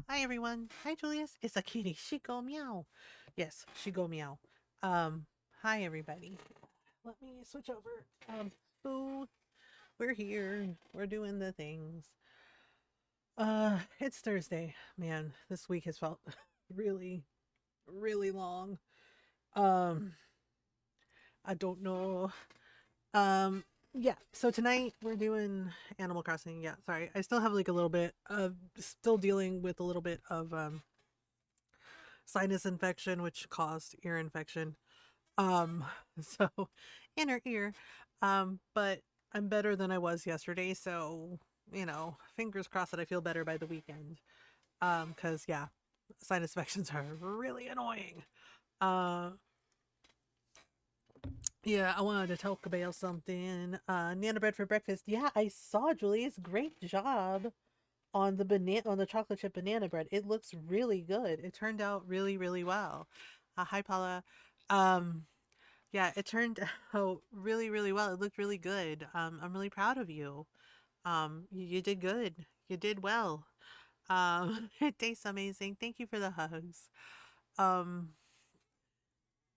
Hi everyone. Hi Julius. It's a kitty. She go meow. Yes, she go meow. Hi everybody. Let me switch over. So we're here. We're doing the things. It's Thursday. Man, this week has felt really, really long. Um, I don't know. Um, yeah. So tonight we're doing Animal Crossing. Yeah, sorry. I still have like a little bit of still dealing with a little bit of sinus infection, which caused ear infection. Um, so inner ear. But I'm better than I was yesterday, so fingers crossed that I feel better by the weekend. Because yeah, sinus infections are really annoying. Uh, yeah, I wanted to talk about something. Nana bread for breakfast. Yeah, I saw Julius. Great job on the chocolate chip banana bread. It looks really good. It turned out really, really well. Hi Paula. Um, Yeah, it turned out really, really well. It looked really good. I'm really proud of you. You did good. You did well. It tastes amazing. Thank you for the hugs. Um,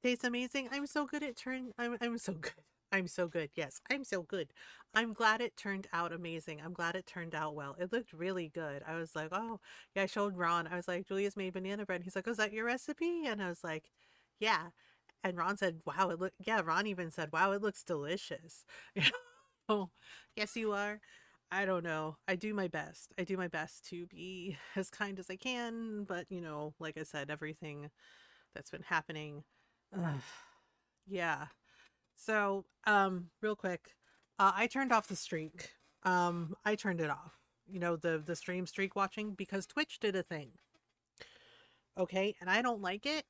tastes amazing. I'm so good. I'm so good. I'm so good. Yes, I'm so good. I'm glad it turned out amazing. I'm glad it turned out well. It looked really good. I was like, oh, yeah, I showed Ron. I was like, Julia's made banana bread. He's like, oh, is that your recipe? And I was like, yeah. And Ron said, wow, yeah, Ron even said, wow, it looks delicious. Oh, yes, you are. I don't know. I do my best. I do my best to be as kind as I can. But, like I said, everything that's been happening. Ugh, yeah. So, real quick, I turned off the streak. I turned it off. The stream streak watching because Twitch did a thing. Okay, and I don't like it,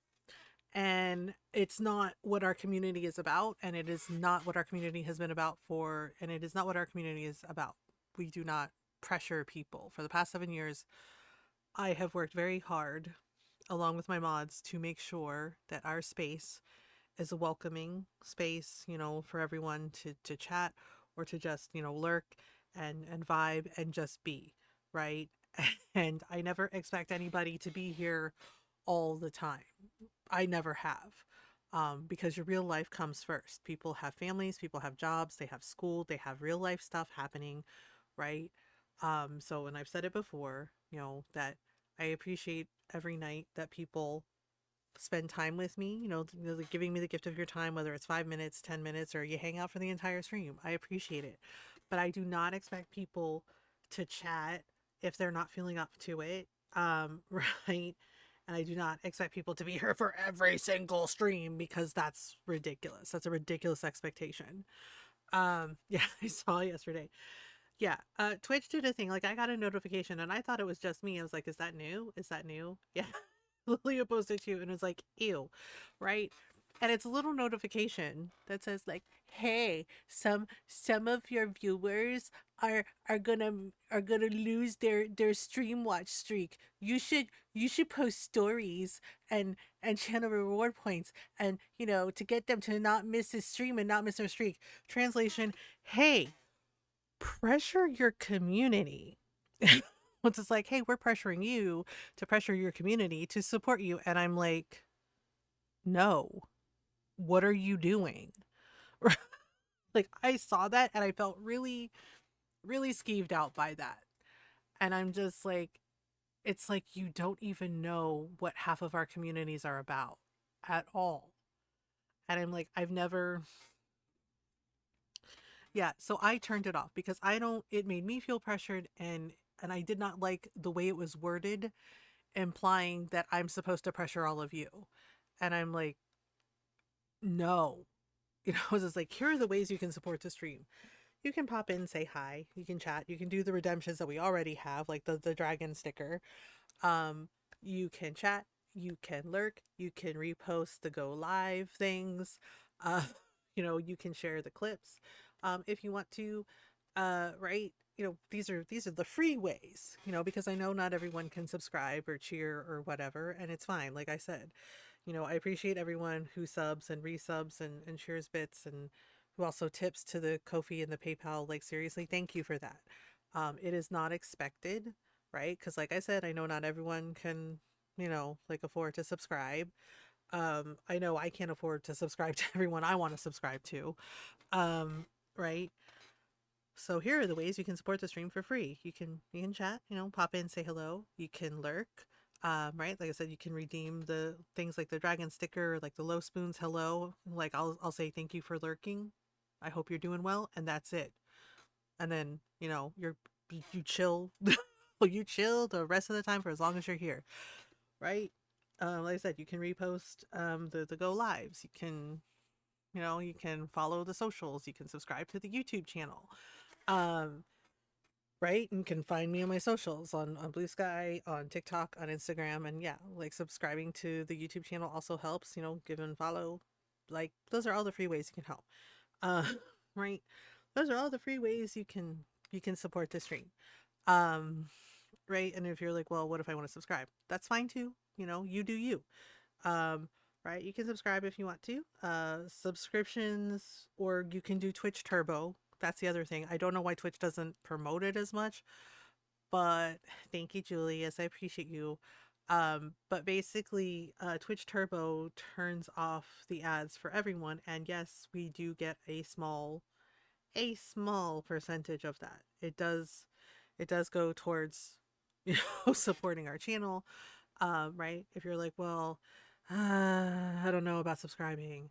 and it's not what our community is about, and it is not what our community has been about for, and it is not what our community is about. We do not pressure people. For the past 7 years, I have worked very hard along with my mods to make sure that our space is a welcoming space, for everyone to chat or to just, lurk and vibe and just be, right? And I never expect anybody to be here all the time. I never have. Because your real life comes first. People have families, people have jobs, they have school, they have real life stuff happening, right? So, and I've said it before, that I appreciate every night that people spend time with me, giving me the gift of your time, whether it's 5 minutes, 10 minutes, or you hang out for the entire stream. I appreciate it. But I do not expect people to chat if they're not feeling up to it. Right. And I do not expect people to be here for every single stream because that's ridiculous. That's a ridiculous expectation. Yeah, I saw yesterday. Yeah, Twitch did a thing. Like I got a notification and I thought it was just me. I was like, is that new? Is that new? Yeah. Lilia posted to you and it was like, ew, right? And it's a little notification that says like, hey, some of your viewers are gonna lose their stream watch streak. You should post stories and channel reward points and to get them to not miss his stream and not miss their streak. Translation, hey, pressure your community. It's just like, hey, we're pressuring you to pressure your community to support you. And I'm like, no, what are you doing? Like, I saw that and I felt really, really skeeved out by that. And I'm just like, it's like you don't even know what half of our communities are about at all. And I'm like, I've never, yeah. So I turned it off because it made me feel pressured and I did not like the way it was worded implying that I'm supposed to pressure all of you. And I'm like, no. It's just like, here are the ways you can support the stream. You can pop in, say hi, you can chat, you can do the redemptions that we already have, like the dragon sticker. Um, you can chat, you can lurk, you can repost the go live things. Uh, you can share the clips if you want to. Right? These are the free ways, because I know not everyone can subscribe or cheer or whatever, and it's fine. Like I said, I appreciate everyone who subs and resubs and shares bits and who also tips to the Kofi and the PayPal. Like seriously, thank you for that. It is not expected. right? Because like I said, I know not everyone can, like afford to subscribe. I know I can't afford to subscribe to everyone I want to subscribe to. Um, right? So here are the ways you can support the stream for free. You can chat, pop in, say hello. You can lurk. Right? Like I said, you can redeem the things like the dragon sticker, or like the low spoons hello. Like I'll say thank you for lurking. I hope you're doing well, and that's it. And then, you chill. Well, you chill the rest of the time for as long as you're here, right? Like I said, you can repost the go lives. You can follow the socials. You can subscribe to the YouTube channel. Um, right? And you can find me on my socials on Blue Sky, on TikTok, on Instagram, and yeah, like subscribing to the YouTube channel also helps. Give and follow. Like those are all the free ways you can help. Uh, right? Those are all the free ways you can support the stream. Um, right? And if you're like, well, what if I want to subscribe? That's fine too. You do you. Um, right? You can subscribe if you want to. Subscriptions, or you can do Twitch Turbo. That's the other thing. I don't know why Twitch doesn't promote it as much, but thank you, Julius. I appreciate you. But basically, Twitch Turbo turns off the ads for everyone, and yes, we do get a small percentage of that. It does go towards supporting our channel. Right? If you're like, well, I don't know about subscribing,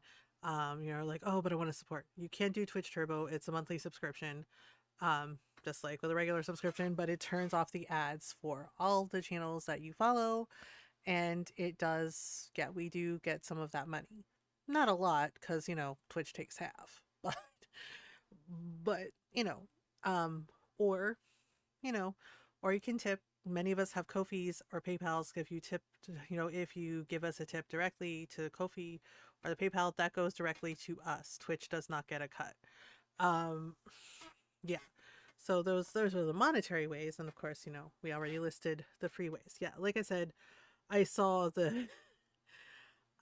you're like, oh, but I want to support. You can do Twitch Turbo. It's a monthly subscription, just like with a regular subscription, but it turns off the ads for all the channels that you follow, and it does. Yeah, we do get some of that money. Not a lot, because Twitch takes half, but um, or you know, or you can tip. Many of us have Kofis or PayPal's. If you give us a tip directly to Kofi or the PayPal, that goes directly to us. Twitch does not get a cut. Um, yeah. So those are the monetary ways, and of course, we already listed the free ways. Yeah, like I said, I saw the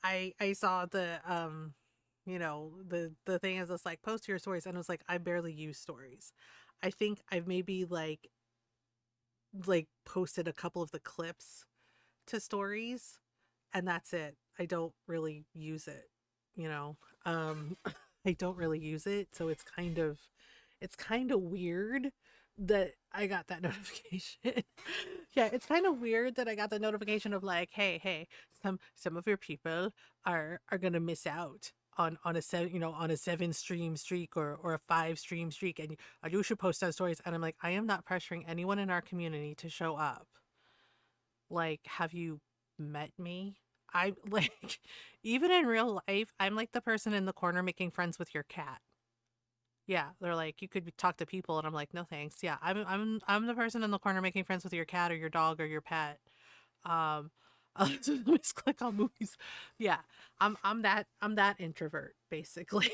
I saw the thing is just like post your stories, and it was like I barely use stories. I think I've maybe like posted a couple of the clips to stories, and that's it. I don't really use it, you know. I don't really use it, so it's kind of weird that I got that notification. Yeah, it's kind of weird that I got the notification of like, hey, some of your people are going to miss out on a seven stream streak or a 5 stream streak, and you should post on stories. And I'm like, I am not pressuring anyone in our community to show up. Like, have you met me? I like even in real life, I'm like the person in the corner making friends with your cat. Yeah, they're like, you could talk to people, and I'm like, no thanks. Yeah, I'm the person in the corner making friends with your cat or your dog or your pet. Um, let me just click on movies. Yeah, I'm that introvert basically.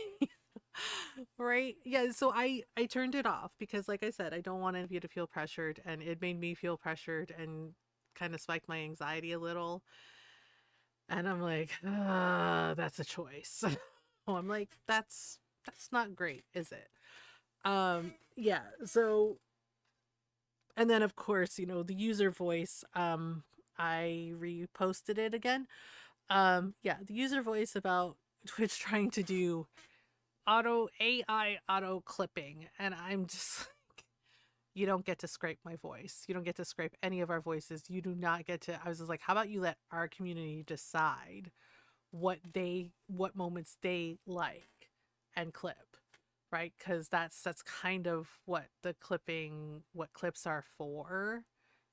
Right? Yeah. So I turned it off because, like I said, I don't want any of you to feel pressured, and it made me feel pressured and kind of spiked my anxiety a little. And I'm like, that's a choice. Oh, I'm like, that's not great, is it? Yeah. So, and then of course, the user voice. I reposted it again. Yeah, the user voice about Twitch trying to do auto clipping, and I'm just you don't get to scrape my voice. You don't get to scrape any of our voices. You do not get to. I was just like, how about you let our community decide what moments they like and clip, right? Because that's kind of what clips are for,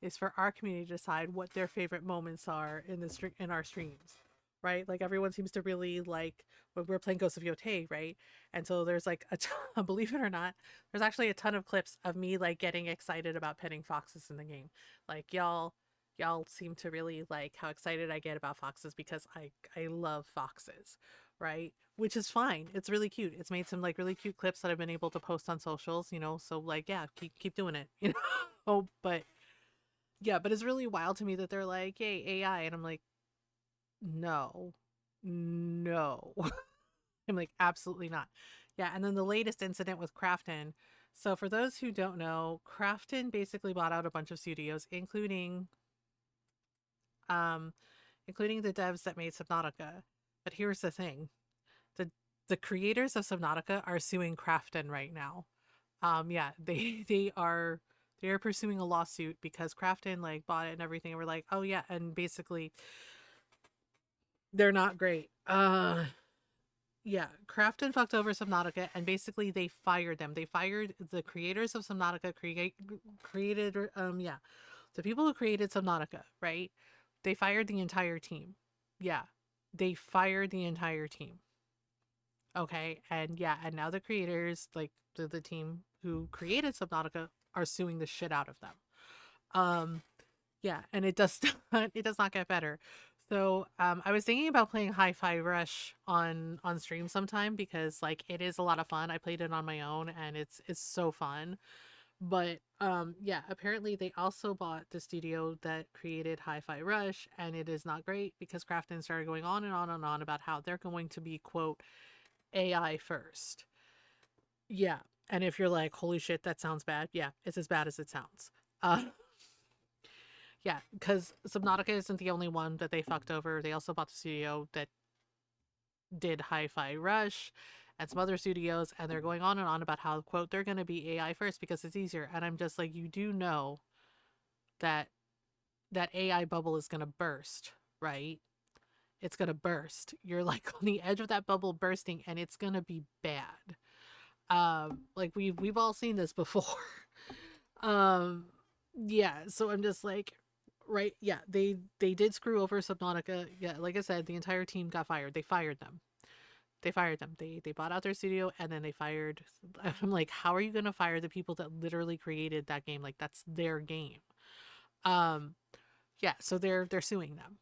is for our community to decide what their favorite moments are in our streams, right? Like everyone seems to really like when we're playing Ghost of Yotei, right? And so there's like a ton, believe it or not, there's actually a ton of clips of me like getting excited about petting foxes in the game. Like y'all seem to really like how excited I get about foxes because I love foxes, right? Which is fine. It's really cute. It's made some like really cute clips that I've been able to post on socials, so like yeah, keep doing it, Oh, but yeah, but it's really wild to me that they're like, "Yay, AI." And I'm like, "No. No." I'm like, "Absolutely not." Yeah, and then the latest incident with Crafton. So for those who don't know, Krafton basically bought out a bunch of studios, um, including the devs that made Subnautica. But here's the thing: the the creators of Subnautica are suing Krafton right now. Yeah, they are pursuing a lawsuit because Krafton like bought it and everything. And we're like, oh yeah, and basically they're not great. Yeah, Krafton fucked over Subnautica, and basically they fired them. They fired the creators of Subnautica, created, yeah, the people who created Subnautica, right? They fired the entire team. Yeah, they fired the entire team. Okay, and yeah, and now the creators, like the team who created Subnautica, are suing the shit out of them. Um, yeah, and it does not, it does not get better. So I was thinking about playing Hi-Fi Rush on stream sometime because like it is a lot of fun. I played it on my own and it's so fun. But yeah, apparently they also bought the studio that created Hi-Fi Rush, and it is not great because Krafton started going on and on and on about how they're going to be quote AI first. Yeah, and if you're like, holy shit, that sounds bad. Yeah, it's as bad as it sounds. Uh, Yeah, because Subnautica isn't the only one that they fucked over. They also bought the studio that did Hi-Fi Rush and some other studios, and they're going on and on about how, quote, they're going to be AI first because it's easier. And I'm just like, you do know that that AI bubble is going to burst, right? It's going to burst. You're like on the edge of that bubble bursting, and it's going to be bad. Like we've all seen this before. um, yeah, so I'm just like, right, yeah, they did screw over Subnautica. Yeah, like I said, the entire team got fired. They fired them. They fired them. They bought out their studio and then they fired. I'm like, how are you gonna fire the people that literally created that game? Like that's their game. Um, yeah, so they're suing them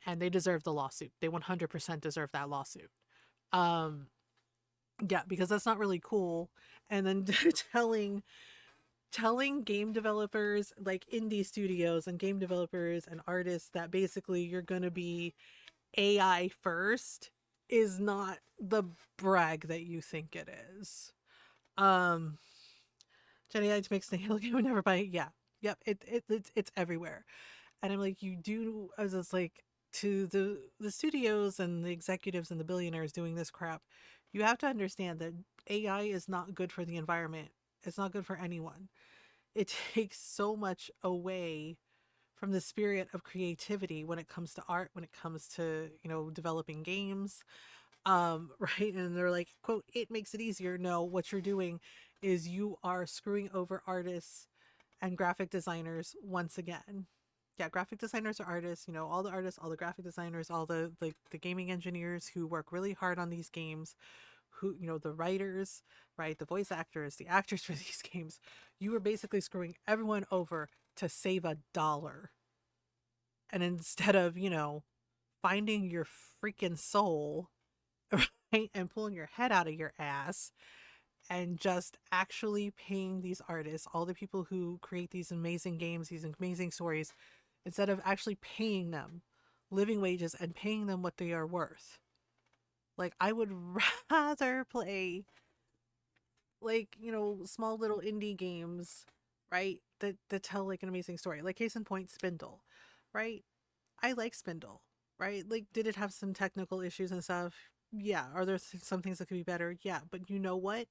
and they deserve the lawsuit. They 100% deserve that lawsuit. Um, yeah, because that's not really cool. And then telling game developers like indie studios and game developers and artists that basically you're going to be AI first is not the brag that you think it is. Um Jenny likes makes the Halo game would never buy it. Yeah. Yep, it's everywhere. And I'm like, you do I was just like to the studios and the executives and the billionaires doing this crap, you have to understand that AI is not good for the environment. It's not good for anyone. It takes so much away from the spirit of creativity when it comes to art, when it comes to, developing games. Right. And they're like, quote, it makes it easier. No, what you're doing is you are screwing over artists and graphic designers once again. Yeah, graphic designers are artists, all the artists, all the graphic designers, all the gaming engineers who work really hard on these games, who, the writers, right, the voice actors, the actors for these games. You were basically screwing everyone over to save a dollar. And instead of, finding your freaking soul, right, and pulling your head out of your ass and just actually paying these artists, all the people who create these amazing games, these amazing stories, instead of actually paying them living wages and paying them what they are worth. Like, I would rather play, like, small little indie games, right? That tell like an amazing story. Like, case in point, Spindle, right? I like Spindle, right? Like, did it have some technical issues and stuff? Yeah. Are there some things that could be better? Yeah. But you know what?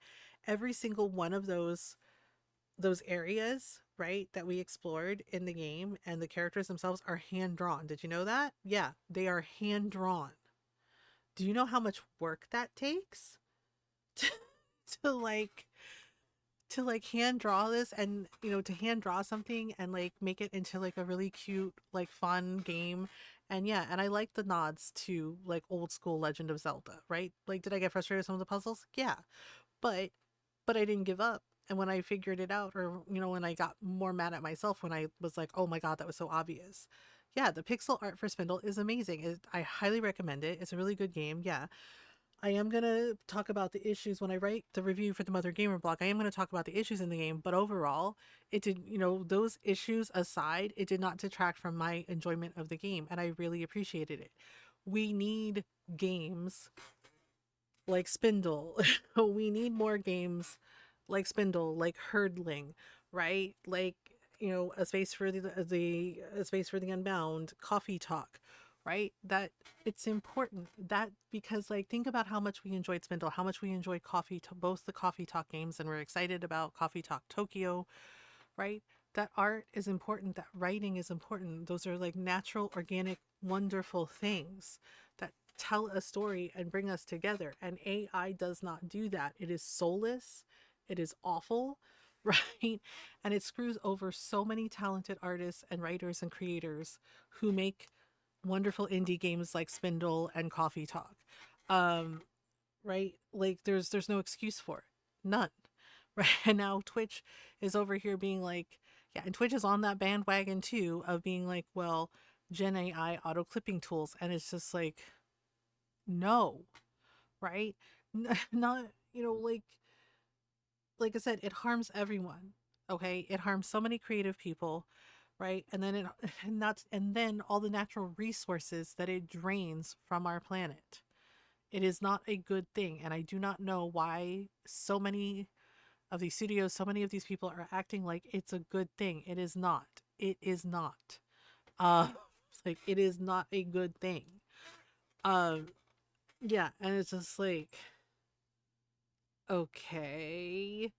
Every single one of those areas, right, that we explored in the game and the characters themselves are hand drawn. Did you know that? Yeah, they are hand drawn. Do you know how much work that takes to, to like hand draw this, and to hand draw something and like make it into like a really cute, like fun game? And yeah, and I like the nods to like old school Legend of Zelda, right? Like, did I get frustrated with some of the puzzles? Yeah, but I didn't give up. And when I figured it out, or when I got more mad at myself when I was like, oh my god, that was so obvious. Yeah, the pixel art for Spindle is amazing. I highly recommend it. It's a really good game. Yeah, I am going to talk about the issues when I write the review for the Mothergamer blog. I am going to talk about the issues in the game, but overall, it did, those issues aside, it did not detract from my enjoyment of the game, and I really appreciated it. We need games like Spindle. We need more games like Spindle, like Herdling, right? Like, you know, a space for the a space for the unbound, Coffee Talk, right? That it's important that because like think about how much we enjoyed Spindle, how much we enjoyed both the Coffee Talk games, and we're excited about Coffee Talk Tokyo, right? That art is important, that writing is important. Those are like natural, organic, wonderful things that tell a story and bring us together. And AI does not do that. It is soulless, it is awful, right? And it screws over so many talented artists and writers and creators who make wonderful indie games like Spindle and Coffee Talk. Um, right? Like there's no excuse for it. None. Right. And now Twitch is over here being like, yeah, and Twitch is on that bandwagon too of being like, well, Gen AI auto clipping tools. And it's just like, no, right? Not, you know, like I said, it harms everyone. Okay. It harms so many creative people, right? And then and then all the natural resources that it drains from our planet. It is not a good thing. And I do not know why so many of these studios, so many of these people are acting like it's a good thing. It is not. It is not. Uh like it is not a good thing. Um yeah, and it's just like okay.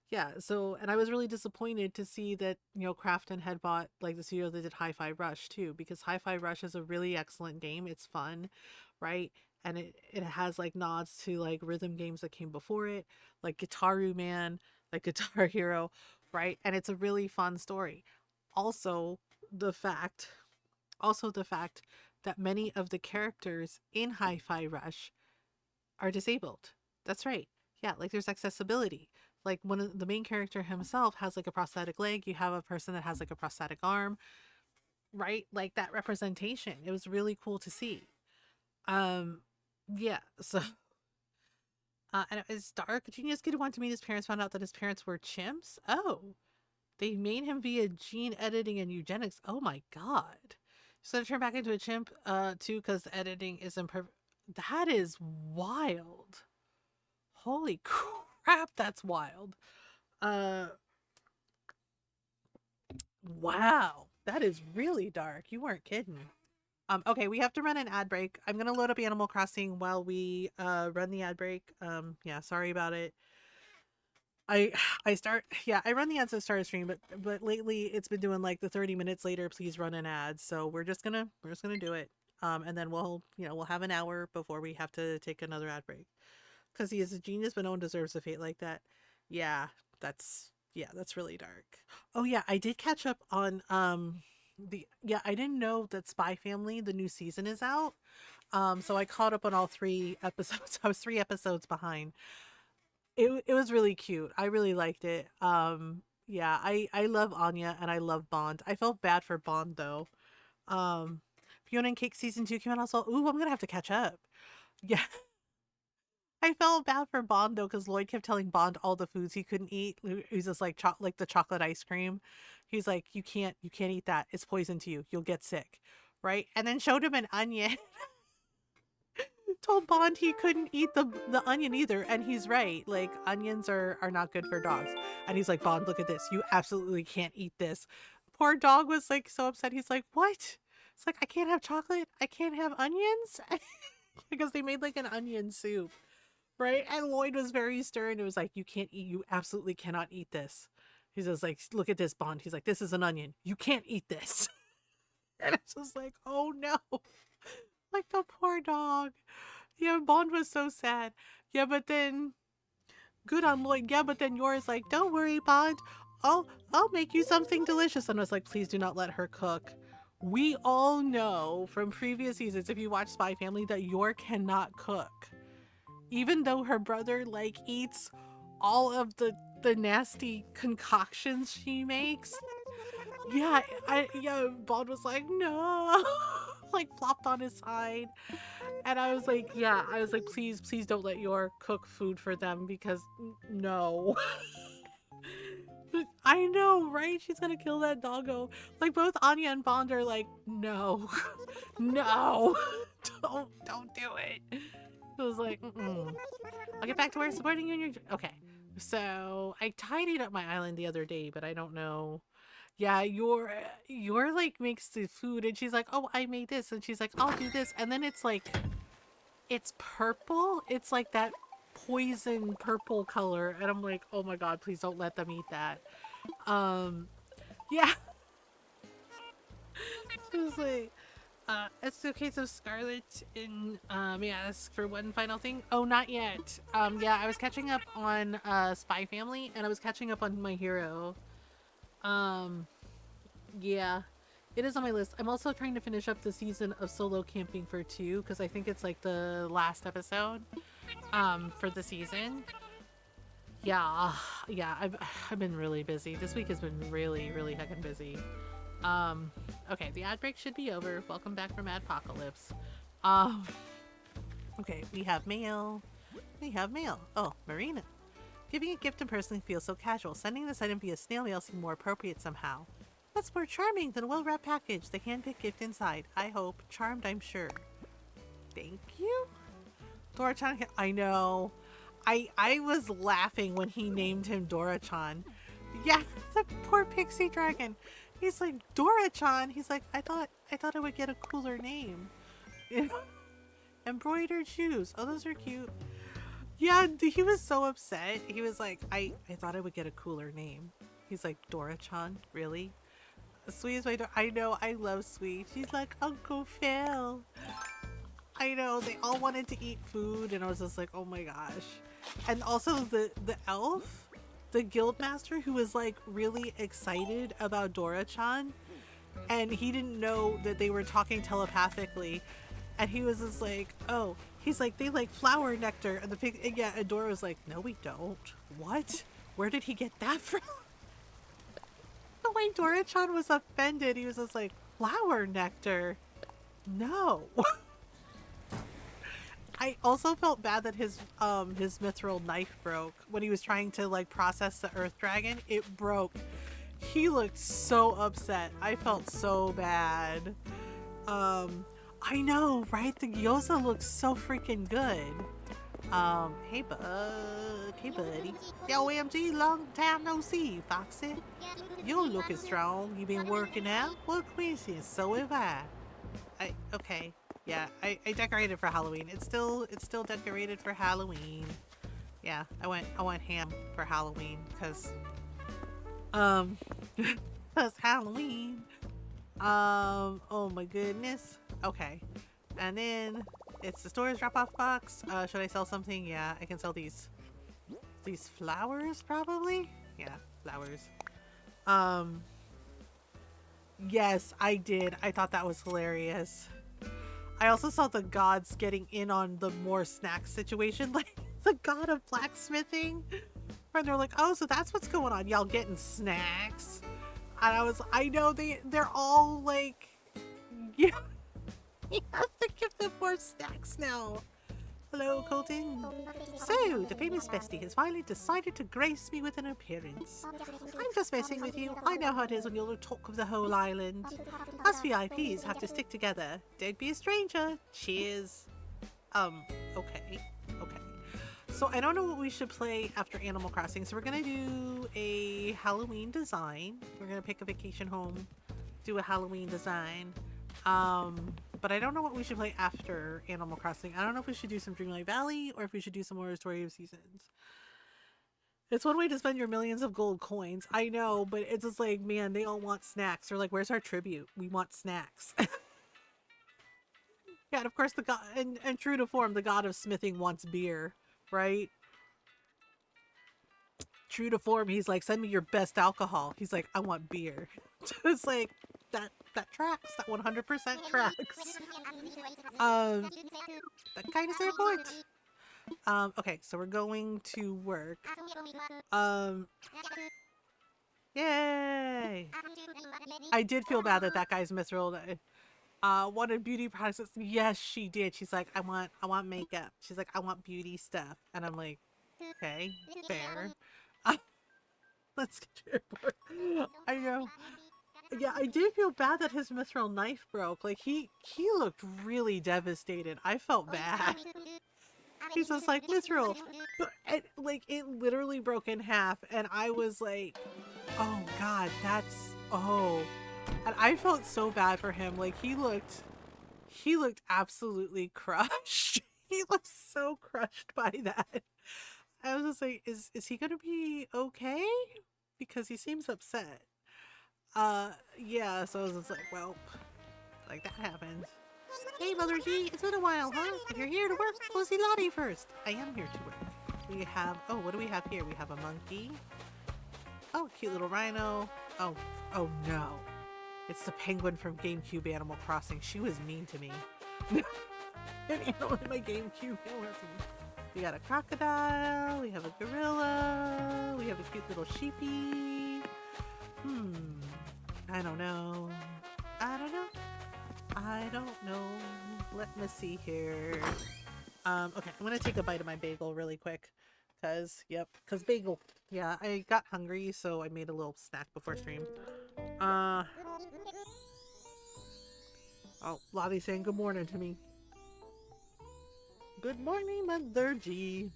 Yeah, so and I was really disappointed to see that, you know, Crafton had bought like the studio that did Hi-Fi Rush too, because Hi-Fi Rush is a really excellent game. It's fun, right? And it has like nods to like rhythm games that came before it, like Guitaru Man, like Guitar Hero, right? And it's a really fun story. Also, the fact the fact that many of the characters in Hi-Fi Rush are disabled. That's right. Yeah, like there's accessibility. Like one of the main character himself has like a prosthetic leg. You have a person that has like a prosthetic arm, right? Like that representation. It was really cool to see. Um, yeah. So, and it's dark. Genius Kid wanted to meet his parents. Found out that his parents were chimps. Oh, they made him via gene editing and eugenics. Oh my god. So to turn back into a chimp, too, because the editing is imperfect. That is wild. Holy crap, that's wild. Uh wow. That is really dark. You weren't kidding. Okay, we have to run an ad break. I'm gonna load up Animal Crossing while we run the ad break. Yeah, sorry about it. I I run the ads at the start of stream, but lately it's been doing like the 30 minutes later, please run an ad. So we're just gonna do it. And then we'll, you know, we'll have an hour before we have to take another ad break. Because he is a genius, but no one deserves a fate like that. Yeah, that's really dark. Oh yeah, I did catch up on I didn't know that Spy Family the new season is out. So I caught up on all three episodes. I was 3 episodes behind. It was really cute. I really liked it. Yeah, I love Anya and I love Bond. I felt bad for Bond though. Um Fiona and Cake season 2 came out also. Ooh, I'm gonna have to catch up. Yeah, I felt bad for Bond though, because Lloyd kept telling Bond all the foods he couldn't eat. He's just like like the chocolate ice cream. He's like, you can't eat that. It's poison to you. You'll get sick, right? And then showed him an onion. Told Bond he couldn't eat the onion either, and he's right. Like onions are not good for dogs. And he's like, Bond, look at this. You absolutely can't eat this. Poor dog was like so upset. He's like, what? It's like I can't have chocolate. I can't have onions because they made like an onion soup. Right? And Lloyd was very stern. It was like, you absolutely cannot eat this. He says, like, look at this, Bond. He's like, this is an onion. You can't eat this. And it's just like, oh no. Like the poor dog. Yeah, Bond was so sad. Yeah, but then good on Lloyd. Yeah, but then yours like, don't worry, Bond. I'll make you something delicious. And I was like, please do not let her cook. We all know from previous seasons, if you watch Spy Family, that Yor cannot cook, even though her brother like eats all of the nasty concoctions she makes. Yeah, Bond was like, no. Like flopped on his side. And I was like, yeah, I was like, please don't let Yor cook food for them because no. I know, right? She's gonna kill that doggo. Like both Anya and Bond are like, no. No. Don't do it. It was like, mm-mm. I'll get back to where supporting you in your... Okay. So I tidied up my island the other day, but I don't know. Yeah, your like makes the food, and she's like, "Oh, I made this," and she's like, "I'll do this," and then it's like it's purple. It's like that poison purple color, and I'm like, "Oh my god, please don't let them eat that." Um, yeah, she was like, it's okay, so Scarlet and may I ask for one final thing? Oh, not yet. Yeah, I was catching up on Spy Family, and I was catching up on My Hero. Um, yeah, it is on my list. I'm also trying to finish up the season of Solo Camping for 2 because I think it's like the last episode for the season. Yeah, yeah, I've been really busy. This week has been really heckin' busy. Okay, the ad break should be over. Welcome back from Adpocalypse. Um, okay, we have mail. We have mail. Oh, Marina. Giving a gift in person feels so casual. Sending this item via snail mail seems more appropriate somehow. What's more charming than a well-wrapped package? The hand-picked gift inside. I hope. Charmed, I'm sure. Thank you? Dora-chan, I know. I was laughing when he named him Dora-chan. Yeah, the poor pixie dragon. He's like, Dora-chan. He's like, I thought I would get a cooler name. Embroidered shoes. Oh, those are cute. Yeah, he was so upset. He was like, I thought I would get a cooler name. He's like, Dora-chan? Really? Sweet is my daughter. I know, I love Sweet. She's like, Uncle Phil. I know, they all wanted to eat food, and I was just like, oh my gosh. And also the elf, the guild master, who was like really excited about Dora-chan, and he didn't know that they were talking telepathically, and he was just like, oh, he's like, they like flower nectar, and the pig, and yeah, and Dora was like, no, we don't. What? Where did he get that from? The way Dora-chan was offended, he was just like, flower nectar? No. I also felt bad that his mithril knife broke when he was trying to like process the earth dragon. It broke. He looked so upset. I felt so bad. I know, right? The gyoza looks so freaking good. Hey bud, hey buddy. Yo, MG, long time no see, Foxy. You're looking strong. You been working out? What coincidence? So have I. Okay. Yeah, I decorated for Halloween. It's still decorated for Halloween. Yeah, I went ham for Halloween because cause Halloween. Oh my goodness. Okay. And then it's the store's drop-off box. Should I sell something? Yeah, I can sell these flowers probably. Yeah, flowers. Yes, I did. I thought that was hilarious. I also saw the gods getting in on the more snack situation, like the god of blacksmithing. And they're like, oh, so that's what's going on. Y'all getting snacks. And I know they're all like, yeah, you have to give them more snacks now. Hello, Colton. So, the famous bestie has finally decided to grace me with an appearance. I'm just messing with you. I know how it is when you're the talk of the whole island. Us VIPs have to stick together. Don't be a stranger. Cheers. Okay. So, I don't know what we should play after Animal Crossing. So, we're gonna do a Halloween design. We're gonna pick a vacation home, do a Halloween design. But I don't know what we should play after Animal Crossing. I don't know if we should do some Dreamlight Valley or if we should do some more Story of Seasons. It's one way to spend your millions of gold coins. I know, but it's just like, man, they all want snacks. They're like, where's our tribute? We want snacks. Yeah, and of course the god, and true to form, the god of smithing wants beer, right? True to form, he's like, send me your best alcohol. He's like, I want beer. It's like, that tracks. That 100% tracks. That kind of point. Okay, so we're going to work. Yay! I did feel bad that guy's mithril wanted beauty products. Yes, she did. She's like, I want makeup. She's like, I want beauty stuff. And I'm like, okay, fair. Let's get to your board. I know. Yeah, I did feel bad that his mithril knife broke. Like, he looked really devastated. I felt bad. He's just like, Mithril. Like, it literally broke in half. And I was like, oh God, oh. And I felt so bad for him. Like, he looked absolutely crushed. He looked so crushed by that. I was just like, is he gonna be okay? Because he seems upset. Yeah, so I was just like, well, like that happened. Hey, Mother G, it's been a while, huh? If you're here to work, go see Lottie first. I am here to work. We have, oh, what do we have here? We have a monkey. Oh, cute little rhino. Oh no. It's the penguin from GameCube Animal Crossing. She was mean to me. An animal in my GameCube. We got a crocodile. We have a gorilla. We have a cute little sheepy. I don't know. Let me see here. Okay, I'm gonna take a bite of my bagel really quick. Cause bagel. Yeah, I got hungry, so I made a little snack before stream. Oh, Lottie's saying good morning to me. Good morning, Mother G.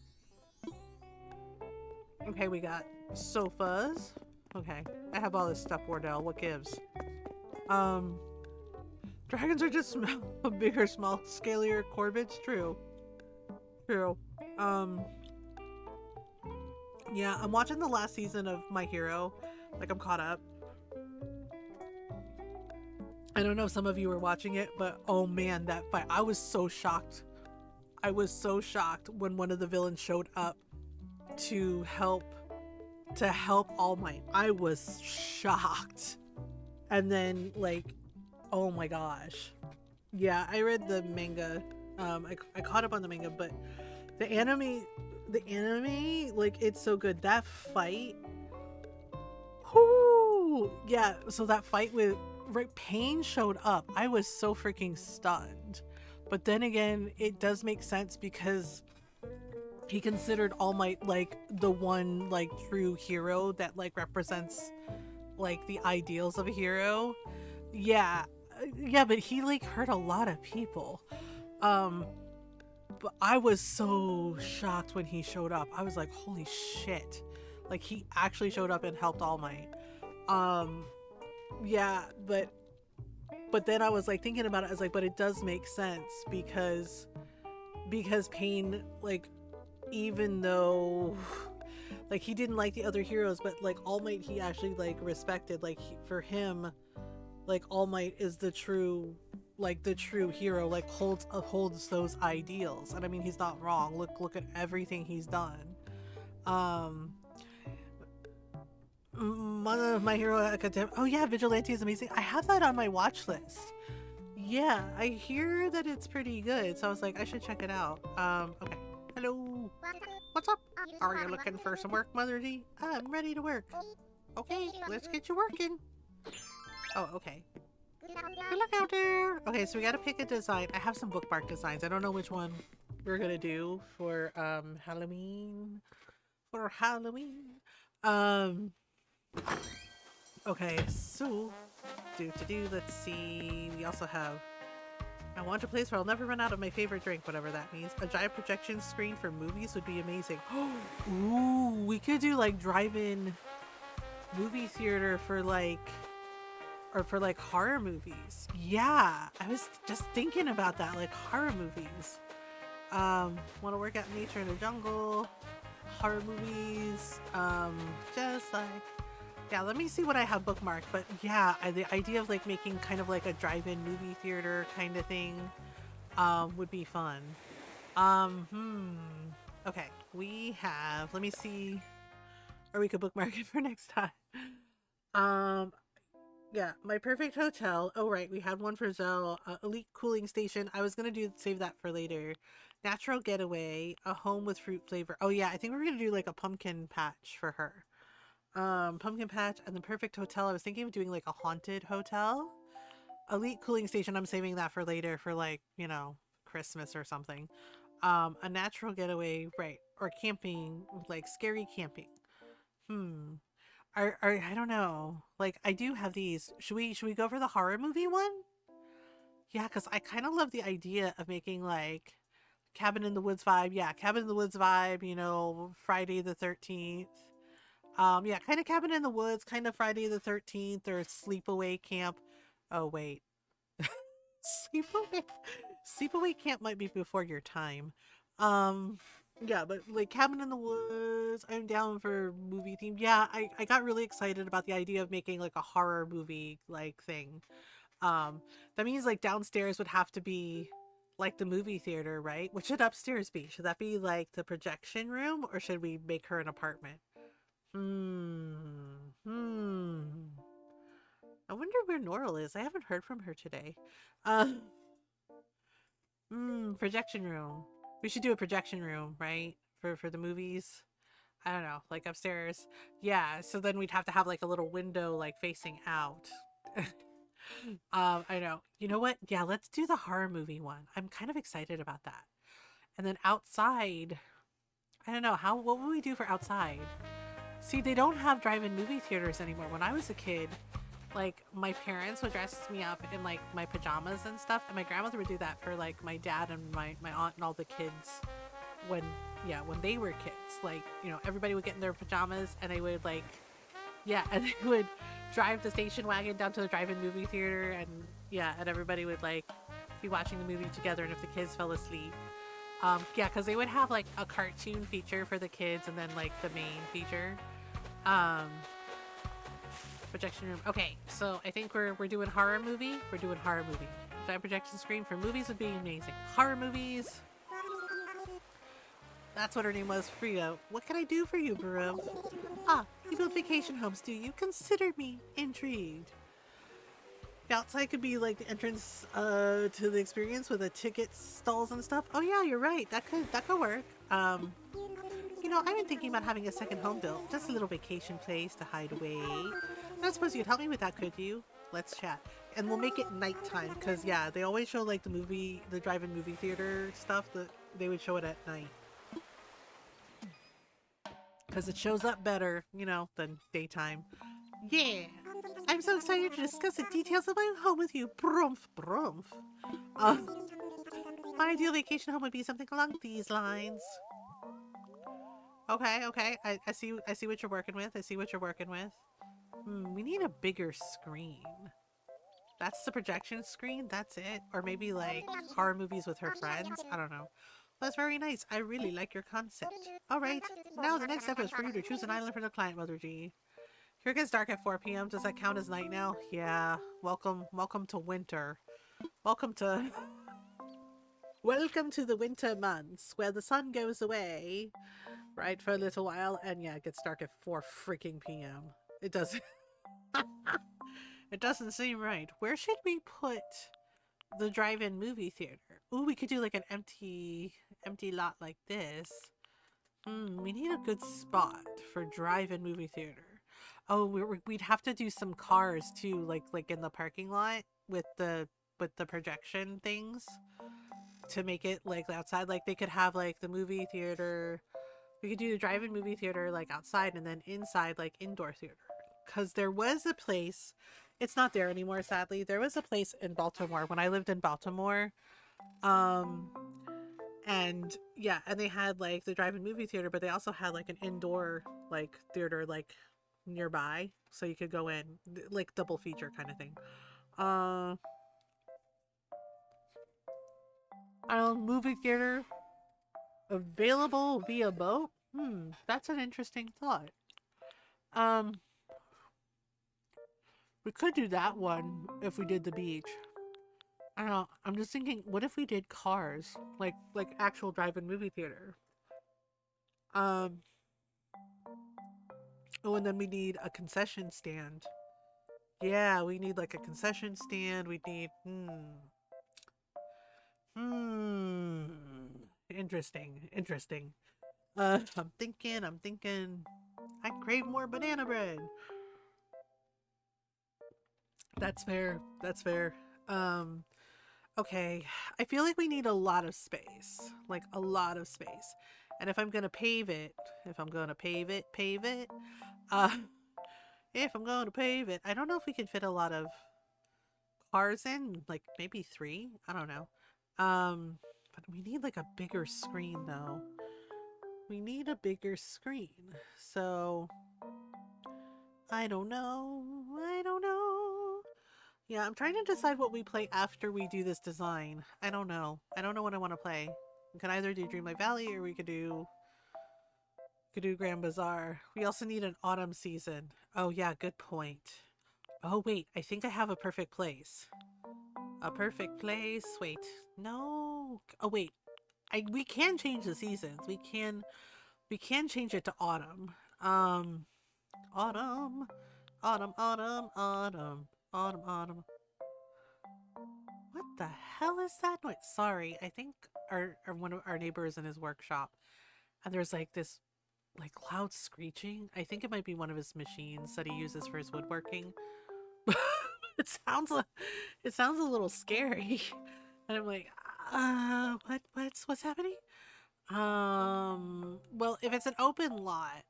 Okay, we got sofas. Okay, I have all this stuff, Wardell. What gives? Dragons are just bigger, small, scalier Corvids. True. Yeah, I'm watching the last season of My Hero. Like, I'm caught up. I don't know if some of you were watching it, but oh man, that fight. I was so shocked. I was so shocked when one of the villains showed up to help All Might. I was shocked. And then, like, oh my gosh. Yeah, I read the manga. I caught up on the manga, but the anime, like, it's so good. That fight. Whoo! Yeah, so that fight with Pain showed up. I was so freaking stunned. But then again, it does make sense because he considered All Might like the one like true hero that like represents like the ideals of a hero. Yeah, but he like hurt a lot of people. But I was so shocked when he showed up. I was like, holy shit. Like, he actually showed up and helped All Might. Yeah, but then I was like thinking about it. I was like, but it does make sense because Pain, like, even though like he didn't like the other heroes, but like All Might he actually like respected. Like, for him, like, All Might is the true hero, like holds those ideals. And I mean, he's not wrong. Look at everything he's done. My Hero Academia. Oh yeah, Vigilante is amazing. I have that on my watch list. Yeah, I hear that it's pretty good, so I was like, I should check it out. Okay. Hello. What's up? Are you looking for some work, Mother D? I'm ready to work. Okay, let's get you working. Oh, okay. Good luck out there. Okay, so we gotta pick a design. I have some bookmark designs. I don't know which one we're gonna do for Halloween. Okay, so let's see. We also have I want a place where I'll never run out of my favorite drink, whatever that means. A giant projection screen for movies would be amazing. Ooh, we could do like drive-in movie theater for like horror movies. Yeah, I was just thinking about that, like horror movies. Want to work out in nature in the jungle, horror movies, just like, yeah, let me see what I have bookmarked. But yeah, the idea of like making kind of like a drive-in movie theater kind of thing would be fun. Okay, we have, let me see, or we could bookmark it for next time. Yeah, my perfect hotel. Oh right, we had one for Zell. Elite cooling station. I was gonna save that for later. Natural getaway. A home with fruit flavor. Oh yeah, I think we're gonna do like a pumpkin patch for her. Pumpkin patch and the perfect hotel. I was thinking of doing like a haunted hotel. Elite cooling station. I'm saving that for later for like, you know, Christmas or something. A natural getaway, right? Or camping, like scary camping. I don't know. Like, I do have these. Should we go for the horror movie one? Yeah, because I kind of love the idea of making like Cabin in the Woods vibe. Yeah, Cabin in the Woods vibe, you know, Friday the 13th. Yeah, kind of Cabin in the Woods, kind of Friday the 13th or Sleepaway Camp. Oh, wait. Sleepaway Sleepaway Camp might be before your time. Um yeah, but like Cabin in the Woods, I'm down for movie theme. Yeah, I got really excited about the idea of making like a horror movie like thing. Um that means like downstairs would have to be like the movie theater, right? What should upstairs be? Should that be like the projection room or should we make her an apartment? Hmm. Hmm. I wonder where Norl is. I haven't heard from her today. Uh projection room. We should do a projection room, right? For the movies. I don't know, like upstairs. Yeah, so then we'd have to have like a little window like facing out. I know. You know what? Yeah, let's do the horror movie one. I'm kind of excited about that. And then outside, I don't know, how what would we do for outside? See, they don't have drive-in movie theaters anymore. When I was a kid, like my parents would dress me up in like my pajamas and stuff, and my grandmother would do that for like my dad and my aunt and all the kids when when they were kids. Like, you know, everybody would get in their pajamas and they would like and they would drive the station wagon down to the drive-in movie theater, and and everybody would like be watching the movie together, and if the kids fell asleep, because they would have like a cartoon feature for the kids and then like the main feature. um Projection room. Okay, so I think we're doing horror movie. We're doing horror movie. Giant projection screen for movies would be amazing. Horror movies. That's what her name was, Friga. What can I do for you, Barum? Ah, you build vacation homes, do you? Consider me intrigued. The outside could be like the entrance to the experience with the ticket stalls and stuff. Oh yeah, you're right. That could work. You know, I've been thinking about having a second home built, just a little vacation place to hide away. I suppose you'd help me with that, could you? Let's chat. And we'll make it nighttime, because, yeah, they always show, like, the drive-in movie theater stuff, they would show it at night. Because it shows up better, you know, than daytime. Yeah! I'm so excited to discuss the details of my home with you. Brumph, brumph. Uh, my ideal vacation home would be something along these lines. Okay, okay. I see what you're working with. I see what you're working with. We need a bigger screen. That's the projection screen? That's it? Or maybe like horror movies with her friends? I don't know. That's very nice. I really like your concept. Alright, now the next step is for you to choose an island for the client, Mother G. Here it gets dark at 4 p.m. Does that count as night now? Yeah. Welcome to winter. Welcome to... Welcome to the winter months, where the sun goes away, right, for a little while, and yeah, it gets dark at 4 freaking p.m. It does... It doesn't seem right. Where should we put the drive-in movie theater? Ooh, we could do like an empty lot like this. We need a good spot for drive-in movie theater. Oh, we'd have to do some cars too, like in the parking lot with the projection things to make it like outside. Like they could have like the movie theater. We could do the drive-in movie theater like outside, and then inside like indoor theater. Because there was a place, it's not there anymore, sadly. There was a place in Baltimore when I lived in Baltimore. Um, and yeah, and they had like the drive-in movie theater, but they also had like an indoor like theater like nearby, so you could go in like double feature kind of thing. Uh, movie theater available via boat. That's an interesting thought. Um, we could do that one if we did the beach. I don't know. I'm just thinking, what if we did cars, like actual drive-in movie theater? Um, oh, and then we need a concession stand. Yeah, we need like a concession stand. We need hmm. Interesting. I'm thinking. I crave more banana bread. That's fair. That's fair. Um, Okay, I feel like we need a lot of space. Like a lot of space. And if I'm gonna pave it, pave it. Uh, if I'm going to pave it, I don't know if we can fit a lot of cars in. Like maybe 3. I don't know. Um, But we need like a bigger screen though. We need a bigger screen. So I don't know. I don't know. Yeah, I'm trying to decide what we play after we do this design. I don't know. I don't know what I want to play. We can either do Dreamlight Valley or we could do Grand Bazaar. We also need an autumn season. Oh yeah, good point. Oh wait, I think I have a perfect place. A perfect place. Wait. No. Oh wait. We can change the seasons. We can change it to autumn. Autumn. Autumn, autumn, autumn. Autumn, autumn. What the hell is that noise? Sorry, I think our one of our neighbors in his workshop, and there's like this like loud screeching. I think it might be one of his machines that he uses for his woodworking. it sounds a, it sounds a little scary, and I'm like, what's happening? Well, if it's an open lot,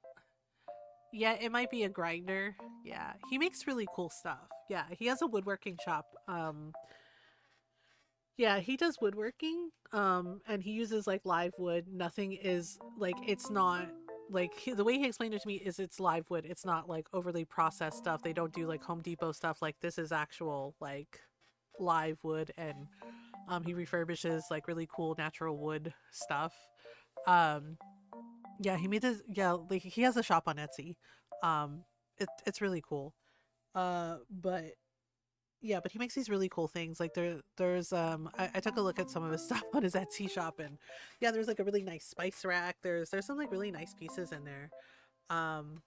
yeah, it might be a grinder. Yeah, he makes really cool stuff. Yeah, he has a woodworking shop. Yeah, he does woodworking. And he uses like live wood. Nothing is like it's not like the way he explained it to me is it's live wood. It's not like overly processed stuff. They don't do like Home Depot stuff. Like this is actual like live wood, and he refurbishes like really cool natural wood stuff. Um, yeah, he made this. Yeah, like he has a shop on Etsy. It's really cool. But yeah, but he makes these really cool things. Like there's I took a look at some of his stuff on his Etsy shop, and yeah, there's like a really nice spice rack. There's some like really nice pieces in there. Um,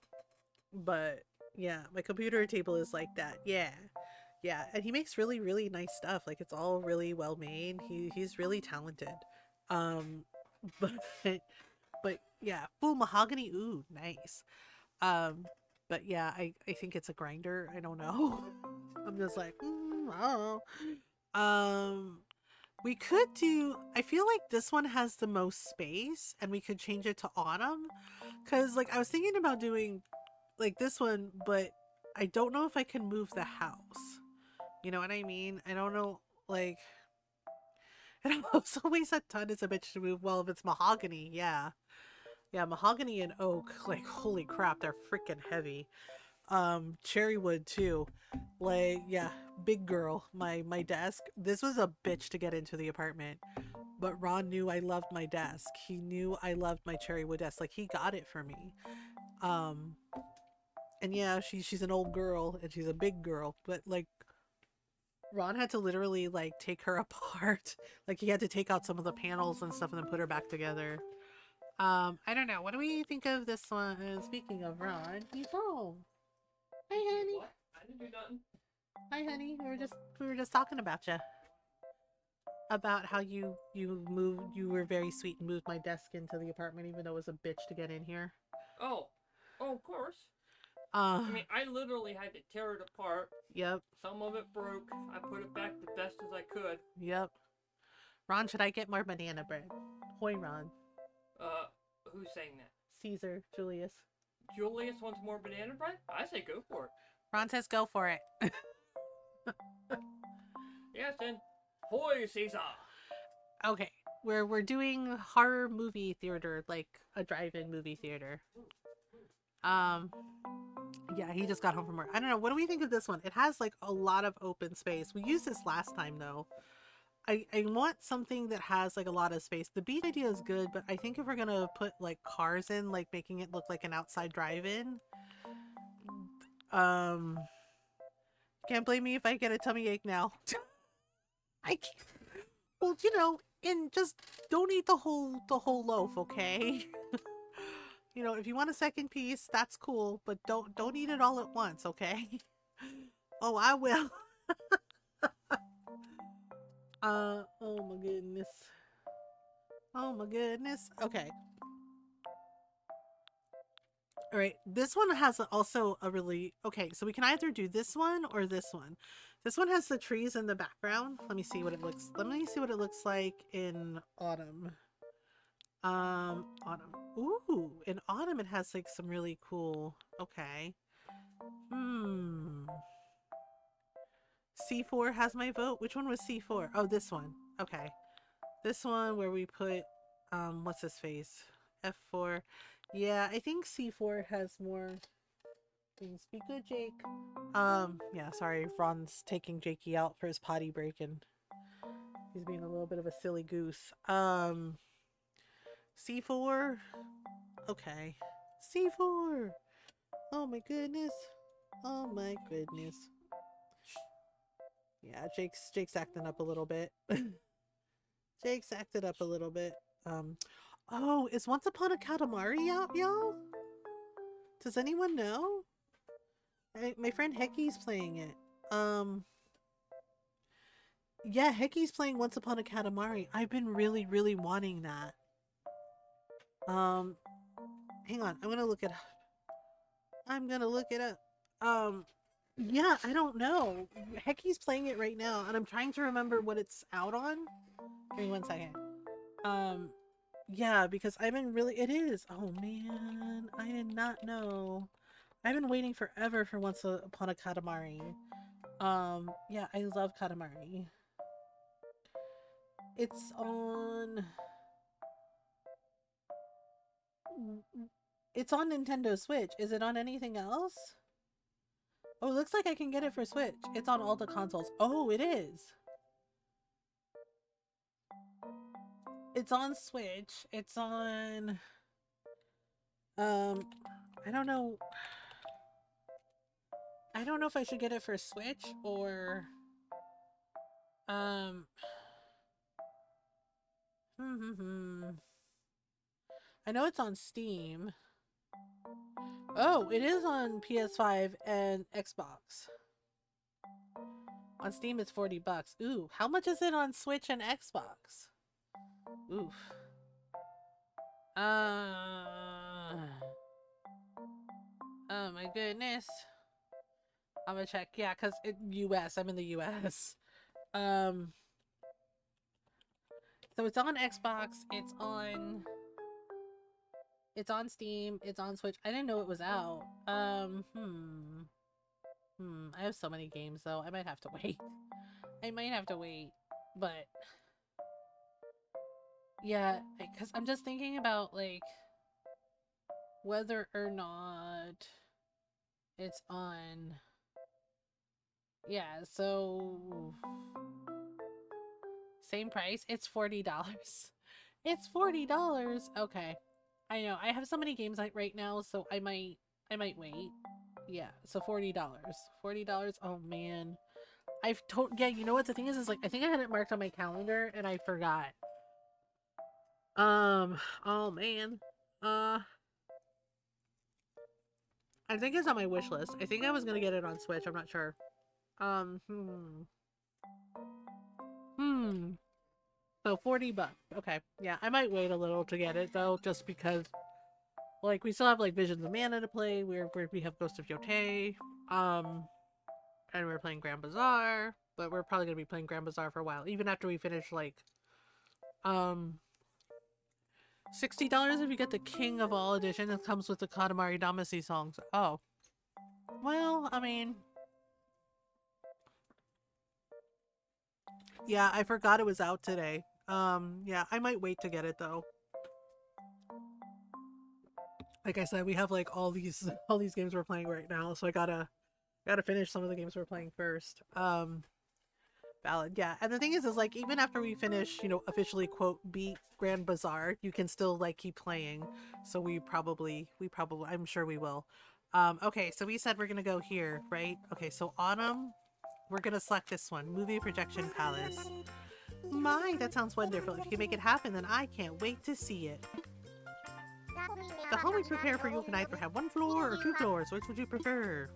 but yeah, my computer table is like that. Yeah. Yeah, and he makes really really nice stuff. Like it's all really well made. He's really talented. Um, but but yeah, full mahogany. Ooh, nice. Um, but yeah, I think it's a grinder. I don't know. I'm just like, I don't know. We could do. I feel like this one has the most space, and we could change it to autumn. Cause like I was thinking about doing like this one, but I don't know if I can move the house. You know what I mean? I don't know. Like, it also weighs a ton. It's a bitch to move. Well, if it's mahogany, yeah. Yeah, mahogany and oak, like holy crap, they're freaking heavy. Cherry wood too. Like, yeah, big girl. My desk. This was a bitch to get into the apartment. But Ron knew I loved my desk. He knew I loved my cherry wood desk. Like he got it for me. Um and yeah, she's an old girl and she's a big girl, but like Ron had to literally like take her apart. Like he had to take out some of the panels and stuff and then put her back together. I don't know. What do we think of this one? Speaking of Ron, he's home. Hi, honey. What? I didn't do nothing. Hi, honey. We were just talking about you. About how you were very sweet and moved my desk into the apartment even though it was a bitch to get in here. Oh. Oh, of course. Uh, I mean, I literally had to tear it apart. yep, Some of it broke. I put it back the best as I could. yep. Ron, should I get more banana bread? Hoy, Ron. Who's saying that? Caesar, Julius. Julius wants more banana bread? I say go for it. Ron says go for it. Yes, then. Hoy, Caesar! Okay, we're doing horror movie theater, like a drive-in movie theater. Yeah, he just got home from work. I don't know. What do we think of this one? It has like a lot of open space. We used this last time though. I want something that has like a lot of space. The beat idea is good, but I think if we're gonna put like cars in, like making it look like an outside drive-in, um, can't blame me if I get a tummy ache now. I can't. Well, and just don't eat the whole loaf, okay? If you want a second piece, that's cool, but don't eat it all at once, okay? Oh, I will. Oh my goodness. Oh my goodness. Okay. All right. This one has also a really okay. So we can either do this one or this one. This one has the trees in the background. Let me see what it looks. Let me see what it looks like in autumn. Autumn. Ooh, in autumn it has like some really cool. Okay. C4 has my vote. Which one was C4? Oh, this one. Okay. This one where we put, what's his face? F4. Yeah, I think C4 has more things. Be good, Jake. Yeah, sorry. Ron's taking Jakey out for his potty break and he's being a little bit of a silly goose. C4. Okay. C4. Oh my goodness. Oh my goodness. Yeah, Jake's acting up a little bit. Jake's acted up a little bit. Um, oh, is Once Upon a Katamari out, y'all? Does anyone know? My friend Heki's playing it. Yeah, Heki's playing Once Upon a Katamari. I've been really, really wanting that. Hang on, I'm gonna look it up. I'm gonna look it up. Yeah, I don't know. Heki's playing it right now, and I'm trying to remember what it's out on. Give me 1 second. Yeah, because I've been really. It is. Oh man, I did not know. I've been waiting forever for Once Upon a Katamari. Yeah, I love Katamari. It's on. It's on Nintendo Switch. Is it on anything else? Oh, it looks like I can get it for Switch. It's on all the consoles. Oh, it is. It's on Switch. It's on. I don't know. I don't know if I should get it for Switch or. Um. I know it's on Steam. Oh, it is on PS5 and Xbox. On Steam, it's $40. Ooh, how much is it on Switch and Xbox? Oof. Oh my goodness. I'm gonna check. Yeah, because US. I'm in the US. So it's on Xbox. It's on Steam. It's on Switch. I didn't know it was out. I have so many games though. I might have to wait. I might have to wait. But yeah, because I'm just thinking about like whether or not it's on. Yeah, so same price. It's $40. It's $40. Okay. I know. I have so many games right now, so I might wait. Yeah, so $40. $40. Oh man. Yeah, you know what the thing is like I think I had it marked on my calendar and I forgot. Oh man. I think it's on my wish list. I think I was gonna get it on Switch. I'm not sure. Um, hmm. So $40. Okay. Yeah, I might wait a little to get it though, just because like we still have like Visions of Mana to play. We have Ghost of Yotei. And we're playing Grand Bazaar, but we're probably gonna be playing Grand Bazaar for a while, even after we finish like $60 if you get the King of All edition. It comes with the Katamari Damacy songs. Oh. Well, I mean, yeah, I forgot it was out today. Yeah, I might wait to get it though. Like I said, we have like all these games we're playing right now, so I gotta finish some of the games we're playing first. Valid, yeah. And the thing is like even after we finish, officially quote beat Grand Bazaar, you can still like keep playing. So we probably, I'm sure we will. Okay, so we said we're gonna go here, right? Okay, so Autumn, we're gonna select this one, Movie Projection Palace. My, that sounds wonderful. If you make it happen, then I can't wait to see it. The home we prepare for you tonight will have 1 floor or 2 floors. Which would you prefer?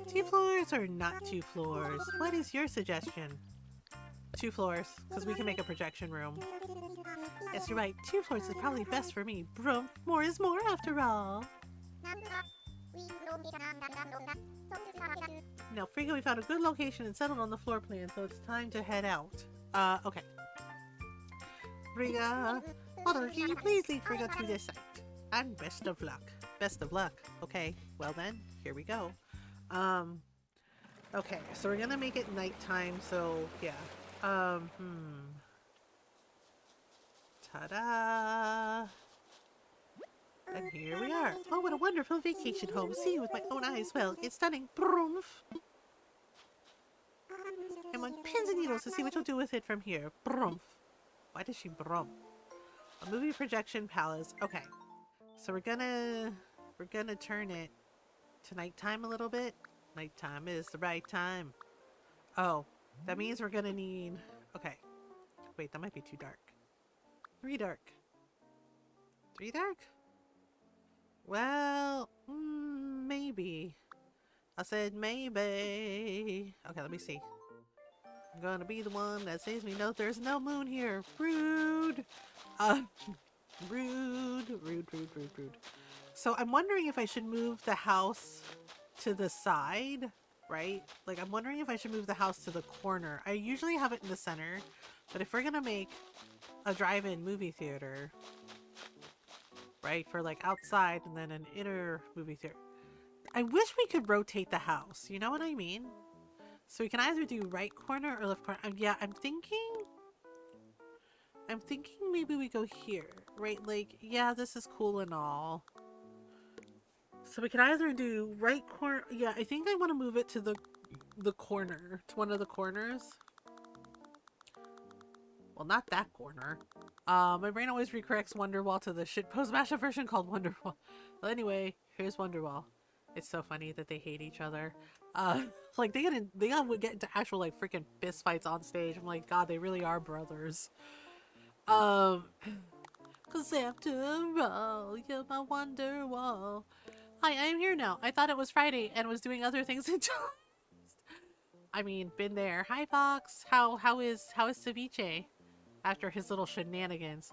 2 floors or not 2 floors? What is your suggestion? 2 floors, because we can make a projection room. Yes, you're right. 2 floors is probably best for me. Bro, more is more after all. Now, Friga, we found a good location and settled on the floor plan, so it's time to head out. Okay. Friga, Mother, can you please lead Friga to this site? And best of luck. Best of luck. Okay, well then, here we go. Okay, so we're gonna make it nighttime, so yeah. Ta-da! And here we are. Oh, what a wonderful vacation home. See with my own eyes. Well, it's stunning. Broomph. I'm on pins and needles to see what you'll do with it from here. Broomph. Why does she brum? A movie projection palace. Okay. So we're gonna turn it to nighttime a little bit. Nighttime is the right time. Oh, that means we're gonna need... Okay. Wait, that might be too dark. 3 dark. 3 dark? Well, maybe. I said maybe. Okay, let me see. I'm gonna be the one that saves me. No, there's no moon here. Rude. Rude. So I'm wondering if I should move the house to the side, right? Like, I'm wondering if I should move the house to the corner. I usually have it in the center, but if we're gonna make a drive-in movie theater, right, for like outside and then an inner movie theater, I wish we could rotate the house. You know what I mean? So we can either do right corner or left corner. Yeah, I'm thinking maybe we go here, right? Like, yeah, this is cool and all. So we can either do right corner. Yeah, I think I want to move it to the corner, to one of the corners. Well, not that corner. My brain always recorrects Wonderwall to the shitpost mashup version called Wonderwall. Well, anyway, here's Wonderwall. It's so funny that they hate each other. Like they gotta get into actual like freaking fist fights on stage. I'm like, God, they really are brothers. Cause after all, you're my Wonderwall. Hi, I'm here now. I thought it was Friday and was doing other things until. I mean, been there. Hi, Fox. How is Ceviche after his little shenanigans?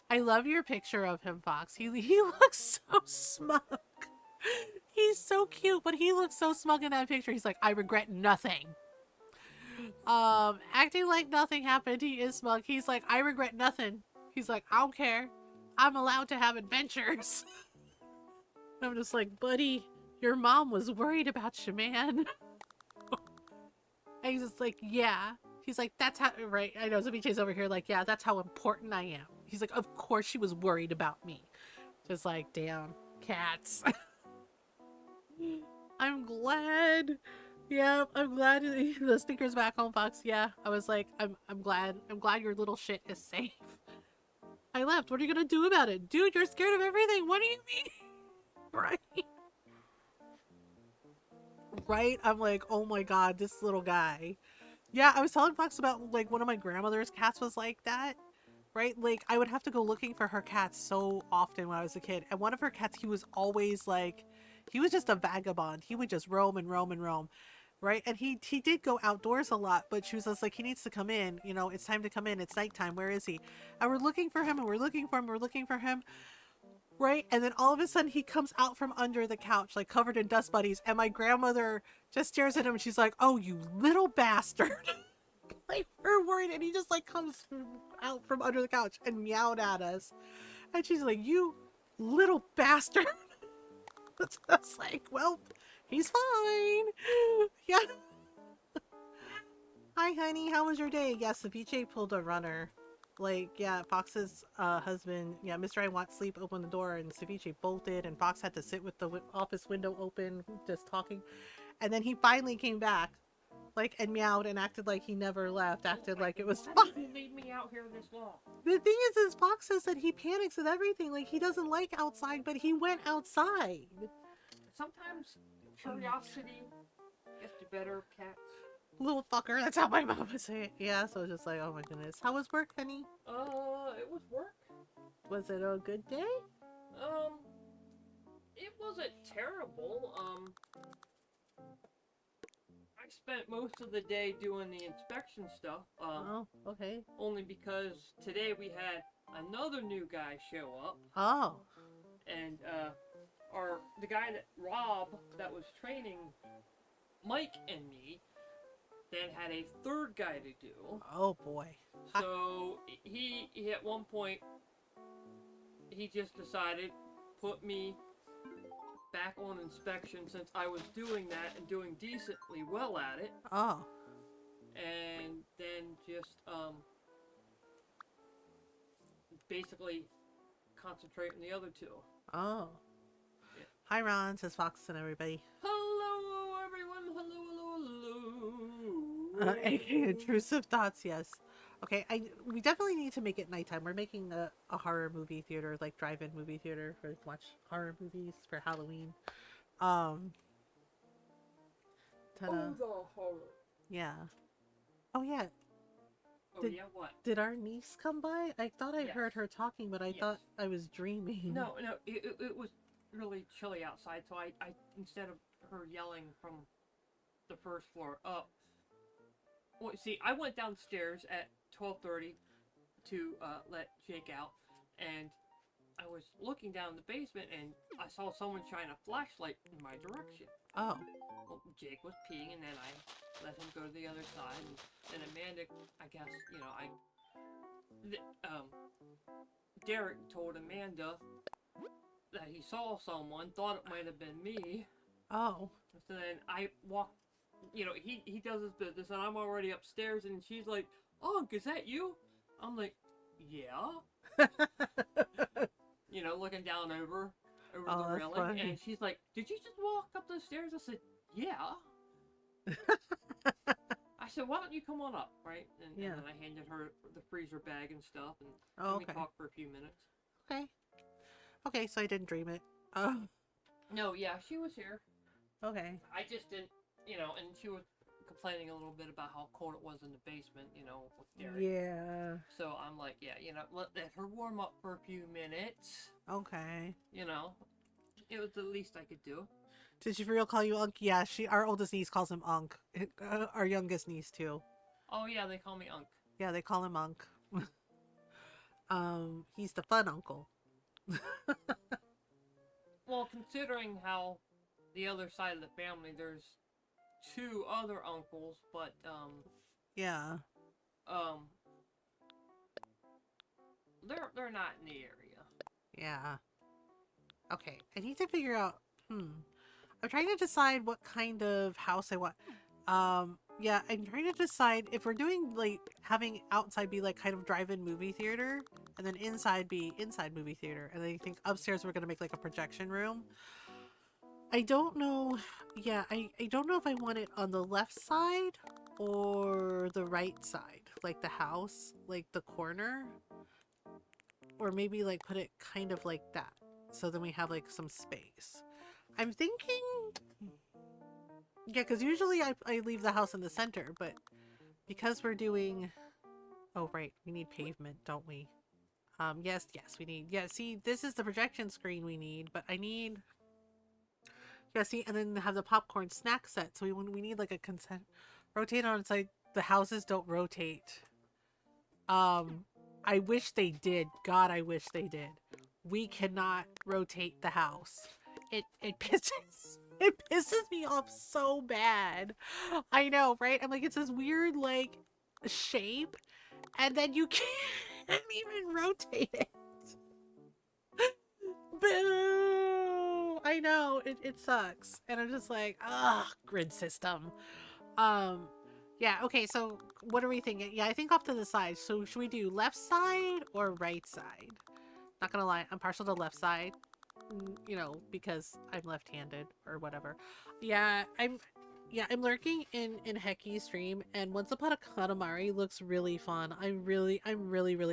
I love your picture of him, Fox. He looks so smug. He's so cute, but he looks so smug in that picture. He's like, I regret nothing. Acting like nothing happened. He is smug. He's like, I regret nothing. He's like, I don't care. I'm allowed to have adventures. I'm just like, buddy, your mom was worried about you, man. And he's just like, yeah. He's like, that's how, right? I know Ceviche's over here like, yeah, that's how important I am. He's like, of course she was worried about me. Just like, damn, cats. I'm glad. Yeah, I'm glad the stinker's back home, Fox. Yeah, I was like, I'm glad your little shit is safe. I left. What are you gonna do about it? Dude, you're scared of everything. What do you mean? Right? Right? I'm like, oh my God, this little guy. Yeah, I was telling Fox about like one of my grandmother's cats was like that. Right? Like I would have to go looking for her cats so often when I was a kid. And one of her cats, he was always like, he was just a vagabond. He would just roam and roam and roam. Right? And he did go outdoors a lot, but she was just like, he needs to come in. You know, it's time to come in. It's nighttime. Where is he? And we're looking for him and we're looking for him. We're looking for him. Right? And then all of a sudden he comes out from under the couch, like covered in dust bunnies. And my grandmother just stares at him and she's like, oh, you little bastard. Like we're worried. And he just like comes out from under the couch and meowed at us. And she's like, you little bastard. So I was like, well, he's fine. Yeah. Hi, honey. How was your day? Yeah, Ceviche pulled a runner. Like, yeah, Fox's husband, yeah, Mr. I Want Sleep opened the door and Ceviche bolted and Fox had to sit with the office window open, just talking. And then he finally came back, like, and meowed and acted like he never left, acted like it was fine. Who made me out here this long? The thing is Fox says that he panics at everything. Like, he doesn't like outside, but he went outside. Sometimes curiosity gets the better of cats. Little fucker, that's how my mom would say it. Yeah, so just like, oh my goodness. How was work, honey? It was work. Was it a good day? It wasn't terrible. I spent most of the day doing the inspection stuff. Oh, okay. Only because today we had another new guy show up. Oh. And, the guy Rob, that was training Mike and me, then had a third guy to do. Oh boy. So he at one point, he just decided put me back on inspection since I was doing that and doing decently well at it. Oh. And then just basically concentrate on the other two. Oh. Yeah. Hi, Ron, says Fox and everybody. Hello, everyone. Hello. AKA intrusive thoughts, yes. Okay, we definitely need to make it nighttime. We're making a horror movie theater, like drive-in movie theater for watch horror movies for Halloween. Um, ta-da. Oh, the horror. Yeah. Oh yeah. Oh, Did, yeah, what? did our niece come by? I thought I Yes. heard her talking, but I Yes. thought I was dreaming. No, it was really chilly outside, so I instead of her yelling from the first floor up, well, see, I went downstairs at 12:30 to let Jake out, and I was looking down the basement, and I saw someone shine a flashlight in my direction. Oh. Well, Jake was peeing, and then I let him go to the other side, and then Amanda, I guess, you know, Derek told Amanda that he saw someone, thought it might have been me. Oh. So then I walked, you know, he does his business, and I'm already upstairs, and she's like, "Oh, is that you?" I'm like, "Yeah." You know, looking down over Oh, the that's railing, funny. and she's like, "Did you just walk up the stairs?" I said, "Yeah." I said, "Why don't you come on up, right?" And then I handed her the freezer bag and stuff, and we talked for a few minutes. Okay. Okay, so I didn't dream it. Oh. No, yeah, she was here. Okay. I just didn't, you know, and she was complaining a little bit about how cold it was in the basement, you know, with Derek. Yeah. So I'm like, yeah, you know, let her warm up for a few minutes. Okay. You know, it was the least I could do. Did she for real call you Unc? Yeah, our oldest niece calls him Unc. Our youngest niece too. Oh yeah, they call me Unc. Yeah, they call him Unc. He's the fun uncle. Well, considering how the other side of the family, there's two other uncles, but yeah, they're not in the area. yeah. Okay, I need to figure out. I'm trying to decide what kind of house I want. Yeah, I'm trying to decide if we're doing like having outside be like kind of drive-in movie theater, and then inside be inside movie theater, and I think upstairs we're gonna make like a projection room. I don't know. Yeah, I don't know if I want it on the left side or the right side, like the house, like the corner, or maybe like put it kind of like that. So then we have like some space. I'm thinking, yeah, because usually I leave the house in the center, but because we're doing, oh right, we need pavement, don't we? Yes, we need, yeah, see, this is the projection screen we need, but I need, yeah, see, and then have the popcorn snack set, so we need like a consent, rotate on its side, the houses don't rotate. I wish they did, God, I wish they did. We cannot rotate the house. It pisses me off so bad. I know, right? I'm like, it's this weird like shape, and then you can't even rotate it. Boo! I know, it sucks. And I'm just like, ugh, grid system. Yeah, okay, so what are we thinking? Yeah, I think off to the side. So should we do left side or right side? Not gonna lie, I'm partial to left side. You know, because I'm left-handed or whatever. Yeah, I'm lurking in Heki's stream, and Once Upon a Katamari looks really fun. I'm really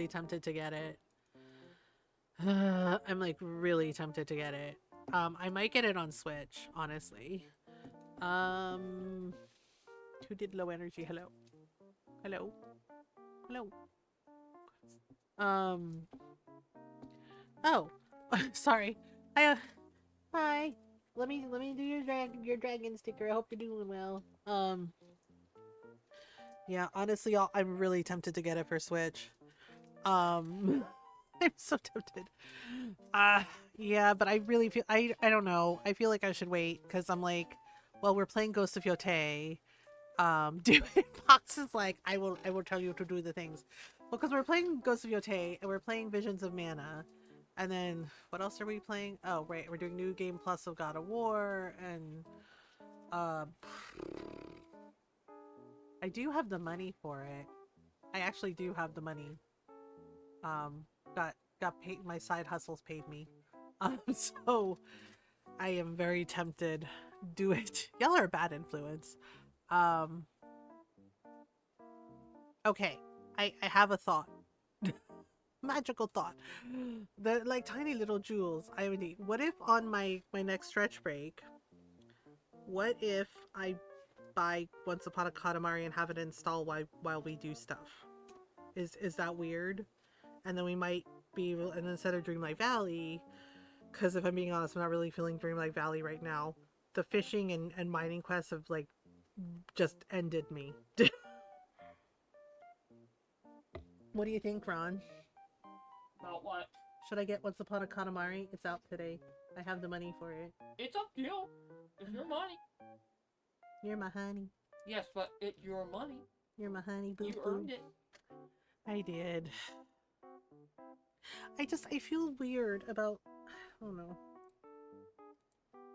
tempted to get it. I'm like really tempted to get it. I might get it on Switch, honestly. Who did low energy? Hello. Hello. Hello. Oh, sorry. Hi. Let me do your dragon sticker. I hope you're doing well. Yeah, honestly, I'm really tempted to get it for Switch. I'm so tempted. Yeah, but I really feel I don't know. I feel like I should wait because I'm like, well, we're playing Ghost of Yotei. Doing Fox is like, I will tell you to do the things. Well, because we're playing Ghost of Yotei and we're playing Visions of Mana. And then what else are we playing? Oh, right, we're doing New Game Plus of God of War, and I do have the money for it. I actually do have the money. Got got paid. My side hustles paid me. So I am very tempted. Do it. Y'all are a bad influence. Um, okay. I have a thought. Magical thought. The like tiny little jewels I would need. What if on my next stretch break, what if I buy Once Upon a Katamari and have it install while we do stuff? Is that weird? And then we might be able, and instead of Dreamlight Valley, because if I'm being honest, I'm not really feeling Dreamlight Valley right now. The fishing and mining quests have like just ended me. What do you think, Ron? About what? Should I get Once Upon a Katamari? It's out today. I have the money for it. It's up to you. It's your money. You're my honey. Yes, but it's your money. You're my honey boo You boo. earned it. I did. I feel weird about, I don't know.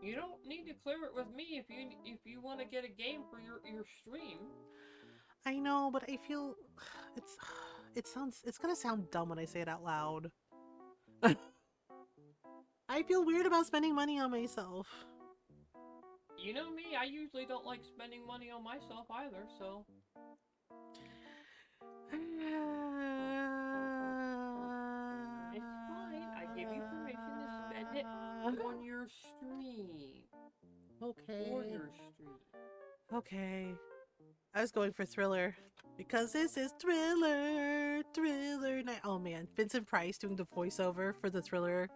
You don't need to clear it with me if you want to get a game for your stream. I know, but I feel it's gonna sound dumb when I say it out loud. I feel weird about spending money on myself. You know me, I usually don't like spending money on myself either, so. It's fine. I give you permission to spend it on your stream. Okay. For your stream. Okay. I was going for Thriller. Because this is Thriller night. Oh man, Vincent Price doing the voiceover for the Thriller,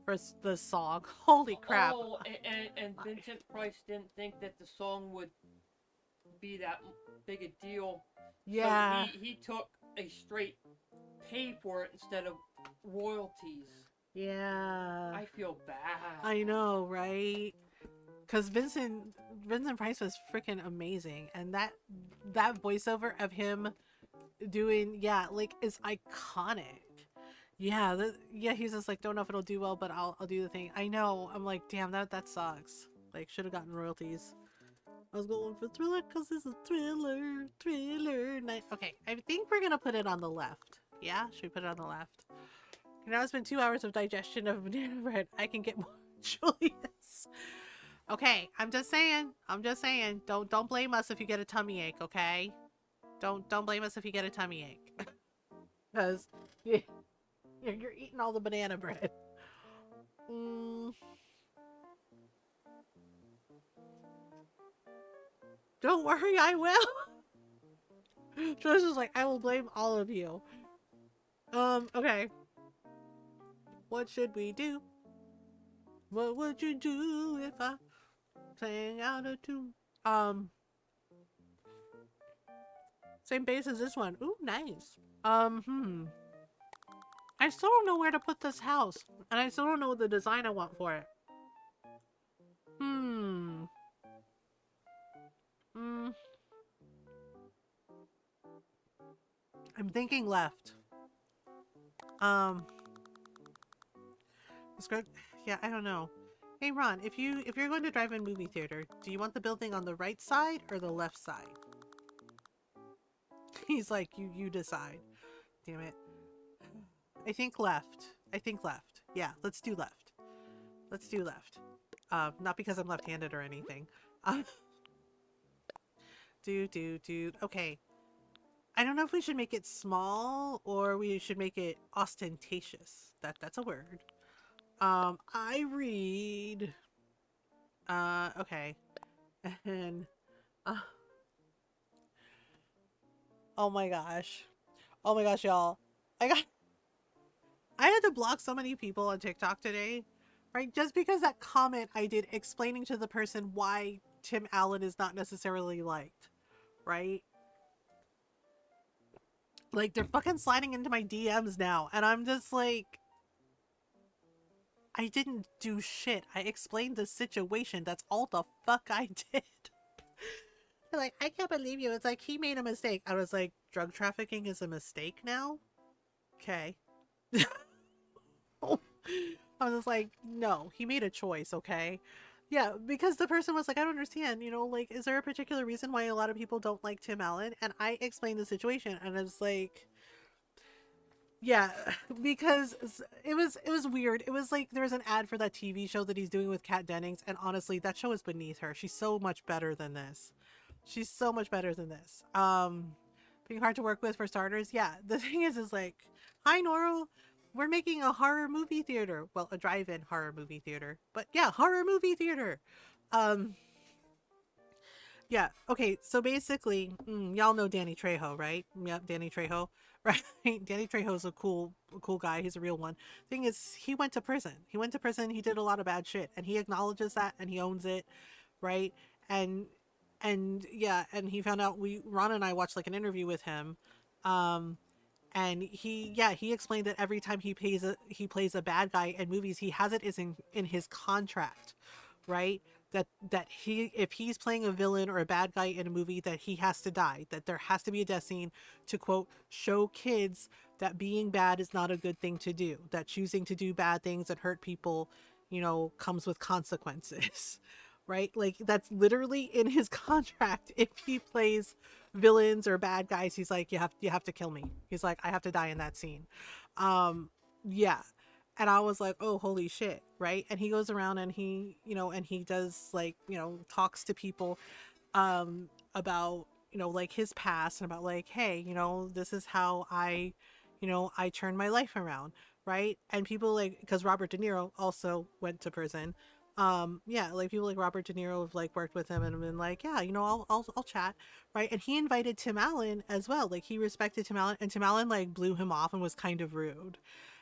for the song. Holy crap. Oh, and Vincent Price didn't think that the song would be that big a deal. Yeah. So he took a straight pay for it instead of royalties. Yeah. I feel bad. I know, right? Because Vincent Price was freaking amazing, and that voiceover of him doing, yeah, like, is iconic. Yeah, he's just like, don't know if it'll do well, but I'll do the thing. I know. I'm like, damn, that sucks. Like, should have gotten royalties. I was going for Thriller because this is Thriller night. Okay, I think we're gonna put it on the left. Yeah, should we put it on the left? Now it's been 2 hours of digestion of banana bread. I can get more joyous. Okay, I'm just saying. Don't blame us if you get a tummy ache, okay? Don't blame us if you get a tummy ache. Because you're eating all the banana bread. Don't worry, I will. Joyce is like, I will blame all of you. Okay. What should we do? What would you do if I sang out a tune? Same base as this one. Ooh, nice. I still don't know where to put this house, and I still don't know the design I want for it. I'm thinking left. Yeah, I don't know. Hey Ron, if you're going to drive-in movie theater, do you want the building on the right side or the left side? He's like, you decide. Damn it. I think left. Yeah, let's do left. Not because I'm left-handed or anything. Okay. I don't know if we should make it small or we should make it ostentatious. That's a word. I read. Okay. And oh my gosh, y'all. I had to block so many people on TikTok today, right? Just because that comment I did explaining to the person why Tim Allen is not necessarily liked, right? Like, they're fucking sliding into my DMs now, and I'm just like, I didn't do shit. I explained the situation. That's all the fuck I did. They're like, I can't believe you. It's like, he made a mistake. I was like, drug trafficking is a mistake now? Okay. I was just like, no, he made a choice, okay? Yeah, because the person was like, I don't understand, like, is there a particular reason why a lot of people don't like Tim Allen? And I explained the situation, and I was like, Yeah, because it was weird. It was like there was an ad for that TV show that he's doing with Kat Dennings, and honestly, that show is beneath her. She's so much better than this. She's so much better than this. Being hard to work with for starters. Yeah, the thing is like, hi Noro, we're making a horror movie theater. Well, a drive-in horror movie theater, but yeah, horror movie theater. Um, yeah. Okay. So basically, y'all know Danny Trejo, right? Yep, Danny Trejo, right? Danny Trejo's a cool guy. He's a real one. Thing is, he went to prison. He went to prison. He did a lot of bad shit, and he acknowledges that, and he owns it, right? And and yeah, and he found out. Ron and I watched like an interview with him, um, and he explained that every time he plays a bad guy in movies, he has it is in his contract, right? That he if he's playing a villain or a bad guy in a movie, that he has to die, that there has to be a death scene to quote show kids that being bad is not a good thing to do, that choosing to do bad things and hurt people, comes with consequences. Right? Like that's literally in his contract. If he plays villains or bad guys, he's like, you have to kill me. He's like, I have to die in that scene. Yeah. And I was like, oh, holy shit, right? And he goes around and he does like, talks to people about, like his past, and about like, hey, this is how I turned my life around, right? And people like, because Robert De Niro also went to prison. Yeah, like people like Robert De Niro have like worked with him and have been like, yeah, I'll chat, right? And he invited Tim Allen as well. Like he respected Tim Allen, and Tim Allen like blew him off and was kind of rude.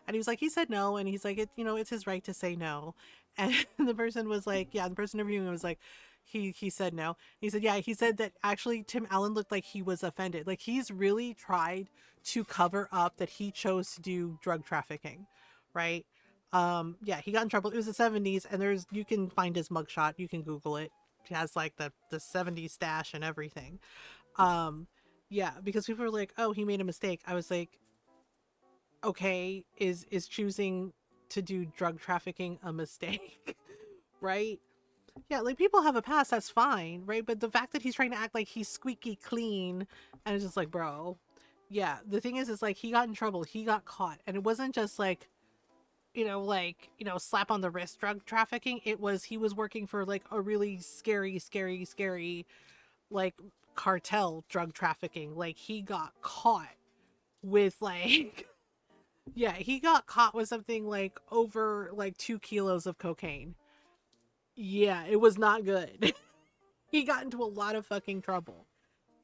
And he was like, he said no, and he's like, it's his right to say no. And the person was like, yeah, the person interviewing him was like, he said no. He said, yeah, he said that actually Tim Allen looked like he was offended. Like he's really tried to cover up that he chose to do drug trafficking, right? Yeah, he got in trouble. It was the 70s, and you can find his mugshot. You can Google it. He has like the 70s stash and everything. Um, yeah, because people were like, oh, he made a mistake. I was like, okay, is choosing to do drug trafficking a mistake? Right? Yeah, like people have a past, that's fine, right? But the fact that he's trying to act like he's squeaky clean, and it's just like, bro. Yeah, the thing is like he got in trouble, he got caught, and it wasn't just like, slap on the wrist drug trafficking. It was he was working for like a really scary, scary, scary, like cartel drug trafficking. Like he got caught with like yeah, he got caught with something like over like 2 kilos of cocaine. Yeah, it was not good. He got into a lot of fucking trouble.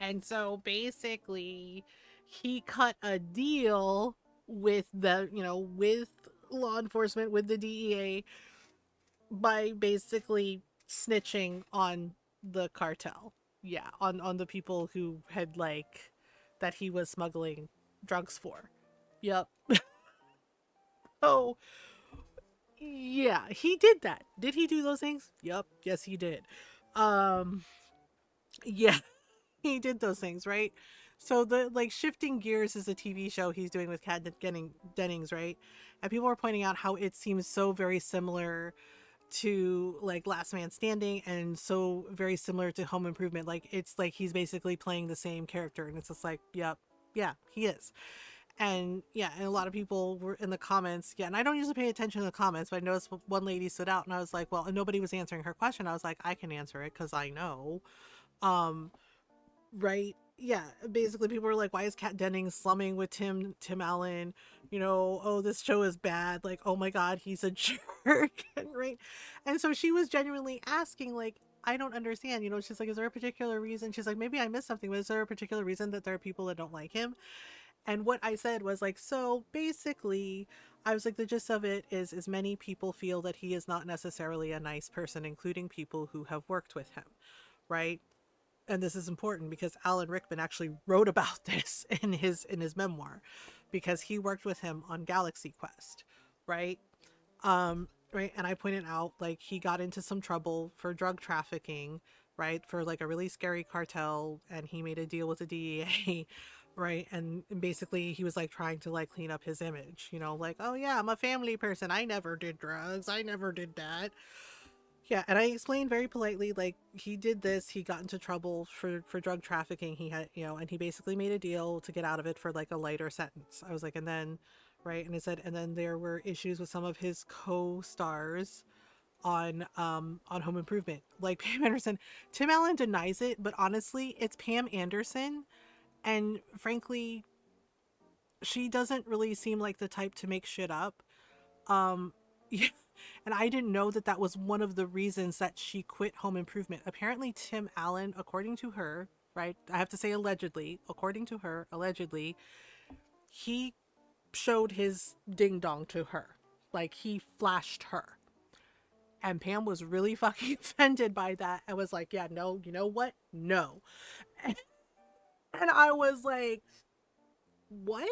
And so basically, he cut a deal with with law enforcement, with the DEA, by basically snitching on the cartel. Yeah, on the people who had like that he was smuggling drugs for. Yep. Oh, yeah, he did that. Did he do those things? Yep. Yes, he did. Um, yeah, he did those things, right? So the like shifting gears is a TV show he's doing with Dennings, right? And people were pointing out how it seems so very similar to like Last Man Standing, and so very similar to Home Improvement. Like it's like he's basically playing the same character, and it's just like, yep, yeah, he is. And yeah, and a lot of people were in the comments. Yeah, and I don't usually pay attention to the comments, but I noticed one lady stood out, and I was like, well, and nobody was answering her question. I was like, I can answer it because I know. Um, right? Yeah, basically people were like, why is Kat Dennings slumming with Tim Allen? Oh, this show is bad. Like, oh my god, he's a jerk, right? And so she was genuinely asking, like, I don't understand. She's like, is there a particular reason? She's like, maybe I missed something, but is there a particular reason that there are people that don't like him? And what I said was like, so basically, I was like, the gist of it is many people feel that he is not necessarily a nice person, including people who have worked with him, right? And this is important because Alan Rickman actually wrote about this in his memoir, because he worked with him on Galaxy Quest, right? Right, and I pointed out like he got into some trouble for drug trafficking, right, for like a really scary cartel, and he made a deal with the DEA, right, and basically he was like trying to like clean up his image, like, oh yeah, I'm a family person, I never did drugs, I never did that. Yeah, and I explained very politely, like, he did this, he got into trouble for drug trafficking, he had, and he basically made a deal to get out of it for like a lighter sentence. I was like, and then, right? And it said, and then there were issues with some of his co-stars on Home Improvement, like Pam Anderson. Tim Allen denies it, but honestly, it's Pam Anderson, and frankly, she doesn't really seem like the type to make shit up. Yeah, and I didn't know that that was one of the reasons that she quit Home Improvement. Apparently, Tim Allen, according to her, right? I have to say allegedly, according to her, allegedly, he showed his ding dong to her. Like he flashed her. And Pam was really fucking offended by that. I was like, yeah, no, you know what? No. And I was like, what?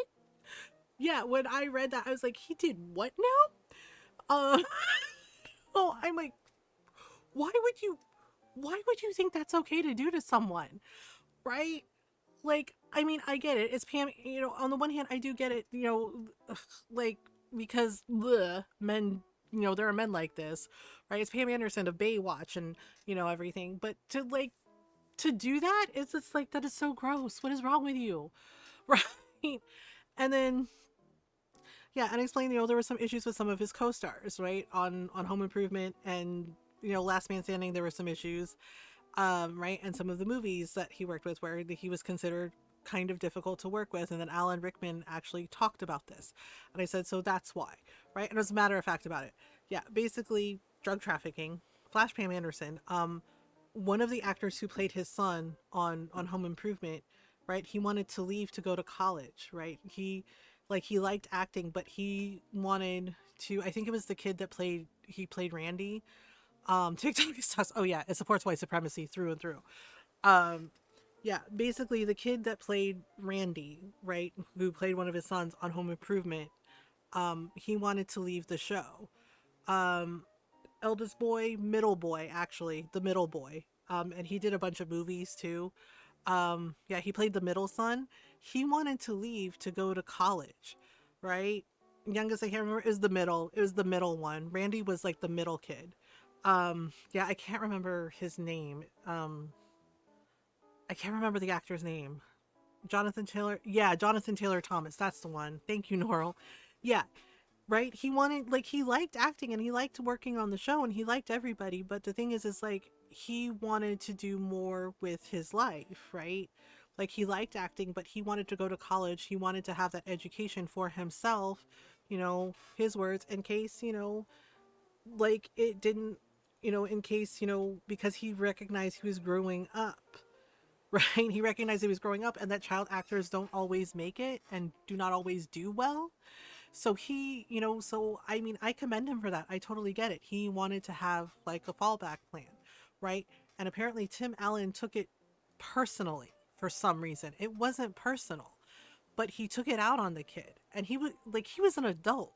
Yeah, when I read that, I was like, he did what now? Oh, I'm like, why would you think that's okay to do to someone? Right? Like, I mean, I get it. It's Pam, on the one hand, I do get it, like, because men, there are men like this, right? It's Pam Anderson of Baywatch and, everything. But to do that, it's just like, that is so gross. What is wrong with you? Right? And then, yeah, and explain, there were some issues with some of his co-stars, right? On Home Improvement and, Last Man Standing, there were some issues, right? And some of the movies that he worked with where he was considered kind of difficult to work with. And then Alan Rickman actually talked about this. And I said, so that's why, right? And as a matter of fact about it, yeah, basically drug trafficking, Flash Pam Anderson, one of the actors who played his son on Home Improvement, right? He wanted to leave to go to college, right? He liked acting, but he wanted to, I think it was the kid that played Randy. TikTok sucks. Oh yeah, it supports white supremacy through and through. Um, yeah, basically the kid that played Randy, right, who played one of his sons on Home Improvement, he wanted to leave the show. Um, Eldest boy, middle boy, actually, the middle boy. And he did a bunch of movies too. Yeah, he played the middle son. He wanted to leave to go to college, right? Youngest I can't remember is the middle. It was the middle one. Randy was like the middle kid. Yeah, I can't remember his name. I can't remember the actor's name. Jonathan Taylor. Yeah, Jonathan Taylor Thomas. That's the one. Thank you, Norl. Yeah, right. He wanted, like, he liked acting and he liked working on the show and he liked everybody. But the thing is like, he wanted to do more with his life, right? Like, he liked acting, but he wanted to go to college. He wanted to have that education for himself, his words, in case, like, it didn't, in case, because he recognized he was growing up, right? He recognized he was growing up and that child actors don't always make it and do not always do well. So he, so I mean, I commend him for that. I totally get it. He wanted to have like a fallback plan, right? And apparently Tim Allen took it personally for some reason. It wasn't personal, but he took it out on the kid. And he was an adult.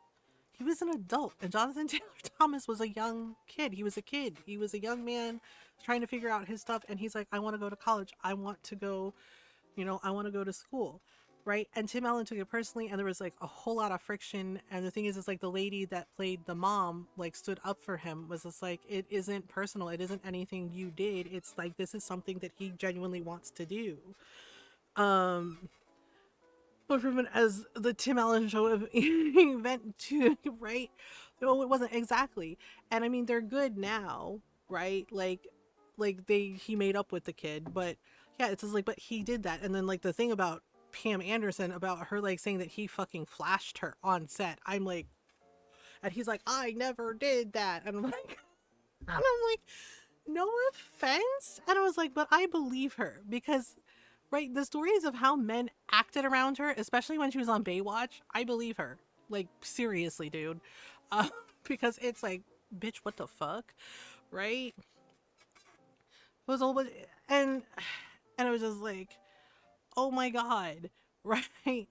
He was an adult. And Jonathan Taylor Thomas was a young kid. He was a kid. He was a young man trying to figure out his stuff. And he's like, I want to go to college. I want to go, I want to go to school. Right. And Tim Allen took it personally. And there was like a whole lot of friction. And the thing is, it's like the lady that played the mom, like, stood up for him, was just like, it isn't personal. It isn't anything you did. It's like, this is something that he genuinely wants to do. But from as the Tim Allen show event to, right? No, it wasn't exactly. And I mean, they're good now, right? Like he made up with the kid, but yeah, it's just like, but he did that. And then like the thing about Pam Anderson, about her like saying that he fucking flashed her on set, I'm like, and he's like, I never did that. And I'm like, no offense. And I was like, but I believe her because, right, the stories of how men acted around her, especially when she was on Baywatch, I believe her. Like, seriously, dude. Because it's like, bitch, what the fuck? Right? It was all, and it was just like, oh my god, right? She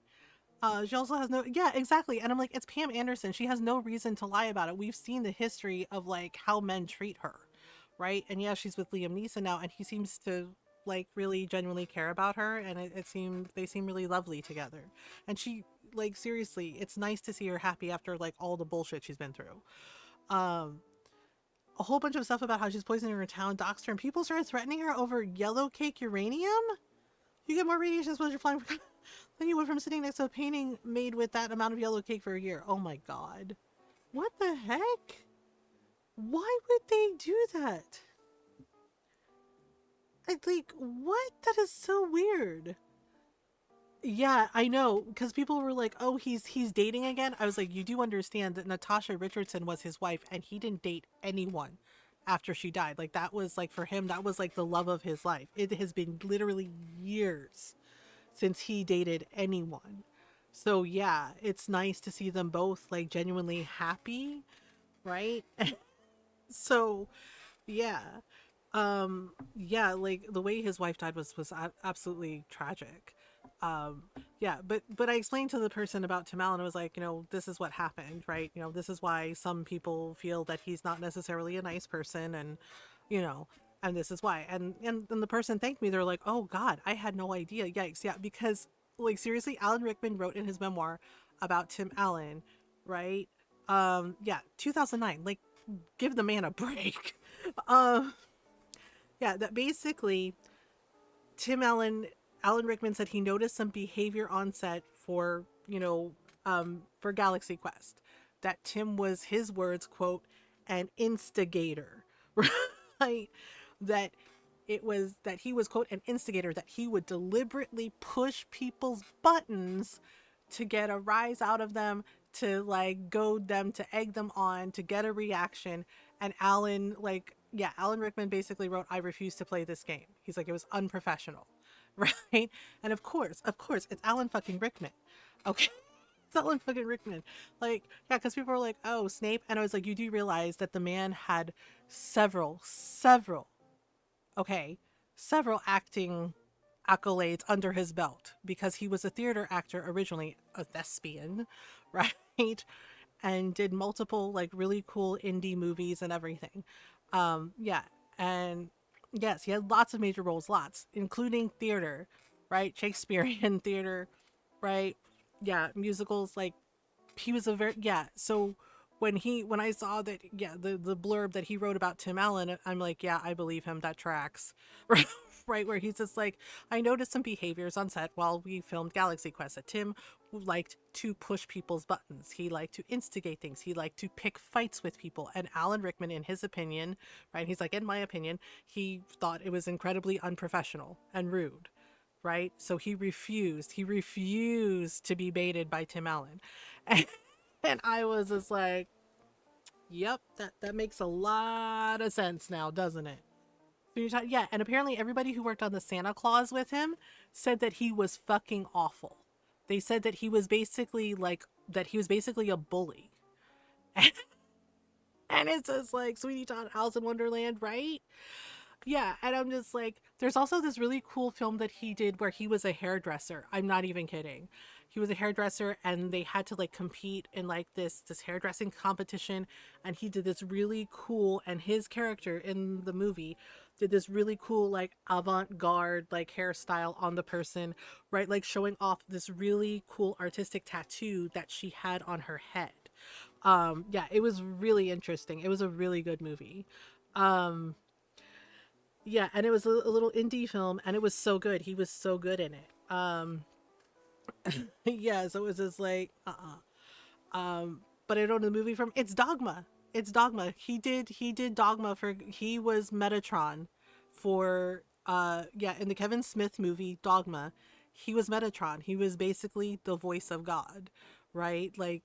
also has no, yeah, exactly. And I'm like, it's Pam Anderson. She has no reason to lie about it. We've seen the history of like how men treat her, right? And yeah, she's with Liam Neeson now, and he seems to like really genuinely care about her, and they seem really lovely together. And she, like, seriously, it's nice to see her happy after like all the bullshit she's been through. Um, a whole bunch of stuff about how she's poisoning her town, doxed her, and people started threatening her over yellow cake uranium. You get more radiation exposure flying. Then you went from sitting next to a painting made with that amount of yellow cake for a year. Oh my god. What the heck? Why would they do that? Like, what? That is so weird. Yeah, I know, because people were like, "Oh, he's dating again." I was like, "You do understand that Natasha Richardson was his wife, and he didn't date anyone after she died. Like that was like for him, that was like the love of his life. It has been literally years since he dated anyone. So yeah, it's nice to see them both like genuinely happy, right? So yeah, yeah, like the way his wife died was absolutely tragic. um yeah, but I explained to the person about Tim Allen. I was like, this is what happened, right? This is why some people feel that he's not necessarily a nice person, and you know and this is why. And the person thanked me. They're like, oh god, I had no idea. Yikes. Yeah, because like seriously, Alan Rickman wrote in his memoir about Tim Allen, right? Yeah, 2009. Like, give the man a break. um yeah, that basically Alan Rickman said he noticed some behavior on set for Galaxy Quest. That Tim was, his words, quote, an instigator, right? That he was, quote, an instigator, that he would deliberately push people's buttons to get a rise out of them, to like goad them, to egg them on, to get a reaction. And Alan Rickman basically wrote, I refuse to play this game. He's like, it was unprofessional. Right? And of course, it's Alan fucking Rickman. Okay. It's Alan fucking Rickman. Like, yeah, because people were like, oh, Snape. And I was like, you do realize that the man had several, okay, several acting accolades under his belt, because he was a theater actor originally, a thespian, right? And did multiple like really cool indie movies and everything. Yeah, and yes, he had lots of major roles, lots, including theater, right? Shakespearean theater, right? Yeah, musicals. Like, he was a very, yeah. So when I saw that, yeah, the blurb that he wrote about Tim Allen, I'm like, yeah, I believe him. That tracks. Right, where he's just like, I noticed some behaviors on set while we filmed Galaxy Quest, that Tim liked to push people's buttons. He liked to instigate things. He liked to pick fights with people. And Alan Rickman, in his opinion, right, he's like, in my opinion, he thought it was incredibly unprofessional and rude. Right? So he refused. He refused to be baited by Tim Allen. And, and I was just like, yep, that makes a lot of sense now, doesn't it? So yeah, and apparently everybody who worked on the Santa Claus with him said that he was fucking awful. They said that he was basically a bully. And it's just like, Sweetie Todd, Alice in Wonderland, right? Yeah, and I'm just like, there's also this really cool film that he did where he was a hairdresser. I'm not even kidding. He was a hairdresser, and they had to like compete in like this hairdressing competition, and he did this really cool, and his character in the movie did this really cool like avant-garde like hairstyle on the person, right? Like showing off this really cool artistic tattoo that she had on her head. Yeah, it was really interesting. It was a really good movie. Um yeah, and it was a little indie film, and it was so good. He was so good in it. Yeah, so it was just like, but I don't know the movie from, it's Dogma. It's Dogma. He did Dogma for, he was Metatron for yeah, in the Kevin Smith movie Dogma, he was Metatron. He was basically the voice of God, right? Like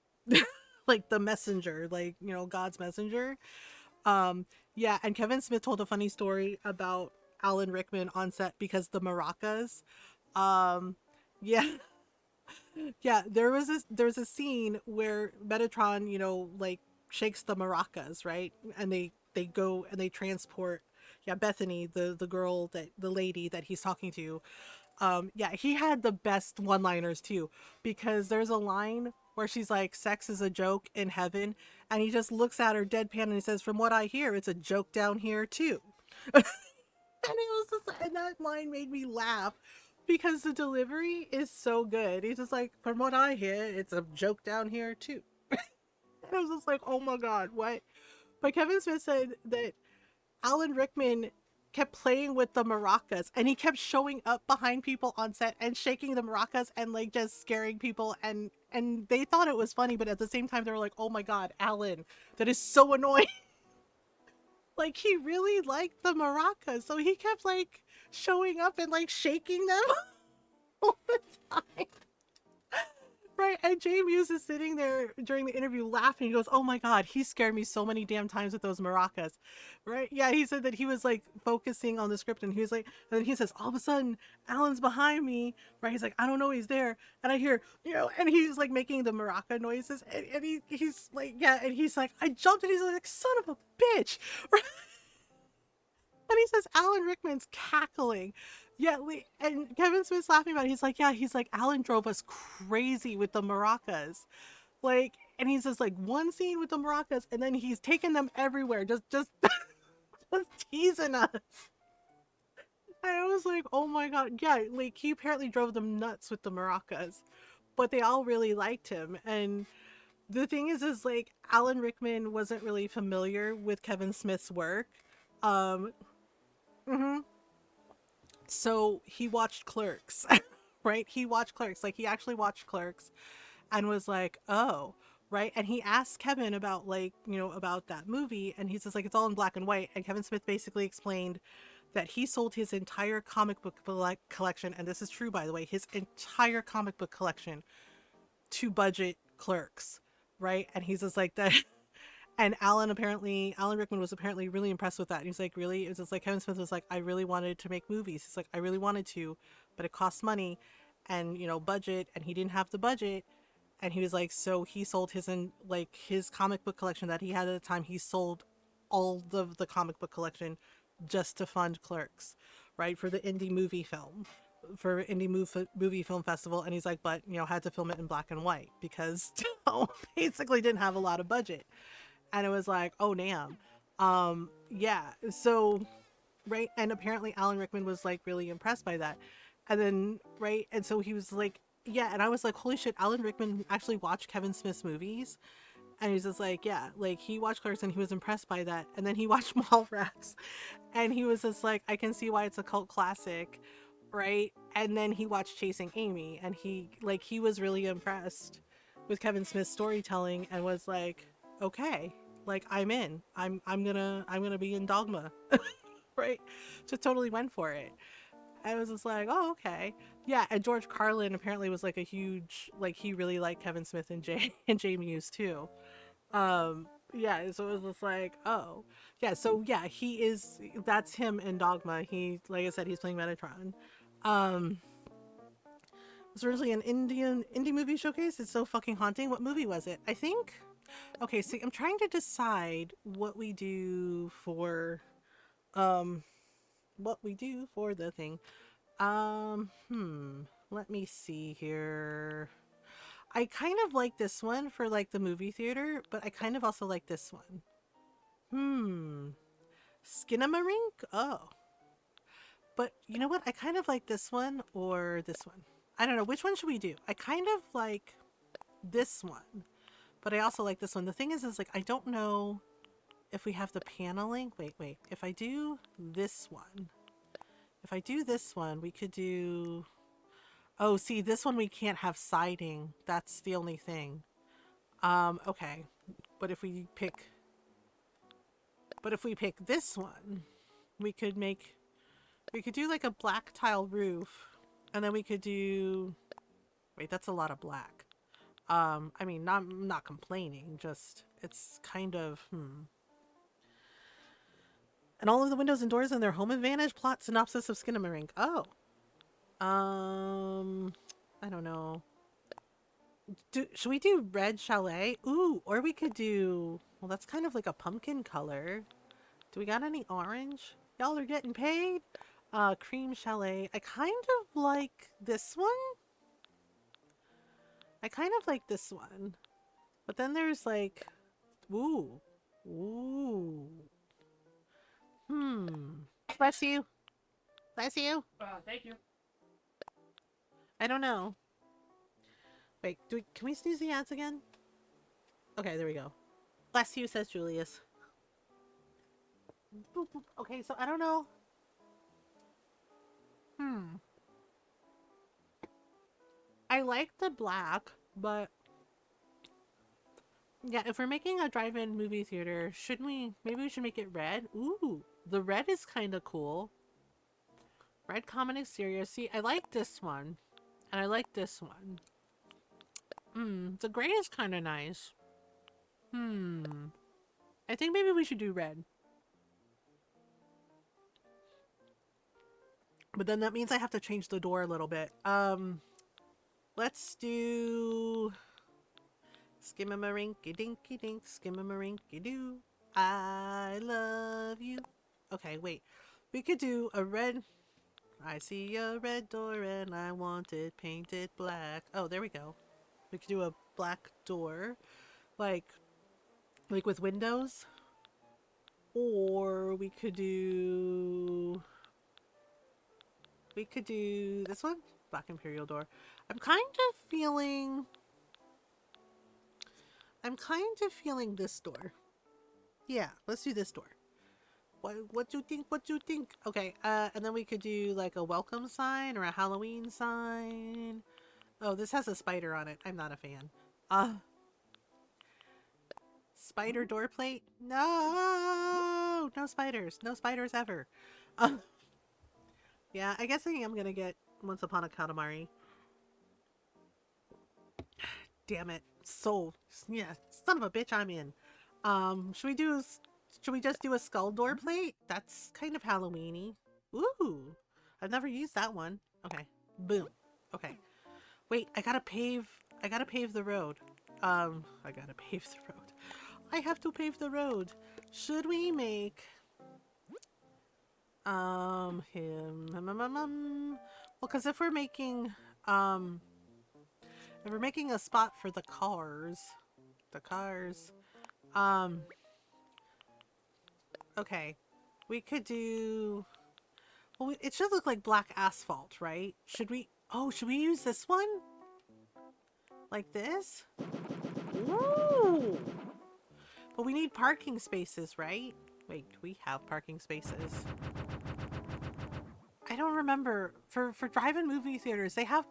like the messenger, like, God's messenger. Yeah, and Kevin Smith told a funny story about Alan Rickman on set because the maracas. Yeah, yeah, there's a scene where Metatron, like shakes the maracas, right? And they go and they transport, yeah, Bethany, the girl, that the lady that he's talking to. Yeah, he had the best one-liners too, because there's a line where she's like, sex is a joke in heaven, and he just looks at her deadpan and he says, from what I hear, it's a joke down here too. And it was just, and that line made me laugh because the delivery is so good. He's just like, from what I hear, it's a joke down here too. And I was just like, oh my god, what? But Kevin Smith said that Alan Rickman kept playing with the maracas, and he kept showing up behind people on set and shaking the maracas and like just scaring people, and they thought it was funny, but at the same time they were like, oh my god, Alan, that is so annoying. Like, he really liked the maracas, so he kept like showing up and like shaking them all the time. Right, and Jay Muse is sitting there during the interview laughing. He goes, oh my god, he scared me so many damn times with those maracas. Right? Yeah, he said that he was like focusing on the script, and he was like, and then he says, all of a sudden, Alan's behind me. Right? He's like, I don't know, he's there. And I hear, and he's like making the maraca noises. And he's like, yeah, and he's like, I jumped, and he's like, son of a bitch. Right? And he says, Alan Rickman's cackling. Yeah, and Kevin Smith's laughing about it. He's like, yeah, he's like, Alan drove us crazy with the maracas. Like, and he says, like, one scene with the maracas, and then he's taking them everywhere, just teasing us. And I was like, oh my god, yeah, like, he apparently drove them nuts with the maracas. But they all really liked him. And the thing is like, Alan Rickman wasn't really familiar with Kevin Smith's work. Um, mhm. So he watched Clerks, right? He watched Clerks. Like, he actually watched Clerks and was like, oh, right? And he asked Kevin about, like, about that movie. And he says, like, it's all in black and white. And Kevin Smith basically explained that he sold his entire comic book collection. And this is true, by the way, his entire comic book collection to budget Clerks, right? And he's just like that. And Alan Rickman was apparently really impressed with that. And he's like, really? It was just like, Kevin Smith was like, I really wanted to make movies. He's like, I really wanted to, but it costs money and, budget. And he didn't have the budget. And he was like, so he sold his comic book collection that he had at the time. He sold all of the comic book collection just to fund Clerks, right? For the indie movie film, for indie movie film festival. And he's like, but, had to film it in black and white because basically didn't have a lot of budget. And it was like, oh damn. Yeah, so, right, and apparently Alan Rickman was like really impressed by that. And then, right, and so he was like, yeah, and I was like, holy shit, Alan Rickman actually watched Kevin Smith's movies. And he's just like, yeah, like, he watched Clerks and he was impressed by that. And then he watched Mallrats and he was just like, I can see why it's a cult classic, right? And then he watched Chasing Amy and he was really impressed with Kevin Smith's storytelling and was like, okay, like, I'm in. I'm gonna be in Dogma. Right? Just totally went for it. I was just like, oh, okay. Yeah, and George Carlin apparently was like a huge, like, he really liked Kevin Smith and Jay Muse too. Yeah, so it was just like, oh. Yeah, so yeah, that's him in Dogma. He, like I said, he's playing Metatron. It was originally an indie movie showcase. It's so fucking haunting. What movie was it? I think. Okay, see, I'm trying to decide what we do for the thing. Let me see here. I kind of like this one for like the movie theater, but I kind of also like this one. Skinamarink? Oh. But you know what? I kind of like this one or this one. I don't know. Which one should we do? I kind of like this one, but I also like this one. The thing is like, I don't know if we have the paneling. Wait. If I do this one, we could do... Oh, see, this one we can't have siding. That's the only thing. Okay. But if we pick this one, we could do like a black tile roof, and then we could do... Wait, that's a lot of black. I mean, not complaining, just it's kind of And all of the windows and doors in their home advantage. Plot synopsis of Skinamarink. Oh. I don't know. Should we do red chalet? Ooh, or we could do... Well, that's kind of like a pumpkin color. Do we got any orange? Y'all are getting paid? Cream chalet. I kind of like this one. But then there's like... Ooh. Bless you. Bless you. Thank you. I don't know. Wait, can we snooze the ads again? Okay, there we go. Bless you, says Julius. Okay, so I don't know. Hmm. I like the black, but yeah, if we're making a drive-in movie theater, shouldn't we? Maybe we should make it red. Ooh, the red is kind of cool. Red common exterior. See, I like this one, and I like this one. The gray is kind of nice. Hmm. I think maybe we should do red. But then that means I have to change the door a little bit. Let's do skimmarinky dinky dink, skimmarinky doo. I love you. Okay, wait. We could do a red. I see a red door and I want it painted black. Oh, there we go. We could do a black door, like with windows, or we could do this one, black imperial door. I'm kind of feeling this door. Yeah, let's do this door. What do you think? What do you think? Okay, and then we could do like a welcome sign or a Halloween sign. Oh, this has a spider on it. I'm not a fan. Spider door plate? No! No spiders. No spiders ever. Uh, yeah, I guess I am gonna get Once Upon a Katamari. Damn it. So, yeah, son of a bitch, I'm in. Should we just do a skull door plate? That's kind of Halloweeny. Ooh, I've never used that one. Okay, boom. Okay, wait, I gotta pave the road. I gotta pave the road. I have to pave the road. Should we make, well, because um, if we're making a spot for the cars, um, okay, we could do, well, it should look like black asphalt, right? Should we use this one? Like this? Ooh! But we need parking spaces, right? Wait, do we have parking spaces? I don't remember. For drive-in movie theaters, they have...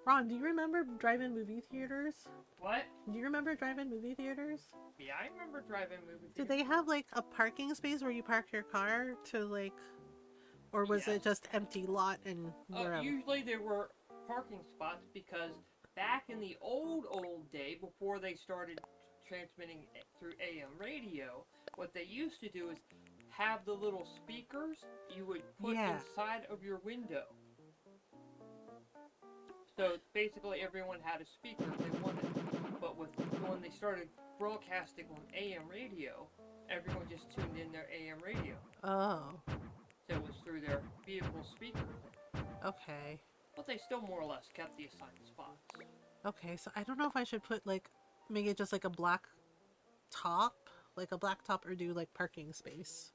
Ron, do you remember drive-in movie theaters? What? Do you remember drive-in movie theaters? Yeah, I remember driving movie Did theaters. they have, like, a parking space where you park your car to, like... Or was Yes. it just empty lot and wherever? Usually there were parking spots because back in the old day, before they started transmitting through AM radio, what they used to do is have the little speakers you would put Yeah. inside of your window. So basically everyone had a speaker if they wanted. But when they started broadcasting on AM radio, everyone just tuned in their AM radio. Oh. So it was through their vehicle speakers. Okay. But they still more or less kept the assigned spots. Okay, so I don't know if I should make it just like a black top? Like a black top, or do like parking space?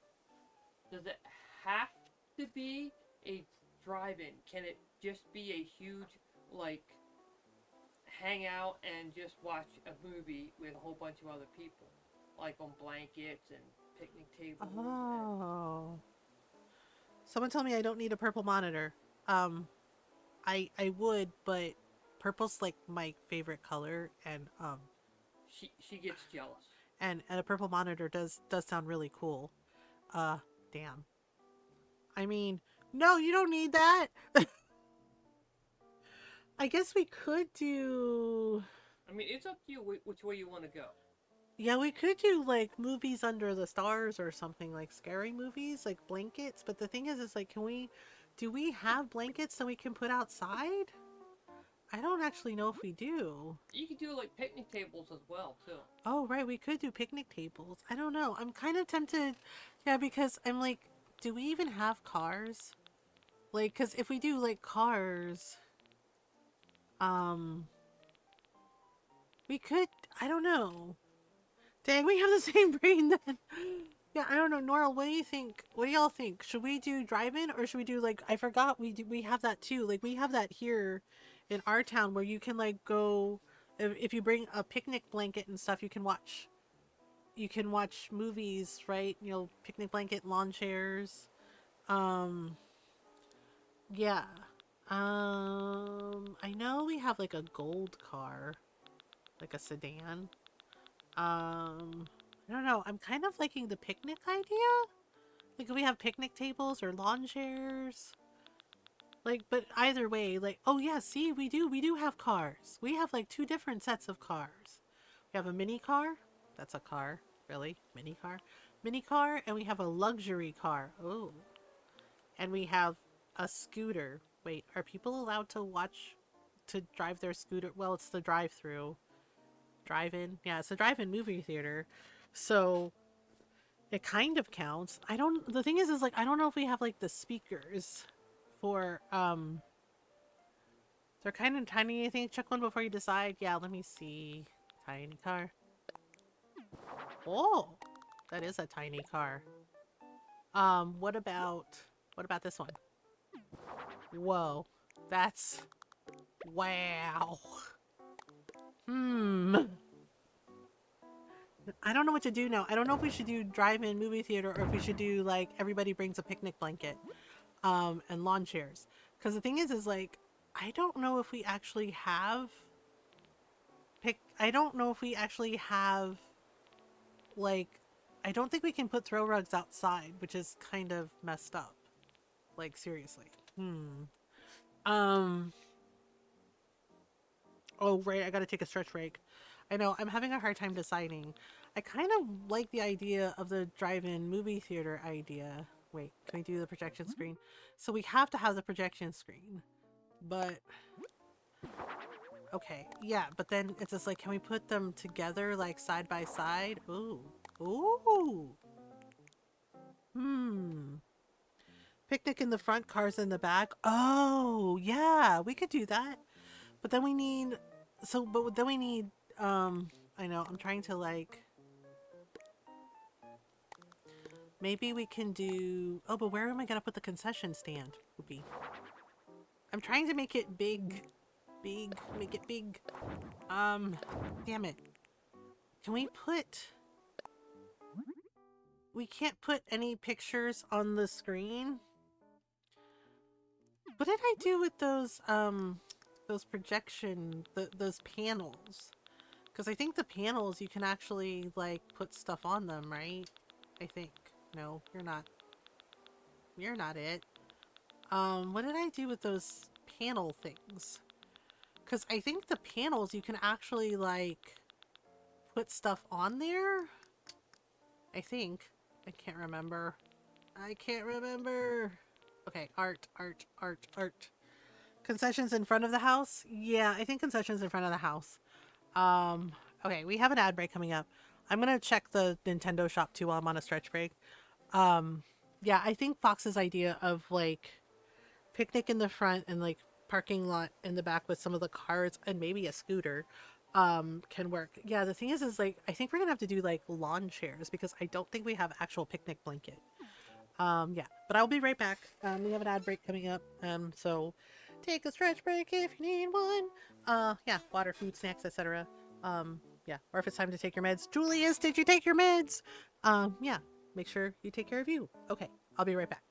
Does it have to be a drive-in? Can it just be a huge, like, hang out and just watch a movie with a whole bunch of other people? Like on blankets and picnic tables. Oh. Someone tell me I don't need a purple monitor. I would, but purple's like my favorite color, and She gets jealous. and a purple monitor does sound really cool. Damn. I mean, no, you don't need that. I guess we could do... I mean, it's up to you which way you want to go. Yeah, we could do like movies under the stars or something, like scary movies, like blankets. But the thing is like, do we have blankets that we can put outside? I don't actually know if we do. You could do like picnic tables as well too. Oh, right, we could do picnic tables. I don't know. I'm kind of tempted. Yeah, because I'm like, do we even have cars? Like, because if we do like cars, we could, I don't know. Dang, we have the same brain then. Yeah, I don't know. Nora, what do you think? What do y'all think? Should we do drive-in, or should we do like, I forgot we have that too. Like, we have that here in our town where you can like go, if you bring a picnic blanket and stuff, you can watch movies, right? You know, picnic blanket, lawn chairs. Yeah. I know we have like a gold car, like a sedan. I don't know. I'm kind of liking the picnic idea. Like, if we have picnic tables or lawn chairs. Like, but either way, like, oh yeah, see, we do have cars. We have like two different sets of cars. We have a mini car. That's a car, really? Mini car, and we have a luxury car. Oh. And we have a scooter. Wait, are people allowed to drive their scooter? Well, it's the drive-through. Drive-in? Yeah, it's a drive-in movie theater. So it kind of counts. The thing is like, I don't know if we have like the speakers for, they're kind of tiny. I think check one before you decide. Yeah, let me see. Tiny car. Oh, that is a tiny car. What about this one? Whoa, that's wow. Hmm. I don't know what to do now. I don't know if we should do drive-in movie theater or if we should do like everybody brings a picnic blanket, and lawn chairs. Because the thing is like I don't know if we actually have I don't know if we actually have like I don't think we can put throw rugs outside, which is kind of messed up. Like seriously. Hmm. Um. Oh right, I gotta take a stretch break. I know I'm having a hard time deciding. I kind of like the idea of the drive-in movie theater idea. Wait, can we do the projection screen? So we have to have the projection screen, but okay, yeah. But then it's just like, can we put them together like side by side? Ooh, ooh. Hmm. Picnic in the front, cars in the back. Oh, yeah, we could do that. But then we need but then we need I know, I'm trying to like maybe we can do oh, but where am I gonna put the concession stand? Whoopee. I'm trying to make it big. Big. Make it big. Damn it. Can we can't put any pictures on the screen? What did I do with those those panels? Because I think the panels you can actually like put stuff on them, right? I think. No, you're not. You're not it. What did I do with those panel things? Because I think the panels you can actually like put stuff on there. I think. I can't remember. I can't remember. Okay, art. Concessions in front of the house? Yeah, I think concessions in front of the house. Um, okay, we have an ad break coming up. I'm gonna check the Nintendo shop too while I'm on a stretch break. Um, yeah, I think Fox's idea of like picnic in the front and like parking lot in the back with some of the cars and maybe a scooter can work. Yeah, the thing is like I think we're gonna have to do like lawn chairs because I don't think we have actual picnic blanket. Yeah, but I'll be right back. We have an ad break coming up. So take a stretch break if you need one. Yeah, water, food, snacks, etc. Yeah, or if it's time to take your meds. Julius, did you take your meds? Yeah, make sure you take care of you. Okay, I'll be right back.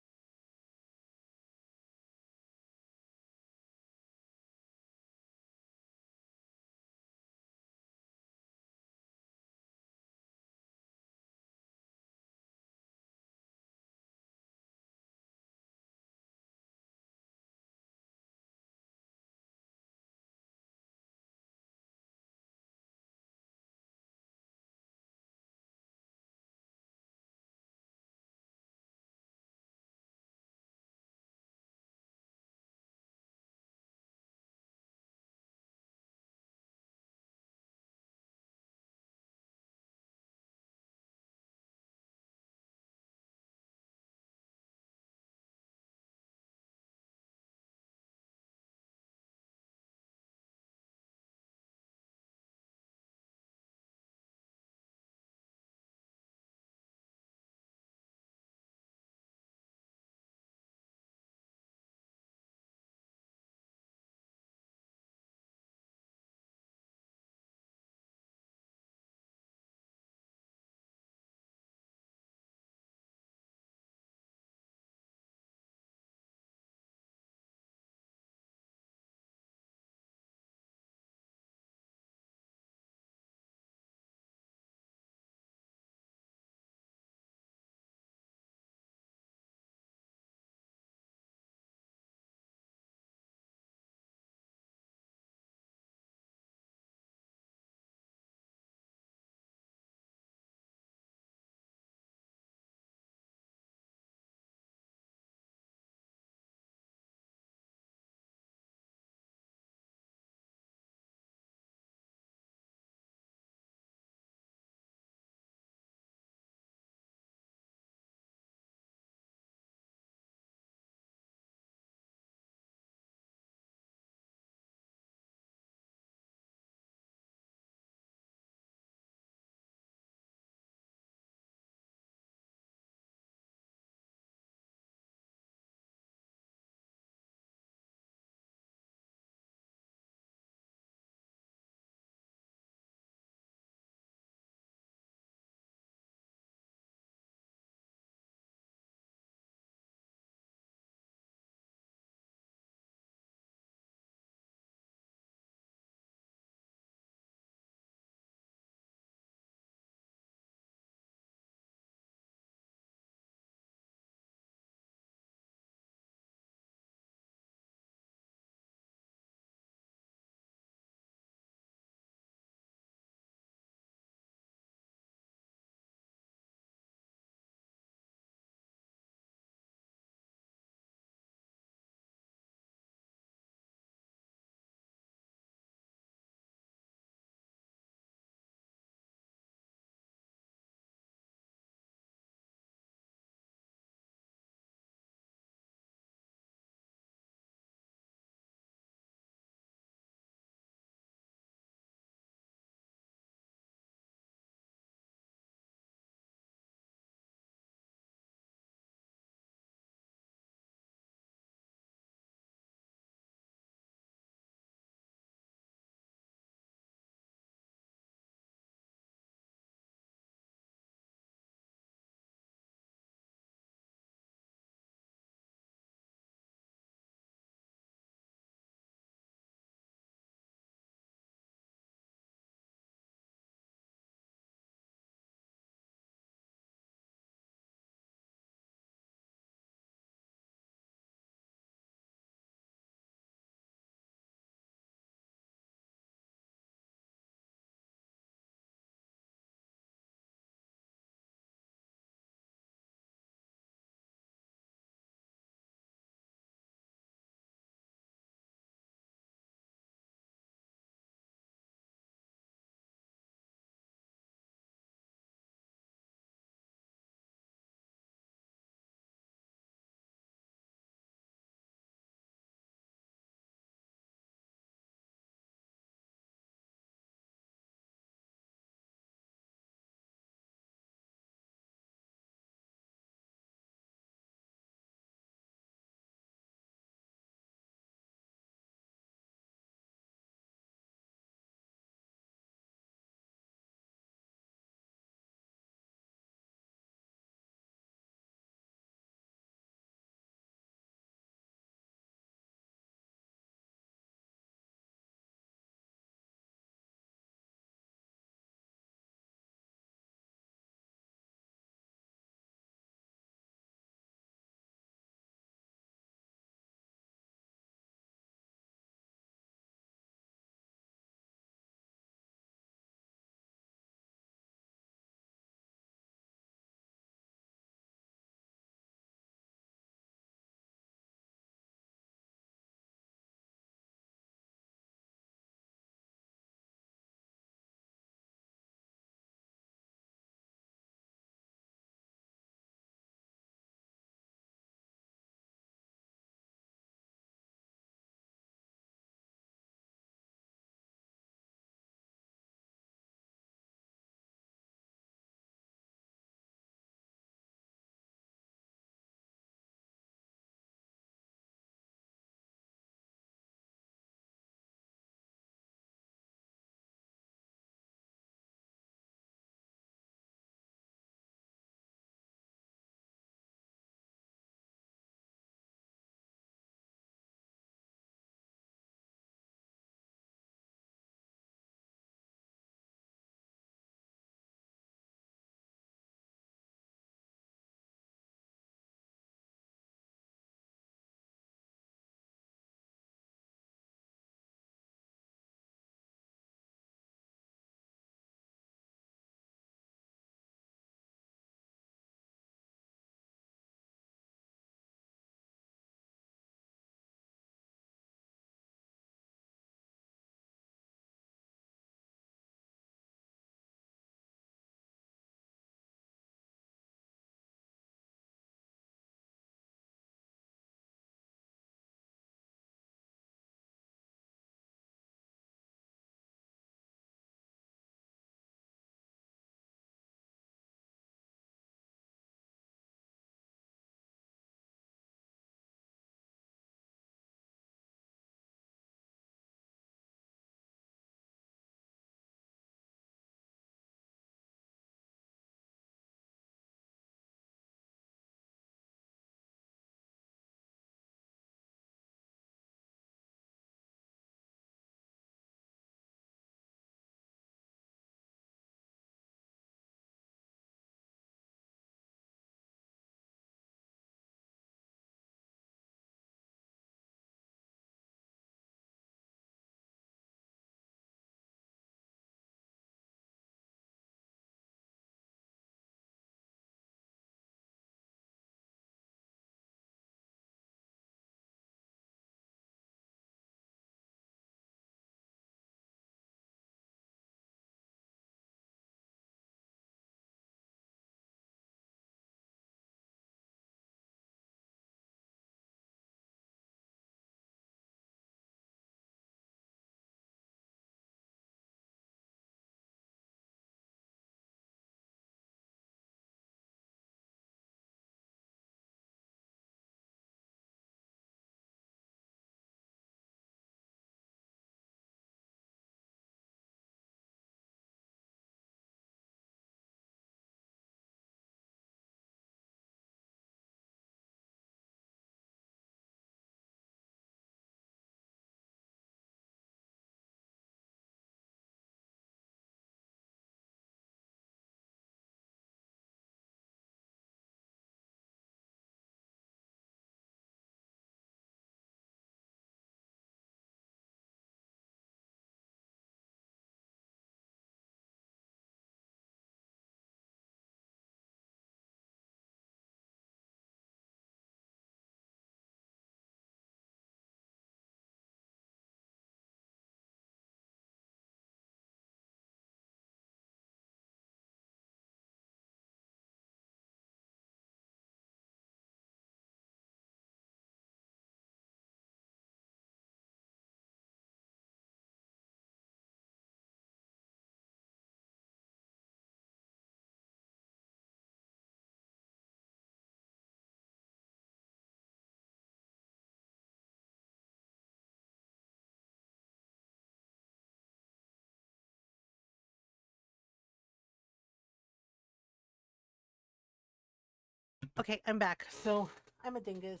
Okay, I'm back. So I'm a dingus.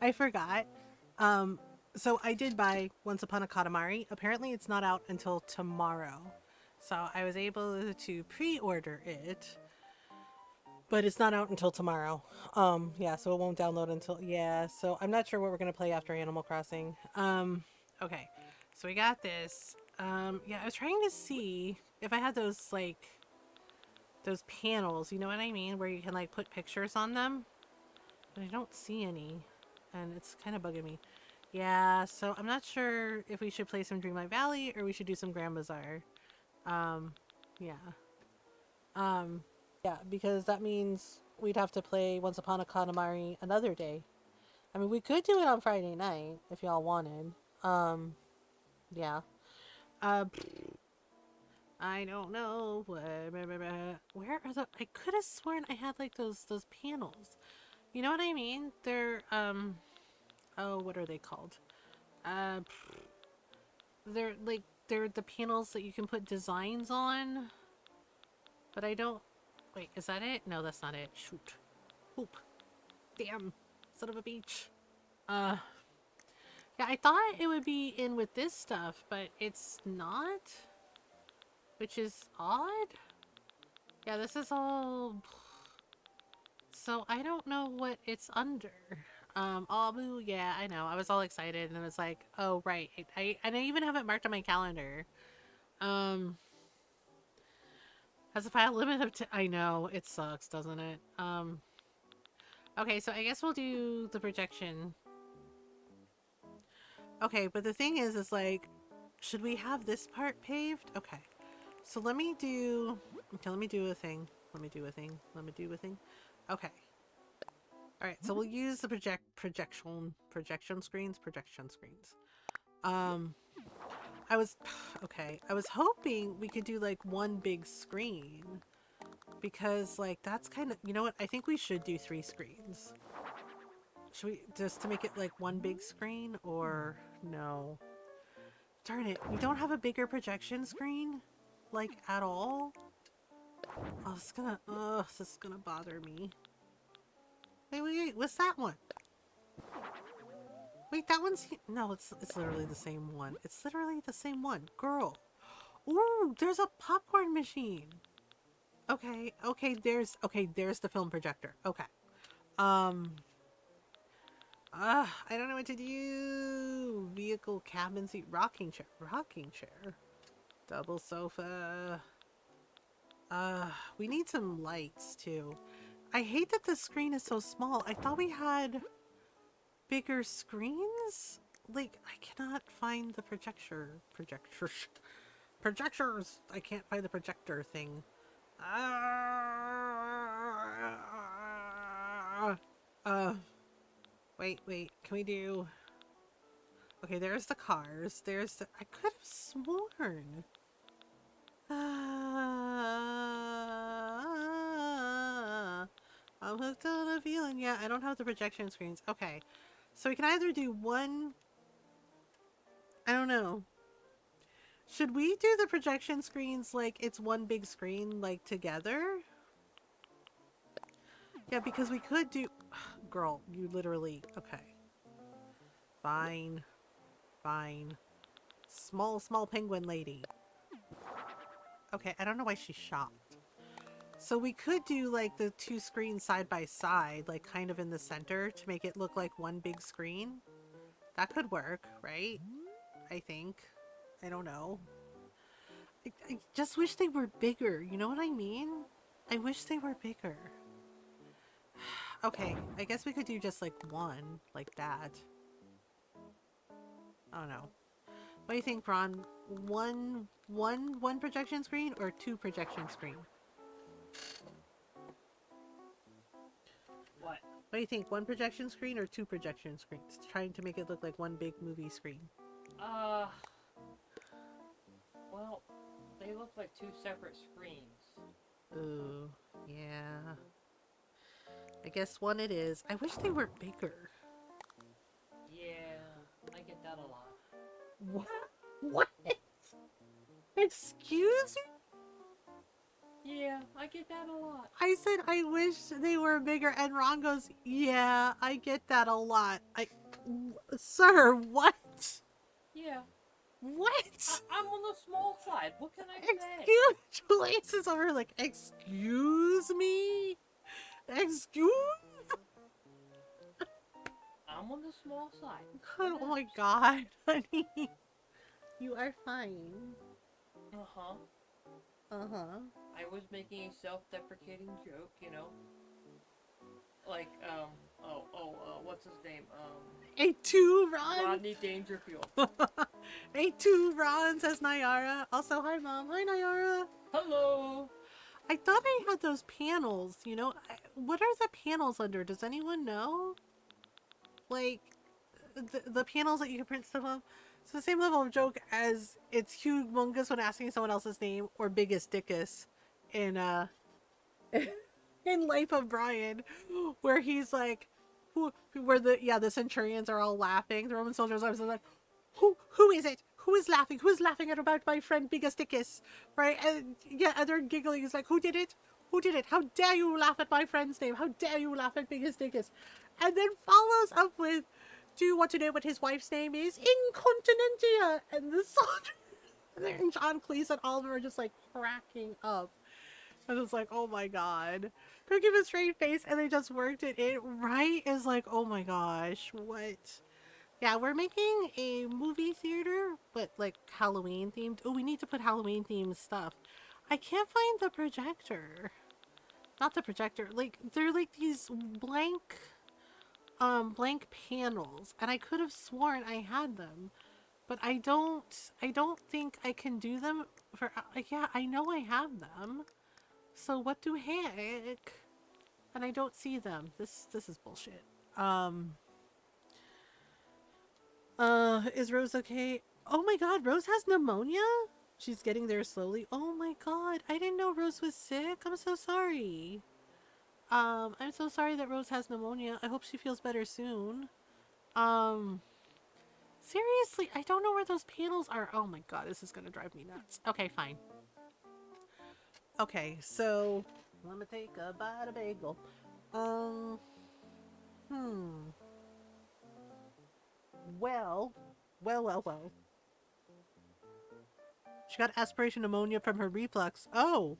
I forgot. Um, so I did buy Once Upon a Katamari. Apparently, it's not out until tomorrow. So I was able to pre-order it, but it's not out until tomorrow. Yeah, so it won't download until yeah. So I'm not sure what we're gonna play after Animal Crossing. Okay, so we got this. Yeah, I was trying to see if I had those like those panels. You know what I mean, where you can like put pictures on them. But I don't see any, and it's kind of bugging me. Yeah, so I'm not sure if we should play some Dreamlight Valley or we should do some Grand Bazaar. Um, yeah. Um, yeah, because that means we'd have to play Once Upon a Katamari another day. I mean, we could do it on Friday night if y'all wanted. Um, yeah. Uh, I don't know. Where are the? I could have sworn I had like those panels. You know what I mean? They're oh, what are they called? Uh, they're the panels that you can put designs on. But I don't. Wait, is that it? No, that's not it. Shoot. Oop. Damn. Son of a beach. Uh. Yeah, I thought it would be in with this stuff, but it's not. Which is odd. Yeah, this is all. So I don't know what it's under. Abu, yeah, I know. I was all excited and I was like, oh right. I even have it marked on my calendar. Um has a file limit of I know, it sucks, doesn't it? Okay, so I guess we'll do the projection. Okay, but the thing is like, should we have this part paved? Okay. So let me do a thing. Let me do a thing. Let me do a thing. Okay. Alright, so we'll use the projection screens. Um I was okay. I was hoping we could do like one big screen because like that's kind of, you know what? I think we should do 3 screens. Should we just to make it like one big screen or no? Darn it, we don't have a bigger projection screen like at all. Oh, this is gonna bother me. Wait, what's that one? Wait, that one's no, it's literally the same one. It's literally the same one. Girl. Ooh, there's a popcorn machine. There's the film projector. Okay. Um I don't know what to do. Vehicle, cabin seat, rocking chair. Double sofa. We need some lights too. I hate that the screen is so small. I thought we had bigger screens? Like, I cannot find the projectors. I can't find the projector thing. Uh, wait. Can we do? Okay, there's the cars. There's the. I could have sworn. I'm hooked on a feeling. Yeah, I don't have the projection screens. Okay, so we can either do one. I don't know. Should we do the projection screens like it's one big screen, like together? Yeah, because we could do... Girl, you literally... Okay. Fine. Small penguin lady. Okay, I don't know why she's shocked. So we could do like the 2 screens side by side, like kind of in the center to make it look like one big screen. That could work, right? I think. I don't know. I just wish they were bigger, you know what I mean? I wish they were bigger. Okay, I guess we could do just like one, like that. I don't know. What do you think, Ron? One projection screen or 2 projection screen? What? What do you think? 1 projection screen or 2 projection screens? Trying to make it look like one big movie screen. Well, they look like 2 separate screens. Ooh, yeah. I guess one it is. I wish they were bigger. Yeah, I get that a lot. What? What? Excuse me? Yeah, I get that a lot. I said I wish they were bigger, and Ron goes, "Yeah, I get that a lot." Sir, what? Yeah, What? I'm on the small side. What can I say? Excuse Julius is over like, excuse me? Excuse? I'm on the small side. Oh my god, honey. You are fine. Uh-huh. Uh-huh. I was making a self-deprecating joke, you know. Like, what's his name? A two Ron. Rodney Dangerfield. A two Ron, says Nyara. Also, hi mom. Hi Nyara. Hello! I thought I had those panels, you know. What are the panels under? Does anyone know? Like, the panels that you can print stuff on? It's the same level of joke as it's humongous when asking someone else's name or biggest dickus in in Life of Brian, where he's like, where the centurions are all laughing. The Roman soldiers are like, who is it? Who is laughing? Who is laughing at about my friend Bigasticus? Right? And yeah, and they're giggling. He's like, who did it? Who did it? How dare you laugh at my friend's name? How dare you laugh at Bigasticus? And then follows up with, do you want to know what his wife's name is? Incontinentia. And the soldier and John Cleese and all of them are just like cracking up. And it's like, oh my god. Could give a straight face and they just worked it in right. Is like, oh my gosh, what? Yeah, we're making a movie theater, but like Halloween themed. Oh, we need to put Halloween themed stuff. I can't find the projector. Not the projector. Like, they're like these blank panels. And I could have sworn I had them. But I don't think I can do them for, yeah, I know I have them. So what the heck? And I don't see them. This is bullshit. Is Rose okay? Oh my god, Rose has pneumonia? She's getting there slowly. Oh my god, I didn't know Rose was sick. I'm so sorry. I'm so sorry that Rose has pneumonia. I hope she feels better soon. Um, seriously, I don't know where those panels are. Oh my god, this is gonna drive me nuts. Okay, fine. Okay, so let me take a bite of bagel. Um, hmm. Well, well. She got aspiration pneumonia from her reflux. Oh.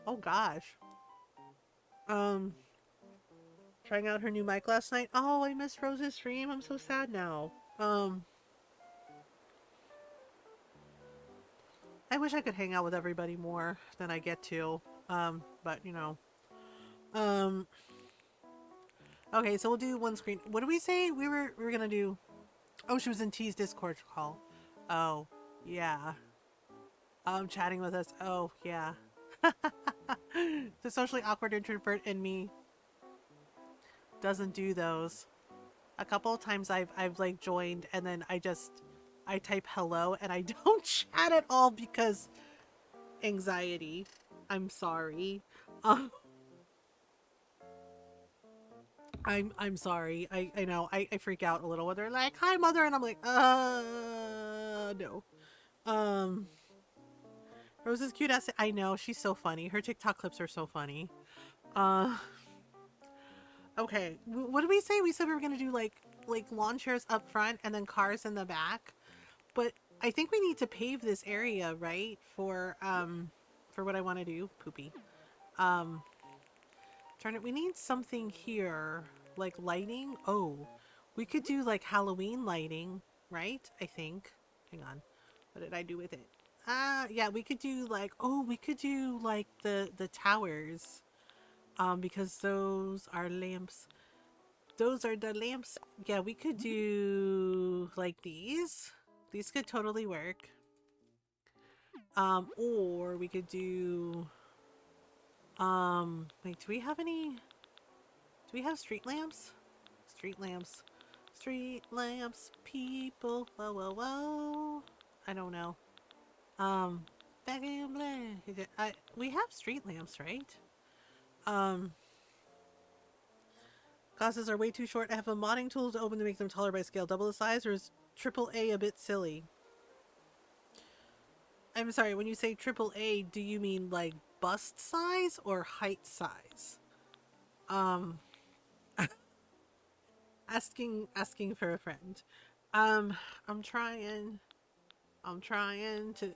Oh gosh. Um, trying out her new mic last night. Oh, I missed Rose's stream. I'm so sad now. I wish I could hang out with everybody more than I get to. But you know. Um, okay, so we'll do one screen. What did we say we were gonna do? Oh, she was in T's Discord call. Oh, yeah. Chatting with us. Oh, yeah. The socially awkward introvert in me doesn't do those. A couple of times I've like joined and then I type hello and I don't chat at all because anxiety. I'm sorry. Um, I'm sorry. I know. I freak out a little when they're like, "Hi, mother," and I'm like, no. Um, Rose's cute ass. I know she's so funny. Her TikTok clips are so funny. Uh, okay. What did we say? We said we were gonna do like lawn chairs up front and then cars in the back. But I think we need to pave this area, right? For what I want to do. Poopy. Um, Turn it. We need something here, like lighting. Oh, we could do like Halloween lighting, right? I think. Hang on. What did I do with it? Yeah, we could do like, oh, we could do like the towers. Because those are lamps. Those are the lamps. Yeah, we could do like these. These could totally work. Or we could do wait, do we have any, do we have street lamps? Street lamps. Street lamps, people. Whoa, whoa, whoa. I don't know. Back in black. We have street lamps, right? Um, Glasses are way too short. I have a modding tool to open to make them taller by scale. Double the size, or is triple A a bit silly? I'm sorry, when you say triple A, do you mean like bust size or height size? Um, asking for a friend. Um, I'm trying. I'm trying to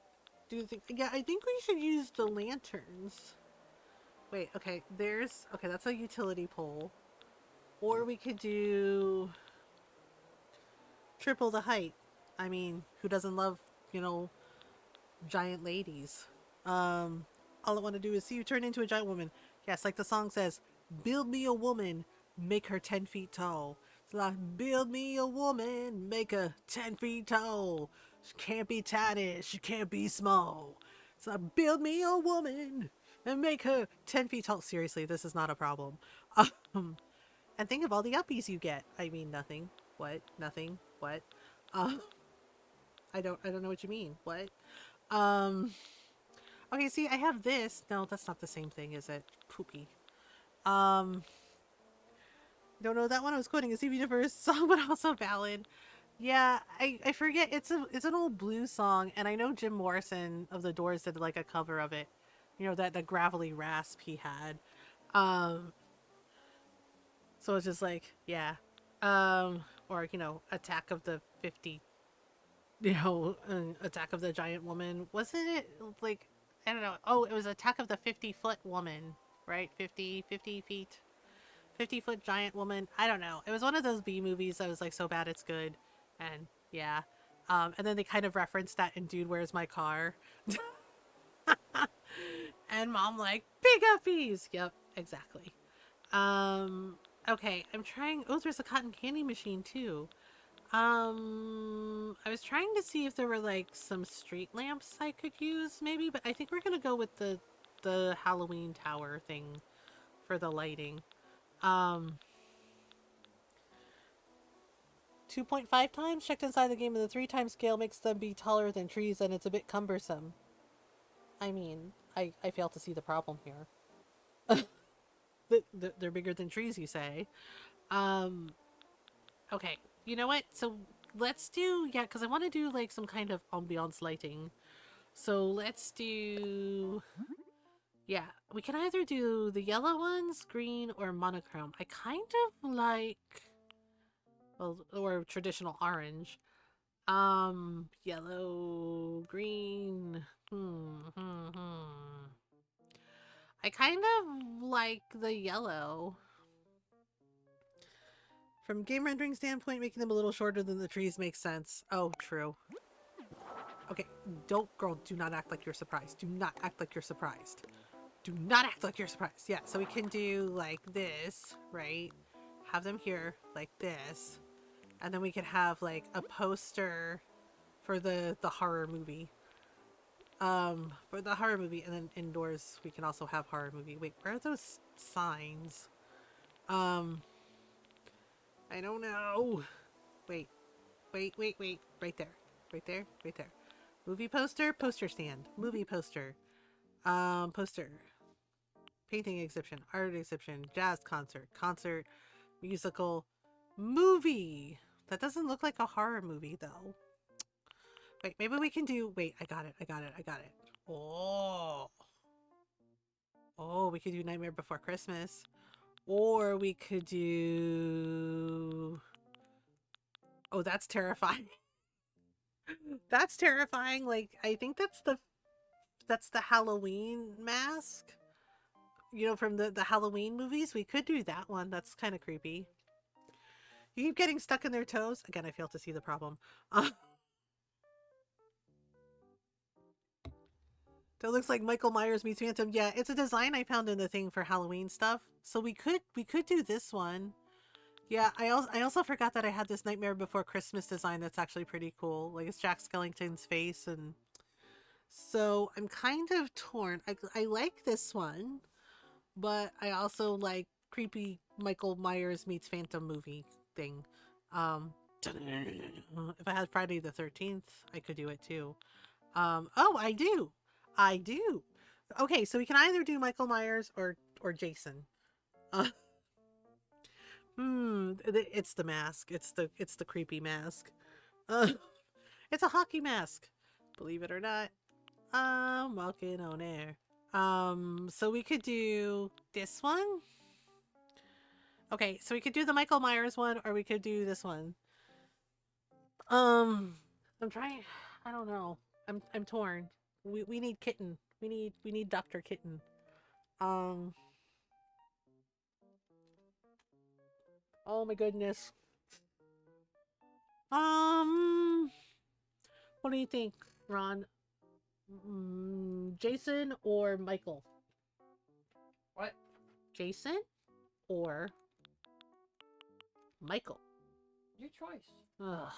do the. Yeah, I think we should use the lanterns. Wait, okay. Okay. That's a utility pole, or we could do triple the height. I mean, who doesn't love you know giant ladies? Um, all I want to do is see you turn into a giant woman. Yes, like the song says, "Build me a woman, make her 10 feet tall." So like, build me a woman, make her 10 feet tall. She can't be tiny, she can't be small. So like, build me a woman and make her 10 feet tall. Seriously, this is not a problem. Um, and think of all the uppies you get. I mean, nothing. What? Nothing. What? Uh, I don't know what you mean. What? Um. Okay, see, I have this. No, that's not the same thing, is it? Poopy. Um, don't know that one I was quoting a CV Universe song, but also valid. Yeah, I forget. It's an old blues song, and I know Jim Morrison of the Doors did like a cover of it. You know that the gravelly rasp he had. Um, so it's just like or Attack of the 50. Attack of the Giant Woman. Wasn't it like I don't know. Oh, it was Attack of the 50-foot woman, right? 50 feet. 50-foot giant woman. I don't know. It was one of those B movies that was like so bad it's good. And yeah. And then they kind of referenced that in Dude, Where's My Car? And mom like, big uppies. Yep, exactly. Um, okay, I'm trying. Oh, there's a cotton candy machine too. I was trying to see if there were like some street lamps I could use, maybe, but I think we're gonna go with the Halloween tower thing for the lighting. Um, 2.5 times checked inside the game, and the 3 times scale makes them be taller than trees, and it's a bit cumbersome. I mean, I fail to see the problem here. They're bigger than trees, you say? Um, okay, you know what? So let's do because I want to do like some kind of ambiance lighting. So let's do. Yeah, we can either do the yellow ones, green, or monochrome. I kind of like, well, or traditional orange. Yellow, green. I kind of like the yellow. From game rendering standpoint, making them a little shorter than the trees makes sense. Oh, true. Okay, girl, do not act like you're surprised. Do not act like you're surprised. Do not act like you're surprised. Yeah, so we can do like this, right? Have them here like this. And then we could have like a poster for the horror movie. For the horror movie, and then indoors we can also have horror movie. Wait, where are those signs? Um, I don't know. Wait, wait. Right there. Right there. Right there. Movie poster, poster stand. Movie poster. Poster. Painting exhibition, art exhibition, jazz concert, concert, musical, movie. That doesn't look like a horror movie though. Wait, maybe we can do. Wait, I got it. Oh. Oh, we could do Nightmare Before Christmas. Or we could do. Oh, that's terrifying. That's terrifying. Like, I think that's the Halloween mask. From the Halloween movies. We could do that one. That's kind of creepy. You keep getting stuck in their toes. Again, I fail to see the problem. That looks like Michael Myers meets Phantom. Yeah, it's a design I found in the thing for Halloween stuff. So we could do this one. Yeah, I also forgot that I had this Nightmare Before Christmas design that's actually pretty cool. Like it's Jack Skellington's face, and so I'm kind of torn. I like this one, but I also like creepy Michael Myers meets Phantom movie thing. Um, if I had Friday the 13th, I could do it too. Oh, I do. I do. Okay, so we can either do Michael Myers or Jason. Uh, it's the mask. It's the creepy mask. Uh, it's a hockey mask. Believe it or not, I'm walking on air. So we could do this one. Okay, so we could do the Michael Myers one, or we could do this one. Um, I'm trying. I don't know. I'm torn. We need Kitten. We need Doctor Kitten. Um. Oh my goodness. Um. What do you think, Ron? Jason or Michael? What? Jason or Michael? Your choice. Ugh.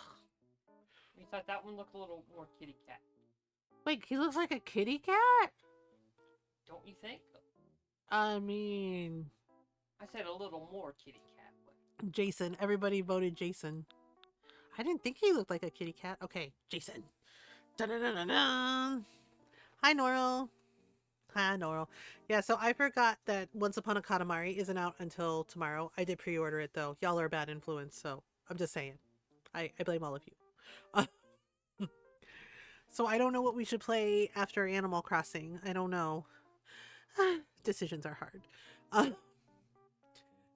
We thought that one looked a little more kitty cat. Wait, he looks like a kitty cat? Don't you think? I mean, I said a little more kitty cat. But... Jason. Everybody voted Jason. I didn't think he looked like a kitty cat. Okay, Jason. Dun-dun-dun-dun-dun. Hi, Norl. Hi, Norl. Yeah, so I forgot that Once Upon a Katamari isn't out until tomorrow. I did pre-order it, though. Y'all are a bad influence, so I'm just saying. I blame all of you. So I don't know what we should play after Animal Crossing. I don't know. Decisions are hard.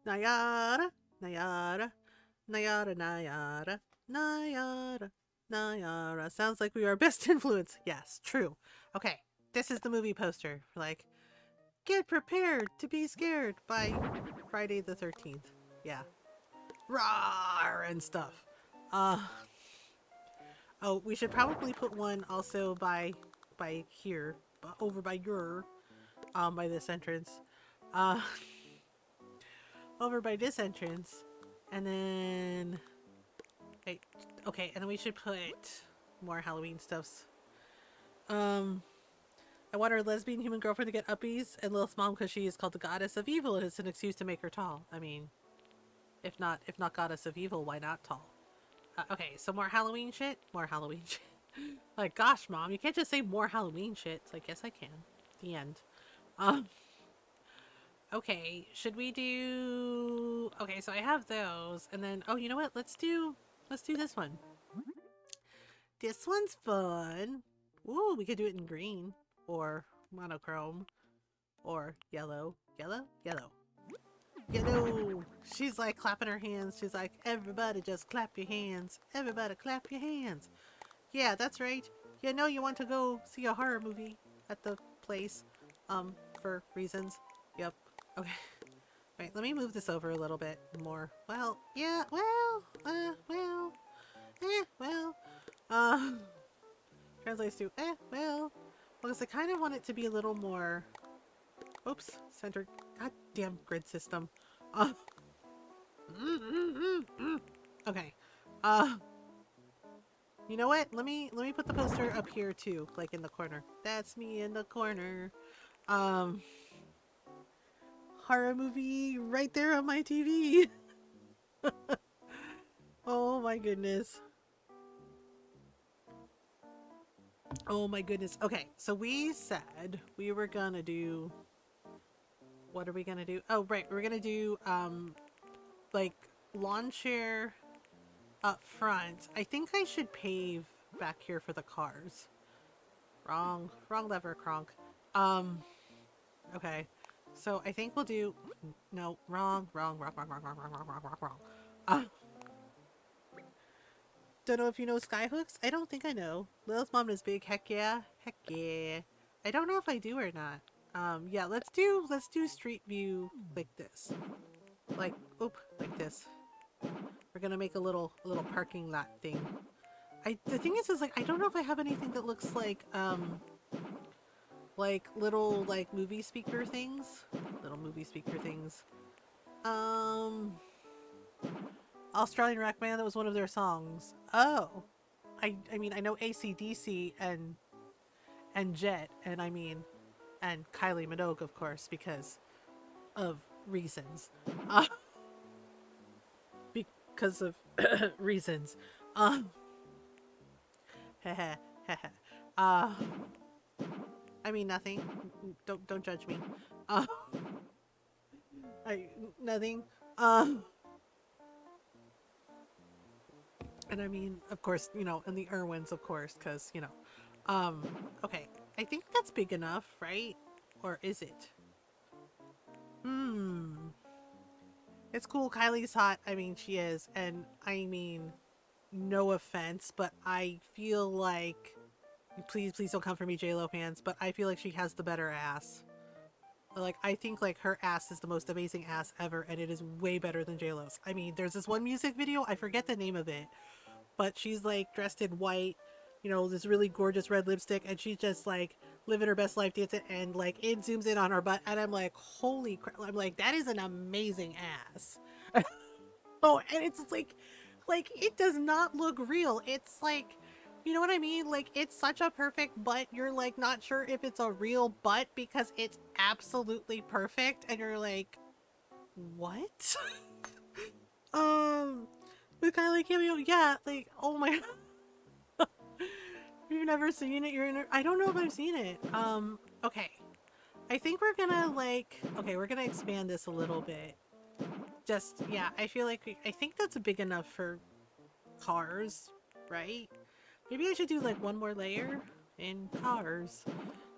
Nayara, Nayara, Nayara, Nayara, Nayara, Nayara. Sounds like we are best influence. Yes, true. Okay, this is the movie poster. Like, get prepared to be scared by Friday the 13th. Yeah. Rawr and stuff. Oh, we should probably put one also by here, over by your, by this entrance. Uh, over by this entrance. And then, okay, and then we should put more Halloween stuffs. I want our lesbian human girlfriend to get uppies and Lilith's mom because she is called the goddess of evil and it's an excuse to make her tall. I mean, if not goddess of evil, why not tall? Okay, so more Halloween shit? More Halloween shit. Like, gosh, Mom, you can't just say more Halloween shit. It's like, yes, I can. The end. Okay, should we do... Okay, so I have those, and then... Oh, you know what? Let's do this one. This one's fun. Ooh, we could do it in green, or monochrome, or yellow. Yellow? Yellow. Yellow! She's like clapping her hands. She's like, everybody just clap your hands. Everybody clap your hands. Yeah, that's right. You know you want to go see a horror movie at the place, for reasons. Yep. Okay. Wait, let me move this over a little bit more. Well, yeah, uh, translates to, because I kind of want it to be a little more, oops, centered, goddamn grid system. Okay, you know what? Let me put the poster up here too, like in the corner. That's me in the corner. Horror movie right there on my TV. Oh my goodness. Oh my goodness. Okay, so we said we were gonna do... What are we gonna do? Oh, right. We're gonna do, like, lawn chair up front. I think I should pave back here for the cars. Wrong lever, Kronk. Okay. So I think we'll do... No, wrong. Don't know if you know skyhooks. I don't think I know. Lil's mom is big. Heck yeah. Heck yeah. I don't know if I do or not. Yeah, let's do street view like this. Like, like this. We're gonna make a little parking lot thing. The thing is like, I don't know if I have anything that looks like little, like, movie speaker things. Little movie speaker things. Australian Rock Band, that was one of their songs. Oh. I mean, I know AC/DC and Jet, and I mean, and Kylie Minogue, of course, because of reasons. Because of reasons. I mean nothing. Don't judge me. Nothing. And I mean, of course, you know, and the Irwins, of course, because, you know. Okay. I think that's big enough, right? Or is it? Hmm. It's cool. Kylie's hot. I mean, she is. And I mean, no offense, but I feel like, please, please don't come for me, JLo fans, but I feel like she has the better ass. Like, I think like her ass is the most amazing ass ever, and it is way better than JLo's. I mean, there's this one music video, I forget the name of it, but she's like dressed in white, you know, this really gorgeous red lipstick, and she's just like living her best life dancing, and like it zooms in on her butt, and I'm like, holy crap! I'm like, that is an amazing ass. Oh, and it's like it does not look real. It's like, you know what I mean? Like it's such a perfect butt. You're like not sure if it's a real butt because it's absolutely perfect, and you're like, what? um, with Kylie cameo, yeah, like oh my, you've never seen it. I don't know if I've seen it. Okay, I think we're gonna like, okay, we're gonna expand this a little bit. Just yeah, I feel like I think that's big enough for cars, right? Maybe I should do like one more layer in cars.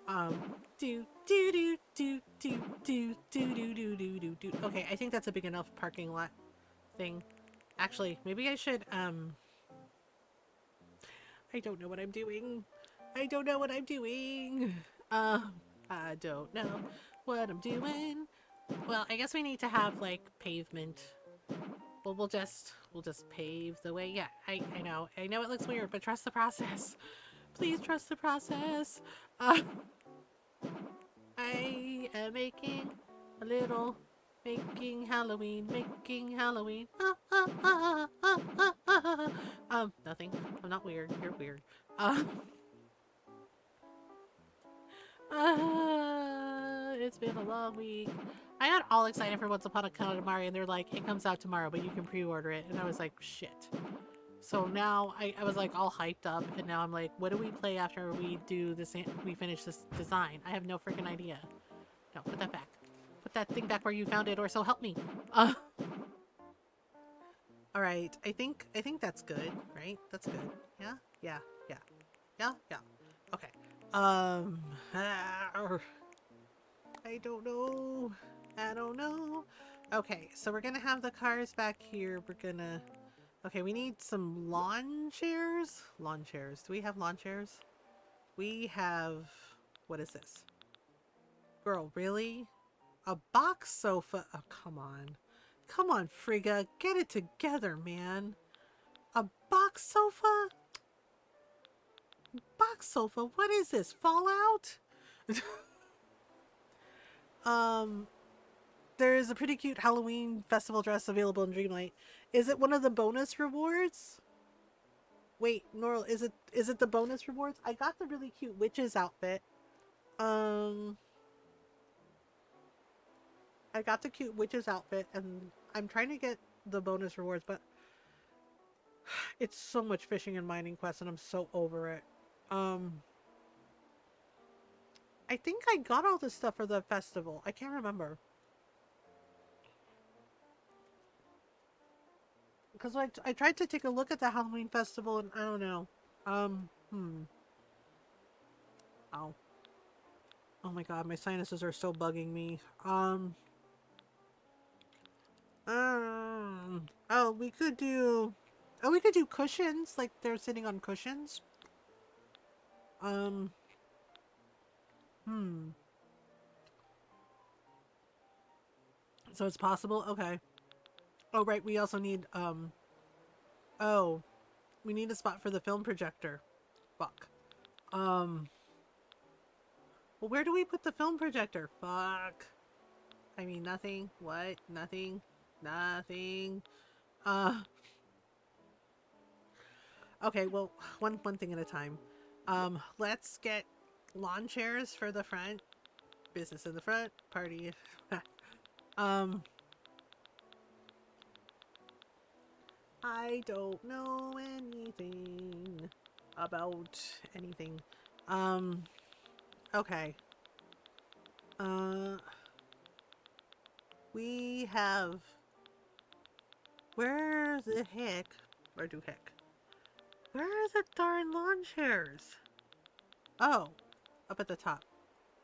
Um, do do do do do do do do do do do do. Okay, I think that's a big enough parking lot thing. Actually, maybe I should I don't know what I'm doing. I don't know what I'm doing. I don't know what I'm doing. Well, I guess we need to have like pavement. Well, we'll just pave the way. Yeah, I know. I know it looks weird, but trust the process. Please trust the process. Uh, I am making a little, making Halloween, making Halloween. Nothing. I'm not weird. You're weird. Uh, it's been a long week. I got all excited for Once Upon a Calamari, and they're like, it comes out tomorrow, but you can pre-order it. And I was like, shit. So now I was like all hyped up, and now I'm like, what do we play after we do this? We finish this design. I have no freaking idea. No, put that back. Put that thing back where you found it, or so help me. All right. I think that's good, right? That's good. Yeah, yeah, yeah, yeah, yeah. Okay. I don't know. I don't know. Okay, so we're gonna have the cars back here. We're gonna. Okay, we need some lawn chairs. Lawn chairs. Do we have lawn chairs? We have. What is this? Girl, really? A box sofa? Oh, come on. Come on, Friga. Get it together, man. A box sofa? Box sofa? What is this? Fallout? um, there is a pretty cute Halloween festival dress available in Dreamlight. Is it one of the bonus rewards? Wait, Norl, is it the bonus rewards? I got the really cute witch's outfit. Um, I got the cute witch's outfit, and I'm trying to get the bonus rewards, but it's so much fishing and mining quests, and I'm so over it. Um, I think I got all this stuff for the festival. I can't remember. Because I tried to take a look at the Halloween festival, and I don't know. Hmm. Ow. Oh my god, my sinuses are so bugging me. Oh, we could do... Oh, we could do cushions, like they're sitting on cushions. Um, hmm. So it's possible? Okay. Oh, right, we also need, oh, we need a spot for the film projector. Fuck. Um, well, where do we put the film projector? Fuck. I mean, nothing. What? Nothing. Nothing. Uh, okay, well, one thing at a time. Let's get lawn chairs for the front. Business in the front, party. um, I don't know anything about anything. Um, okay. Uh, we have. Where the heck? Where do heck? Where are the darn lawn chairs? Oh, up at the top.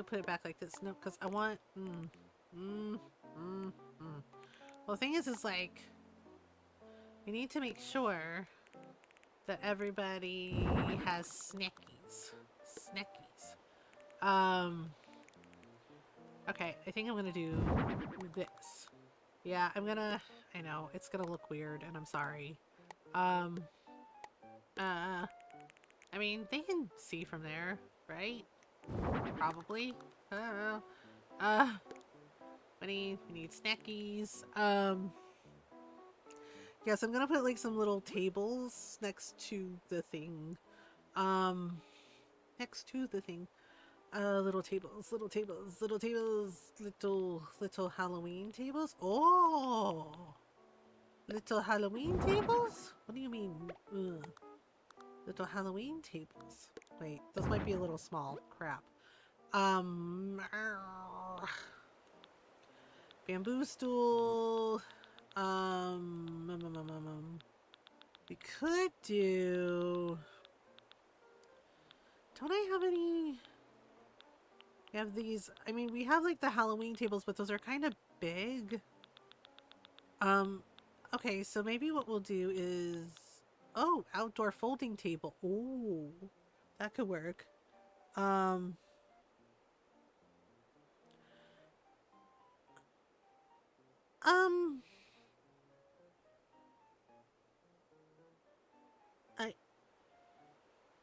could put it back like this. No, because I want... Well, the thing is like... We need to make sure that everybody has snackies. Okay, I think I'm gonna do this. Yeah, I'm gonna... I know, it's gonna look weird, and I'm sorry. I mean, they can see from there, right? Probably. I don't know. We need snackies. Yes, I'm gonna put like some little tables next to the thing. Next to the thing. Little tables, little Halloween tables. Oh, little Halloween tables? What do you mean? Ugh. Little Halloween tables. Wait, those might be a little small. Crap. Bamboo stool. We could do... Don't I have any... We have these... I mean, we have like the Halloween tables, but those are kind of big. Okay, so maybe what we'll do is... Oh, outdoor folding table. Ooh, that could work. Um,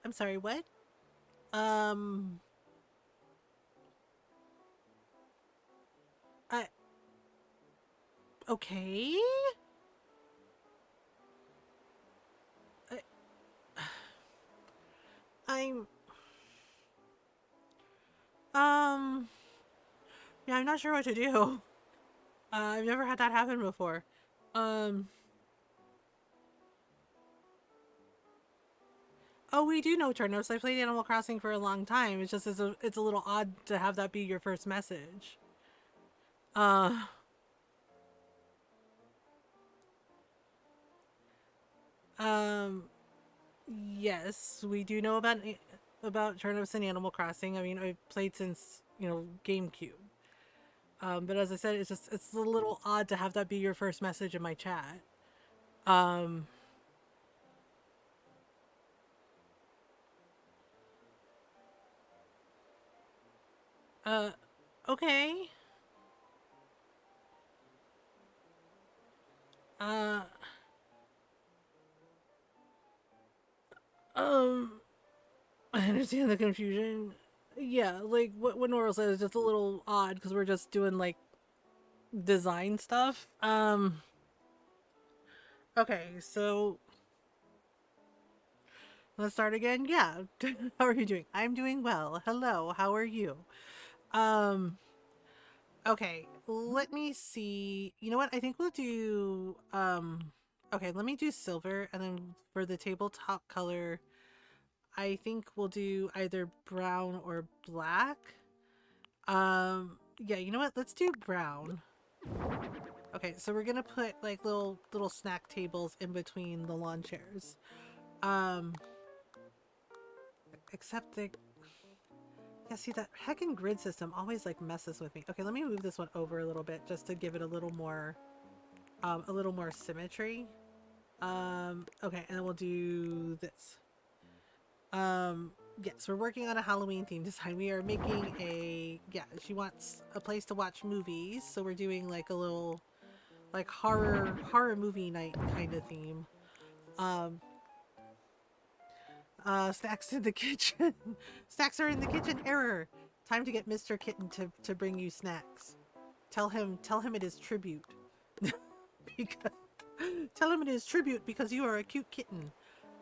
I'm sorry, what? Um, I, okay. I, I'm, yeah, I'm not sure what to do. I've never had that happen before. Um, oh, we do know turnips. I played Animal Crossing for a long time. It's just, it's a little odd to have that be your first message. Uh, um, yes, we do know about turnips in Animal Crossing. I mean, I've played since, you know, GameCube. But as I said, it's a little odd to have that be your first message in my chat. Um, uh, okay. Uh, um, I understand the confusion. Yeah, like what Noral said is just a little odd because we're just doing like design stuff. Okay, so let's start again. Yeah, how are you doing? I'm doing well. Hello, how are you? Um, okay, let me see. You know what? I think we'll do, okay, let me do silver, and then for the tabletop color, I think we'll do either brown or black. Yeah, you know what? Let's do brown. Okay, so we're gonna put like little snack tables in between the lawn chairs. Um, except the... Yeah, see, that heckin' grid system always like messes with me. Okay, let me move this one over a little bit just to give it a little more symmetry. Okay, and then we'll do this. Yes, we're working on a Halloween theme design. We are making a... Yeah, she wants a place to watch movies, so we're doing like a little like horror movie night kind of theme. Um, snacks in the kitchen. Snacks are in the kitchen. Error. Time to get Mr. Kitten to bring you snacks. Tell him it is tribute. because Tell him it is tribute because you are a cute kitten.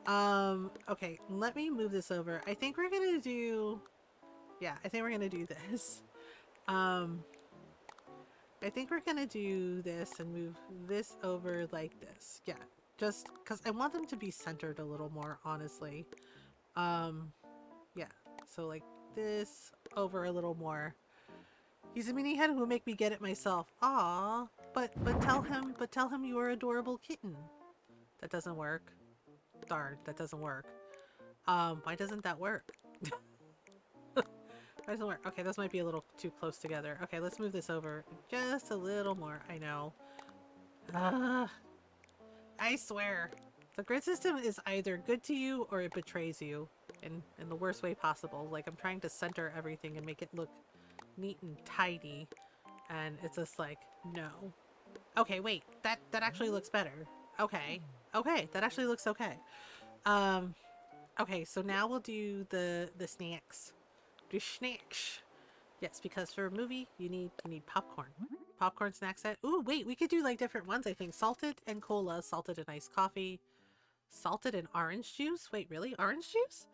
Okay, let me move this over. I think we're gonna do... Yeah, I think we're gonna do this. I think we're gonna do this and move this over like this. Yeah, just because I want them to be centered a little more, honestly. Yeah, so like this over a little more. He's a mini hen who will make me get it myself. Aw, but tell him you are adorable kitten. That doesn't work. Darn, that doesn't work. Why doesn't that work? Why doesn't it work? Okay, this might be a little too close together. Okay, let's move this over just a little more. I know. I swear. The grid system is either good to you or it betrays you in the worst way possible. Like, I'm trying to center everything and make it look neat and tidy, and it's just like, no. Okay, wait. That actually looks better. Okay. Okay, that actually looks okay. Um, okay, so now we'll do the snacks. The snacks. Yes, because for a movie, you need popcorn. Popcorn snack set. Ooh, wait, we could do like different ones, I think. Salted and cola, salted and iced coffee, salted and orange juice. Wait, really? Orange juice?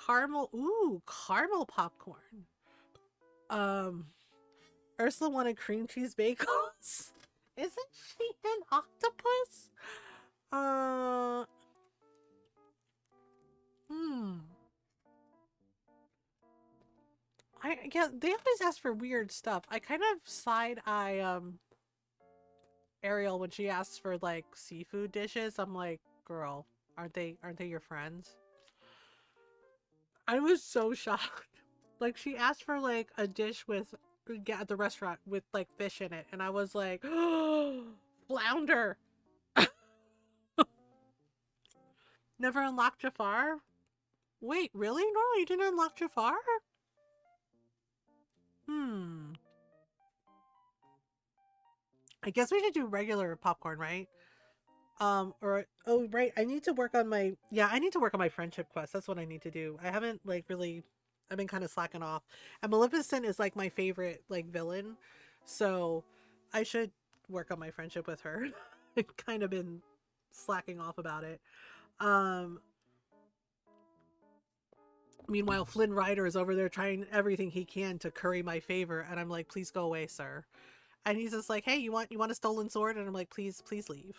Caramel. Ooh, caramel popcorn. Um, Ursula wanted cream cheese bagels. Isn't she an octopus? Uh, hmm. Yeah, they always ask for weird stuff. I kind of side eye Ariel when she asks for like seafood dishes. I'm like, girl, aren't they your friends? I was so shocked. Like, she asked for like a dish with at the restaurant with like fish in it, and I was like, oh, flounder. Never unlocked Jafar? Wait, really? No, you didn't unlock Jafar? Hmm. I guess we should do regular popcorn, right? Or oh right, I need to work on my I need to work on my friendship quest. That's what I need to do. I haven't like really I've been kind of slacking off. And Maleficent is like my favorite like villain. So I should work on my friendship with her. I've kind of been slacking off about it. Um Meanwhile, Flynn Rider is over there trying everything he can to curry my favor, and I'm like, please go away, sir. And he's just like, hey, you want a stolen sword? And I'm like, please leave.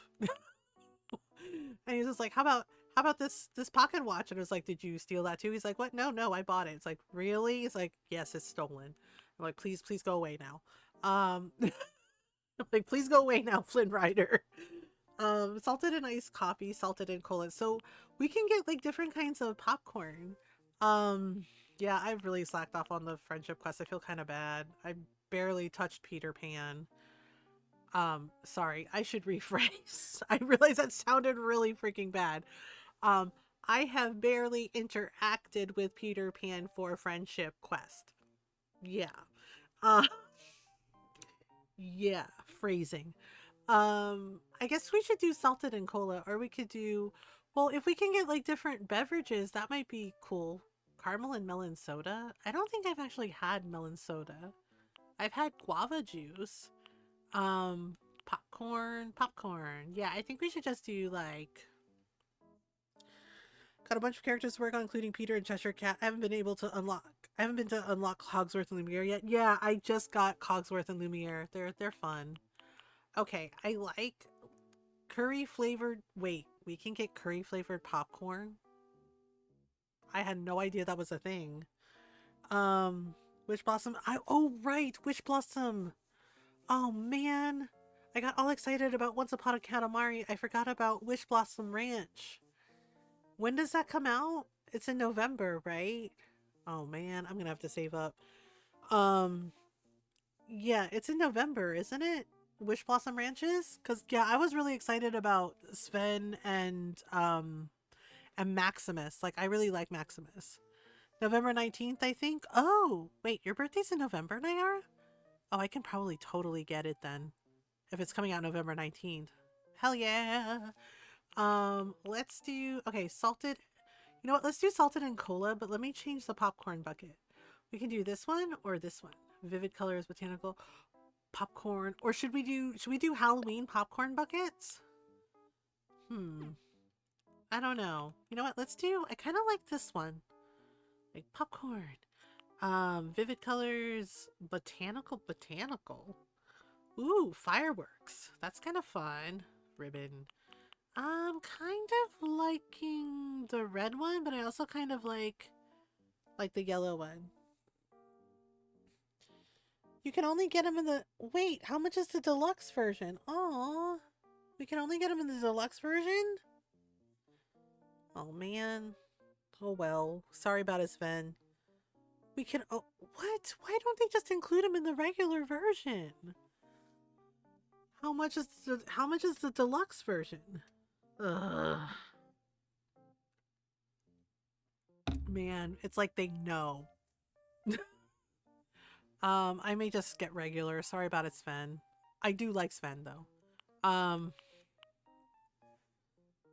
And he's just like, how about this pocket watch? And I was like, did you steal that too? He's like, what? No, I bought it. It's like, really? He's like, yes, it's stolen. I'm like, please go away now. I'm like, please go away now, Flynn Rider. Salted and iced coffee, salted and cola. So we can get like different kinds of popcorn. Um, yeah, I've really slacked off on the friendship quest. I feel kind of bad. I barely touched Peter Pan. Sorry, I should rephrase. I realize that sounded really freaking bad. Um, I have barely interacted with Peter Pan for friendship quest. Yeah. Uh, yeah, phrasing. I guess we should do salted and cola, or we could do, well, if we can get like different beverages, that might be cool. Caramel and melon soda. I don't think I've actually had melon soda. I've had guava juice. Popcorn. Yeah, I think we should just do like got a bunch of characters to work on, including Peter and Cheshire Cat. I haven't been to unlock Cogsworth and Lumiere yet. Yeah, I just got Cogsworth and Lumiere. They're fun. Okay, I like curry flavored. Wait, we can get curry flavored popcorn. I had no idea that was a thing. Wish Blossom. Oh right, Wish Blossom. Oh man, I got all excited about Once Upon a Katamari. I forgot about Wish Blossom Ranch. When does that come out? It's in November, right? Oh man, I'm gonna have to save up. Um, yeah, it's in November, isn't it? Wish Blossom Ranches? Cause yeah, I was really excited about Sven and Maximus. Like I really like Maximus. November 19th, I think. Oh, wait, your birthday's in November, Nayara? Oh, I can probably totally get it then. If it's coming out November 19th. Hell yeah. Let's do okay, salted. You know what? Let's do salted and cola, but let me change the popcorn bucket. We can do this one or this one. Vivid colors, botanical popcorn, or should we do Halloween popcorn buckets? I don't know. You know what? Let's do. I kind of like this one, like popcorn. Vivid colors, botanical. Ooh, fireworks. That's kind of fun. Ribbon. I'm kind of liking the red one, but I also kind of like the yellow one. You can only get them in the wait. How much is the deluxe version? Aw, we can only get them in the deluxe version. Oh man. Oh well. Sorry about it, Sven. We can. Oh, what? Why don't they just include them in the regular version? How much is the deluxe version? Ugh. Man, it's like they know. I may just get regular. Sorry about it, Sven. I do like Sven though.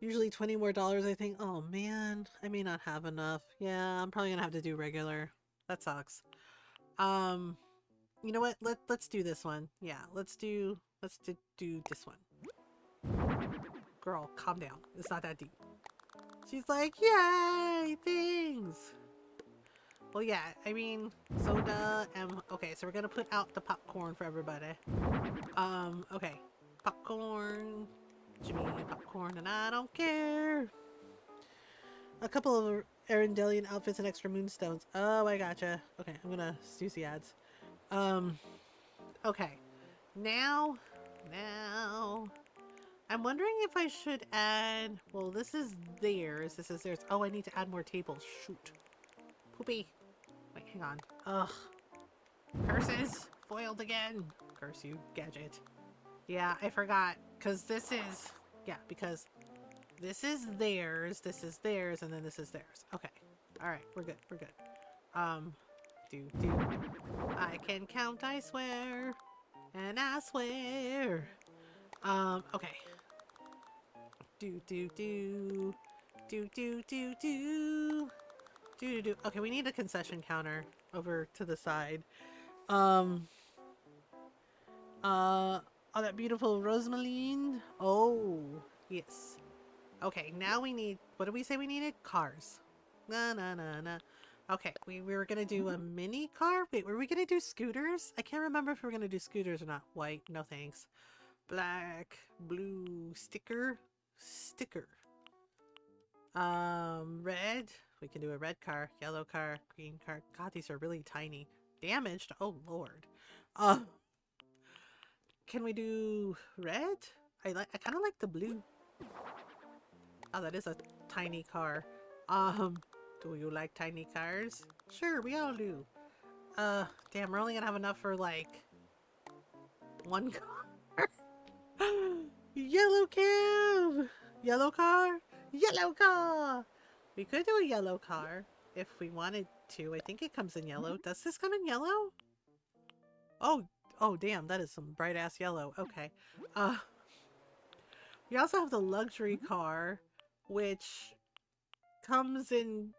Usually $20 more, I think. Oh man, I may not have enough. Yeah, I'm probably gonna have to do regular. That sucks. Um, you know what? Let's do this one. Yeah, let's do this one. Girl, calm down. It's not that deep. She's like, yay, things. Well, yeah, I mean, soda and okay, so we're gonna put out the popcorn for everybody. Okay, popcorn, Jimmy, popcorn, and I don't care. A couple of Arendelian outfits and extra moonstones. Oh, I gotcha. Okay, I'm gonna snooze the ads. Okay, now, I'm wondering if I should add. Well, this is theirs. This is theirs. Oh, I need to add more tables. Shoot, poopy. Wait, hang on. Ugh. Curses! Foiled again! Curse you, gadget. Yeah, I forgot. Because this is... Yeah, because this is theirs, and then this is theirs. Okay. Alright, we're good, we're good. Do. I can count, I swear. And I swear. Okay. Do. Okay, we need a concession counter over to the side. Oh, that beautiful Rosmaline. Oh, yes. Okay, now we need, what did we say we needed? Cars. Na. Okay, we were gonna do a mini car. Wait, were we gonna do scooters? I can't remember if we were gonna do scooters or not. White, no thanks. Black, blue, sticker. Red. We can do a red car, yellow car, green car. God, these are really tiny. Damaged? Oh, Lord. Can we do red? I kind of like the blue. Oh, that is a tiny car. Do you like tiny cars? Sure, we all do. Damn, we're only gonna have enough for like one car. Yellow cab! Yellow car? Yellow car! We could do a yellow car if we wanted to. I think it comes in yellow. Does this come in yellow? Oh damn, that is some bright ass yellow. Okay. We also have the luxury car, which comes in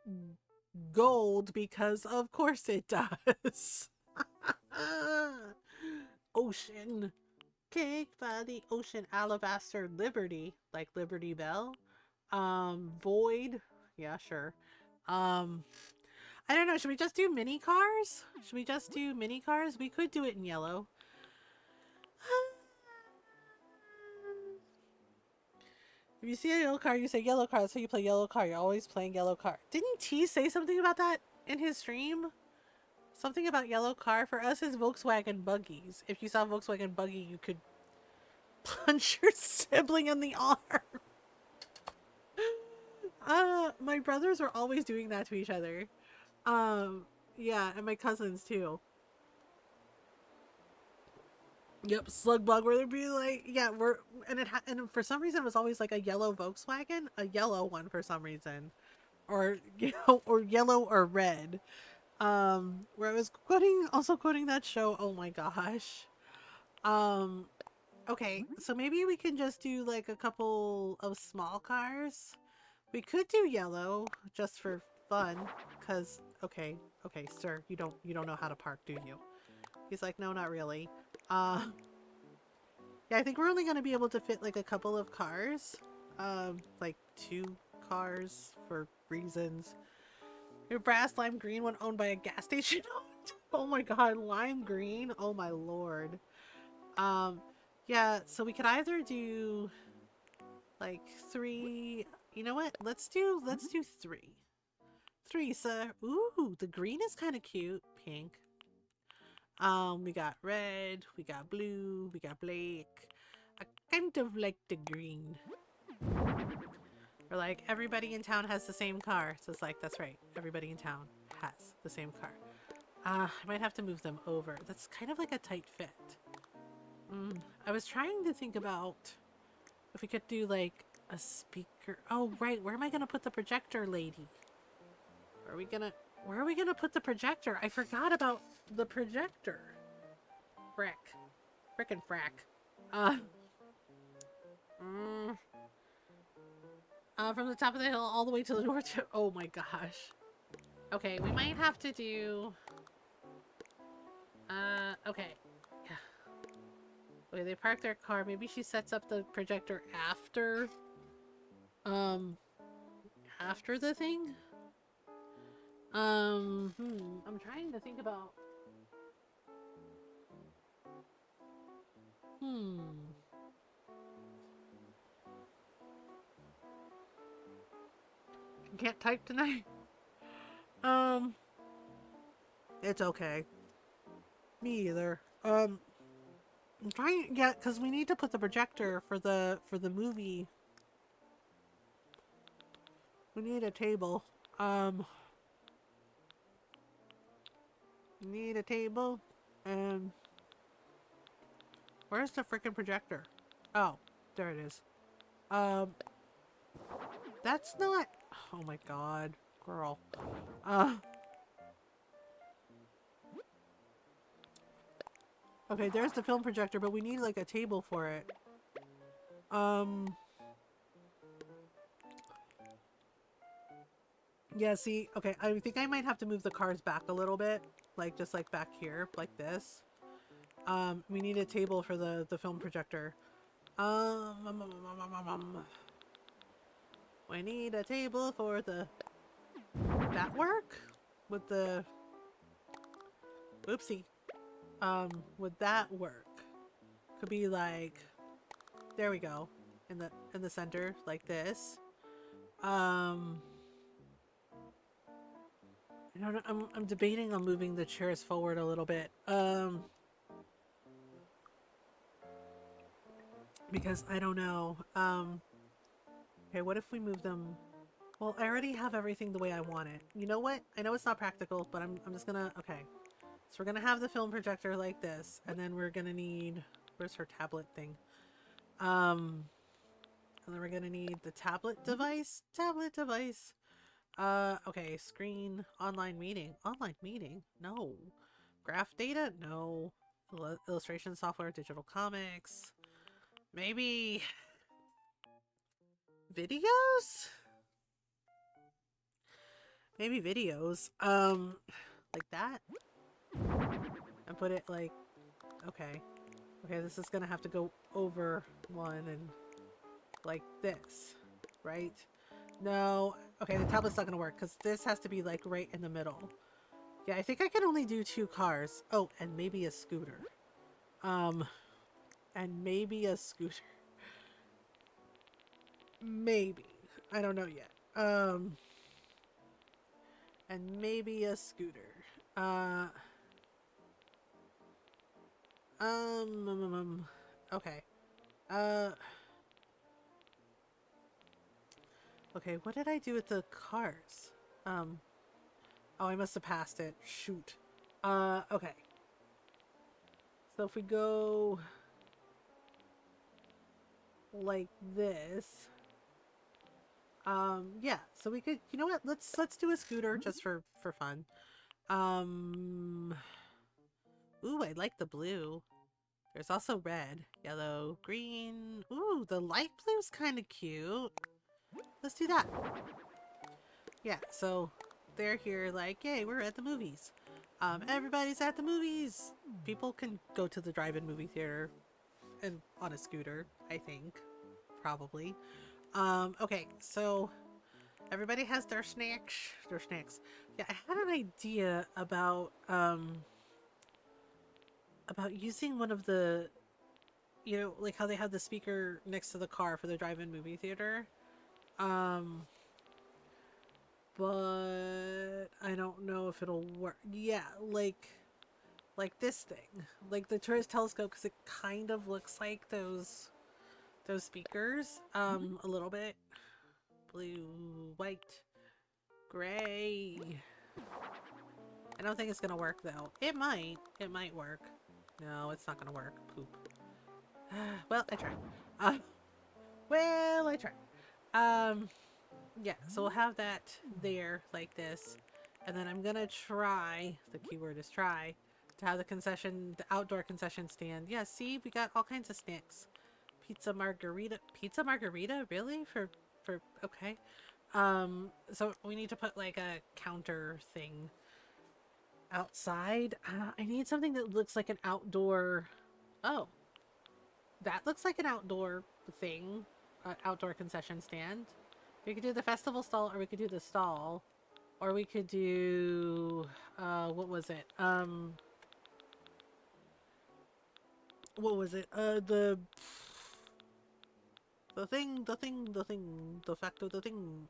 gold because of course it does. Ocean. Cake by the ocean, alabaster, Liberty, like Liberty Bell. Void. Yeah, sure. I don't know. Should we just do mini cars? We could do it in yellow. If you see a yellow car, you say yellow car. That's how you play yellow car. You're always playing yellow car. Didn't T say something about that in his stream? Something about yellow car? For us, is Volkswagen buggies. If you saw Volkswagen buggy, you could punch your sibling in the arm. My brothers are always doing that to each other. Yeah, and my cousins too. Yep, slug bug where they'd be like, yeah, and for some reason it was always like a yellow Volkswagen, a yellow one for some reason, or or yellow or red. Where I was also quoting that show. Oh my gosh. Okay, so maybe we can just do like a couple of small cars. We could do yellow just for fun, cause okay, sir, you don't know how to park, do you? He's like, no, not really. Yeah, I think we're only gonna be able to fit like a couple of cars. Like 2 cars for reasons. Your brass lime green one owned by a gas station. Oh my god, lime green. Oh my lord. Yeah, so we could either do like 3. You know what? Let's do 3. 3, sir. Ooh, the green is kind of cute. Pink. We got red, we got blue, we got black. I kind of like the green. Or like, everybody in town has the same car. So it's like, that's right. Everybody in town has the same car. I might have to move them over. That's kind of like a tight fit. I was trying to think about if we could do like a speaker. Oh, right. Where am I going to put the projector, lady? Where are we gonna put the projector? I forgot about the projector. Frick. Frickin' frack. Uh, mm, from the top of the hill all the way to the north. Oh my gosh. Okay, we might have to do... okay. Yeah. Okay, they parked their car. Maybe she sets up the projector after... after the thing? I'm trying to think about... Can't type tonight? Um, it's okay. Me either. I'm trying, yeah, because we need to put the projector for the movie. We need a table. Need a table. And where's the freaking projector? Oh, there it is. That's not. Oh my god, girl. Okay, there's the film projector, but we need like a table for it. Yeah, see, okay, I think I might have to move the cars back a little bit. Like, just like back here, like this. We need a table for the film projector. We need a table for the... That work? With the... Oopsie. Would that work? Could be like... There we go. In the center, like this. I don't know, I'm debating on moving the chairs forward a little bit. Because I don't know. Okay, what if we move them? Well, I already have everything the way I want it. You know what? I know it's not practical, but I'm just gonna... Okay. So we're gonna have the film projector like this, and then we're gonna need... Where's her tablet thing? And then we're gonna need the tablet device. Tablet device. Okay, screen, online meeting. Online meeting? No. Graph data? No. Illustration software, digital comics. Maybe... Videos? Maybe videos. Like that? And put it like... Okay. Okay, this is gonna have to go over one and... Like this. Right? No. Okay, the tablet's not gonna work, because this has to be like right in the middle. Yeah, I think I can only do 2 cars. Oh, and maybe a scooter. And maybe a scooter. Maybe. I don't know yet. And maybe a scooter. Okay. Okay, what did I do with the cars? Oh, I must have passed it. Shoot. Okay. So if we go like this, yeah. So we could, you know what? Let's do a scooter just for fun. Ooh, I like the blue. There's also red, yellow, green. Ooh, the light blue's kind of cute. Let's do that. Yeah, so they're here like, yay, we're at the movies. Everybody's at the movies. People can go to the drive-in movie theater and on a scooter, I think. Probably. Okay, so everybody has their snacks. Yeah, I had an idea about using one of the, you know, like how they have the speaker next to the car for the drive-in movie theater. But I don't know if it'll work. Yeah, like this thing, like the tourist telescope, because it kind of looks like those speakers, a little bit. Blue, white, gray, I don't think it's gonna work though. It might. It might work. No, it's not gonna work. Poop. Well, I tried. Uh, well, I tried. Um, yeah, so we'll have that there like this. And then I'm gonna try, the keyword is try, to have the outdoor concession stand. Yeah, see, we got all kinds of snacks. Pizza margarita? Really? Okay. So we need to put like a counter thing outside. I need something that looks like an outdoor, oh, that looks like an outdoor thing, outdoor concession stand. We could do the festival stall, or we could do the stall, or we could do, what was it? What was it? The fact of the thing.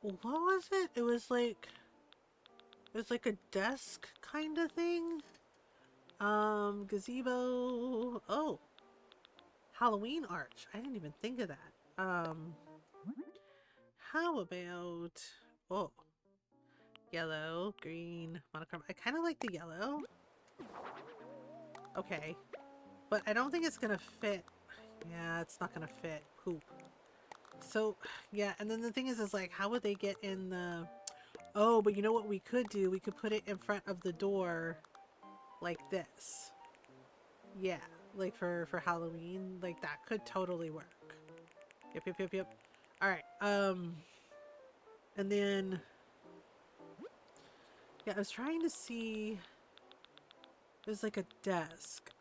What was it? It was like a desk kind of thing. Gazebo. Oh, Halloween arch. I didn't even think of that. How about, oh, yellow, green, monochrome. I kind of like the yellow. Okay, but I don't think it's gonna fit. Yeah, it's not gonna fit. Poop. So, yeah, and then the thing is like, how would they get in the... Oh, but you know what we could do? We could put it in front of the door like this. Yeah, like for Halloween. Like, that could totally work. Yep. Alright, and then... Yeah, I was trying to see... There's like a desk.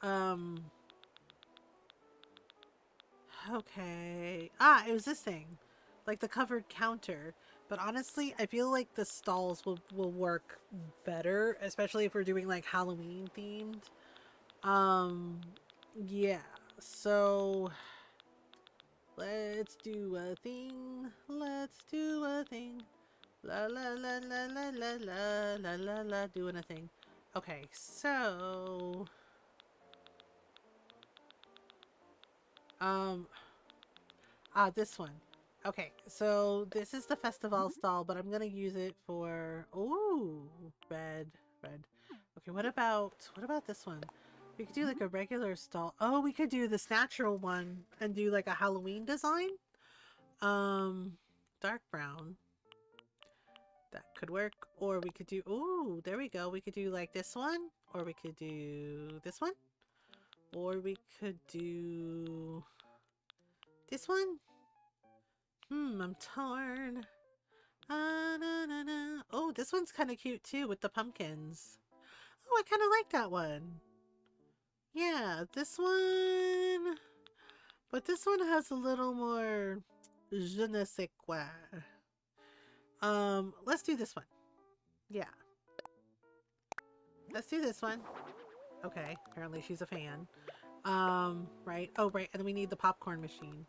Okay. Ah, it was this thing. Like the covered counter. But honestly, I feel like the stalls will work better, especially if we're doing like Halloween themed. Yeah. So let's do a thing. Let's do a thing. La la la la la la la la la la, doing a thing. Okay, so um this one. Okay, so this is the festival stall, but I'm gonna use it for... Ooh, red. Okay, what about this one? We could do like a regular stall. Oh, we could do this natural one and do like a Halloween design. Dark brown. That could work. Or we could do... Ooh, there we go. We could do like this one. Or we could do this one. Or we could do this one. I'm torn. Oh, this one's kind of cute too with the pumpkins. Oh, I kind of like that one. Yeah, this one. But this one has a little more je ne sais quoi. Let's do this one. Yeah. Let's do this one. Okay, apparently she's a fan. Right. Oh, right, and then we need the popcorn machine.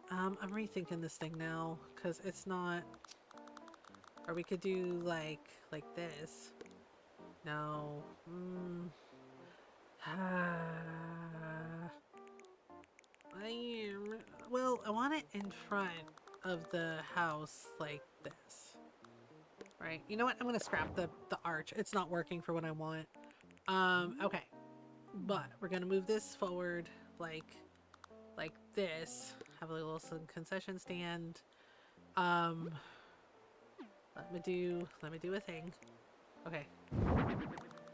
I'm rethinking this thing now, because it's not... Or we could do like this. No. Well, I want it in front of the house like this. Right? You know what? I'm gonna scrap the arch. It's not working for what I want. Okay. But we're gonna move this forward like this. Have a little concession stand. Let me do a thing. Okay.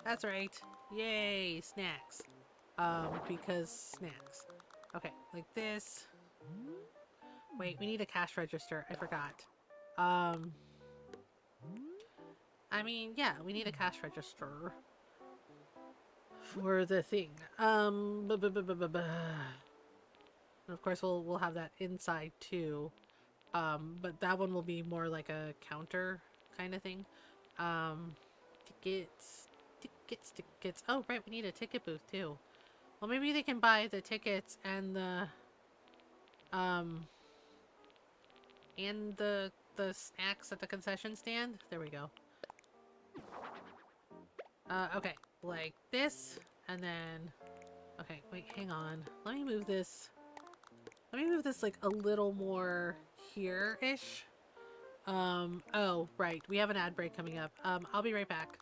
That's right. Yay, snacks. Because snacks. Okay, like this. Wait, we need a cash register. I forgot. I mean, yeah, we need a cash register for the thing. And of course, we'll have that inside too. But that one will be more like a counter kind of thing. Tickets. Oh, right, we need a ticket booth too. Well, maybe they can buy the tickets and the snacks at the concession stand. There we go. Okay, like this, and then... Okay, wait, hang on. Let me move this like a little more here-ish. Oh, right. We have an ad break coming up. I'll be right back.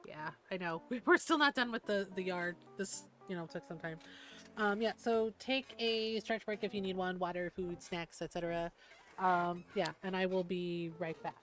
Yeah, I know. We're still not done with the yard. This, took some time. Yeah, so take a stretch break if you need one, water, food, snacks, etc. Yeah, and I will be right back.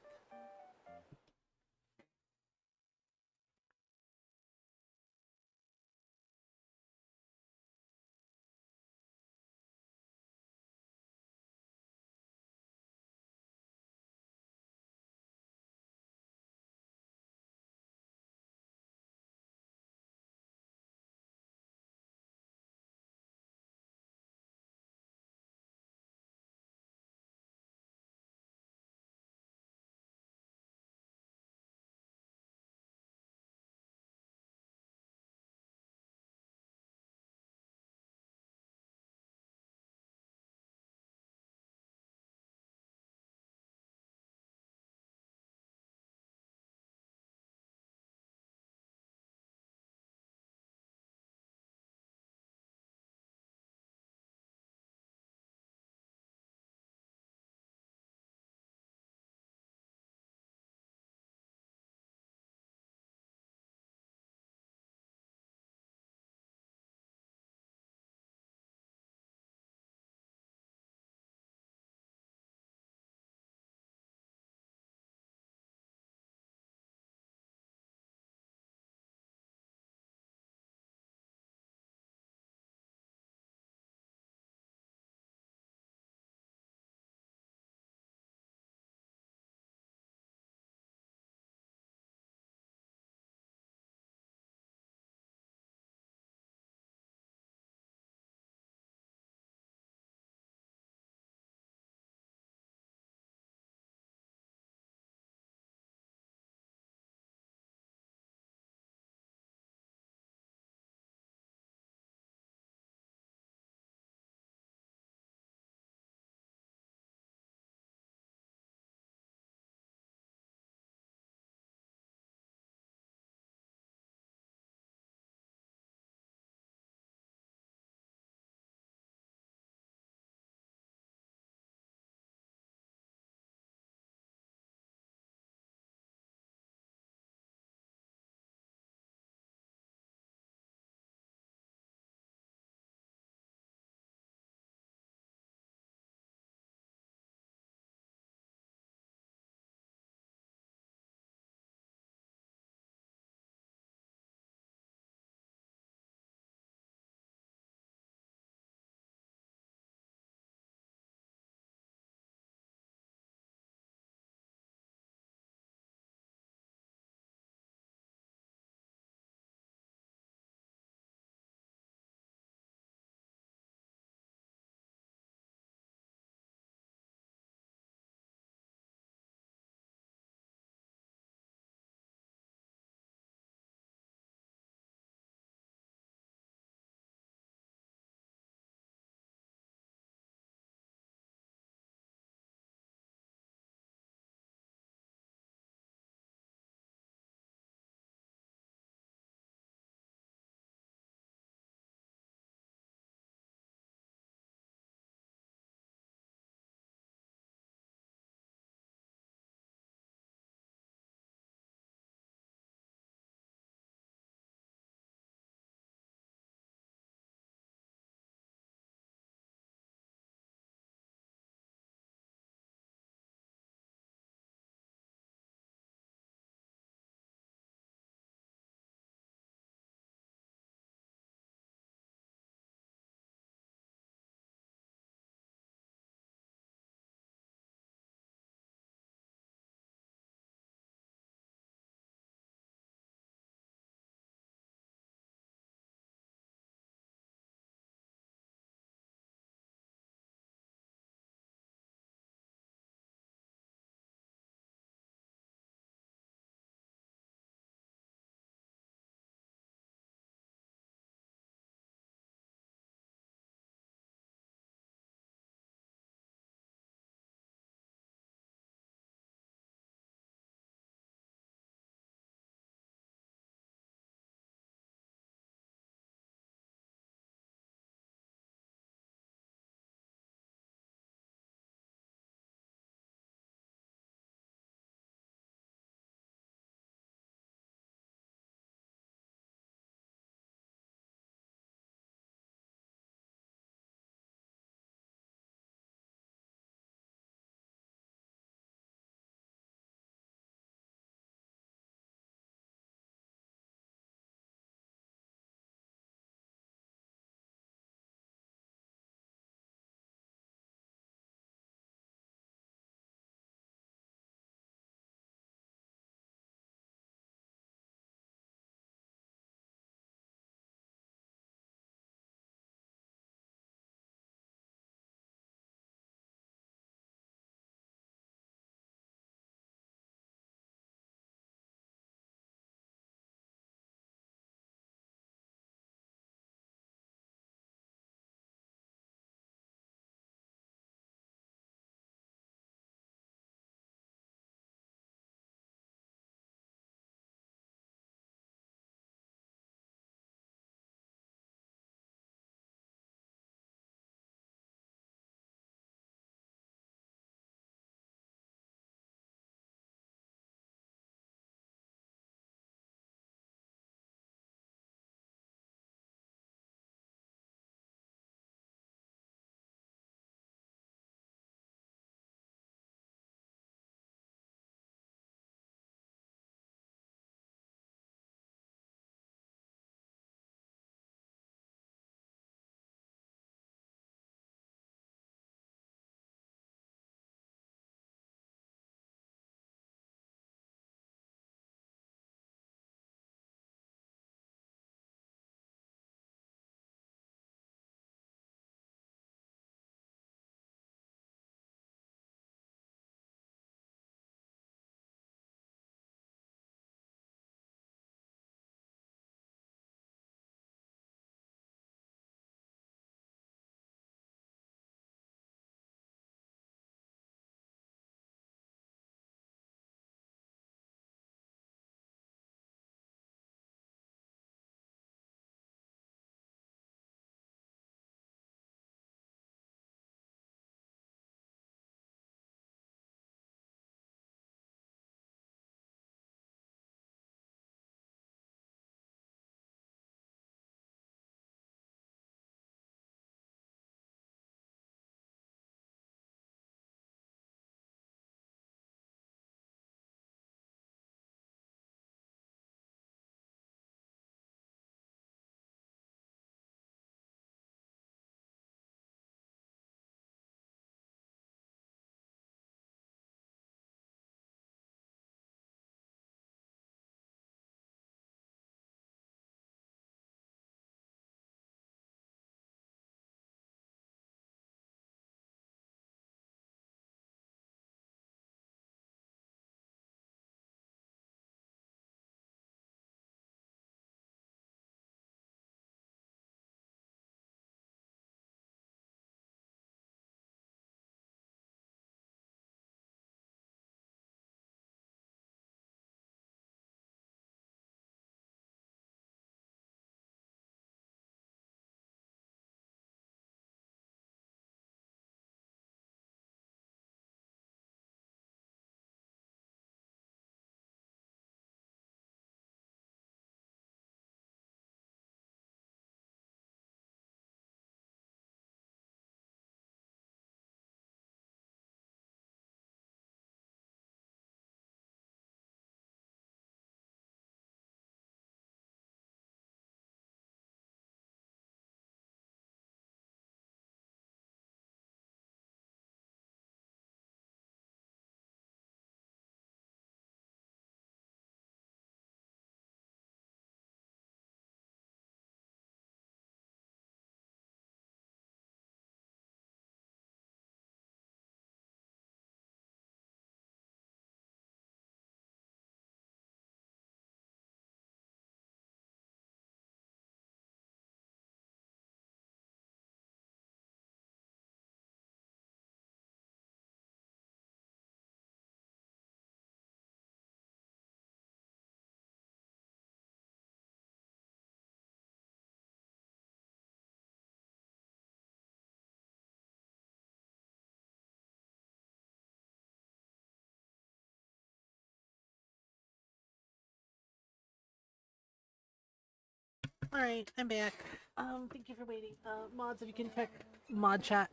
Alright, I'm back. Thank you for waiting. Mods, if you can check mod chat.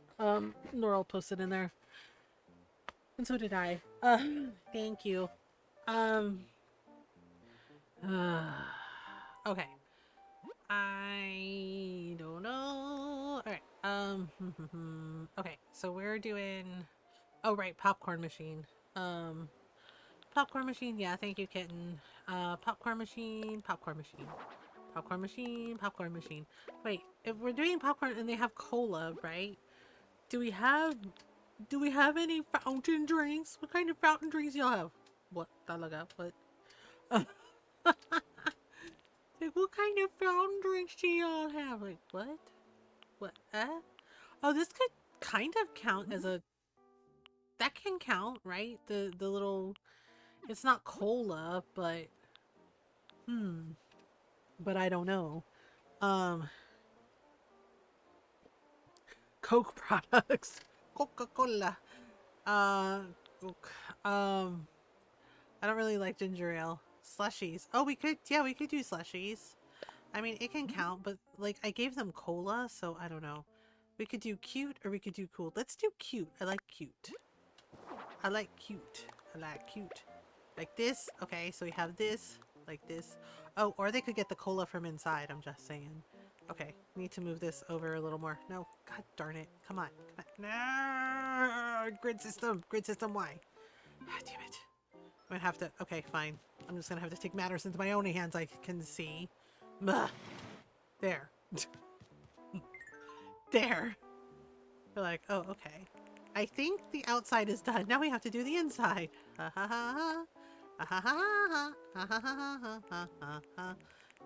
Noral posted in there. And so did I. Thank you. Um, okay. I don't know. Alright, okay, so we're doing... Oh, right, popcorn machine. Um, popcorn machine, yeah, thank you, kitten. Popcorn machine, popcorn machine. Popcorn machine, popcorn machine. Wait, if we're doing popcorn and they have cola, right? Do we have any fountain drinks? What kind of fountain drinks y'all have? What? Talaga? What? Like, what kind of fountain drinks do y'all have? Like, what? What? Oh, this could kind of count as a... That can count, right? The little... It's not cola, but... But I don't know. Coke products. Coca-Cola. Coke. I don't really like ginger ale. Slushies. Oh, we could do slushies. I mean, it can count, but like I gave them cola, so I don't know. We could do cute or we could do cool. Let's do cute. I like cute. I like cute. I like cute. Like this. Okay, so we have this, like this. Oh, or they could get the cola from inside. I'm just saying. Okay, need to move this over a little more. No, god darn it. Come on. Come on. No! Grid system. Grid system, why? Ah, damn it. I'm gonna have to... Okay, fine. I'm just gonna have to take matters into my own hands, I can see. Ugh. There. There. You're like, oh, okay. I think the outside is done. Now we have to do the inside. Ha ha ha ha. Ha ha ha ha. Ha ha ha ha ha ha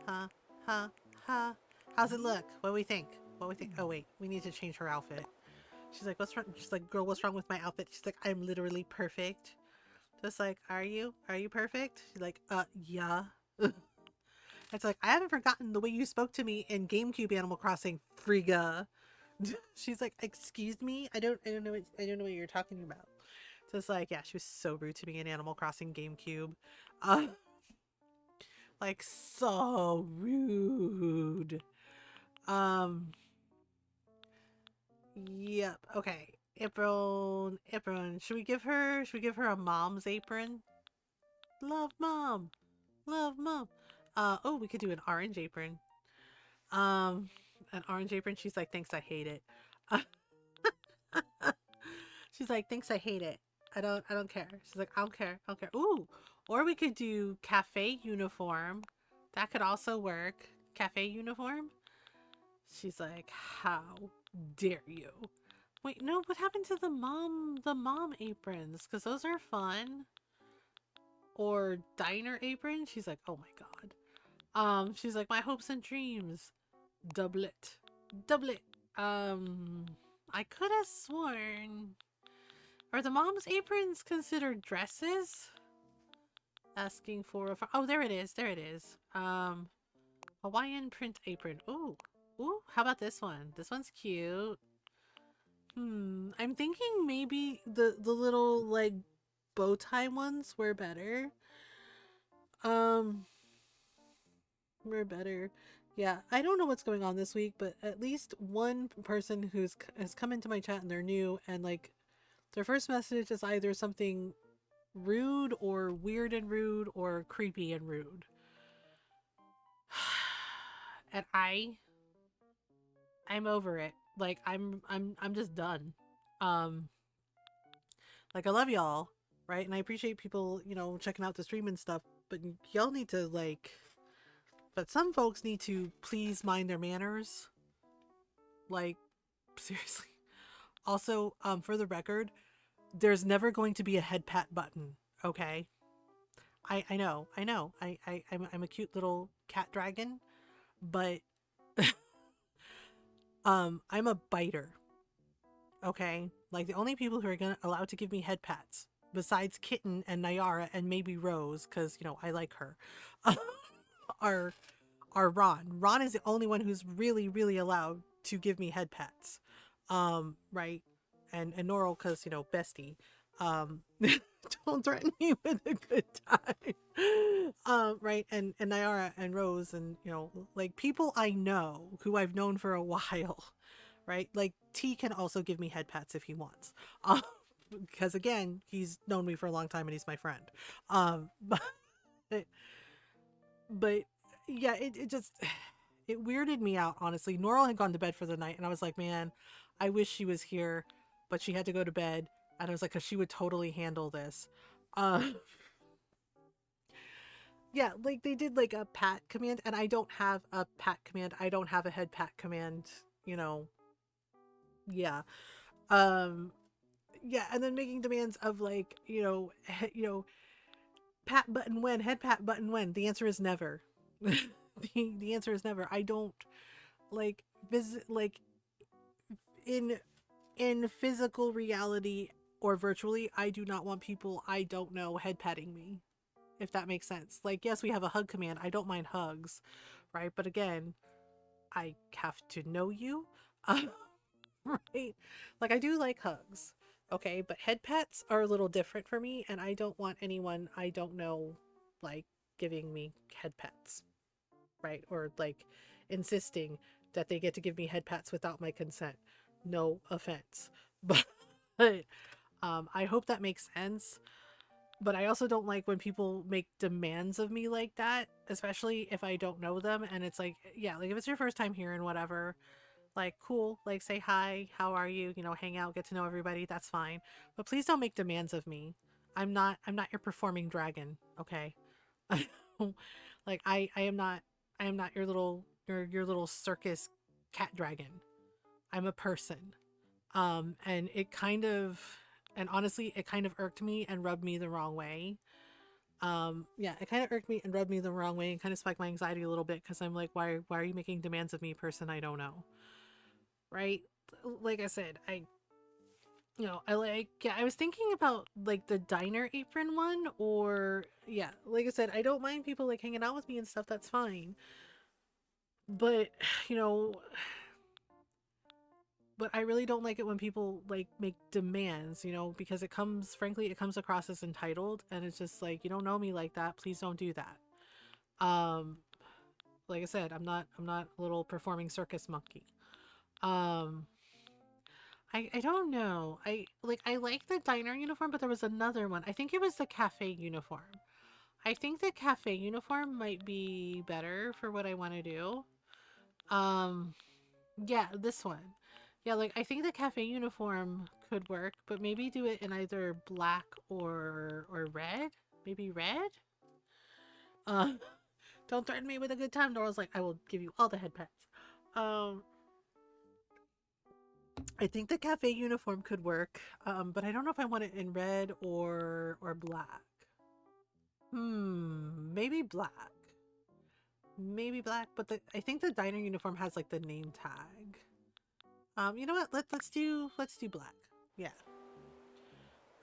ha ha ha. How's it look? What do we think? What do we think? Oh wait, we need to change her outfit. She's like, what's wrong? She's like, girl, what's wrong with my outfit? She's like, I'm literally perfect. Just like, are you? Are you perfect? She's like, yeah. It's like, I haven't forgotten the way you spoke to me in GameCube Animal Crossing, Friga. She's like, excuse me? I don't know what you're talking about. So it's like, yeah, she was so rude to me in Animal Crossing GameCube. Like so rude. Yep. Okay. Apron. Should we give her a mom's apron? Love mom. Love mom. Oh, we could do an orange apron. Um, an orange apron. She's like, thanks, I hate it. She's like, thanks, I hate it. I don't care. She's like, I don't care. I don't care. Ooh, or we could do cafe uniform. That could also work. Cafe uniform. She's like, how dare you? Wait, no, what happened to the mom aprons? Because those are fun. Or diner apron. She's like, oh my god. She's like, my hopes and dreams. Doublet. Doublet. I could have sworn. Are the mom's aprons considered dresses? Asking for a... Oh, there it is. There it is. Hawaiian print apron. Ooh. Ooh, how about this one? This one's cute. I'm thinking maybe the little, like, bow tie ones were better. Were better. Yeah, I don't know what's going on this week, but at least one person has come into my chat and they're new, and like their first message is either something rude or weird and rude or creepy and rude. And I'm over it. Like I'm just done. Like I love y'all, right? And I appreciate people, checking out the stream and stuff, but y'all need to but some folks need to please mind their manners. Like, seriously. Also, for the record, there's never going to be a head pat button, okay? I know. I'm a cute little cat dragon, but I'm a biter. Okay? Like the only people who are allowed to give me head pats, besides Kitten and Nayara and maybe Rose, because I like her, are Ron. Ron is the only one who's really, really allowed to give me head pats. Right? And Noral, because, bestie. Don't threaten me with a good time. Right, and Nyara and Rose and like people I know who I've known for a while, right? Like T can also give me head pats if he wants. Um, because again, he's known me for a long time and he's my friend. But but yeah, it just it weirded me out, honestly. Norl had gone to bed for the night and I was like, man, I wish she was here, but she had to go to bed. And I was like, cause she would totally handle this. Uh yeah, like they did like a pat command, and I don't have a pat command. I don't have a head pat command, you know. Yeah. Um yeah, and then making demands of like, pat button when, head pat button when. The answer is never. The answer is never. I don't like visit like in physical reality or virtually, I do not want people I don't know head patting me, if that makes sense. Like, yes, we have a hug command. I don't mind hugs, right? But again, I have to know you, right? Like, I do like hugs, okay? But head pats are a little different for me, and I don't want anyone I don't know, like, giving me head pats, right? Or, like, insisting that they get to give me head pats without my consent. No offense. But I hope that makes sense. But I also don't like when people make demands of me like that, especially if I don't know them. And it's like, yeah, like if it's your first time here and whatever, like, cool, like say hi, how are you, hang out, get to know everybody, that's fine. But please don't make demands of me. I'm not your performing dragon, okay? Like I am not your little circus cat dragon. I'm a person. And it kind of, and honestly, it kind of irked me and rubbed me the wrong way. Yeah, it kind of irked me and rubbed me the wrong way and kind of spiked my anxiety a little bit because I'm like, why are you making demands of me, person I don't know? Right? Like I said, I like, yeah, I was thinking about like the diner apron one, or yeah, like I said, I don't mind people like hanging out with me and stuff, that's fine. But, you know, but I really don't like it when people like make demands, because frankly, it comes across as entitled, and it's just like, you don't know me like that. Please don't do that. Um, like I said, I'm not a little performing circus monkey. Um, I don't know. I like the diner uniform, but there was another one. I think it was the cafe uniform. I think the cafe uniform might be better for what I want to do. Um, Yeah, this one. Yeah, like I think the cafe uniform could work, but maybe do it in either black or red. Maybe red. Uh, don't threaten me with a good time. Dora's like, I will give you all the head pets. Um, I think the cafe uniform could work. But I don't know if I want it in red or black. Maybe black. Maybe black, but I think the diner uniform has like the name tag. You know what? Let's do black. Yeah.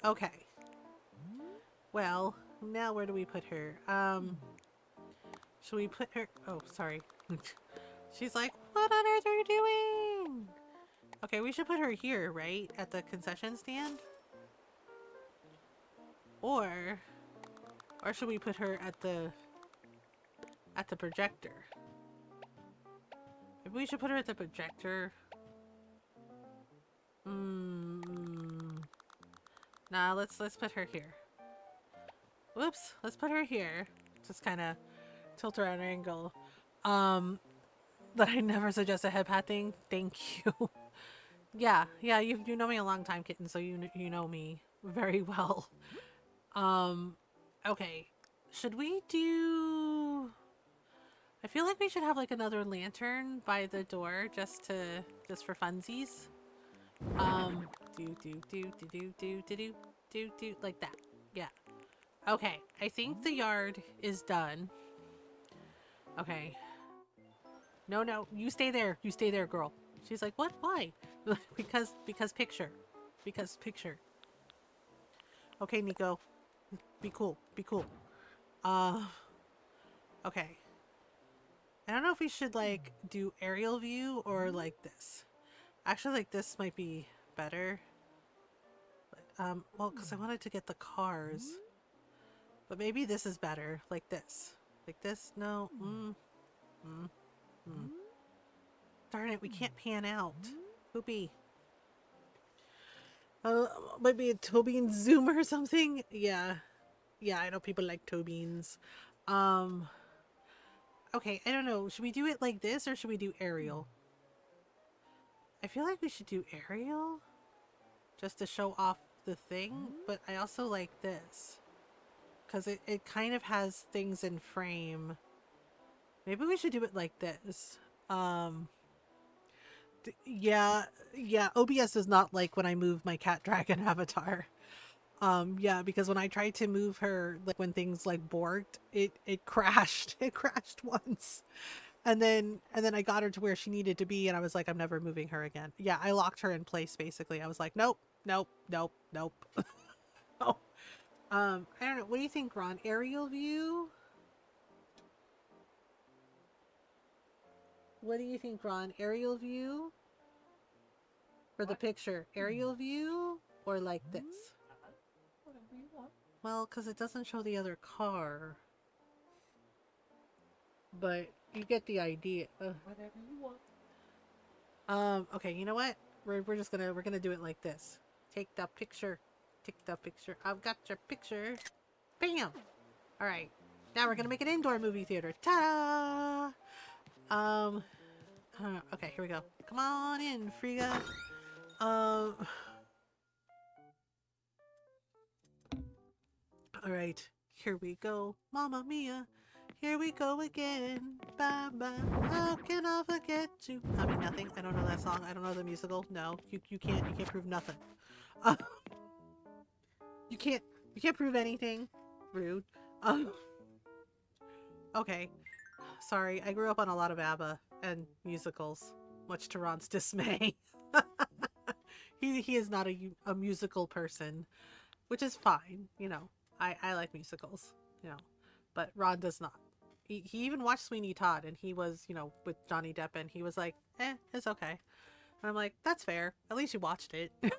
Okay. Well, now where do we put her? Should we put her? Oh, sorry. She's like, what on earth are you doing? Okay, we should put her here, right? At the concession stand? Or, or should we put her at the projector? Maybe we should put her at the projector. Nah, let's put her here. Whoops, let's put her here. Just kind of tilt her at an angle. That I never suggest a head pat thing. Thank you. Yeah, you know me a long time, kitten, so you know me very well. Um, okay, should we do? I feel like we should have like another lantern by the door just for funsies. Do like that. Yeah. Okay, I think the yard is done. Okay. No, you stay there. You stay there, girl. She's like, what? Why? because picture. Because picture. Okay, Nico. Be cool. Be cool. Uh, okay. I don't know if we should like do aerial view or like this. Actually, like this might be better. Well, because I wanted to get the cars. But maybe this is better. Like this. Like this? No. Darn it, we can't pan out. Poopy. Maybe a Tobin Zoom or something? Yeah. Yeah, I know people like Tobins. Um, okay, I don't know. Should we do it like this or should we do aerial? I feel like we should do aerial. Just to show off the thing. But I also like this. Because it kind of has things in frame. Maybe we should do it like this. Yeah, OBS does not like when I move my cat dragon avatar. Yeah, because when I tried to move her, like when things like borked, it crashed. It crashed once. And then I got her to where she needed to be and I was like, I'm never moving her again. Yeah, I locked her in place basically. I was like, nope, nope, nope, nope. Oh. I don't know. What do you think, Ron? Aerial view? What do you think, Ron? Aerial view? For the picture, aerial view or like this? Whatever you want. Well, because it doesn't show the other car. But you get the idea. Whatever you want. Okay, you know what? We're just we're gonna do it like this. Take the picture. Take the picture. I've got your picture. Bam! Alright. Now we're gonna make an indoor movie theater. Ta-da! Okay, here we go. Come on in, Friga. Alright, here we go. Mamma mia. Here we go again. Bye bye. How can I forget you? I mean nothing. I don't know that song. I don't know the musical. No, you can't prove nothing. You can't prove anything. Rude. Okay. Sorry, I grew up on a lot of ABBA and musicals, much to Ron's dismay. He is not a musical person, which is fine, you know. I like musicals, you know, but Ron does not. He even watched Sweeney Todd and he was, you know, with Johnny Depp and he was like, it's okay. And I'm like, that's fair. At least you watched it. Yeah,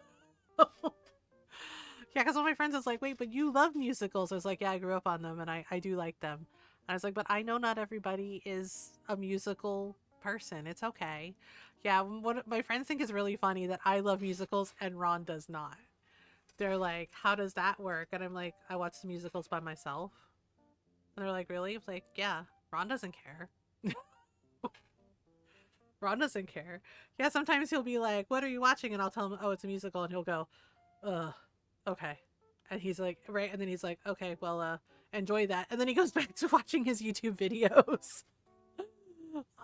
because one of my friends was like, wait, but you love musicals. I was like, yeah, I grew up on them and I do like them. And I was like, but I know not everybody is a musical person. It's okay. Yeah, what my friends think is really funny that I love musicals and Ron does not. They're like, how does that work? And I'm like, I watch the musicals by myself. And they're like, really? I was like, yeah, Ron doesn't care. Ron doesn't care. Yeah, sometimes he'll be like, what are you watching? And I'll tell him, oh, it's a musical. And he'll go, okay. And he's like, right. And then he's like, okay, well, enjoy that. And then he goes back to watching his YouTube videos.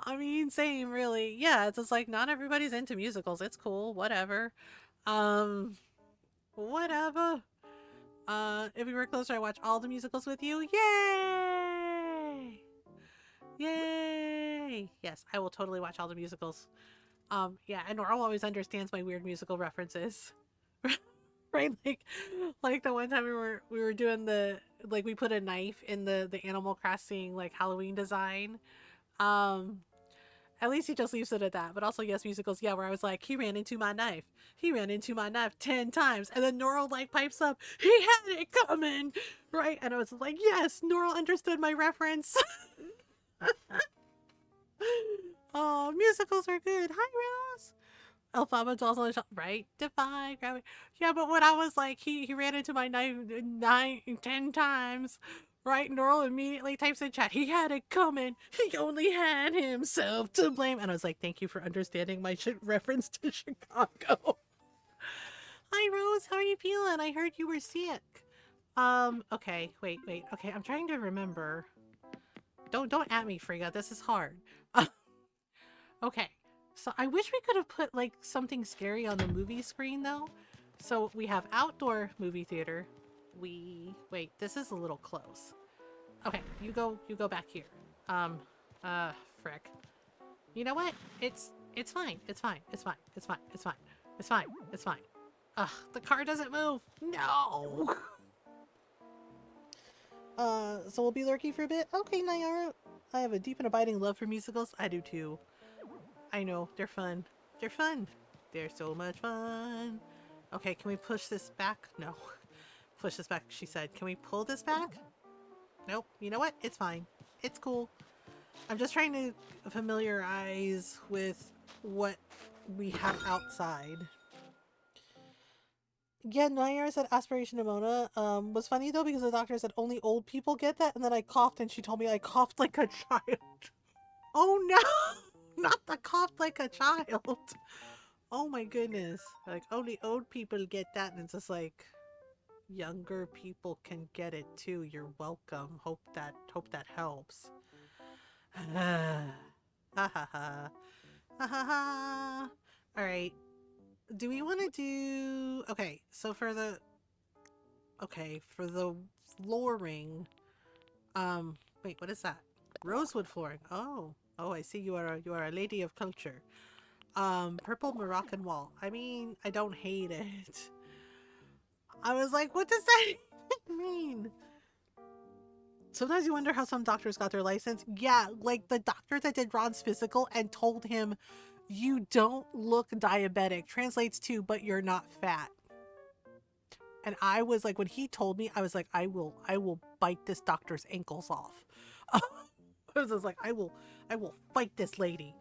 I mean, same, really. Yeah, it's just like, not everybody's into musicals. It's cool. Whatever. Whatever. If we were closer, I watch all the musicals with you. Yay! Yay! Yes, I will totally watch all the musicals. Yeah, and Nora always understands my weird musical references. Right? Like the one time we were doing the, like, we put a knife in the Animal Crossing like Halloween design. At least he just leaves it at that. But also, yes, musicals, yeah, where I was like, he ran into my knife. He ran into my knife 10 times. And then Norl like pipes up, he had it coming. Right? And I was like, yes, Norl understood my reference. Oh, musicals are good. Hi, Rose. Alphaba dolls on the shelf. Right? Defy gravity. Yeah, but when I was like, he ran into my knife 10 times. Right, Norl immediately types in chat, he had it coming. He only had himself to blame. And I was like, thank you for understanding my reference to Chicago. Hi, Rose. How are you feeling? I heard you were sick. Okay. Wait. Okay, I'm trying to remember. Don't at me, Friga. This is hard. Okay. So I wish we could have put, like, something scary on the movie screen, though. So we have outdoor movie theater. Wait, this is a little close. Okay, you go back here. Frick. You know what? It's fine. It's fine. Ugh, the car doesn't move. No! So we'll be lurking for a bit? Okay, Nayara. I have a deep and abiding love for musicals. I do too. I know, they're fun. They're fun. They're so much fun. Okay, can we push this back? No. Push this back, she said. Can we pull this back? Nope. You know what? It's fine. It's cool. I'm just trying to familiarize with what we have outside. Yeah, Nair said aspiration pneumonia. Was funny though because the doctor said only old people get that, and then I coughed and she told me I coughed like a child. Oh no! Not the cough like a child. Oh my goodness. Like only old people get that, and it's just like younger people can get it too. You're welcome. Hope that helps. Ha ha ha. Ha ha ha. All right. Do we want to do okay, so for the flooring, wait, what is that? Rosewood flooring. Oh. Oh, I see you are a lady of culture. Purple Moroccan wall. I mean, I don't hate it. I was like, what does that mean? Sometimes you wonder how some doctors got their license. Yeah, like the doctor that did Ron's physical and told him, you don't look diabetic. Translates to, but you're not fat. And I was like, when he told me, I was like, I will bite this doctor's ankles off. I was just like, I will fight this lady.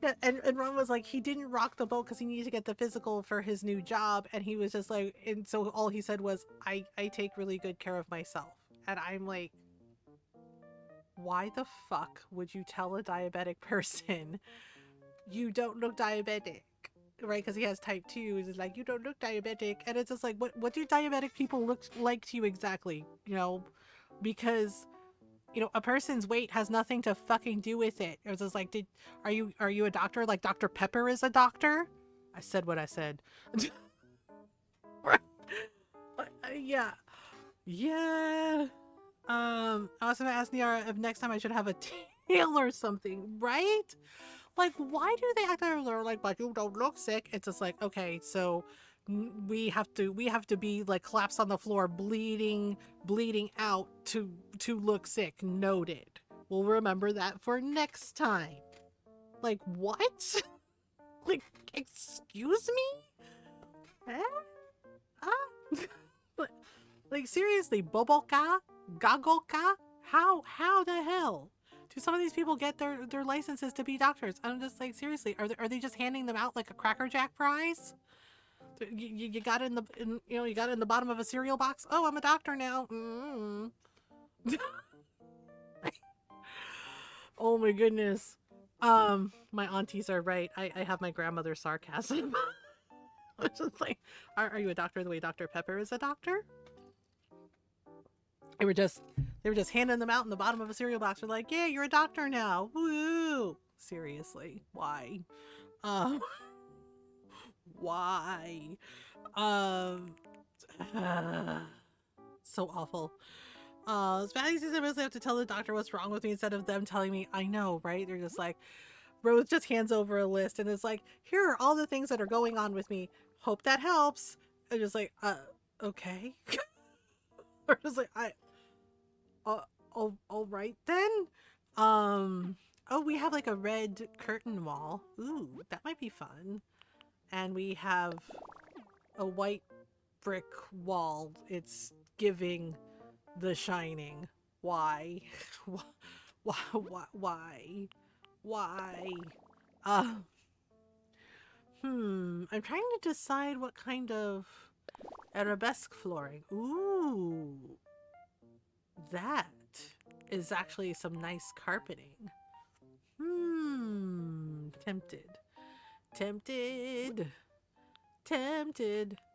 Yeah, and Ron was like, he didn't rock the boat because he needed to get the physical for his new job. And he was just like, and so all he said was, I take really good care of myself. And I'm like, why the fuck would you tell a diabetic person you don't look diabetic? Right? Because he has type 2. It's like, you don't look diabetic. And it's just like, what do diabetic people look like to you exactly? You know, because, you know, a person's weight has nothing to fucking do with it. It was just like, are you a doctor? Like Dr. Pepper is a doctor? I said what I said. Yeah. Yeah. I was gonna ask Niara if next time I should have a tail or something, right? Like, why do they act like, but you don't look sick? It's just like, okay, so we have to be like collapsed on the floor, bleeding out to look sick. Noted. We'll remember that for next time. Like, what? Like, excuse me? Eh? Ah? Like, seriously, Boboka? Gagoka? How the hell do some of these people get their licenses to be doctors? I'm just like, seriously, are they just handing them out like a Cracker Jack prize? You got it you got it in the bottom of a cereal box. Oh, I'm a doctor now. Oh my goodness. My aunties are right. I have my grandmother's sarcasm. I'm just like, are you a doctor the way Dr. Pepper is a doctor? They were just handing them out in the bottom of a cereal box. They're like, yeah, you're a doctor now. Woo! Seriously, why? Um, why? Um, so awful. Spanish says I mostly have to tell the doctor what's wrong with me instead of them telling me. I know, right? They're just like, Rose just hands over a list and is like, here are all the things that are going on with me. Hope that helps. I'm just like, okay. Or just like, all right then. Oh, we have like a red curtain wall. Ooh, that might be fun. And we have a white brick wall. It's giving The Shining. Why? Why? Why? I'm trying to decide what kind of arabesque flooring. Ooh, that is actually some nice carpeting. Tempted.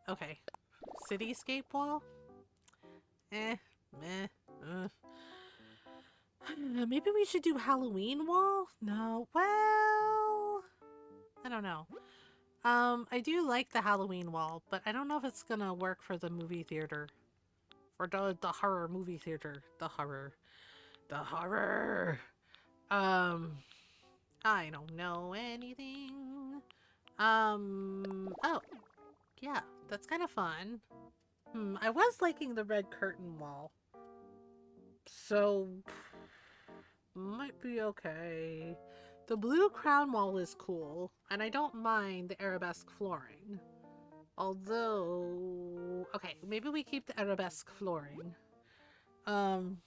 Okay. Cityscape wall? Meh. Maybe we should do Halloween wall? No. Well, I don't know. I do like the Halloween wall, but I don't know if it's gonna work for the movie theater. For the horror movie theater. The horror. I don't know anything. Oh, yeah, that's kind of fun. I was liking the red curtain wall. So, might be okay. The blue crown wall is cool, and I don't mind the arabesque flooring. Although, okay, maybe we keep the arabesque flooring. Um,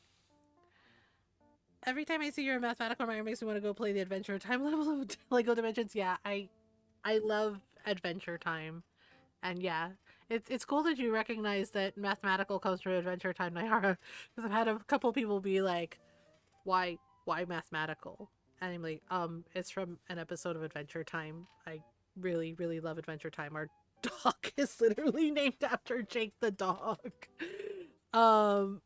every time I see your mathematical Mario, it makes me want to go play the Adventure Time level of Lego Dimensions. Yeah, I love Adventure Time, and yeah, it's cool that you recognize that mathematical comes from Adventure Time, Nayara. Because I've had a couple people be like, "Why, why mathematical?" And I'm like, it's from an episode of Adventure Time. I really, really love Adventure Time. Our dog is literally named after Jake the dog. Um,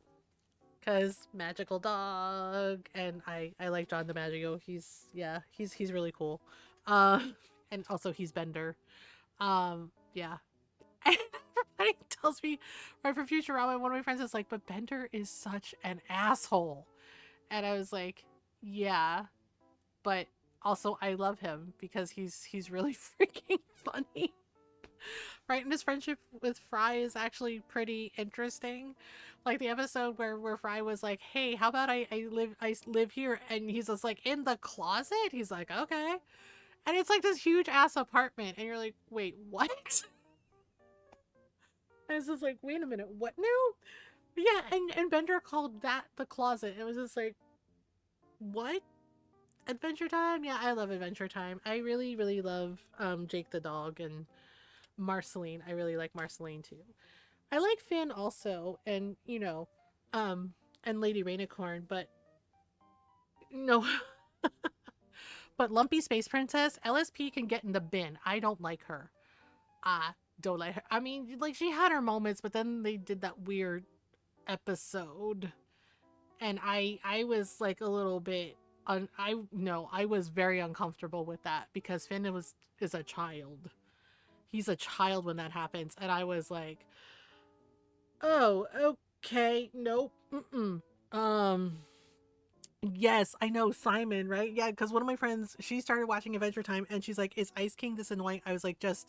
because magical dog, and I like John DiMaggio. He's really cool. And also he's Bender. Yeah. And everybody tells me right for Futurama, one of my friends is like, but Bender is such an asshole. And I was like, yeah, but also I love him because he's really freaking funny. Right, and his friendship with Fry is actually pretty interesting. Like the episode where Fry was like, "Hey, how about I live here?" And he's just like, "In the closet." He's like, "Okay," and it's like this huge ass apartment, and you're like, "Wait, what?" And it's just like, "Wait a minute, what now?" Yeah, and Bender called that the closet. It was just like, what? Adventure Time? Yeah, I love Adventure Time. I really, really love Jake the dog and Marceline. I really like Marceline too. I like Finn also, and and Lady Rainicorn, but no, but Lumpy Space Princess LSP can get in the bin. I don't like her. I don't like her. I mean, like she had her moments, but then they did that weird episode, and I was like a little bit. I no, I was very uncomfortable with that because Finn is a child. He's a child when that happens, and I was like, oh, okay, nope, mm-mm. Um, yes, I know Simon, right? Yeah, because one of my friends, she started watching Adventure Time, and she's like, "Is Ice King this annoying?" I was like, "Just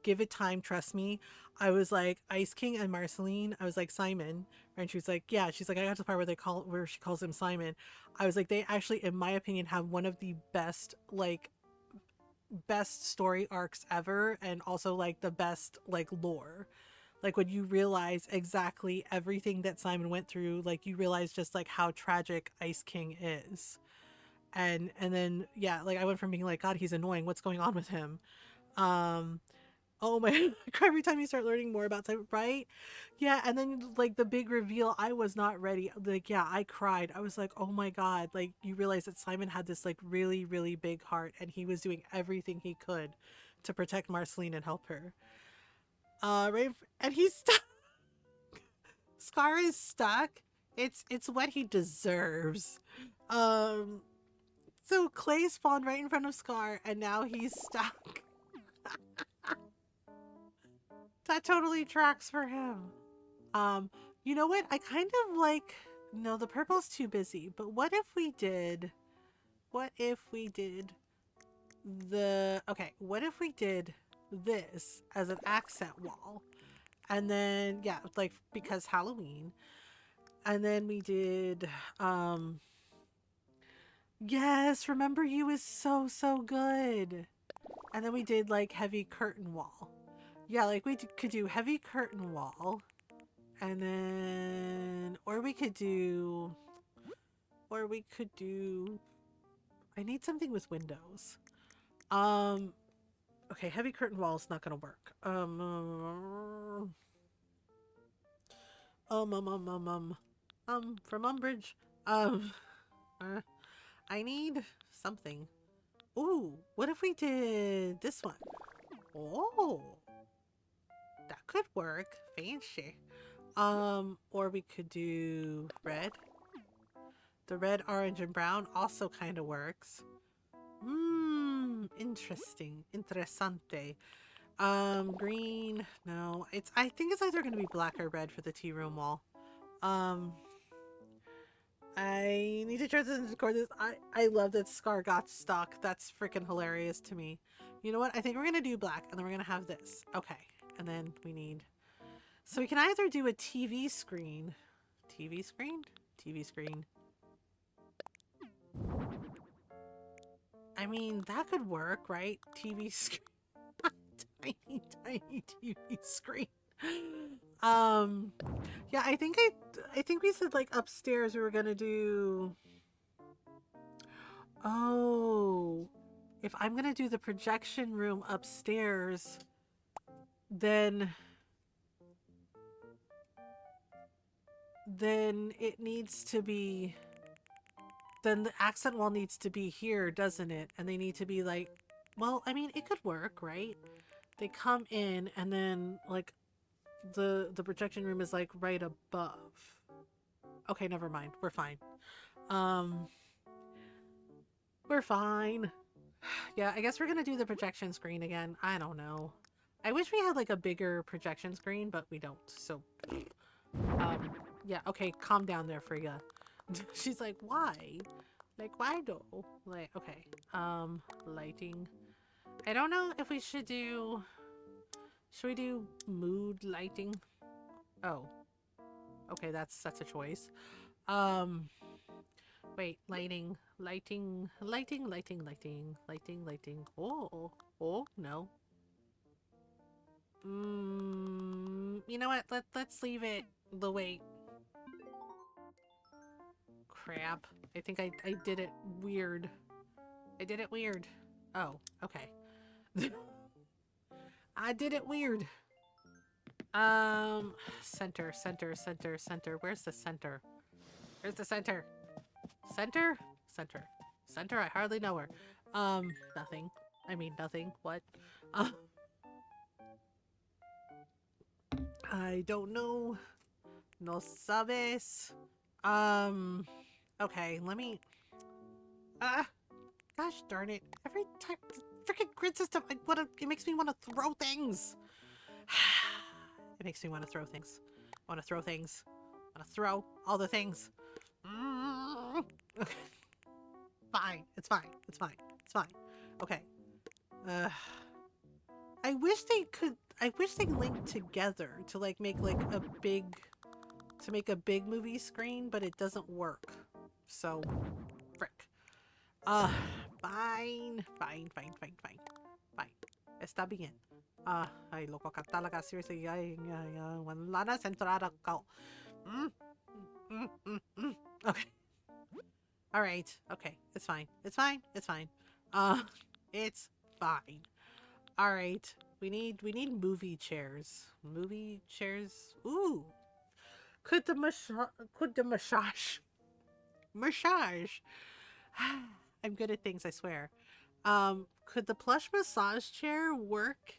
give it time, trust me." I was like, Ice King and Marceline. I was like, Simon, and she's like, "Yeah." She's like, "I got to the part where she calls him Simon." I was like, they actually, in my opinion, have one of the best story arcs ever, and also like the best like lore. Like when you realize exactly everything that Simon went through, like you realize just like how tragic Ice King is. And then yeah, like I went from being like, God, he's annoying, what's going on with him? Um oh my every time you start learning more about Simon, right? Yeah, and then like the big reveal, I was not ready. Like, yeah, I cried. I was like, oh my God, like you realize that Simon had this like really, really big heart, and he was doing everything he could to protect Marceline and help her. Right, and he's stuck. Scar is stuck. It's what he deserves. Um, so Clay spawned right in front of Scar, and now he's stuck. That totally tracks for him. Um, you know what? I kind of like. No, the purple's too busy. But what if we did? What if we did the? Okay, what if we did this as an accent wall, and then yeah, like because Halloween, and then we did yes, Remember You is so, so good. And then we did like heavy curtain wall. Yeah, like could do heavy curtain wall. And then, or we could do, I need something with windows. Um, okay, heavy curtain wall is not gonna work. Um, um, um, um, um, from Umbridge. Um, uh, I need something. Ooh, what if we did this one? Oh, that could work. Fancy. Or we could do red. The red, orange, and brown also kind of works. Interesting. Interessante. Green. No, I think it's either going to be black or red for the tea room wall. Um, I need to try to record this. I love that Scar got stuck. That's freaking hilarious to me. You know what? I think we're gonna do black, and then we're gonna have this. Okay, and then we need. So we can either do a TV screen, TV screen, TV screen. I mean that could work, right? TV screen. tiny, tiny TV screen. Yeah, I think we said like upstairs we were gonna do. Oh, if I'm gonna do the projection room upstairs, then it needs to be. Then the accent wall needs to be here, doesn't it? And they need to be like, well, I mean, it could work, right? They come in and then like the projection room is like right above. Okay, never mind. We're fine. Um we're fine. Yeah, I guess we're gonna do the projection screen again. I don't know. I wish we had like a bigger projection screen, but we don't. So yeah, okay, calm down there, Friga. She's like, why? Like, why though? Like, okay. Lighting. I don't know if we should do. Should we do mood lighting? Oh. Okay, that's a choice. Um wait, lighting. Oh, no. You know what? Let's leave it the way. Crap. I think I did it weird. I did it weird. Oh, okay. I did it weird. Center. Where's the center? Where's the center? Center? Center, I hardly know her. Nothing. I mean, nothing. What? I don't know. No sabes. Okay, let me... gosh darn it. Every time... The freaking grid system, it makes me want to throw things. It makes me want to throw things. I want to throw things. I want to throw all the things. Okay. Fine. It's fine. It's fine. It's fine. Okay. I wish they could... I wish they linked together to like make like a big... To make a big movie screen, but it doesn't work. So, frick. Fine. Está bien. Ay, loco ka talaga. Seriously, wala na centrada ko. Okay. Alright. Okay. It's fine. It's fine. It's fine. It's fine. Alright. We need movie chairs. Movie chairs. Ooh. Could the massage. I'm good at things, I swear. Could the plush massage chair work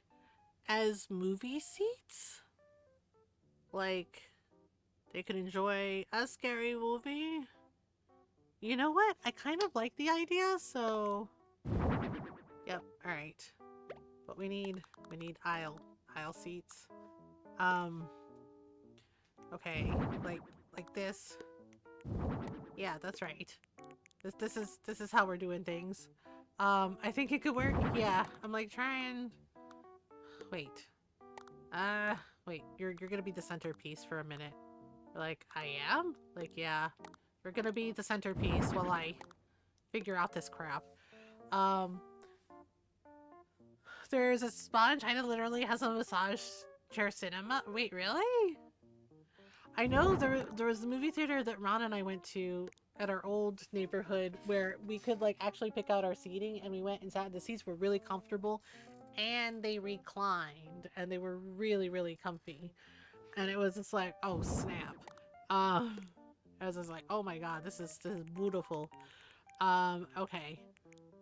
as movie seats? Like, they could enjoy a scary movie? You know what? I kind of like the idea, so... Yep, alright. But we need aisle seats. Okay, like this. Yeah, that's right. This is how we're doing things. I think it could work. Yeah, I'm like trying. Wait. Wait. You're gonna be the centerpiece for a minute. Like I am. Like yeah, you're gonna be the centerpiece while I figure out this crap. There's a spot in China literally has a massage chair cinema. Wait, really? I know there was a movie theater that Ron and I went to at our old neighborhood where we could like actually pick out our seating, and we went and sat. The seats were really comfortable and they reclined and they were really comfy, and it was just like, oh snap. I was just like, oh my god, this is beautiful. Okay,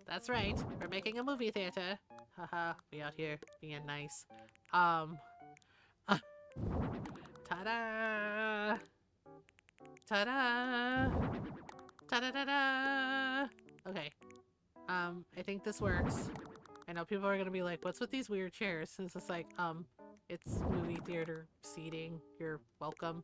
that's right, we're making a movie theater. Haha, we out here being nice. Ta-da! Ta-da! Ta-da-da-da! Okay. I think this works. I know people are gonna be like, what's with these weird chairs? And it's just like, it's movie theater seating. You're welcome.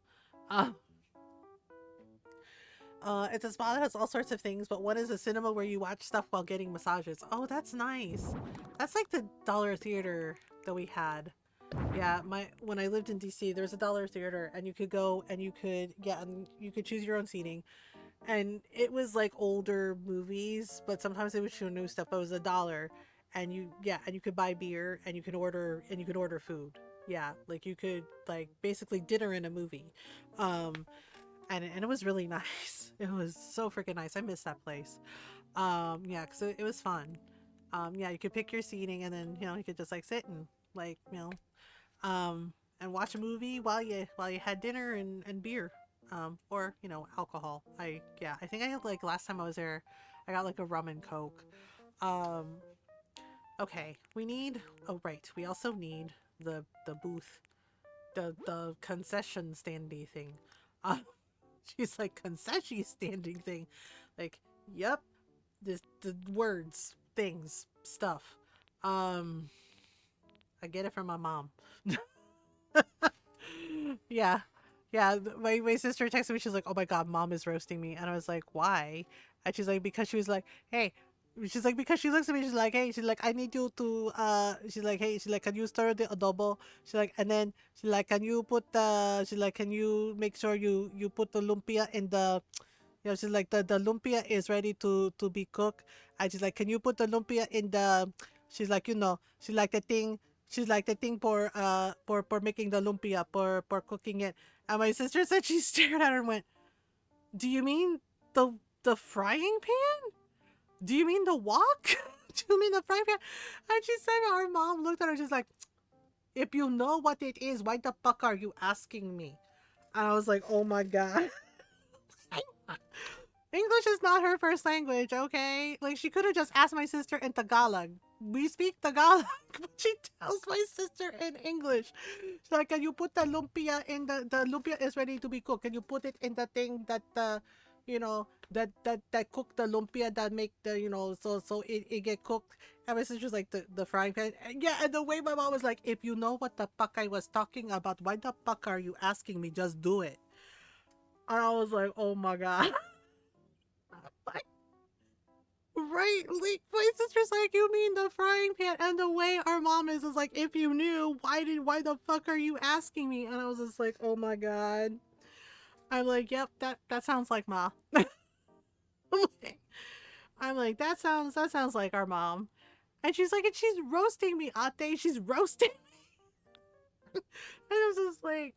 It's a spa that has all sorts of things, but one is a cinema where you watch stuff while getting massages. Oh, that's nice. That's like the dollar theater that we had. Yeah, when I lived in DC, there was a dollar theater, and you could go and you could choose your own seating, and it was like older movies, but sometimes they would show new stuff. But it was $1, and you could buy beer, and you could order food. Yeah, like you could like basically dinner in a movie. Um, and it was really nice. It was so freaking nice. I miss that place. Yeah, because it was fun. Yeah, you could pick your seating, and then you could just like sit and like and watch a movie while you had dinner and beer, or alcohol. I think I had like last time I was there, I got like a rum and coke. Um, okay, we need. Oh right, we also need the booth, the concession standy thing. Uh, she's like concession standing thing, like yep, the words, things, stuff. Um, I get it from my mom. Yeah. Yeah, my sister texted me. She's like, "Oh my god, mom is roasting me," and I was like, "Why?" And she's like, "Because she was like, hey." She's like, because she looks at me, she's like, hey, she's like, I need you to, she's like, hey, she's like, can you stir the adobo? She's like, and then she's like, can you put the, she's like, can you make sure you put the lumpia in the, she's like, the lumpia is ready to be cooked. And she's like, can you put the lumpia in the, she's like, she's like the thing, she's like the thing for making the lumpia, for cooking it. And my sister said she stared at her and went, do you mean the frying pan? Do you mean the wok? Do you mean the frying pan? And she said our mom looked at her, she's like, if you know what it is, why the fuck are you asking me? And I was like, oh my god. English is not her first language, okay? Like, she could have just asked my sister in Tagalog. We speak Tagalog, but she tells my sister in English. She's like, can you put the lumpia in the lumpia is ready to be cooked? Can you put it in the thing that, that cook the lumpia that make the, so it get cooked? And my sister's like, the frying pan. And yeah, and the way my mom was like, if you know what the fuck I was talking about, why the fuck are you asking me? Just do it. And I was like, oh my god. Right, like my sister's like, you mean the frying pan? And the way our mom is like, if you knew, why the fuck are you asking me? And I was just like, oh my god. I'm like, yep, that sounds like ma. I'm like, that sounds like our mom. And she's like, and she's roasting me, Ate. She's roasting me. And I was just like,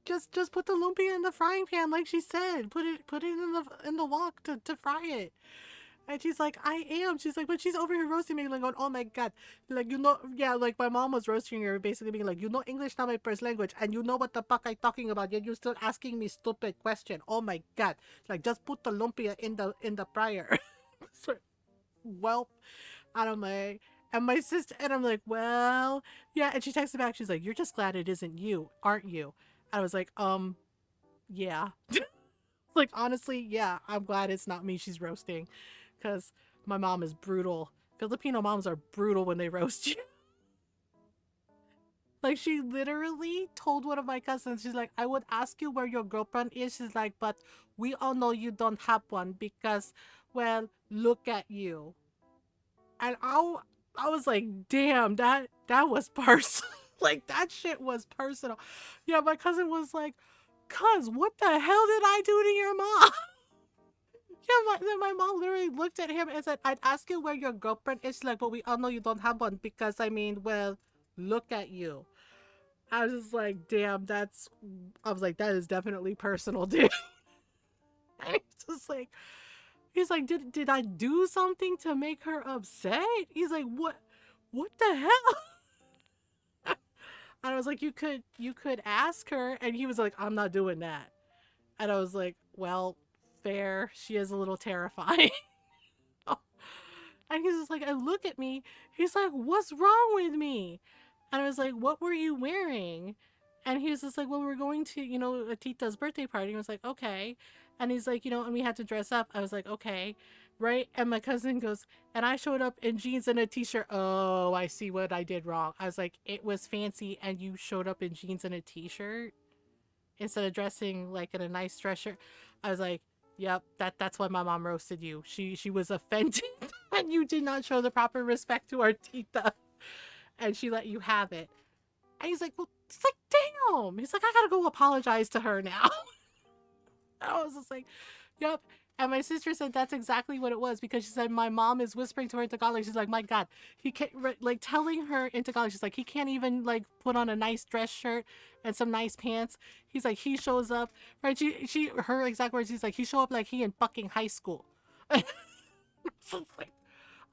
just put the lumpia in the frying pan, like she said. Put it in the wok to fry it. And she's like, I am. She's like, but she's over here roasting me, like, going, oh my god, like, yeah, like my mom was roasting her, basically being like, English not my first language, and you know what the fuck I talking about, yet you're still asking me stupid question. Oh my god, like, just put the lumpia in the fryer. So, well, and I'm like, and my sister, and I'm like, well, yeah, and she texted back, she's like, you're just glad it isn't you, aren't you? I was like, yeah. Like, honestly, yeah, I'm glad it's not me she's roasting, because my mom is brutal. Filipino moms are brutal when they roast you. Like, she literally told one of my cousins, she's like, I would ask you where your girlfriend is. She's like, but we all know you don't have one because, well, look at you. And I was like, damn, that was personal. Like, that shit was personal. Yeah, my cousin was like, cuz, what the hell did I do to your mom? Yeah, then my mom literally looked at him and said, I'd ask you where your girlfriend is. She's like, but we all know you don't have one because, I mean, well, look at you. I was just like, damn, I was like, that is definitely personal, dude. And he's like, did I do something to make her upset? He's like, what the hell? And I was like, you could ask her. And he was like, I'm not doing that. And I was like, well, fair. She is a little terrifying. And he's just like, and look at me. He's like, what's wrong with me? And I was like, what were you wearing? And he was just like, well, we're going to, a Tita's birthday party. I was like, okay. And he's like, and we had to dress up. I was like, okay. Right. And my cousin goes, and I showed up in jeans and a t-shirt. Oh, I see what I did wrong. I was like, it was fancy and you showed up in jeans and a t-shirt instead of dressing like in a nice dress shirt. I was like, yep, that's why my mom roasted you. She was offended and you did not show the proper respect to our tita, and she let you have it. And he's like, well, it's like, damn. He's like, I gotta go apologize to her now. I was just like, yep. And my sister said that's exactly what it was, because she said my mom is whispering to her in Tagalog. She's like, my God, he can't, like telling her in Tagalog. She's like, he can't even like put on a nice dress shirt and some nice pants. He's like, he shows up, right? Her exact words, he's like, he show up like he in fucking high school. I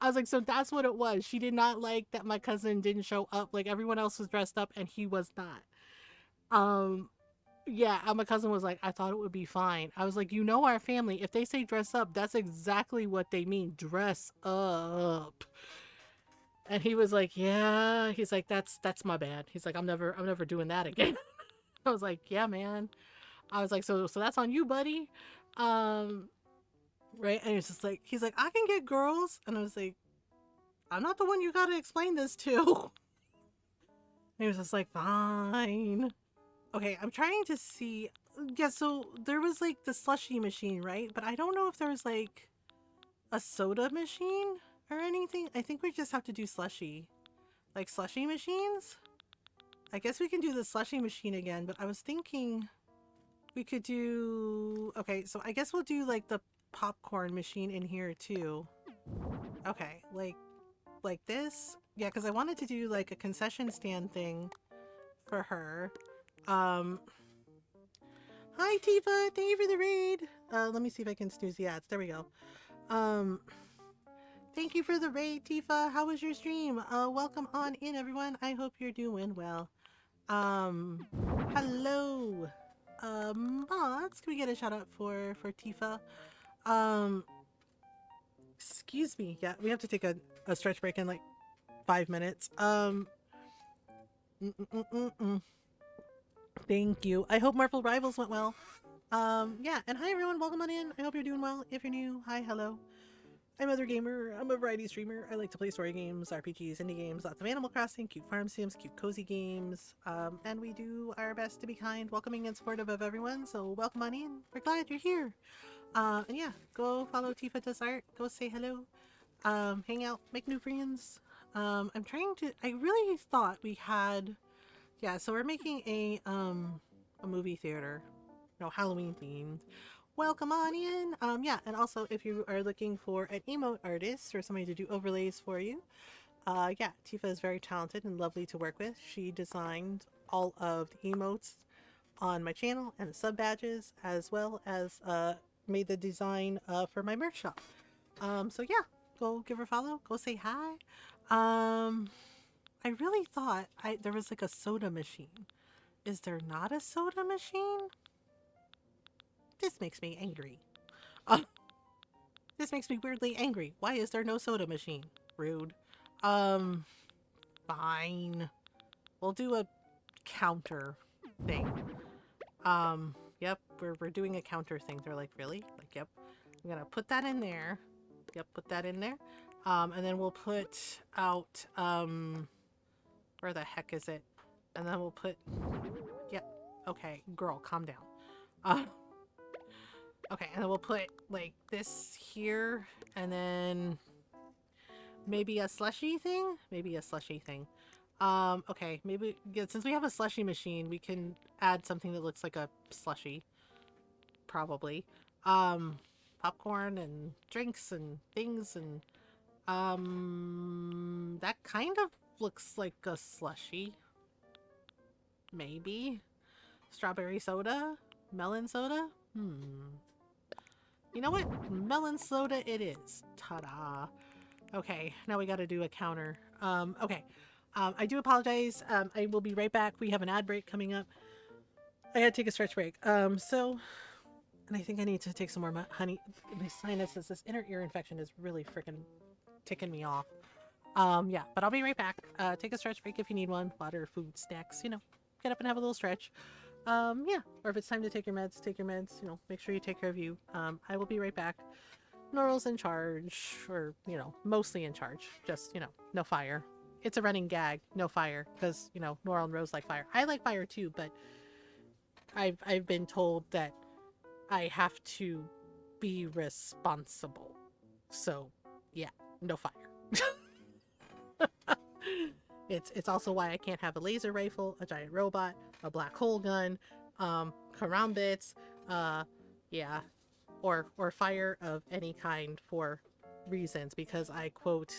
was like, so that's what it was. She did not like that my cousin didn't show up. Like everyone else was dressed up and he was not. Yeah, and my cousin was like, I thought it would be fine. I was like, you know, our family, if they say dress up, that's exactly what they mean. Dress up. And he was like, yeah. He's like, that's my bad. He's like, I'm never doing that again. I was like, yeah, man. I was like, so that's on you, buddy. Um, right? And he's like, I can get girls. And I was like, I'm not the one you gotta explain this to. And he was just like, fine. Okay, I'm trying to see. Yeah, so there was like the slushy machine, right? But I don't know if there was like a soda machine or anything. I think we just have to do slushy. Like slushy machines? I guess we can do the slushy machine again, but I was thinking we could do... Okay, so I guess we'll do like the popcorn machine in here too. Okay, like this? Yeah, because I wanted to do like a concession stand thing for her. Hi Tifa, thank you for the raid. Let me see if I can snooze the ads. There we go. Thank you for the raid, Tifa. How was your stream? Welcome on in, everyone. I hope you're doing well. Hello. Mods, can we get a shout out for Tifa? Excuse me. Yeah, we have to take a stretch break in like 5 minutes. Thank you. I hope Marvel Rivals went well. Yeah, and hi everyone, welcome on in. I hope you're doing well. If you're new, hi, hello. I'm Mothergamer. I'm a variety streamer. I like to play story games, RPGs, indie games, lots of Animal Crossing, cute farm sims, cute cozy games. And we do our best to be kind, welcoming, and supportive of everyone. So welcome on in. We're glad you're here. And yeah, go follow Tifa Does Art. Go say hello. Hang out, make new friends. I really thought we had... Yeah, so we're making a movie theater, Halloween themed. Welcome on in. Yeah, and also if you are looking for an emote artist or somebody to do overlays for you, yeah, Tifa is very talented and lovely to work with. She designed all of the emotes on my channel and the sub badges, as well as made the design for my merch shop. So yeah, go give her a follow. Go say hi. I really thought there was like a soda machine. Is there not a soda machine? This makes me angry. This makes me weirdly angry. Why is there no soda machine? Rude. Fine. We'll do a counter thing. Yep, we're doing a counter thing. They're like, really? Like, yep. I'm gonna put that in there. Yep, put that in there. And then we'll put out, where the heck is it? And then we'll put... Yep. Okay, girl, calm down. Okay, and then we'll put, like, this here, and then maybe a slushy thing? Maybe a slushy thing. Okay, maybe... Yeah, since we have a slushy machine, we can add something that looks like a slushy. Probably. Popcorn and drinks and things and... that kind of looks like a slushy. Maybe. Strawberry soda? Melon soda? You know what? Melon soda it is. Ta-da. Okay, now we gotta do a counter. Okay. I do apologize. I will be right back. We have an ad break coming up. I gotta take a stretch break. And I think I need to take some more honey. My sinuses, this inner ear infection is really freaking ticking me off. Yeah, but I'll be right back. Take a stretch break if you need one. Water, food, snacks, get up and have a little stretch. Yeah, or if it's time to take your meds, make sure you take care of you. I will be right back. Noral's in charge, or, mostly in charge. Just, no fire. It's a running gag, no fire, because, Noral and Rose like fire. I like fire too, but I've been told that I have to be responsible. So, yeah, no fire. It's also why I can't have a laser rifle, a giant robot, a black hole gun, karambits, yeah, or fire of any kind for reasons because I quote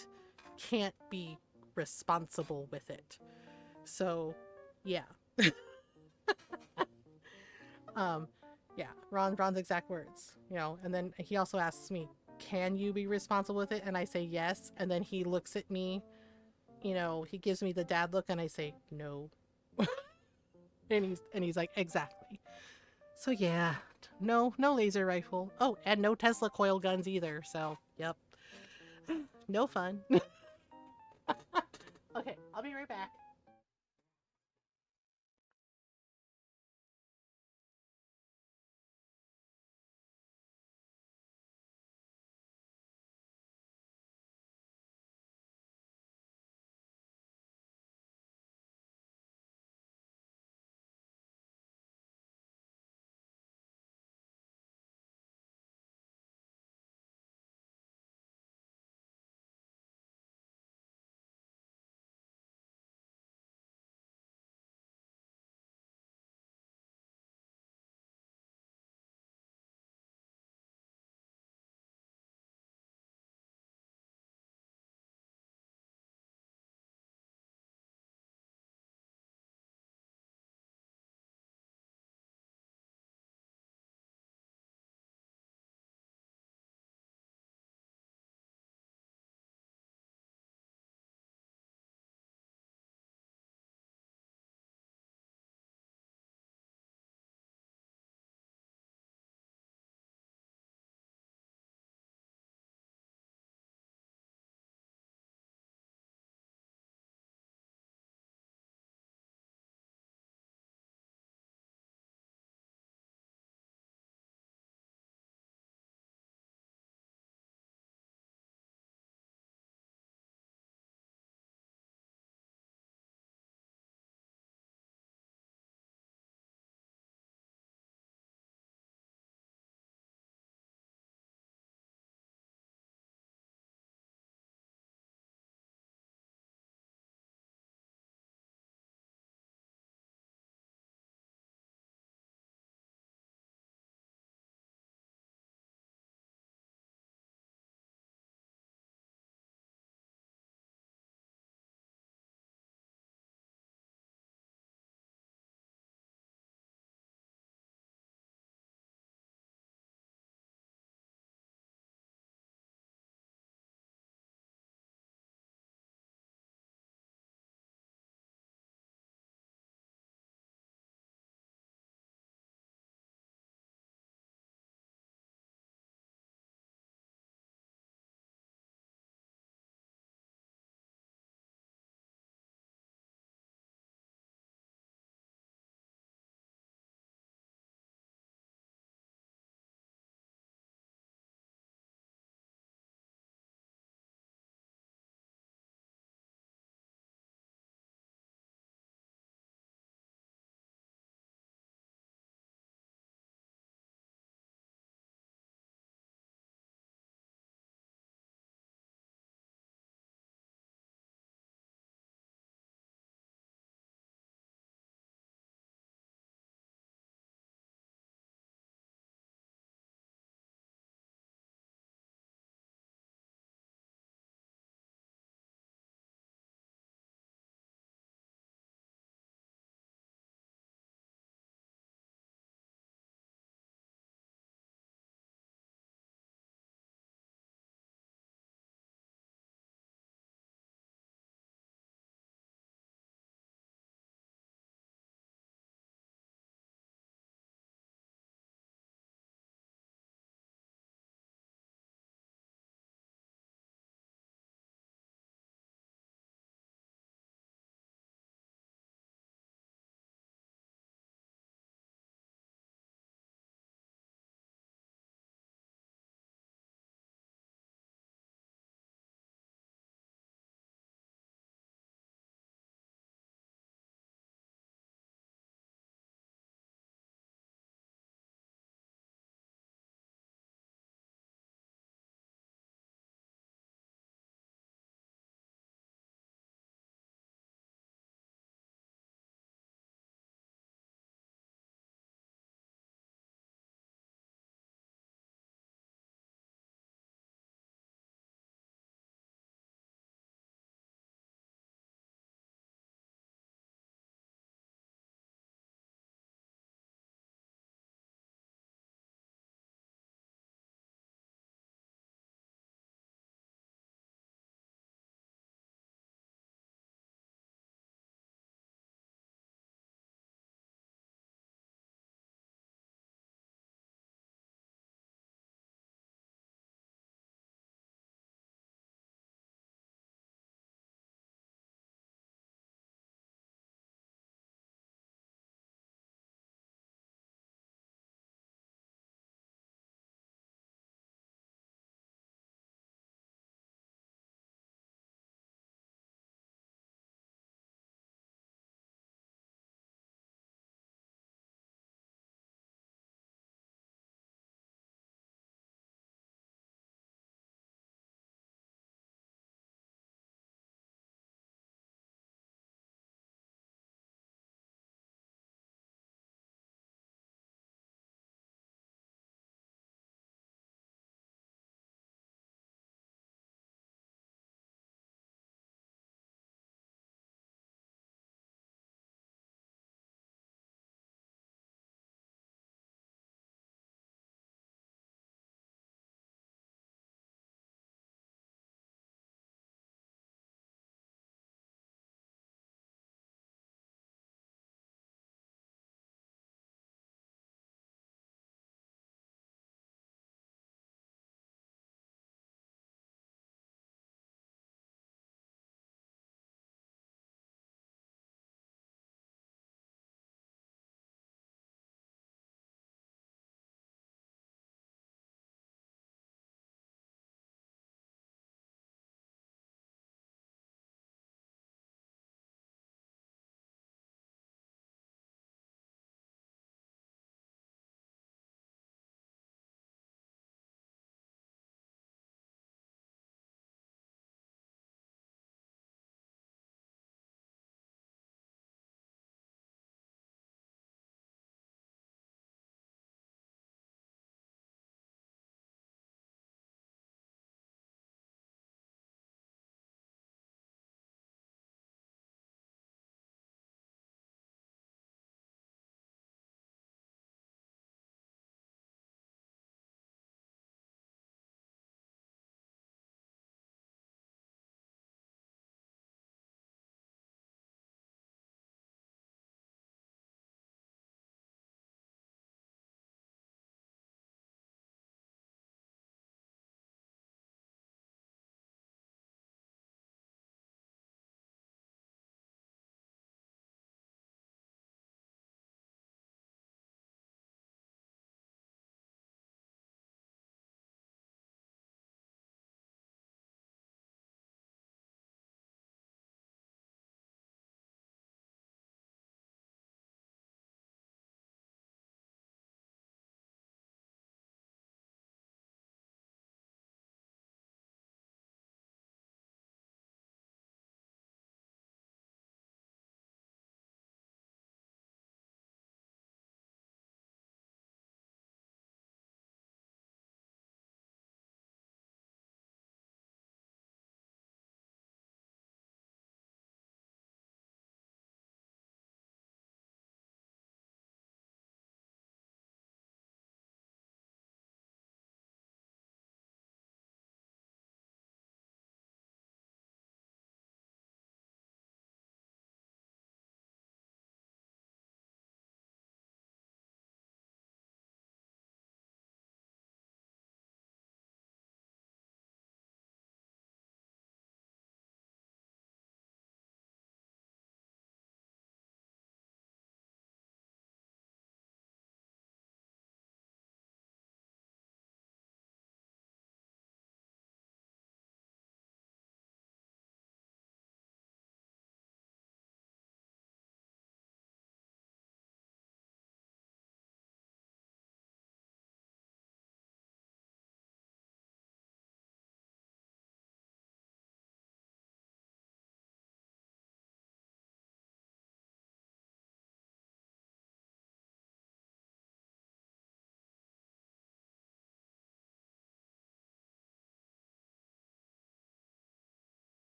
can't be responsible with it. So, yeah. um yeah, Ron's exact words, you know, and then he also asks me, "Can you be responsible with it?" And I say yes, and then he looks at me, you know, he gives me the dad look and I say, "No." And he's like, "Exactly." So yeah, no laser rifle. Oh, and no Tesla coil guns either. So, yep. No fun. Okay, I'll be right back.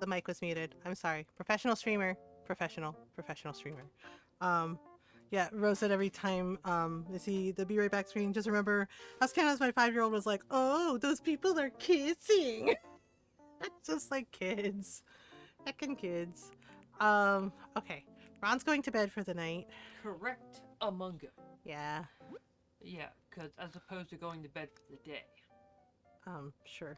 The mic was muted. I'm sorry. Professional streamer. Professional streamer. Yeah, Rose said every time they see the Be Right Back screen, just remember, that's kind of as my 5-year-old was like, oh, those people are kissing. Just like kids. Heckin' kids. Okay. Ron's going to bed for the night. Correct, Among Us. Yeah. Yeah, because as opposed to going to bed for the day. Sure.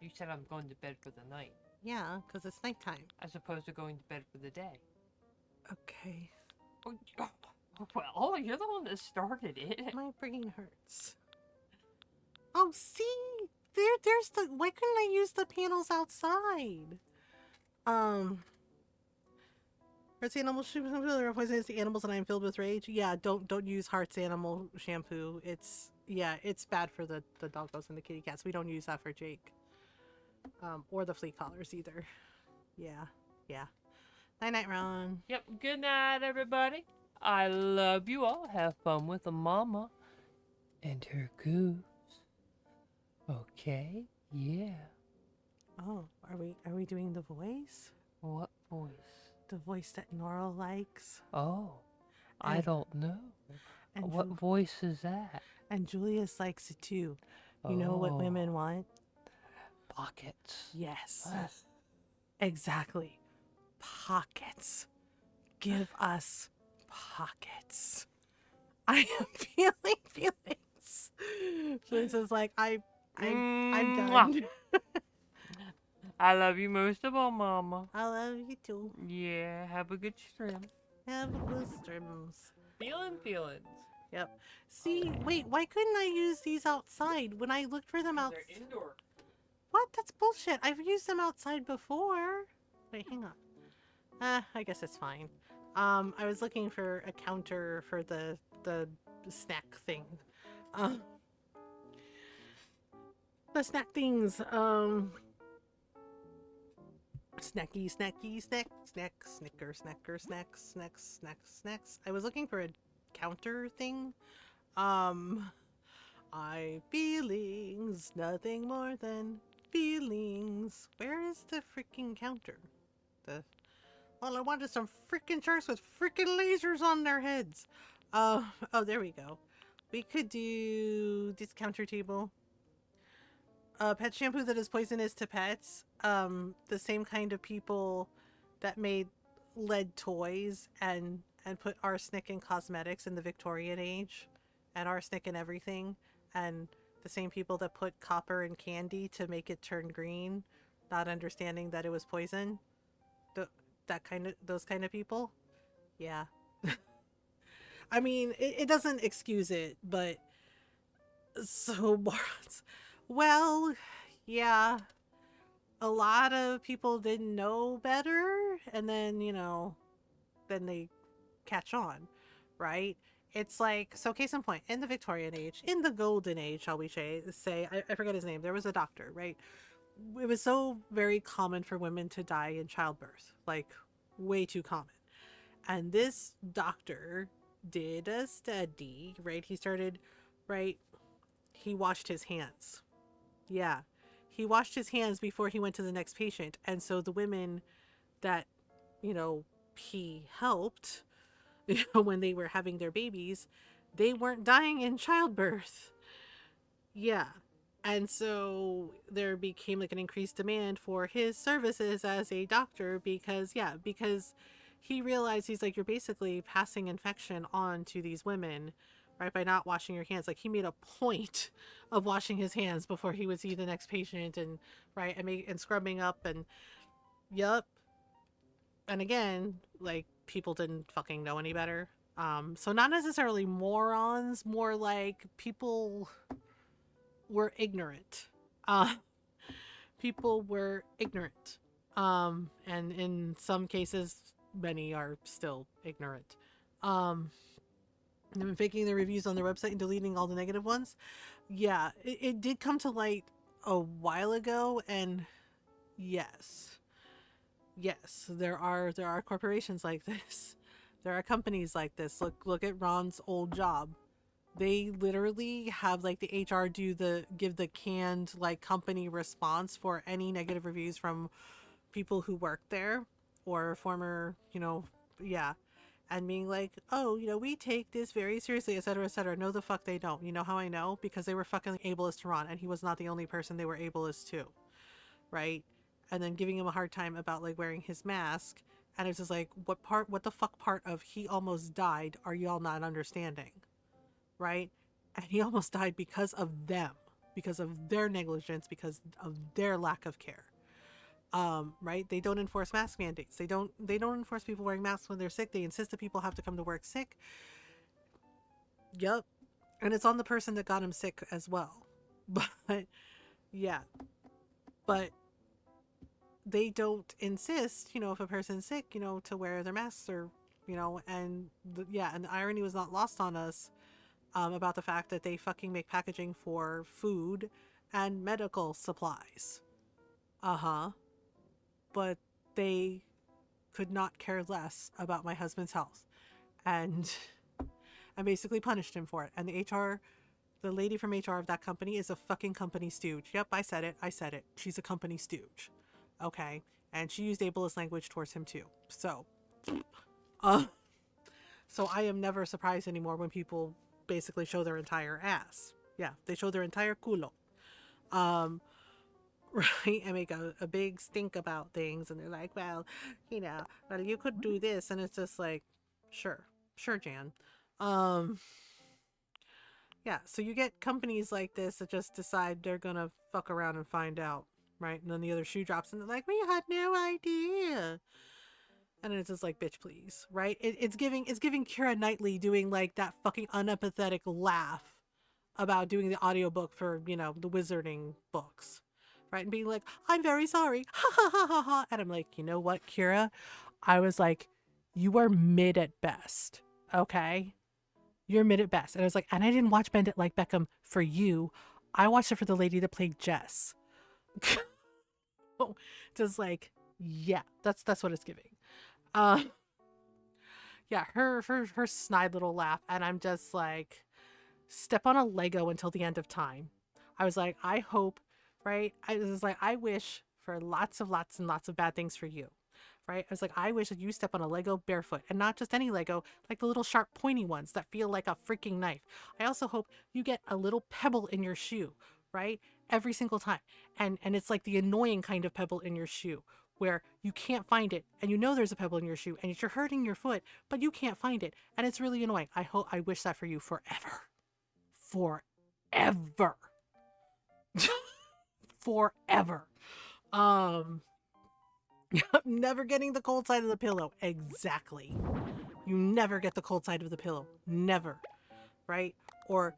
You said I'm going to bed for the night. Yeah, because it's nighttime. As opposed to going to bed for the day. Okay. Well, you're the one that started it. My brain hurts. Oh, see? There's the... Why couldn't I use the panels outside? Heart's animal shampoo poisons the animals and I am filled with rage. Yeah, don't use Heart's animal shampoo. It's bad for the doggos and the kitty cats. We don't use that for Jake. Or the flea collars either. Yeah. Night night, Ron. Yep, good night, everybody. I love you all. Have fun with the mama and her goose. Okay? Yeah. Oh, are we doing the voice? What voice? The voice that Nora likes. Oh, I don't know. And What voice is that? And Julius likes it too. You know what women want? Pockets. Yes. Exactly. Pockets. Give us pockets. I am feeling feelings. Julius is like, I'm done. I love you most of all, Mama. I love you too. Yeah, have a good stream. Have a good streams. Feelings. Yep. See, wait, why couldn't I use these outside when I looked for them outside? They're indoor. What? That's bullshit. I've used them outside before. Wait, hang on. I guess it's fine. I was looking for a counter for the snack thing. The snack things. Snacky, snicker, snacks. I was looking for a counter thing. I feelings, nothing more than feelings. Where is the freaking counter? Well, I wanted some freaking sharks with freaking lasers on their heads. Oh, there we go. We could do this counter table. Pet shampoo that is poisonous to pets. The same kind of people that made lead toys and put arsenic in cosmetics in the Victorian age, and arsenic in everything, and the same people that put copper in candy to make it turn green, not understanding that it was poison. Those kind of people. Yeah. I mean, it doesn't excuse it, but so morons. Well, yeah. A lot of people didn't know better, and then, then they catch on, right? It's like, so case in point, in the Victorian age, in the golden age, shall we say, I forget his name, there was a doctor, right? It was so very common for women to die in childbirth, like way too common. And this doctor did a study, right? He started, right? He washed his hands. Yeah. He washed his hands before he went to the next patient. And so the women that, he helped, when they were having their babies, they weren't dying in childbirth. Yeah. And so there became like an increased demand for his services as a doctor because he realized, he's like, you're basically passing infection on to these women, right? By not washing your hands. Like, he made a point of washing his hands before he would see the next patient, and right, and scrubbing up, and yup. And again, like, people didn't fucking know any better. So not necessarily morons, more like people were ignorant. People were ignorant. And in some cases, many are still ignorant. They've been faking their reviews on their website and deleting all the negative ones. Yeah, it did come to light a while ago, and yes, there are corporations like this. There are companies like this. Look at Ron's old job. They literally have like the HR give the canned like company response for any negative reviews from people who work there or former, yeah, and being like, oh, we take this very seriously, et cetera, et cetera. No, the fuck they don't. You know how I know? Because they were fucking ableist to Ron, and he was not the only person they were ableist to, right? And then giving him a hard time about like wearing his mask. And it's just like, what the fuck part of he almost died are y'all not understanding? Right? And he almost died because of them, because of their negligence, because of their lack of care. Right? They don't enforce mask mandates. They don't enforce people wearing masks when they're sick. They insist that people have to come to work sick. Yep. And it's on the person that got him sick as well. But yeah. But they don't insist, if a person's sick, to wear their masks or, and the irony was not lost on us about the fact that they fucking make packaging for food and medical supplies. Uh-huh. But they could not care less about my husband's health and and basically punished him for it. And the lady from HR of that company is a fucking company stooge. Yep, I said it. She's a company stooge. Okay. And she used ableist language towards him too. So, uh, so I am never surprised anymore when people basically show their entire ass. Yeah, they show their entire culo. Right? And make a big stink about things. And they're like, well, you could do this. And it's just like, sure, Jan. Um, yeah, so you get companies like this that just decide they're gonna fuck around and find out, right? And then the other shoe drops and they're like, we had no idea. And it's just like, bitch, please, right? It's giving Keira Knightley doing like that fucking unempathetic laugh about doing the audiobook for, the wizarding books. Right? And being like, I'm very sorry. Ha ha ha ha ha. And I'm like, you know what, Kira? I was like, you are mid at best. Okay? You're mid at best. And I was like, and I didn't watch Bend It Like Beckham for you. I watched it for the lady that played Jess. Just like, yeah, that's what it's giving. Uh yeah, her snide little laugh, and I'm just like, step on a Lego until the end of time. I was like, I hope, right? I was like, I wish for lots and lots of bad things for you. Right? I was like, I wish that you step on a Lego barefoot, and not just any Lego, like the little sharp pointy ones that feel like a freaking knife. I also hope you get a little pebble in your shoe, right? Every single time. And it's like the annoying kind of pebble in your shoe where you can't find it and there's a pebble in your shoe and you're hurting your foot, but you can't find it. And it's really annoying. I wish that for you forever. Forever. Forever. Um Never getting the cold side of the pillow. Exactly. You never get the cold side of the pillow. Never. Right? Or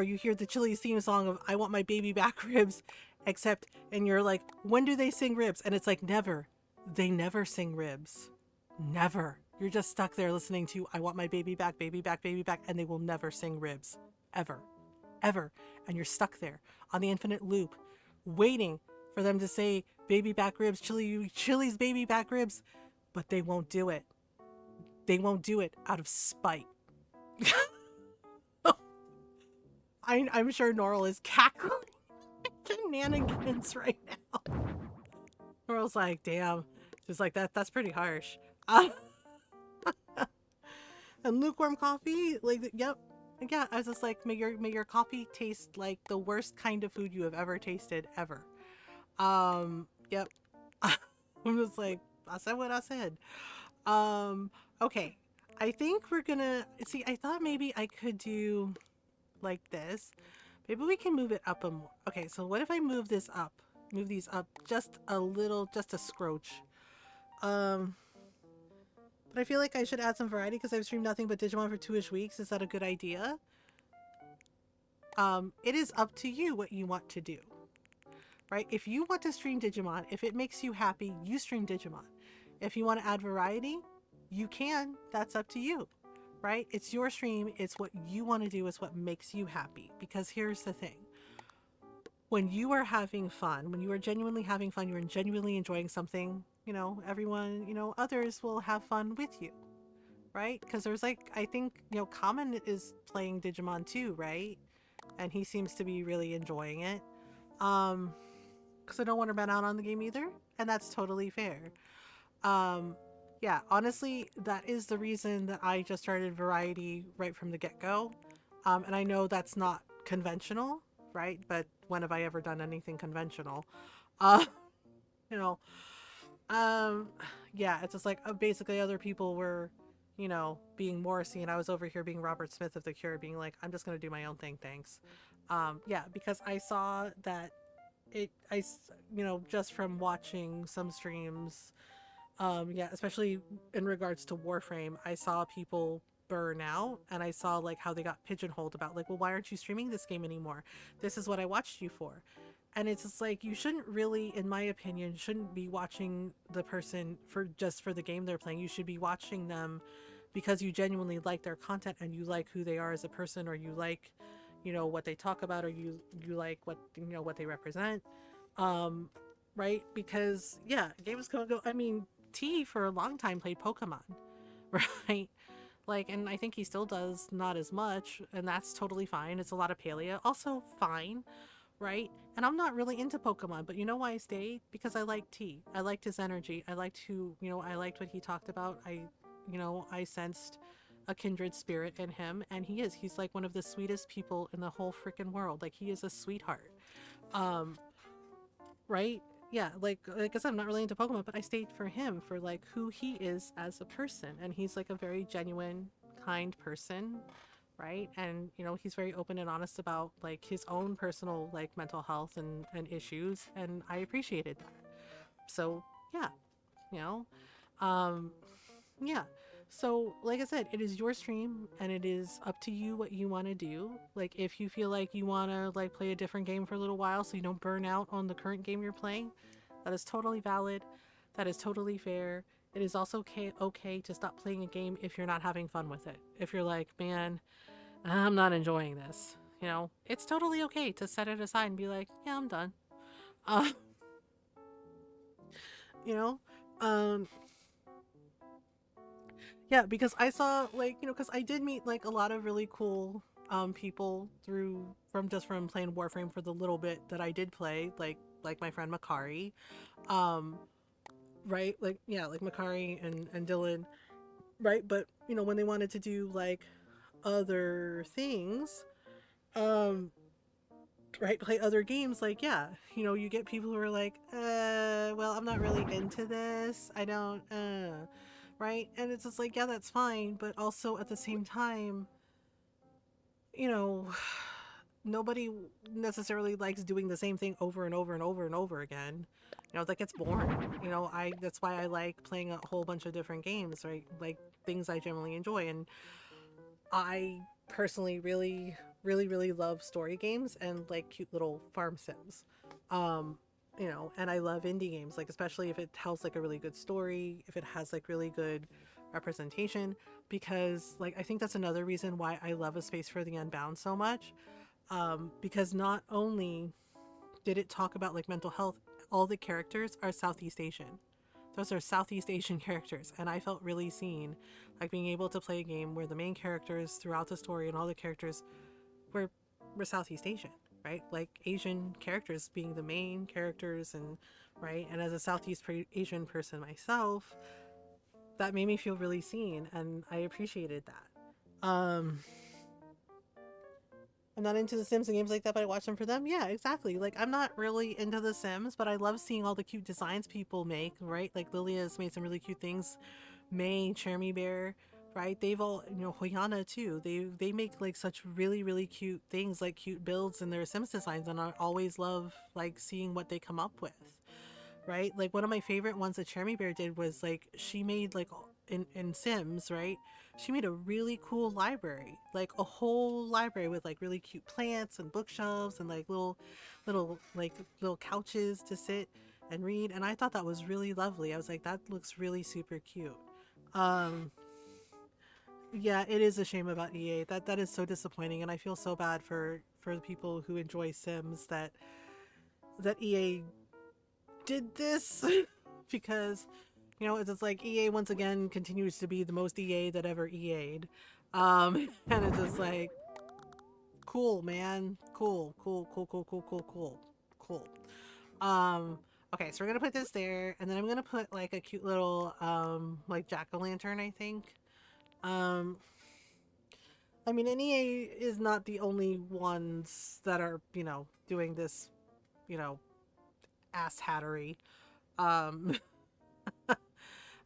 you hear the Chili's theme song of I want my baby back ribs, except, and you're like, when do they sing ribs? And it's like, never. They never sing ribs. Never. You're just stuck there listening to I want my baby back, baby back, baby back, and they will never sing ribs. Ever. Ever. And you're stuck there on the infinite loop, waiting for them to say baby back ribs, Chili's baby back ribs, but they won't do it. They won't do it out of spite. I'm sure Norl is cackling shenanigans right now. Norl's like, damn, just like that's pretty harsh. And lukewarm coffee, like, yep. Yeah, I was just like, may your coffee taste like the worst kind of food you have ever tasted ever. Yep. I'm just like, I said what I said. Okay. I think we're gonna see. I thought maybe I could do like this. Maybe we can move it up a more. Okay, so what if I move this up? Move these up just a little, just a scroach. But I feel like I should add some variety because I've streamed nothing but Digimon for 2-ish weeks. Is that a good idea? It is up to you what you want to do. Right? If you want to stream Digimon, if it makes you happy, you stream Digimon. If you want to add variety, you can. That's up to you. Right? It's your stream. It's what you want to do. It's what makes you happy. Because here's the thing. When you are having fun, when you are genuinely having fun, you're genuinely enjoying something, everyone, others will have fun with you. Right? Because there's like, I think, Common is playing Digimon too, right? And he seems to be really enjoying it. Because I don't want to run out on the game either. and that's totally fair. Um, yeah, honestly, that is the reason that I just started variety right from the get go. And I know that's not conventional, right? But when have I ever done anything conventional? Uh, you know, um, yeah, it's just like basically other people were, being Morrissey, and I was over here being Robert Smith of The Cure, being like, I'm just gonna do my own thing, thanks. Yeah, because I saw that just from watching some streams, yeah, especially in regards to Warframe, I saw people burn out, and I saw like how they got pigeonholed about like, well, why aren't you streaming this game anymore? This is what I watched you for. And it's just like you shouldn't really, in my opinion, shouldn't be watching the person for just for the game they're playing. You should be watching them because you genuinely like their content and you like who they are as a person, or you like, what they talk about, or you like what what they represent. Um, right? Because yeah, games come and go. I mean, T for a long time played Pokemon, right? Like, and I think he still does, not as much, and that's totally fine. It's a lot of paleo, also fine, right? And I'm not really into Pokemon, but you know why I stayed? Because I liked T. I liked his energy. I liked I liked what he talked about. I sensed a kindred spirit in him, and he's like one of the sweetest people in the whole freaking world. Like, he is a sweetheart. Um, right? Yeah, like I said, I'm not really into Pokemon, but I stayed for him for like who he is as a person, and he's like a very genuine, kind person, right? And he's very open and honest about like his own personal like mental health and issues, and I appreciated that. So yeah, you know, um, yeah. So, like I said, it is your stream and it is up to you what you want to do. Like, if you feel like you want to like play a different game for a little while so you don't burn out on the current game you're playing, that is totally valid. That is totally fair. It is also okay to stop playing a game if you're not having fun with it. If you're like, man, I'm not enjoying this. It's totally okay to set it aside and be like, yeah, I'm done. Uh, you know, um, yeah, because I saw like because I did meet like a lot of really cool people through from playing Warframe for the little bit that I did play, like my friend Makari, um, right, like yeah, like Makari and Dylan, right, but when they wanted to do like other things, um, right, play other games, like yeah, you get people who are like, well, I'm not really into this, I don't, right, and it's just like, yeah, that's fine, but also at the same time, you know nobody necessarily likes doing the same thing over and over and over and over again. That gets boring. I That's why I like playing a whole bunch of different games, right, like things I generally enjoy. And I personally really, really, really love story games and like cute little farm sims. Um, and I love indie games, like especially if it tells like a really good story, if it has like really good representation, because like I think that's another reason why I love A Space for the Unbound so much. Because not only did it talk about like mental health, all the characters are Southeast Asian. Those are Southeast Asian characters, and I felt really seen, like being able to play a game where the main characters throughout the story and all the characters were were Southeast Asian, right? Like Asian characters being the main characters, and right. And as a Asian person myself, that made me feel really seen, and I appreciated that. I'm not into the Sims and games like that, but I watch them for them. Yeah, exactly. Like, I'm not really into the Sims, but I love seeing all the cute designs people make, right? Like, Lilia's made some really cute things. May, Chermy Bear, right? They've all, Hoyana too. They make like such really, really cute things, like cute builds in their Sims designs, and I always love like seeing what they come up with, right? Like one of my favorite ones that Chermy Bear did was like she made like in Sims, right? She made a really cool library, like a whole library with like really cute plants and bookshelves and like little couches to sit and read. And I thought that was really lovely. I was like, that looks really super cute. Um, yeah, it is a shame about EA. That is so disappointing, and I feel so bad for the people who enjoy Sims that EA did this because it's like EA once again continues to be the most EA that ever EA'd. And it's just like, cool, man, cool. Okay, so we're gonna put this there, and then I'm gonna put like a cute little like jack-o'-lantern, I think. Um I mean, NEA is not the only ones that are, doing this, you know, ass hattery. Um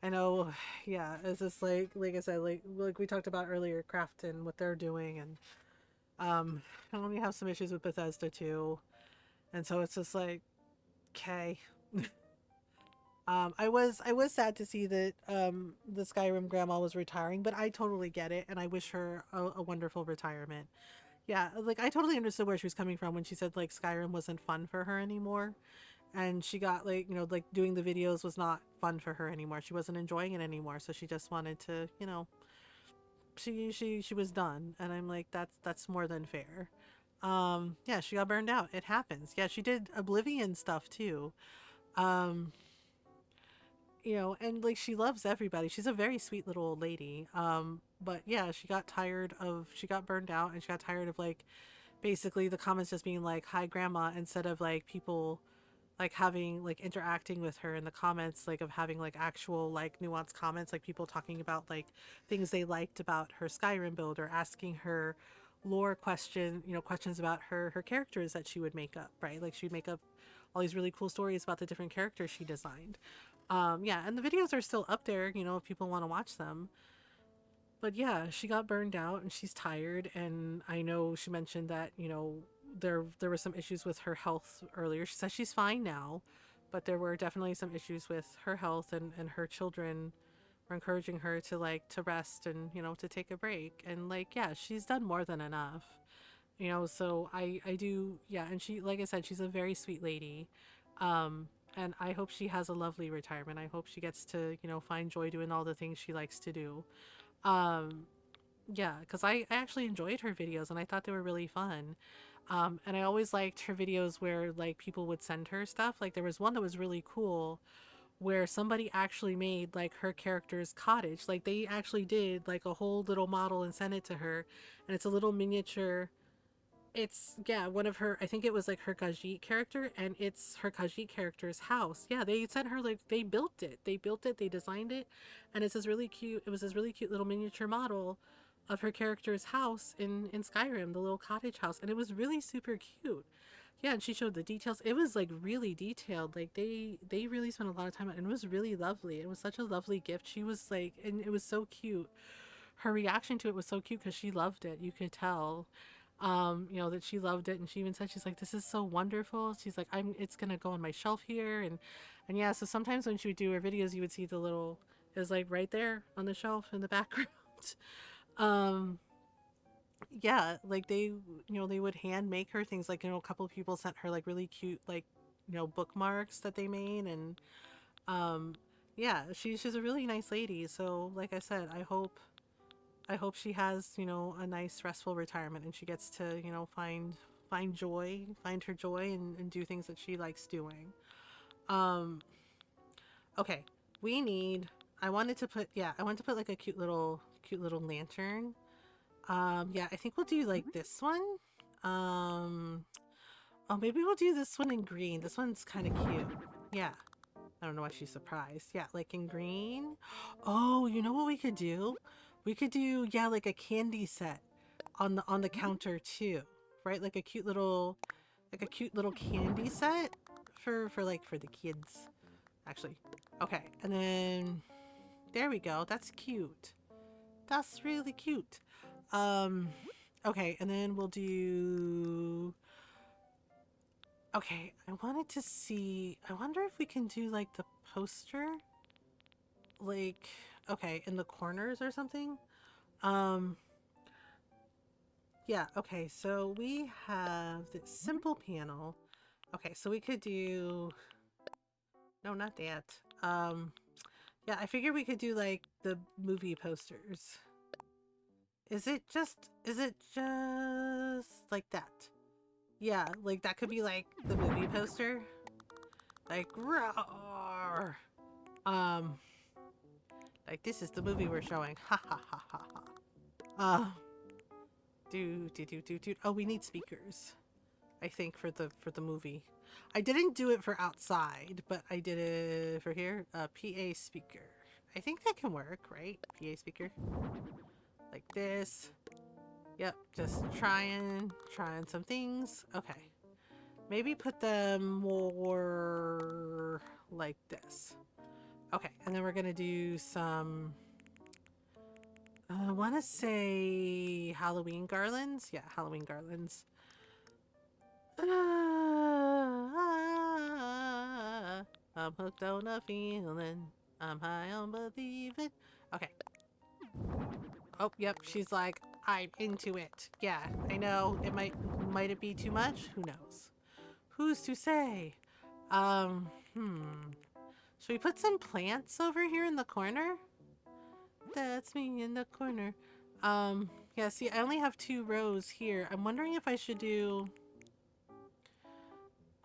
I know, yeah, it's just like I said, like we talked about earlier, Craft and what they're doing, and I know we have some issues with Bethesda too, and so it's just like, okay. I was sad to see that the Skyrim grandma was retiring, but I totally get it, and I wish her a wonderful retirement. Yeah, like I totally understood where she was coming from when she said like Skyrim wasn't fun for her anymore, and she got like like doing the videos was not fun for her anymore. She wasn't enjoying it anymore, so she just wanted to she was done, and I'm like that's more than fair. Yeah, she got burned out. It happens. Yeah, she did Oblivion stuff too. Um, and like she loves everybody. She's a very sweet little old lady. But yeah, she got burned out, and she got tired of like basically the comments just being like hi grandma, instead of like people like having like interacting with her in the comments, like of having like actual like nuanced comments, like people talking about like things they liked about her Skyrim build, or asking her questions about her characters that she would make up, right? Like she'd make up all these really cool stories about the different characters she designed. Yeah, and the videos are still up there, if people want to watch them. But yeah, she got burned out and she's tired, and I know she mentioned that, there were some issues with her health earlier. She says she's fine now, but there were definitely some issues with her health, and her children were encouraging her to like to rest, and, to take a break. And like yeah, she's done more than enough. So I do, yeah, and she, like I said, she's a very sweet lady. And I hope she has a lovely retirement. I hope she gets to, find joy doing all the things she likes to do. Um, yeah, because I actually enjoyed her videos and I thought they were really fun. And I always liked her videos where like people would send her stuff. Like there was one that was really cool where somebody actually made like her character's cottage. Like they actually did like a whole little model and sent it to her. And it's a little miniature. It's, yeah, one of her, I think it was like her Khajiit character, and it's her Khajiit character's house. Yeah, they sent her like they built it. They designed it, and it was this really cute little miniature model of her character's house in Skyrim, the little cottage house, and it was really super cute. Yeah, and she showed the details. It was like really detailed. Like they really spent a lot of time on it, and it was really lovely. It was such a lovely gift. She was like, and it was so cute. Her reaction to it was so cute because she loved it. You could tell, that she loved it, and she even said she's like, "This is so wonderful." She's like, It's gonna go on my shelf here, and yeah. So sometimes when she would do her videos, you would see the little, it was like right there on the shelf in the background. um, yeah, like they would hand make her things. Like a couple of people sent her like really cute like bookmarks that they made, and um, yeah, she's a really nice lady. So like I said, I hope she has, a nice restful retirement, and she gets to, find her joy, and do things that she likes doing. Um, okay. We need I wanted to put like a cute little lantern. Yeah, I think we'll do like this one. Um, oh, maybe we'll do this one in green. This one's kind of cute. Yeah. I don't know why she's surprised. Yeah, like in green. Oh, you know what we could do? We could do, yeah, like a candy set on the counter too. Right? Like a cute little candy set for the kids. Actually. Okay. And then there we go. That's cute. That's really cute. Um okay, and then we'll do, okay, I wonder if we can do like the poster, like, okay, in the corners or something. Um, yeah, okay, so we have the simple panel. Okay, so we could do, no, not that. Um, yeah, I figured we could do like the movie posters. Is it just like that? Yeah, like that could be like the movie poster. Like, roar. Um, like this is the movie we're showing. Ha ha ha ha ha. Do do do do do. Oh, we need speakers. I think for the movie. I didn't do it for outside, but I did it for here. PA speaker. I think that can work, right? PA speaker. Like this. Yep, just trying some things. Okay. Maybe put them more like this. Okay, and then we're gonna do some, I want to say Halloween garlands. Yeah, Halloween garlands. I'm hooked on a feeling. I'm high on believing. Okay. Oh, yep. She's like, I'm into it. Yeah, I know. Might it be too much? Who knows? Who's to say? Should we put some plants over here in the corner? That's me in the corner. Yeah, see, I only have 2 rows here. I'm wondering if I should do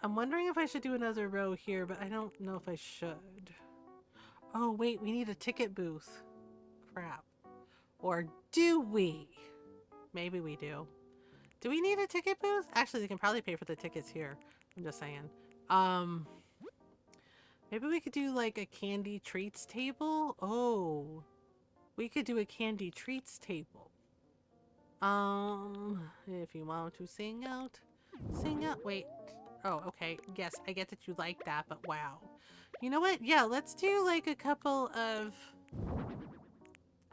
another row here, but I don't know if I should. Oh, wait, we need a ticket booth. Crap. Or do we? Maybe we do. Do we need a ticket booth? Actually, they can probably pay for the tickets here. I'm just saying. Maybe we could do like a candy treats table. Oh, we could do a candy treats table. If you want to sing out. Wait. Oh, okay. Yes, I get that you like that, but wow. You know what? Yeah, let's do like a couple of...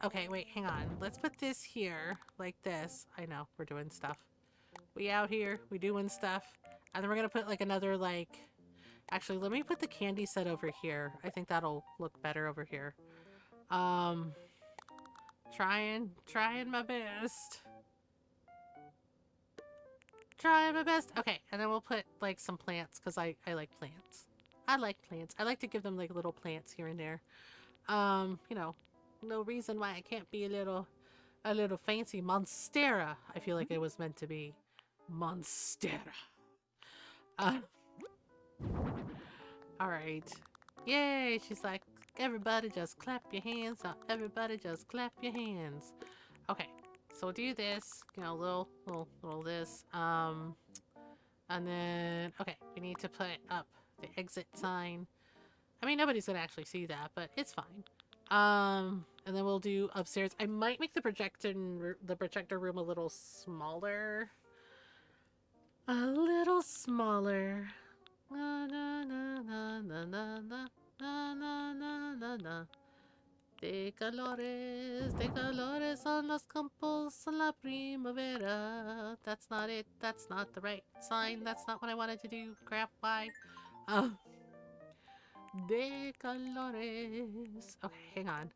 Okay, wait, hang on. Let's put this here, like this. I know, we're doing stuff. We out here, we doing stuff. And then we're gonna put like another like... Actually, let me put the candy set over here. I think that'll look better over here. Trying my best. Trying my best. Okay, and then we'll put like some plants because I like plants. I like plants. I like to give them like little plants here and there. You know, no reason why I can't be a little fancy monstera. I feel like it was meant to be monstera. All right. Yay! She's like, everybody just clap your hands. Now everybody just clap your hands. Okay. So we'll do this, you know, little this. And then, okay, we need to put up the exit sign. I mean, nobody's gonna actually see that, but it's fine. And then we'll do upstairs. I might make the projector room a little smaller. A little smaller. Na na na na na na na na na na na. De colores son los campos en la primavera. That's not it. That's not the right sign. That's not what I wanted to do. Crap, why? De colores. Okay, hang on.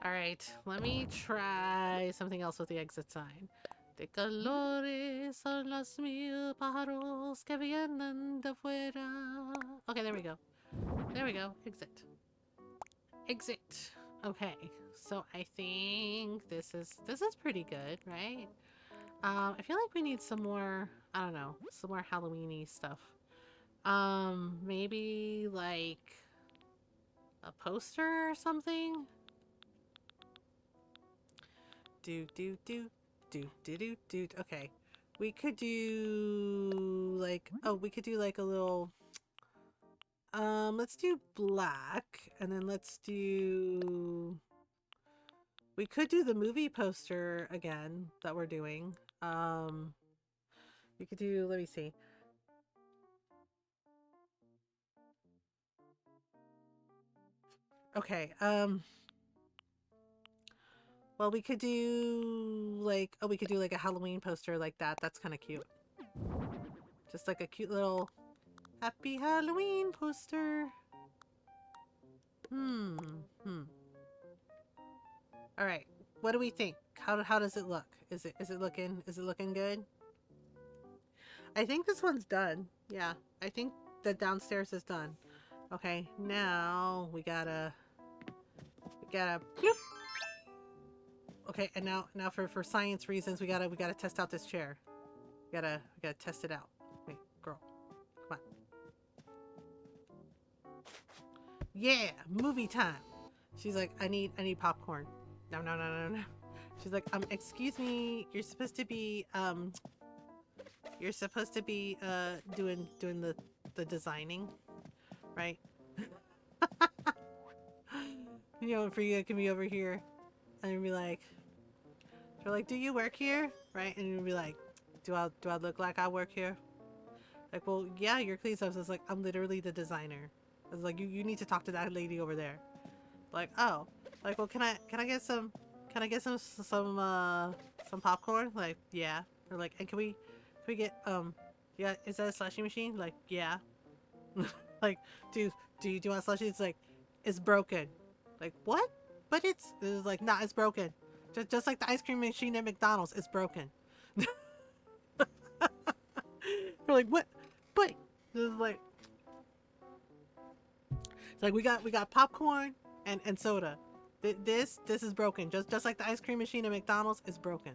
Alright, let me try something else with the exit sign. De colores son los mil pájaros que vienen de fuera. Okay, there we go. There we go. Exit. Exit. Okay, so I think this is pretty good, right? I feel like we need some more, I don't know, some more Halloween-y stuff. Maybe like a poster or something? Okay. We could do like, oh, we could do like a little, let's do black, and then let's do, we could do the movie poster again that we're doing. We could do, let me see. Okay, well, we could do like, oh, we could do like a Halloween poster like that. That's kind of cute. Just like a cute little Happy Halloween poster. All right. What do we think? How does it look? Is it looking good? I think this one's done. Yeah. I think the downstairs is done. Okay. Now we gotta bloop. Okay, and now for science reasons we gotta test out this chair. We gotta test it out. Wait, girl. Come on. Yeah, movie time. She's like, I need popcorn. No. She's like, excuse me, you're supposed to be You're supposed to be doing the designing, right? You know, Friga can be over here and be like, they're like, do you work here? Right? And you'll be like, do I look like I work here? Like, well, yeah, you're clean stuff. So it's like, I'm literally the designer. It's like, you need to talk to that lady over there. Like, oh, like, well, can I get some, some popcorn? Like, yeah. Or like, and can we get, yeah, is that a slushy machine? Like, yeah. Like, do you want slushy? It's like, it's broken. Like, what? But it's like, nah, it's broken. Just like the ice cream machine at McDonald's, it's broken. We're like, what? But it's like we got popcorn and soda. This is broken. Just like the ice cream machine at McDonald's is broken.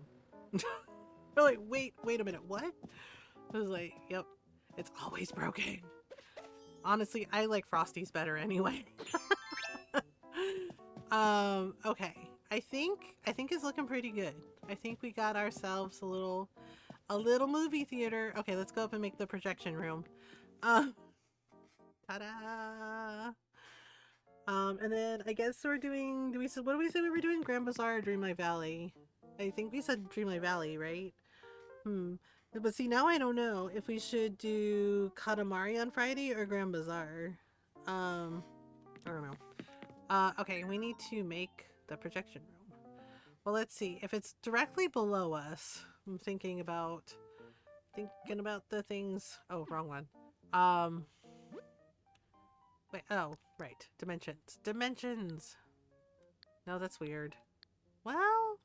We're like, wait a minute, what? I was like, yep, it's always broken. Honestly, I like Frosties better anyway. Okay. I think it's looking pretty good. I think we got ourselves a little movie theater. Okay, let's go up and make the projection room. Ta-da! And then I guess we're doing. What do we say we were doing? Grand Bazaar or Dreamlight Valley? I think we said Dreamlight Valley, right? Hmm. But see, now I don't know if we should do Katamari on Friday or Grand Bazaar. I don't know. Okay, we need to make the projection room. Well, let's see. If it's directly below us, I'm thinking about the things. Oh, wrong one. Um, wait. Oh, right. Dimensions. Dimensions. No, that's weird. Well,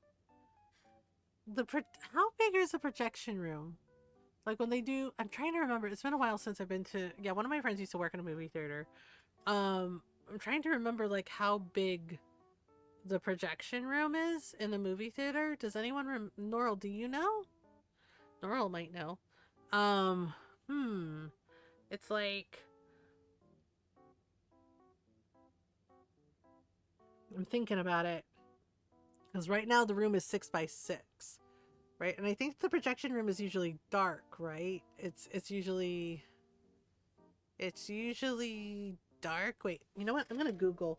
how big is the projection room? Like when they do, I'm trying to remember. It's been a while since I've been to. Yeah, one of my friends used to work in a movie theater. I'm trying to remember like how big the projection room is in the movie theater. Does anyone Norl, do you know? Norl might know. Um, hmm. It's like I'm thinking about it. Because right now the room is 6 by 6. Right? And I think the projection room is usually dark, right? It's usually dark. Wait, you know what? I'm gonna Google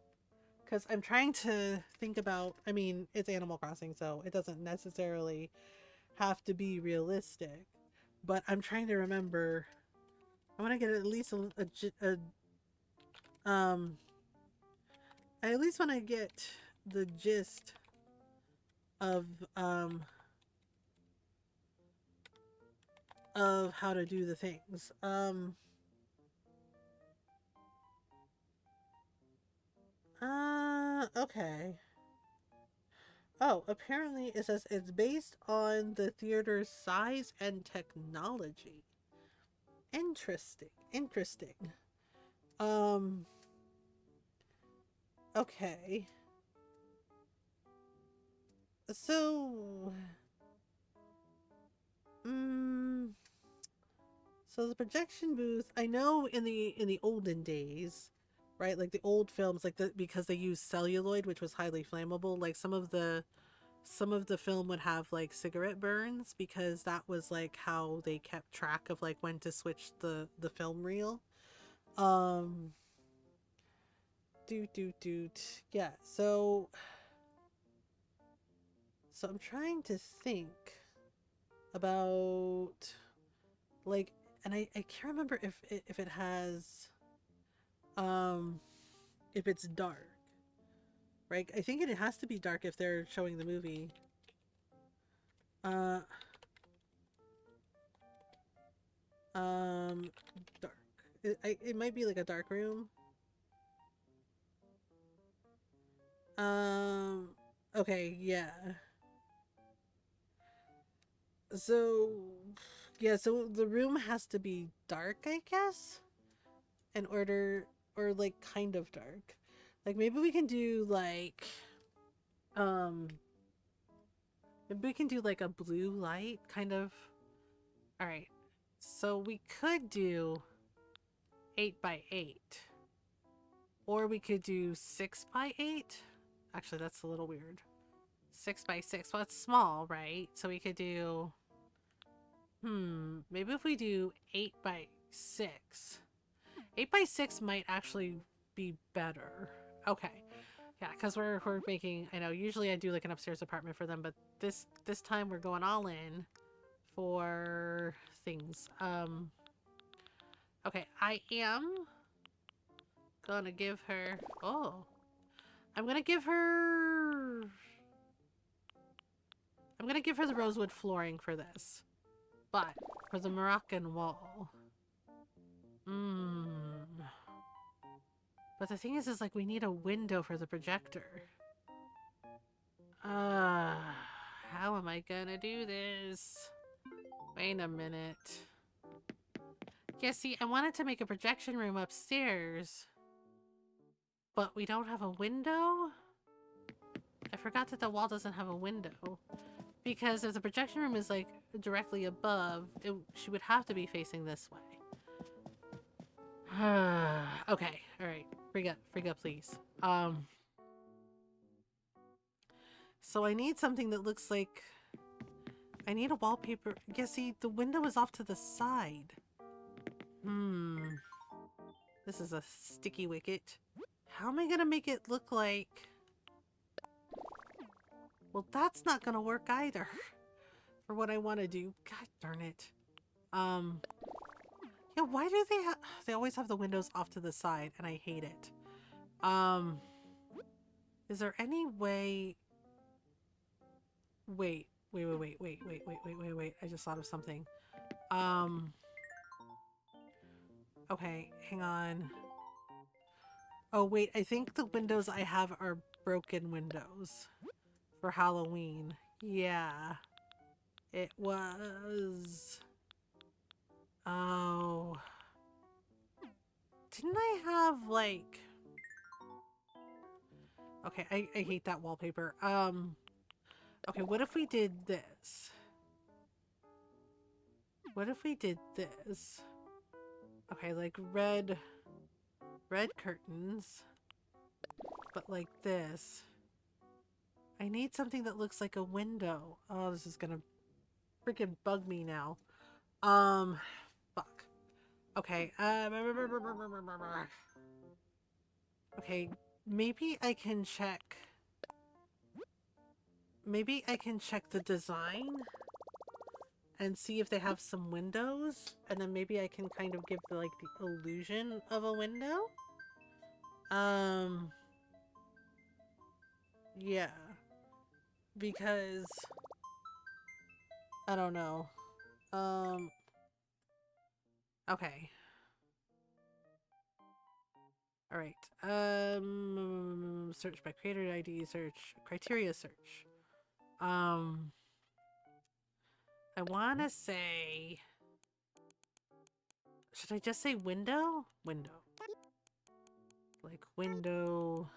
because I'm trying to think about. I mean, it's Animal Crossing, so it doesn't necessarily have to be realistic. But I'm trying to remember. I want to get at least um. I at least want to get the gist of um of how to do the things. Okay. Oh, apparently it says it's based on the theater's size and technology. Interesting. Interesting. Um, okay. So, mm, so the projection booth, I know in the olden days, right? Like the old films, like because they used celluloid, which was highly flammable, like some of the film would have like cigarette burns because that was like how they kept track of like when to switch the film reel. Um, yeah. So I'm trying to think about like, and I can't remember if it has um if it's dark, right? I think it has to be dark if they're showing the movie. Uh, um, dark. It might be like a dark room. Um, okay, yeah. So, yeah, so the room has to be dark, I guess, in order, or like kind of dark. Like maybe we can do um, maybe we can do like a blue light kind of. All right. So we could do 8 by 8, or we could do 6 by 8. Actually, that's a little weird. 6 by 6. Well, it's small, right? So we could do. Maybe if we do 8 by 6. 8 by 6 might actually be better. Okay. Yeah, because we're making, I know, usually I do like an upstairs apartment for them, but this time we're going all in for things. Okay, I am gonna give her, I'm gonna give her, I'm gonna give her the rosewood flooring for this. But for the Moroccan wall, but the thing is like we need a window for the projector. How am I gonna do this? Wait a minute. Yeah, see, I wanted to make a projection room upstairs, but we don't have a window? I forgot that the wall doesn't have a window. Because if the projection room is like directly above, she would have to be facing this way. Okay, alright. Friga, please. So I need something that looks like... I need a wallpaper. Yeah, see, the window is off to the side. This is a sticky wicket. How am I gonna make it look like... Well, that's not gonna work either. For what I want to do. God darn it. Yeah, why do they always have the windows off to the side, and I hate it. Is there any way... Wait. I just thought of something. Okay, hang on. Oh, wait, I think the windows I have are broken windows for Halloween. Yeah. It was... Oh. Didn't I have, like... Okay, I hate that wallpaper. Okay, what if we did this? What if we did this? Okay, like red curtains, but like this. I need something that looks like a window. Oh, this is gonna freaking bug me now. Fuck. Okay, okay, maybe I can check. Maybe I can check the design and see if they have some windows, and then maybe I can kind of give like the illusion of a window. Yeah. Because I don't know. Okay. All right. Search by creator ID, search criteria search. I want to say, should I just say window? Window. Like window.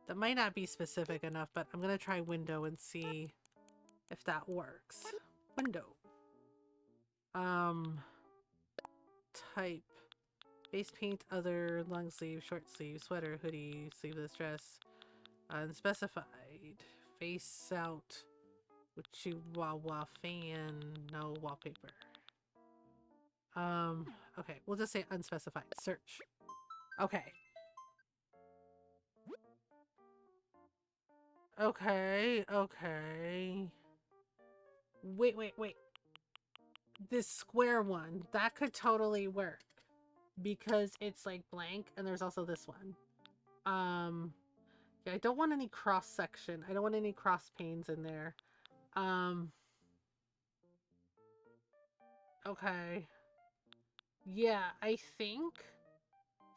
That might not be specific enough, but I'm going to try window and see if that works. Window. Type. Face paint, other, long sleeve, short sleeve, sweater, hoodie, sleeveless dress. Unspecified. Face out. Chihuahua fan. No wallpaper. Okay, we'll just say unspecified. Search. Okay. Okay. Wait. This square one, that could totally work. Because it's like blank, and there's also this one. Yeah, I don't want any cross section. I don't want any cross panes in there. Okay. Yeah, I think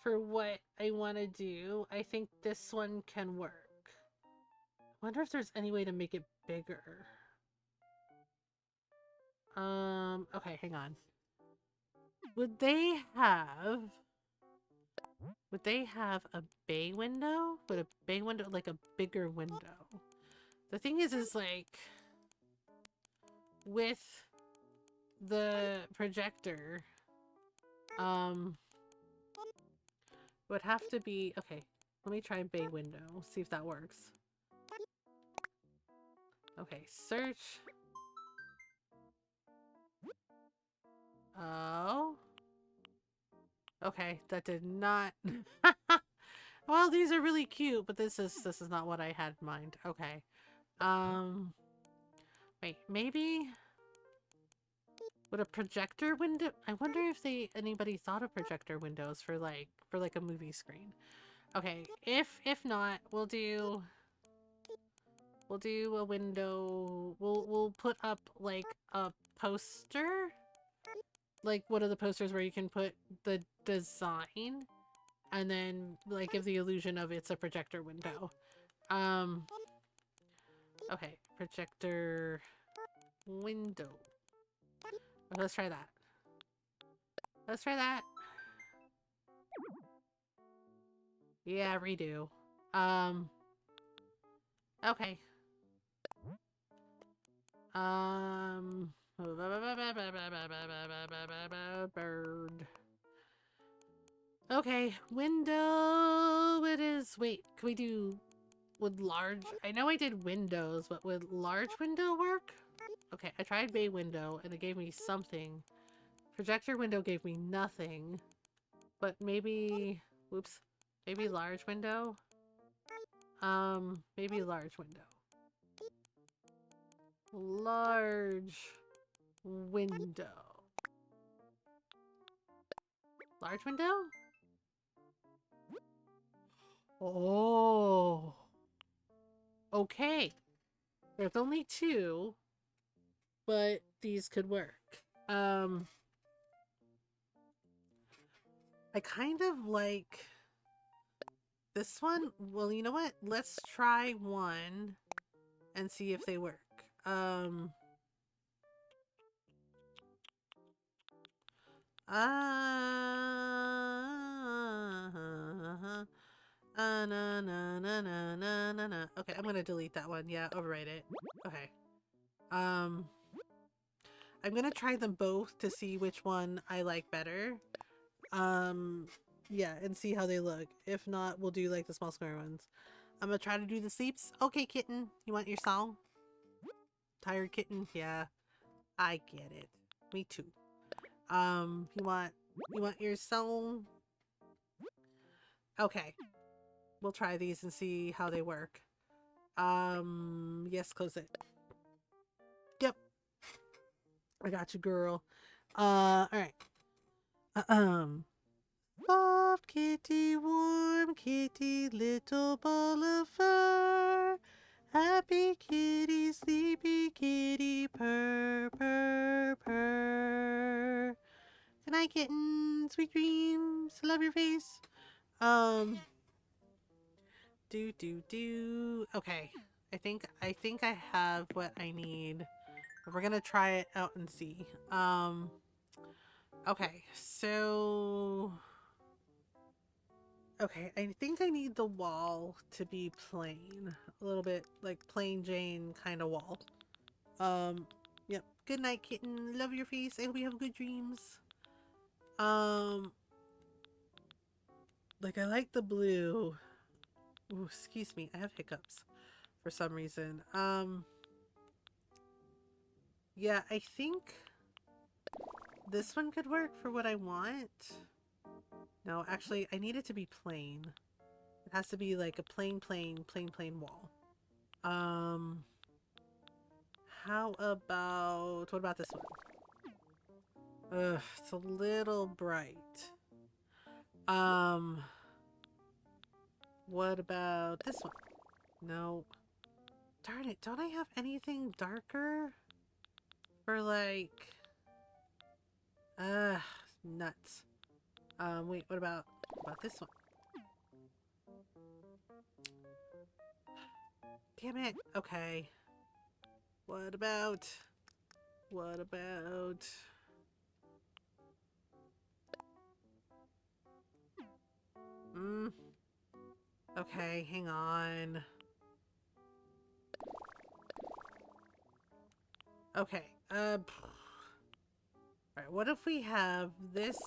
for what I want to do, I think this one can work. I wonder if there's any way to make it bigger. Okay, hang on. Would they have a bay window? Would a bay window, like a bigger window? The thing is like, with the projector, would have to be, okay, let me try bay window, see if that works. Okay, search. Oh. Okay, that did not. Well, these are really cute, but this is not what I had in mind. Okay. Um. Wait, maybe would a projector window? I wonder if anybody thought of projector windows for like a movie screen. Okay, if not, we'll do a window. We'll put up like a poster, like one of the posters where you can put the design and then like give the illusion of it's a projector window. Um okay, projector window. Let's try that. Let's try that. Yeah, redo. Um okay. Um bird. Okay, window it is. Wait, can we do would large? I know I did windows, but would large window work? Okay, I tried bay window and it gave me something. Projector window gave me nothing. But maybe whoops. Maybe large window? Maybe large window. Large window. Large window? Oh. Okay. There's only two, but these could work. I kind of like this one. Well, you know what? Let's try one and see if they work. Na, na, na, na, na, na, na. Okay, I'm gonna delete that one. Yeah, overwrite it. Okay. I'm gonna try them both to see which one I like better. Yeah, and see how they look. If not, we'll do like the small square ones. I'm gonna try to do the sleeps. Okay, kitten, you want your song? Tired kitten? Yeah, I get it. Me too. You want your song? Okay, we'll try these and see how they work. Yes, close it. Yep, I got you, girl. All right. Soft kitty, warm kitty, little ball of fur. Happy kitty, sleepy kitty, purr, purr, purr. Good night, kitten. Sweet dreams. Love your face. Um, do. Okay. I think I have what I need. We're gonna try it out and see. Okay, so okay, I think I need the wall to be plain. A little bit like plain Jane kind of wall. Yep. Good night, kitten. Love your face. I hope you have good dreams. Like I like the blue. Ooh, excuse me. I have hiccups for some reason. Yeah, I think this one could work for what I want. No, actually, I need it to be plain. It has to be like a plain wall. How about, what about this one? Ugh, it's a little bright. What about this one? No. Darn it, don't I have anything darker? For like, nuts. Wait, what about this one? Damn it. Okay. What about? Okay, hang on. Okay. Alright, what if we have this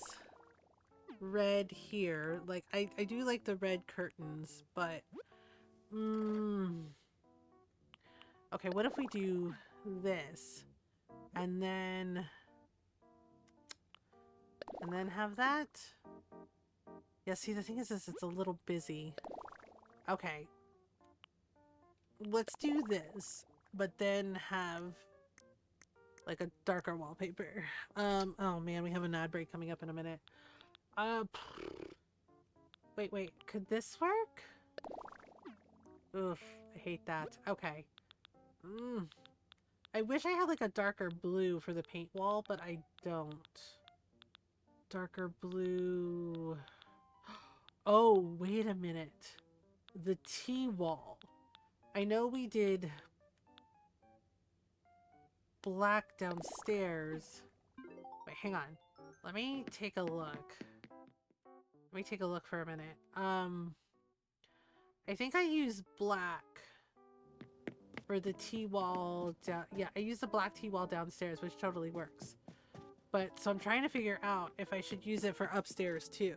red here? Like, I do like the red curtains, but... Okay, what if we do this? And then... And then have that. Yeah, see, the thing is it's a little busy. Okay. Let's do this, but then have like a darker wallpaper. Oh man, we have an ad break coming up in a minute. Wait, could this work? Oof, I hate that. Okay. I wish I had like a darker blue for the paint wall, but I don't. Darker blue. Oh, wait a minute. The T-wall. I know we did black downstairs. Wait, hang on. Let me take a look. Let me take a look for a minute. I think I used black for the T-wall down. Yeah, I used the black T-wall downstairs, which totally works. But so I'm trying to figure out if I should use it for upstairs too.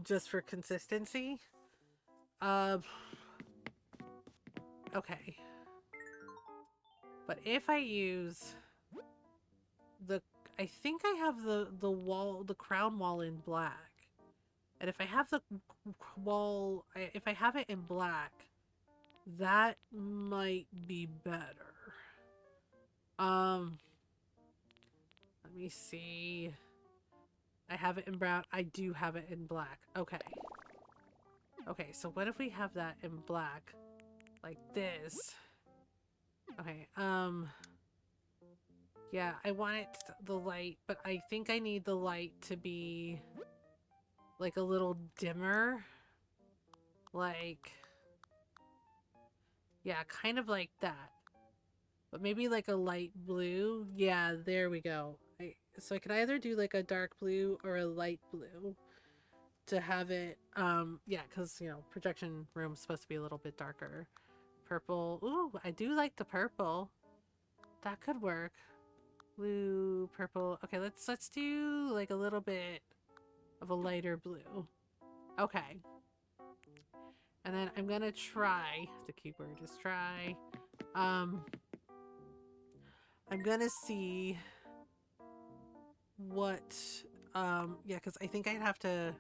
Just for consistency. Okay. But if I use the, I think I have the wall, the crown wall in black. And if I have the wall, if I have it in black, that might be better. Let me see. I have it in brown. I do have it in black. Okay. Okay, so what if we have that in black? Like this. Okay, yeah, I want it, the light, but I think I need the light to be like a little dimmer. Like, yeah, kind of like that. But maybe like a light blue. Yeah, there we go. So I can either do like a dark blue or a light blue to have it, yeah, because, you know, projection room's supposed to be a little bit darker. Purple. Ooh, I do like the purple. That could work. Blue, purple. Okay, let's do like a little bit of a lighter blue. Okay. And then I'm gonna try, the keyword is try. I'm gonna see what, yeah, because I think I have to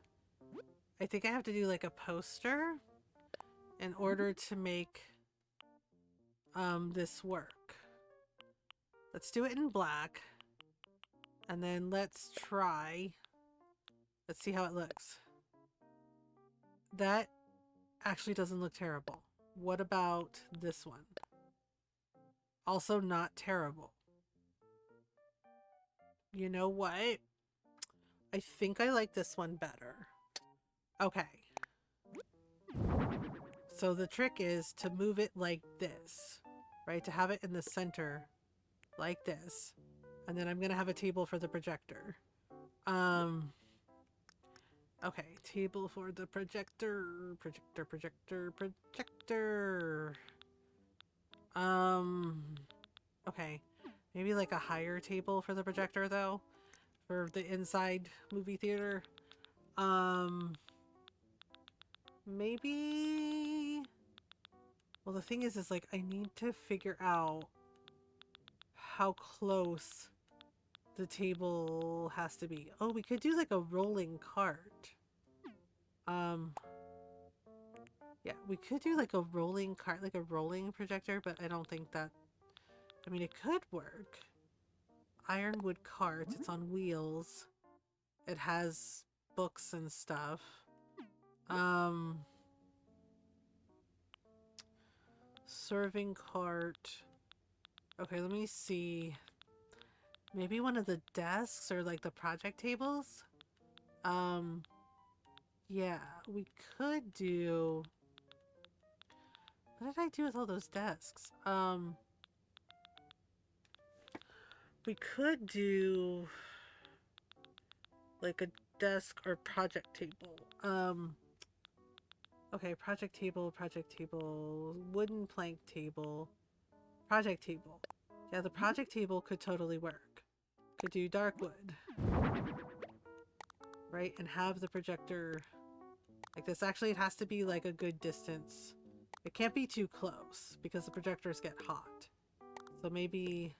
do like a poster in order to make this work. Let's do it in black. And then let's try. Let's see how it looks. That actually doesn't look terrible. What about this one? Also not terrible. You know what? I think I like this one better. Okay. So the trick is to move it like this, right? To have it in the center like this. And then I'm going to have a table for the projector. Okay, table for the projector. Projector. Okay. Maybe like a higher table for the projector though. For the inside movie theater. Maybe... Well, the thing is like, I need to figure out how close the table has to be. Oh, we could do like a rolling cart. Yeah, we could do like a rolling cart, like a rolling projector, but I don't think that... I mean, it could work. Ironwood cart, it's on wheels. It has books and stuff. Serving cart. Okay, let me see. Maybe one of the desks or like the project tables? Yeah, we could do... What did I do with all those desks? We could do like a desk or project table. Okay, project table, wooden plank table, project table. Yeah, the project table could totally work. Could do dark wood. Right, and have the projector like this. Actually, it has to be like a good distance. It can't be too close because the projectors get hot. So maybe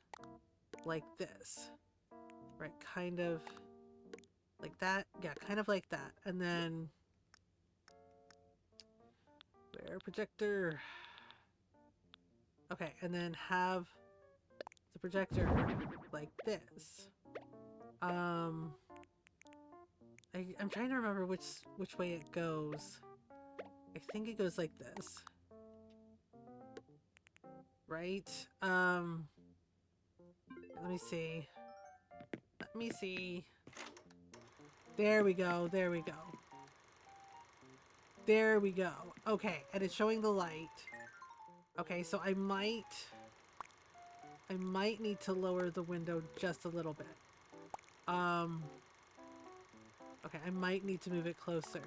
like this. Right, kind of Like that? Yeah, kind of like that. And then where projector? Okay, and then have the projector like this. I'm trying to remember which way it goes. I think it goes like this. Right? Let me see. Let me see. There we go. There we go. There we go. Okay, and it's showing the light. Okay, so I might need to lower the window just a little bit. Okay, I might need to move it closer.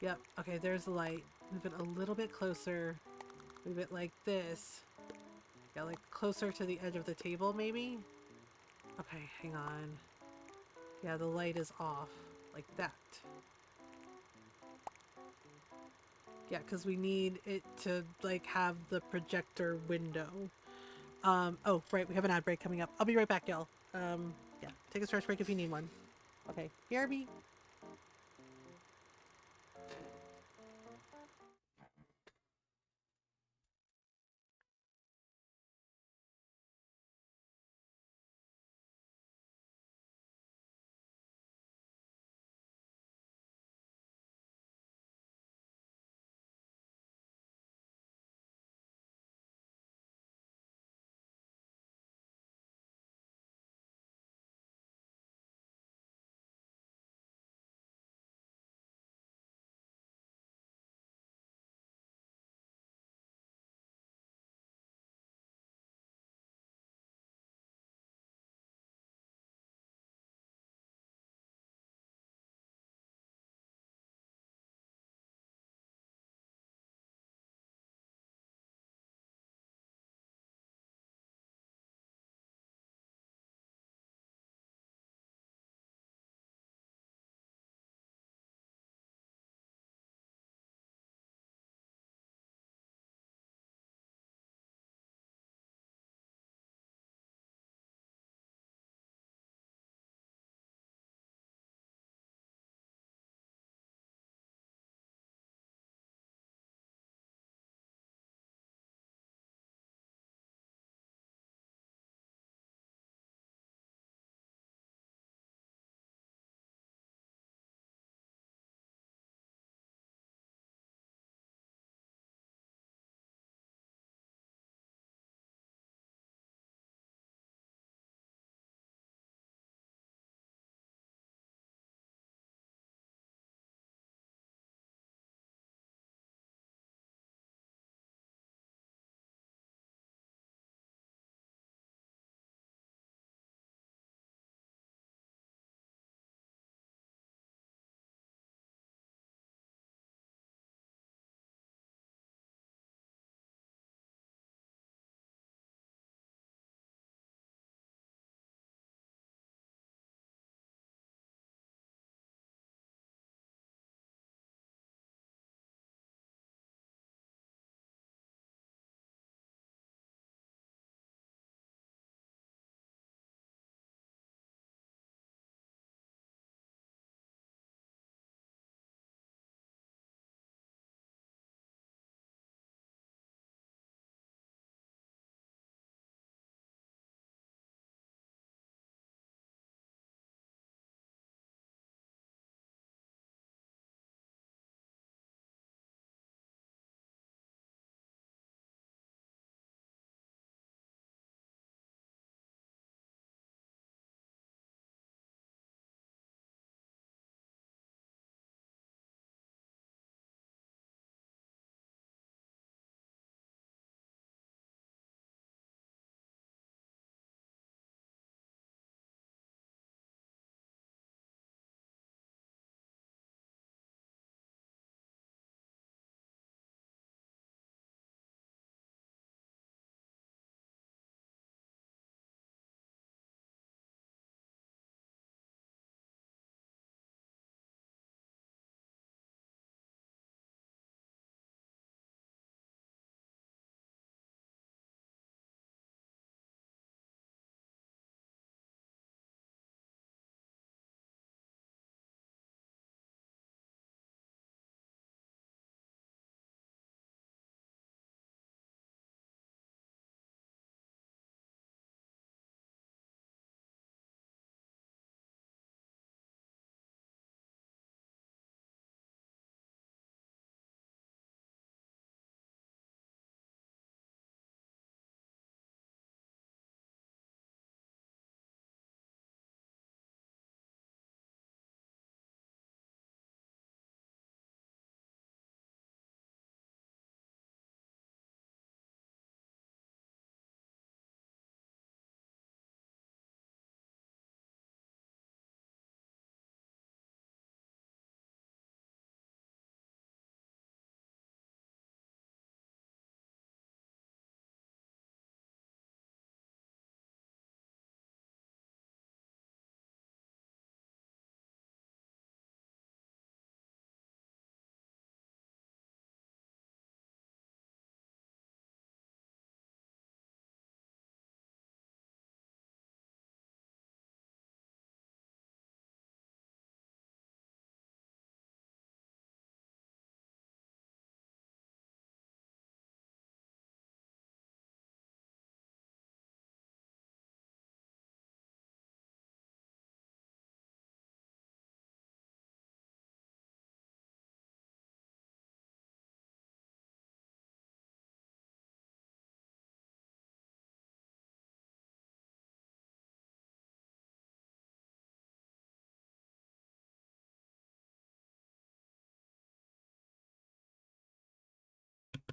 Yep, okay, there's the light. Move it a little bit closer. Move it like this. Yeah, like closer to the edge of the table, maybe? Okay, hang on. Yeah, the light is off. Like that. Yeah, because we need it to, like, have the projector window. Oh, right, we have an ad break coming up. I'll be right back, y'all. Yeah, take a stretch break if you need one. Okay, BRB.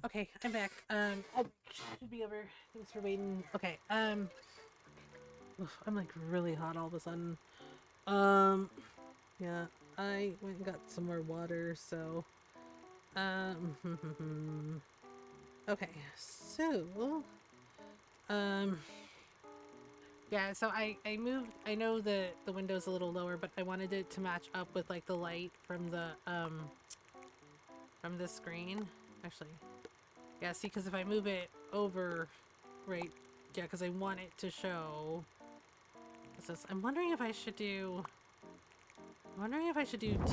Okay, I'm back. I should be over. Thanks for waiting. Okay, oof, I'm like really hot all of a sudden. Um, yeah, I went and got some more water, so, okay, so, um, yeah, so I moved, I know the window's a little lower, but I wanted it to match up with, like, the light from the screen. Actually, yeah, see, because if I move it over, right, yeah, because I want it to show, I'm wondering if I should do,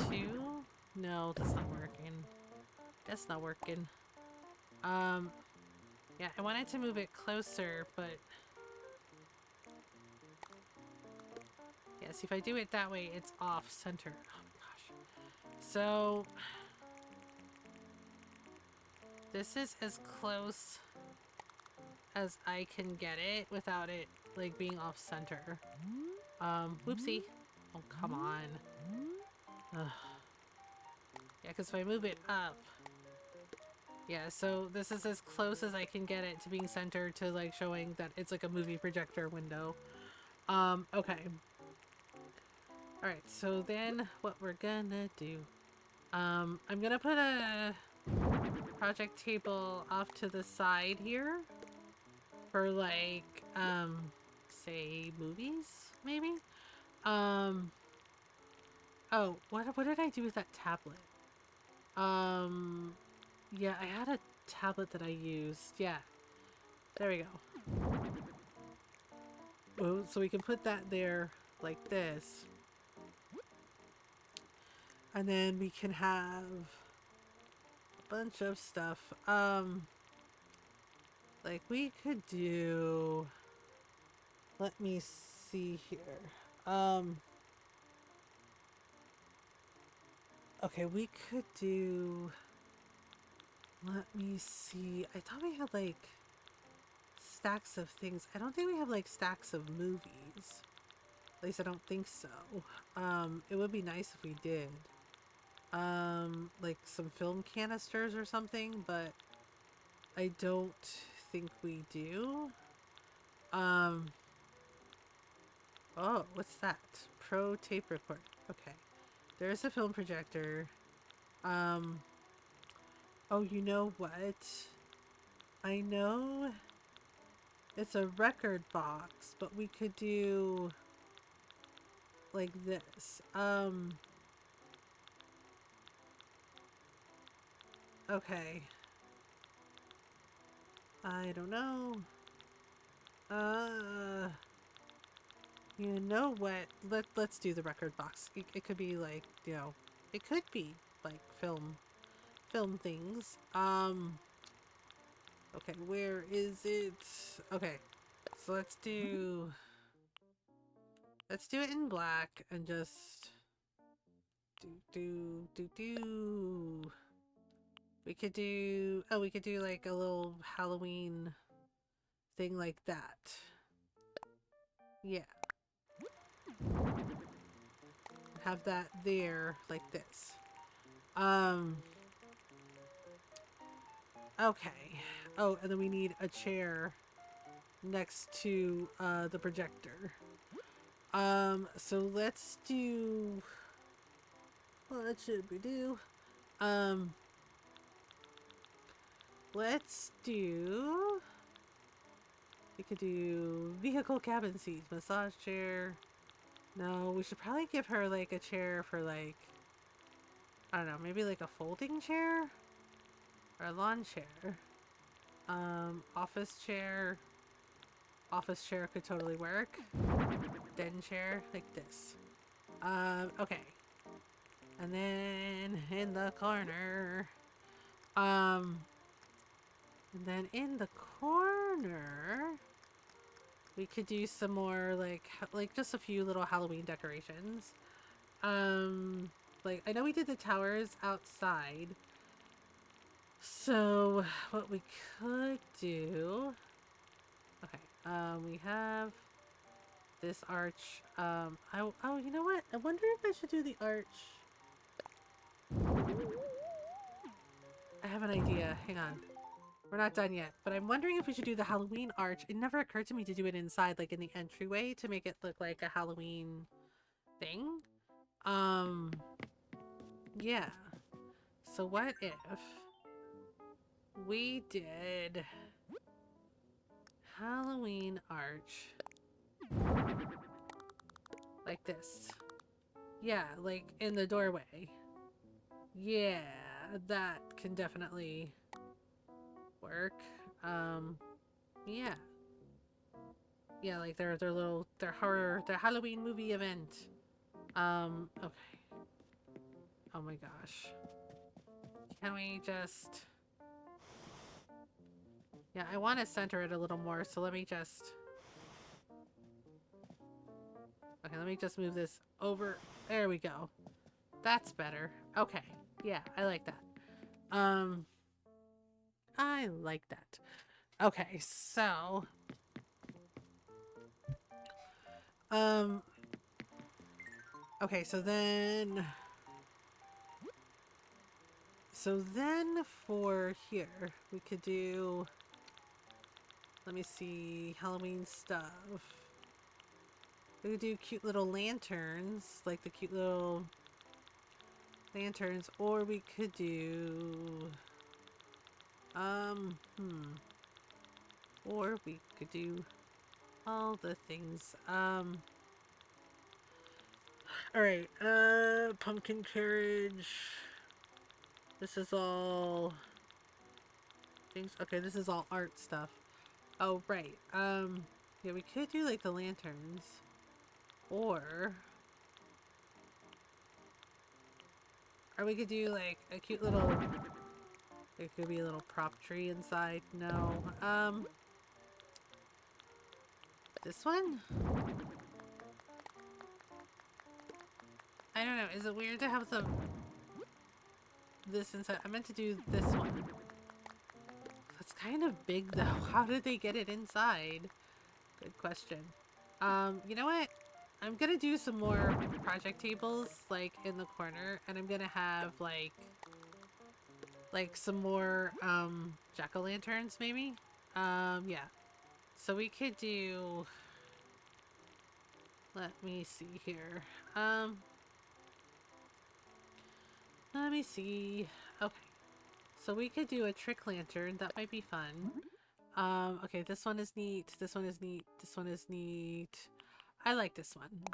two? No, that's not working. That's not working. Yeah, I wanted to move it closer, but yeah, see if I do it that way, it's off center. Oh my gosh. So this is as close as I can get it without it like being off center. Whoopsie. Oh, come on. Ugh. Yeah, because if I move it up, yeah, so this is as close as I can get it to being centered to like showing that it's like a movie projector window. Okay. Alright, so then what we're gonna do. I'm gonna put a project table off to the side here for like, say movies, maybe? Um, oh, what did I do with that tablet? Yeah, I had a tablet that I used. Yeah, there we go. Oh, so we can put that there like this. And then we can have a bunch of stuff. Like we could do, let me see here. Okay, we could do, let me see. I thought we had like stacks of things. I don't think we have like stacks of movies. At least I don't think so. It would be nice if we did. Like some film canisters or something, but I don't think we do. Um, oh, what's that? Pro tape recorder. Okay. There's a film projector. Um, oh, you know what? I know it's a record box, but we could do like this. Okay. I don't know. Uh, you know what? Let's do the record box. It could be like, you know, it could be like film things. Okay, where is it? Okay. So let's do it in black and just do. We could do like a little Halloween thing like that. Yeah. Have that there like this. Um, okay. Oh, and then we need a chair next to the projector. So let's do, what should we do? Um, let's do, we could do vehicle cabin seats, massage chair. No, we should probably give her like a chair for like, I don't know, maybe like a folding chair or a lawn chair. Office chair. Office chair could totally work. Den chair, like this. Okay. And then in the corner. And then in the corner, we could do some more like just a few little Halloween decorations. Like I know we did the towers outside. So what we could do, okay, we have this arch. Oh, you know what? I wonder if I should do the arch. I have an idea. Hang on. We're not done yet, but I'm wondering if we should do the Halloween arch. It never occurred to me to do it inside, like in the entryway, to make it look like a Halloween thing. Yeah. So what if we did Halloween arch like this? Yeah, like in the doorway. Yeah, that can definitely work. Yeah. Yeah, like their their Halloween movie event. Okay. Oh my gosh. Can we just... Yeah, I want to center it a little more, so let me just... Okay, let me just move this over. There we go. That's better. Okay. Yeah, I like that. I like that. Okay, so... Okay, so then... So then for here, we could do... Let me see, Halloween stuff. We could do cute little lanterns, like the cute little lanterns, or we could do... Or we could do all the things. Alright, pumpkin carriage. This is all things. Okay, this is all art stuff. Oh, right. Yeah, we could do like the lanterns. Or we could do like a cute little... There could be a little prop tree inside. No. This one? I don't know. Is it weird to have this inside? I meant to do this one. That's kind of big though. How did they get it inside? Good question. You know what? I'm gonna do some more project tables like in the corner, and I'm gonna have like some more jack-o'-lanterns maybe. Yeah. So we could do... Let me see here. Let me see. Okay. So we could do a trick lantern. That might be fun. Okay, this one is neat. This one is neat. This one is neat. I like this one.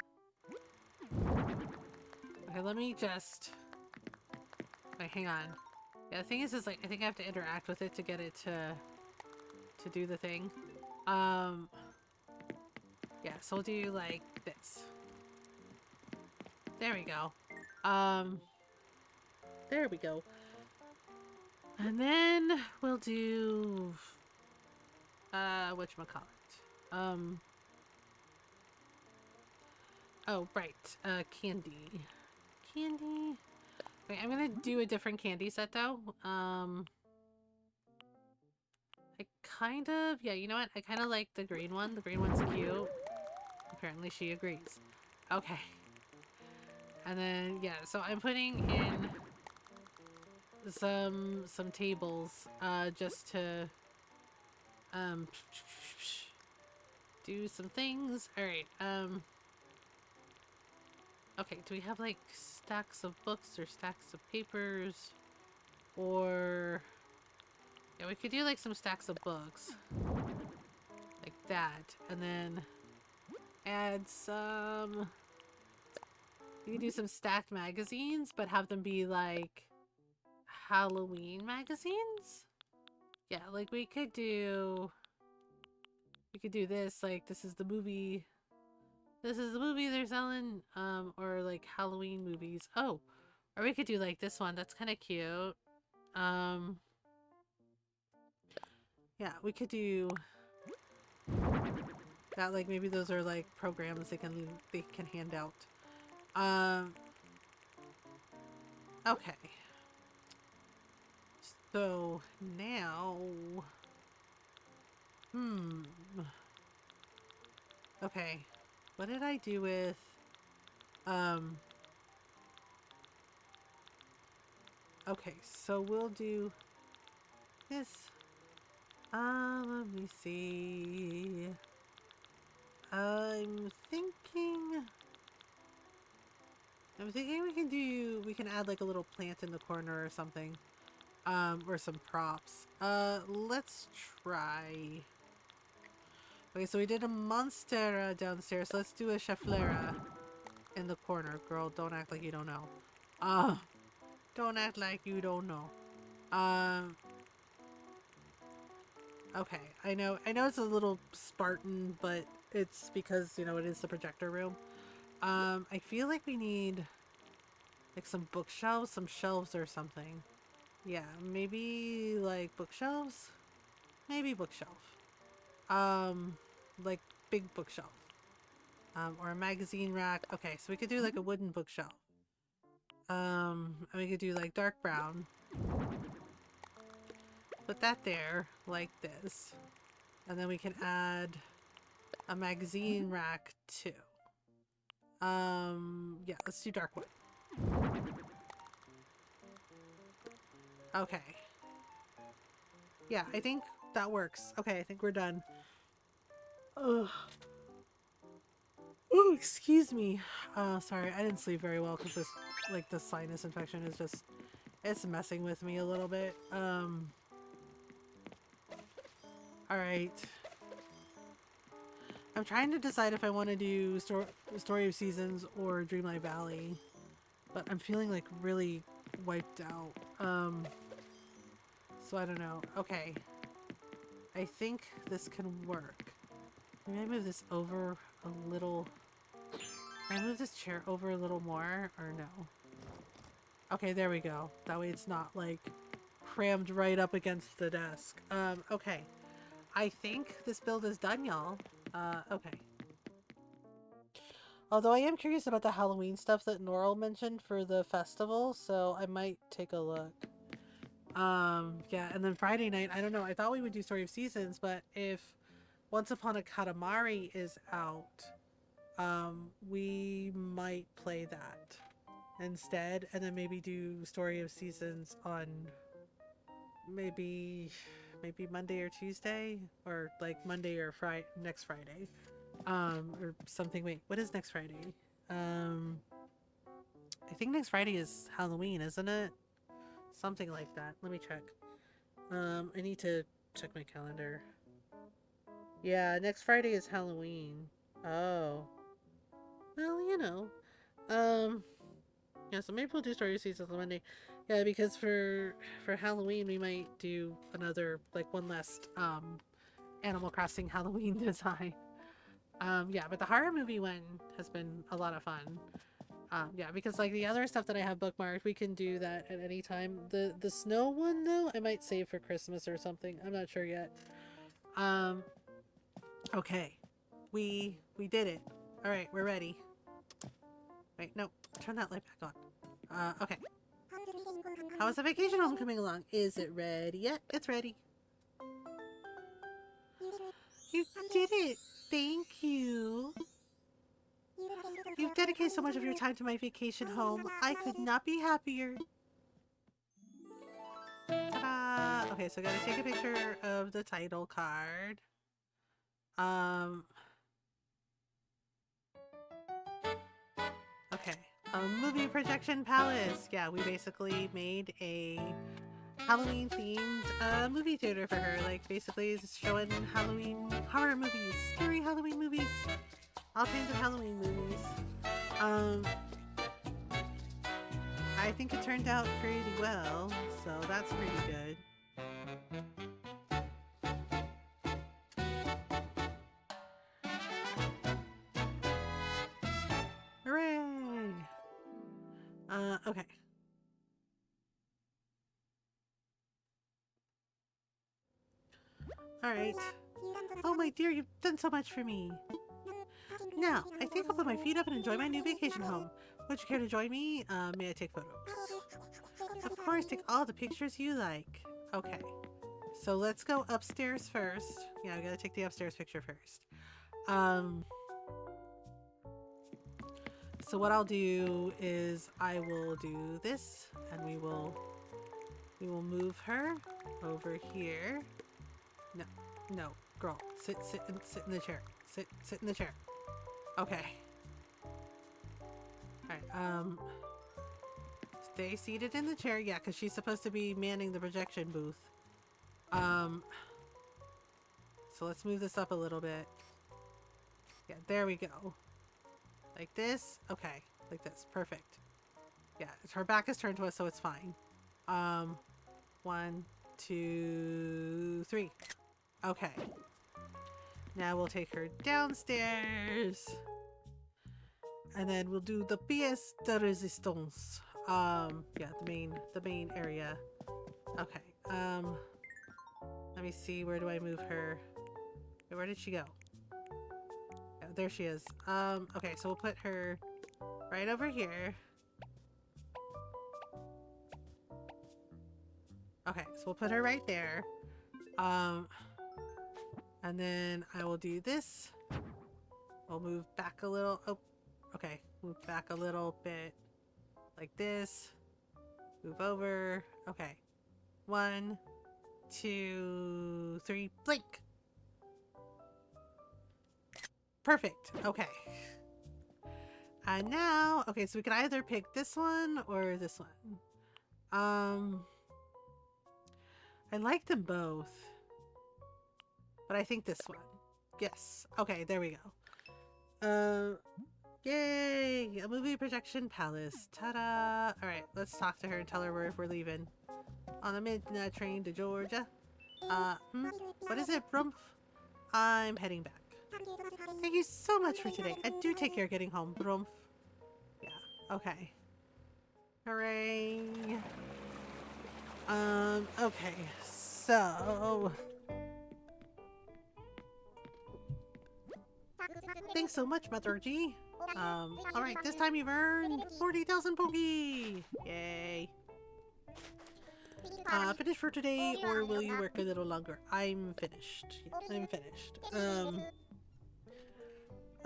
Okay, let me just... Wait, hang on. Yeah, the thing is like, I think I have to interact with it to get it to do the thing. Yeah, so we'll do like this. There we go. There we go. And then we'll do whatchamacallit. Oh right, candy. Candy. Wait, I'm gonna do a different candy set though. I kind of, yeah, you know what? I kind of like the green one. The green one's cute. Apparently she agrees. Okay. And then, yeah, so I'm putting in some tables, just to, do some things. Alright, okay, do we have, like, stacks of books or stacks of papers? Or... Yeah, we could do, like, some stacks of books. Like that. And then add some... We could do some stacked magazines, but have them be, like, Halloween magazines? Yeah, like, we could do... We could do this, like, this is the movie... This is the movie they're selling, or, like, Halloween movies. Oh! Or we could do, like, this one. That's kind of cute. Yeah, we could do... That, like, maybe those are, like, programs they can hand out. Okay. So, now... Okay. What did I do with... Okay, so we'll do... This... Let me see. I'm thinking... we can add like a little plant in the corner or something. Or some props. Let's try. Okay, so we did a monstera downstairs. Let's do a cheflera in the corner. Girl, don't act like you don't know. Don't act like you don't know. Okay, I know it's a little Spartan, but it's because, you know, it is the projector room. I feel like we need like some bookshelves, some shelves or something. Yeah, maybe like bookshelves? Maybe bookshelf. Like big bookshelf. Or a magazine rack. Okay, so we could do like a wooden bookshelf. And we could do like dark brown. Put that there, like this. And then we can add a magazine rack too. Yeah, let's do dark wood. Okay. Yeah, I think that works. Okay, I think we're done. Ugh. Oh, excuse me. Sorry, I didn't sleep very well because this, like, the sinus infection is just, it's messing with me a little bit. Alright. I'm trying to decide if I want to do Story of Seasons or Dreamlight Valley, but I'm feeling, like, really wiped out. So I don't know. Okay. I think this can work. Maybe I move this over a little... Can I move this chair over a little more, or no? Okay, there we go. That way it's not, like, crammed right up against the desk. Okay. I think this build is done, y'all. Okay. Although I am curious about the Halloween stuff that Norel mentioned for the festival, so I might take a look. Yeah, and then Friday night, I don't know, I thought we would do Story of Seasons, but if Once Upon a Katamari is out, we might play that instead, and then maybe do Story of Seasons on maybe Monday or Tuesday, or like Monday or next Friday, or something. Wait, what is next Friday? I think next Friday is Halloween, isn't it? Something like that. Let me check. I need to check my calendar. Yeah, next Friday is Halloween. Oh. Well, you know. Yeah, so maybe we'll do Story of Seasons on Monday. Yeah, because for Halloween we might do another, like, one last Animal Crossing Halloween design. Yeah, but the horror movie one has been a lot of fun. Yeah, because like the other stuff that I have bookmarked, we can do that at any time. The snow one though, I might save for Christmas or something. I'm not sure yet. Okay. We did it. All right, we're ready. Wait, no. Turn that light back on. Okay. How is the vacation home coming along? Is it ready yet? It's ready. You did it. Thank you. You've dedicated so much of your time to my vacation home. I could not be happier. Ta-da! Okay, so I gotta take a picture of the title card. Okay. Movie Projection Palace. Yeah, we basically made a Halloween themed movie theater for her. Like, basically it's showing Halloween horror movies, scary Halloween movies, all kinds of Halloween movies. I think it turned out pretty well, so that's pretty good. Hooray! Okay. Alright. Oh my dear, you've done so much for me. Now, I think I'll put my feet up and enjoy my new vacation home. Would you care to join me? May I take photos? Of course, take all the pictures you like. Okay. So let's go upstairs first. Yeah, I gotta take the upstairs picture first. So what I'll do is I will do this, and we will move her over here. No, no, girl, sit in the chair. Sit in the chair. Okay. All right. Stay seated in the chair. Yeah, because she's supposed to be manning the projection booth. So let's move this up a little bit. Yeah, there we go. Like this. Okay, like this. Perfect. Yeah, her back is turned to us, so it's fine. 1, 2, 3. Okay. Now we'll take her downstairs. And then we'll do the pièce de résistance. Yeah, the main area. Okay. Let me see, where do I move her? Where did she go? Oh, there she is. Okay, so we'll put her right over here. Okay, so we'll put her right there. And then I will do this. We'll move back a little. Oh, okay. Move back a little bit. Like this. Move over. Okay. 1, 2, 3. Blink! Perfect. Okay. And now, okay, so we can either pick this one or this one. I like them both. But I think this one. Yes. Okay, there we go. Yay! A movie projection palace. Ta-da! Alright, let's talk to her and tell her we're leaving. On the midnight train to Georgia. What is it, Brumph? I'm heading back. Thank you so much for today. And do take care getting home, Brumph. Yeah, okay. Hooray! Okay, so... Thanks so much, Mothergamer. Alright, this time you've earned 40,000 Poki! Yay! Finished for today, or will you work a little longer? I'm finished. Yeah, I'm finished.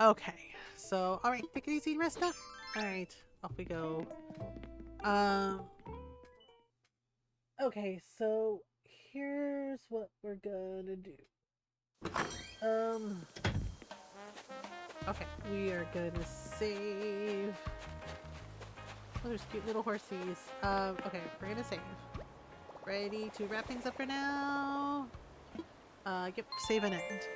Okay. So, alright, take it easy and rest up. Alright, off we go. Okay, so here's what we're gonna do. Okay, we are gonna save. Oh, there's cute little horsies. Okay, we're gonna save. Ready to wrap things up for now? Yep, save and end.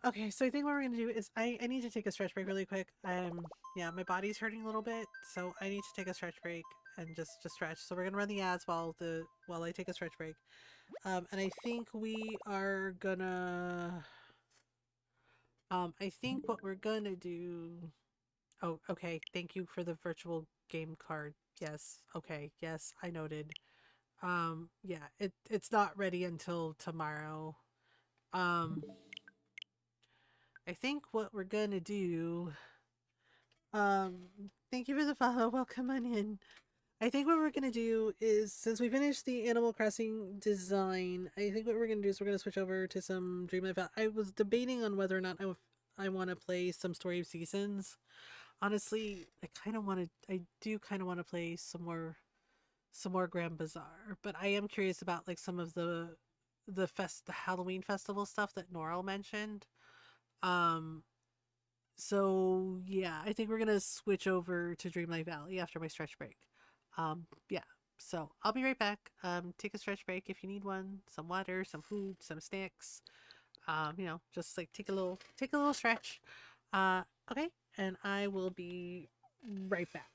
Okay, so I think what we're gonna do is I need to take a stretch break really quick. Yeah, my body's hurting a little bit, so I need to take a stretch break and just stretch. So we're gonna run the ads while I take a stretch break. And I think we are gonna I think what we're gonna do. Oh, okay. Thank you for the virtual game card. Yes. Okay. Yes, I noted. Yeah, it's not ready until tomorrow. I think what we're gonna do. Thank you for the follow. Welcome on in. I think what we're gonna do is, since we finished the Animal Crossing design, I think what we're gonna do is we're gonna switch over to some Dreamlight Valley. I was debating on whether or not I want to play some Story of Seasons. Honestly, I do kind of want to play some more Grand Bazaar, but I am curious about like some of the Halloween festival stuff that Norrell mentioned. Um, so yeah, I think we're gonna switch over to Dreamlight Valley after my stretch break. Yeah. So I'll be right back. Take a stretch break if you need one. Some water, some food, some snacks. Just like take a little stretch. Okay, and I will be right back.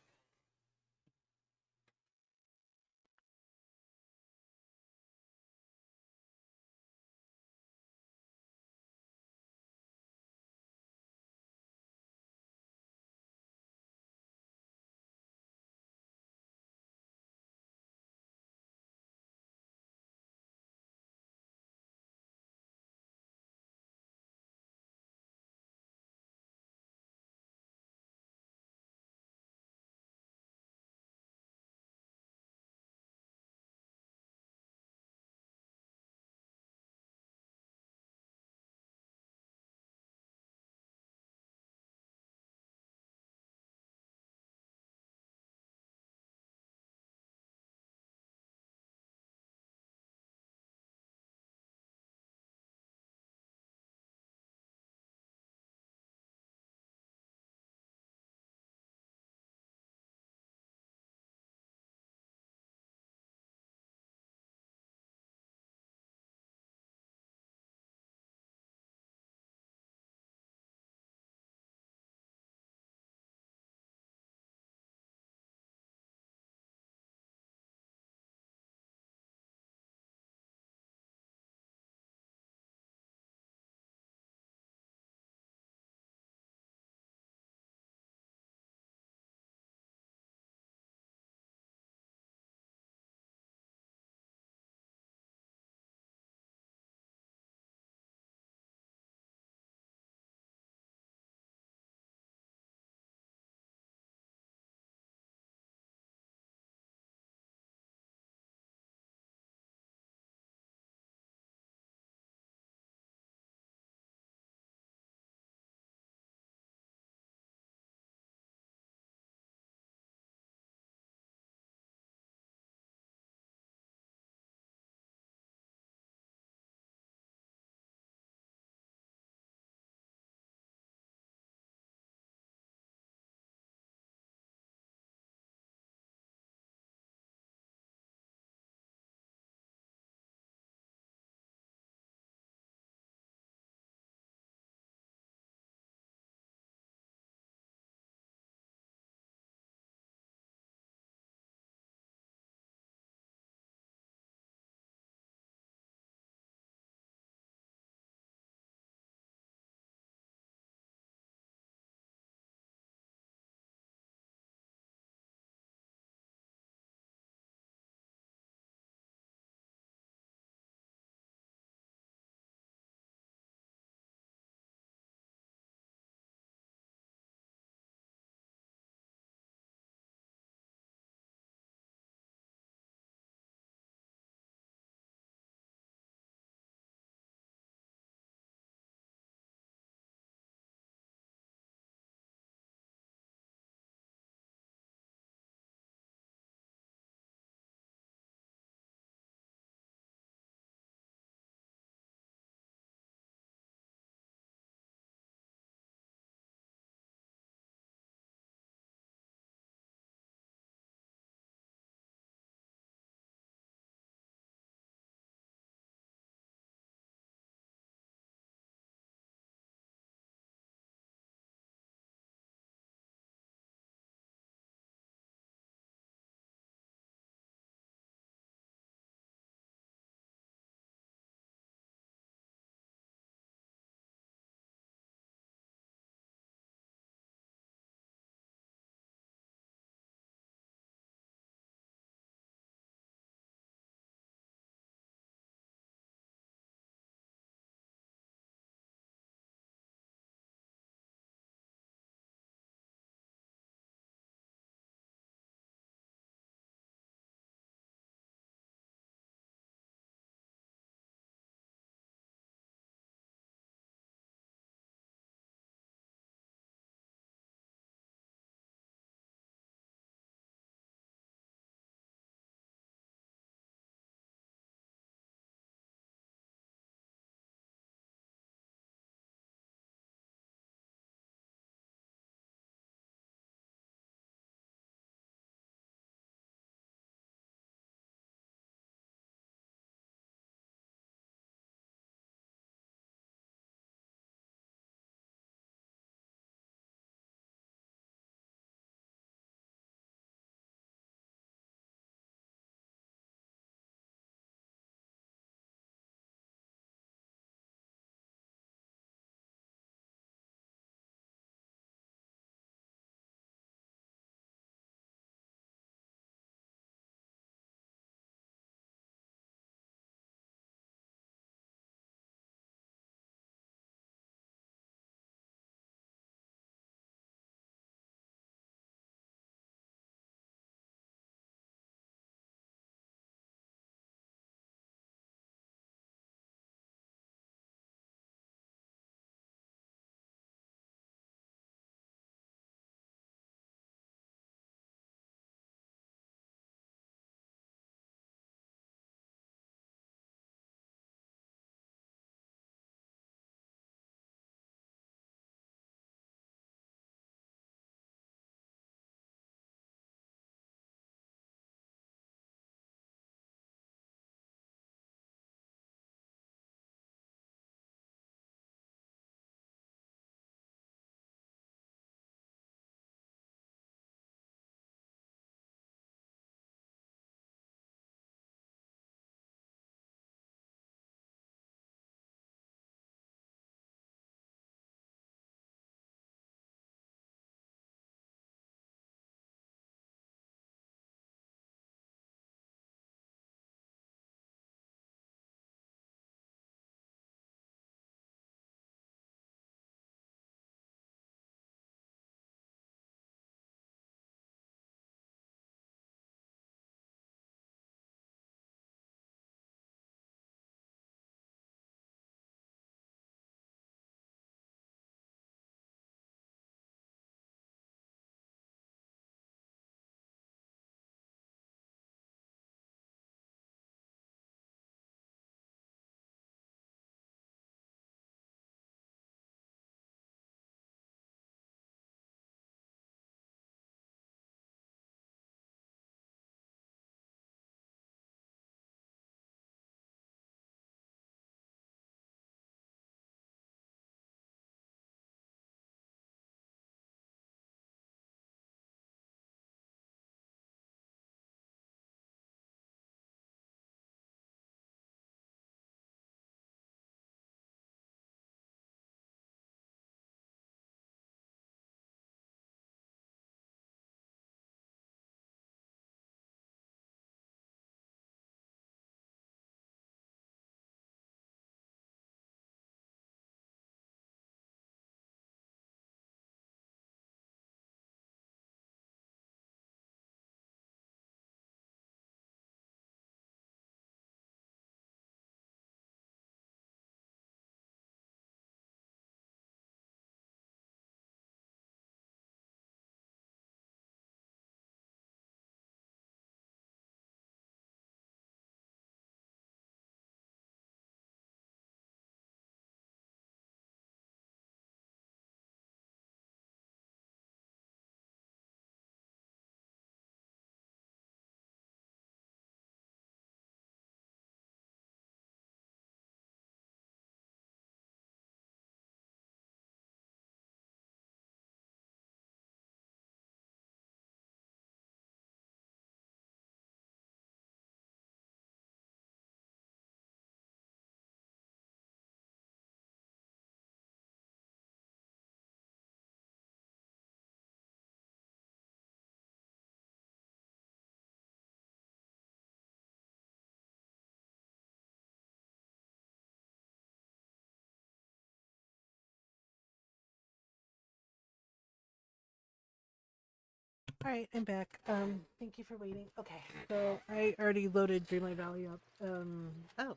Alright, I'm back. Thank you for waiting. Okay, so I already loaded Dreamlight Valley up. Oh.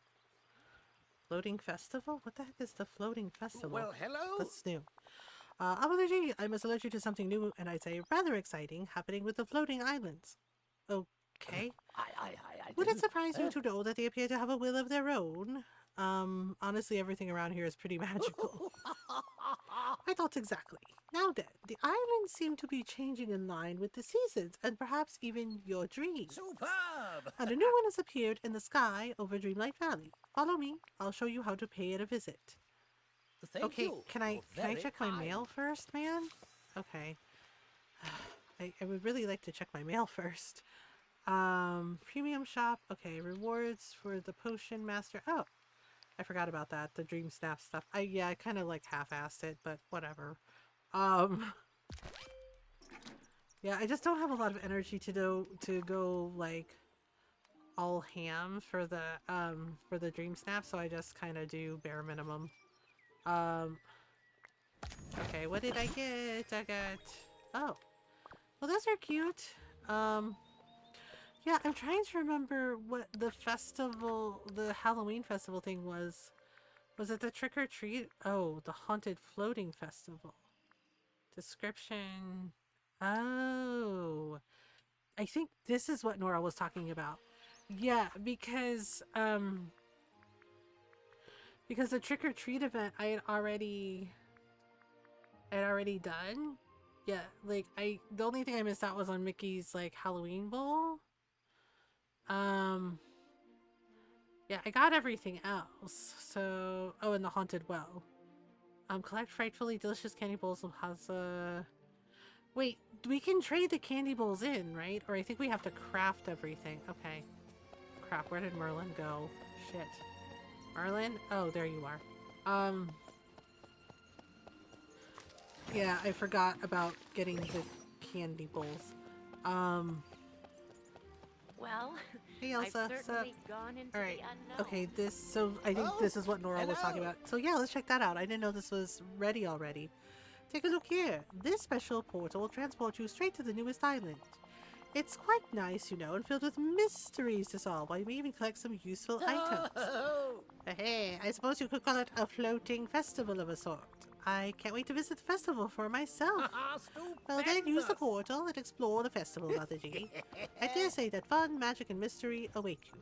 Floating festival? What the heck is the floating festival? Well, hello. That's new. Apology, I must alert you to something new and I'd say rather exciting happening with the floating islands. Okay. I Would it didn't. surprise you to know that they appear to have a will of their own? Honestly, everything around here is pretty magical. My thoughts exactly. Now then, the islands seem to be changing in line with the seasons and perhaps even your dreams. Superb. And a new one has appeared in the sky over Dreamlight Valley. Follow me. I'll show you how to pay it a visit. Thank Okay, you. can I You're can I very check my kind. mail first, man? Okay. I would really like to check my mail first. Premium shop. Okay, rewards for the potion master. Oh, I forgot about that. The dream snap stuff. I kind of like half-assed it, but whatever. Um, yeah, I just don't have a lot of energy to go like all ham for the dream snap, so I just kind of do bare minimum. Um, okay, what did I get? I got oh, well those are cute. Um, yeah, I'm trying to remember what the festival, the Halloween festival thing was. Was it the trick or treat? Oh, the haunted floating festival. Description. Oh, I think this is what Nora was talking about. Yeah, because the trick or treat event I had already done. Yeah, like the only thing I missed out was on Mickey's like Halloween bowl. Um yeah, I got everything else. So oh, and the haunted well. Collect frightfully delicious candy bowls of Haza. Wait, we can trade the candy bowls in, right? Or I think we have to craft everything. Okay. Crap, where did Merlin go? Shit. Merlin? Oh, there you are. Um, yeah, I forgot about getting the candy bowls. Um, Well, hey I've Elsa. certainly gone into Alright. the unknown. Okay, so I think Oh, this is what Nora was talking hello. about. So yeah, let's check that out. I didn't know this was ready already. Take a look here. This special portal will transport you straight to the newest island. It's quite nice, you know, and filled with mysteries to solve, while you may even collect some useful items. Oh, Hey, I suppose you could call it a floating festival of a sort. I can't wait to visit the festival for myself. Well then, use the stupendous. portal and explore the festival, Mother G. I dare say that fun, magic, and mystery await you.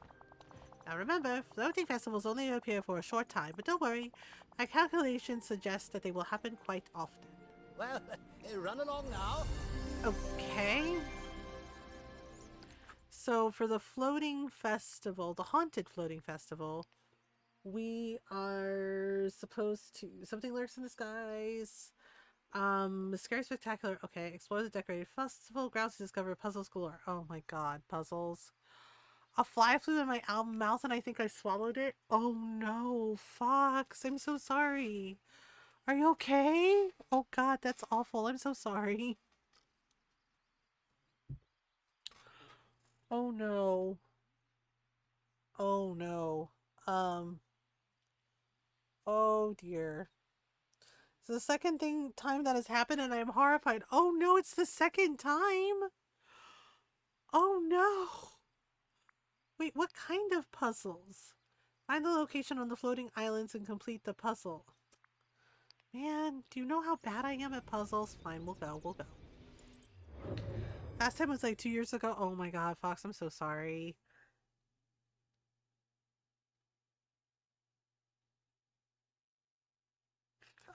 Now remember, floating festivals only appear for a short time, but don't worry, my calculations suggest that they will happen quite often. Well, run along now. Okay. So for the floating festival, the haunted floating festival, we are supposed to something lurks in the skies. Scary spectacular. Okay, explore the decorated festival grounds to discover puzzles galore. Oh my god, puzzles. A fly flew in my mouth and I think I swallowed it. Oh no, Fox, I'm so sorry. Are you okay? Oh god, that's awful. I'm so sorry. Oh no. Oh no. Um, oh dear. It's the second time that has happened and I'm horrified. Oh no, it's the second time. Oh no. Wait, what kind of puzzles? Find the location on the floating islands and complete the puzzle. Man, do you know how bad I am at puzzles? Fine, we'll go. Last time was like 2 years ago. Oh my god, Fox, I'm so sorry.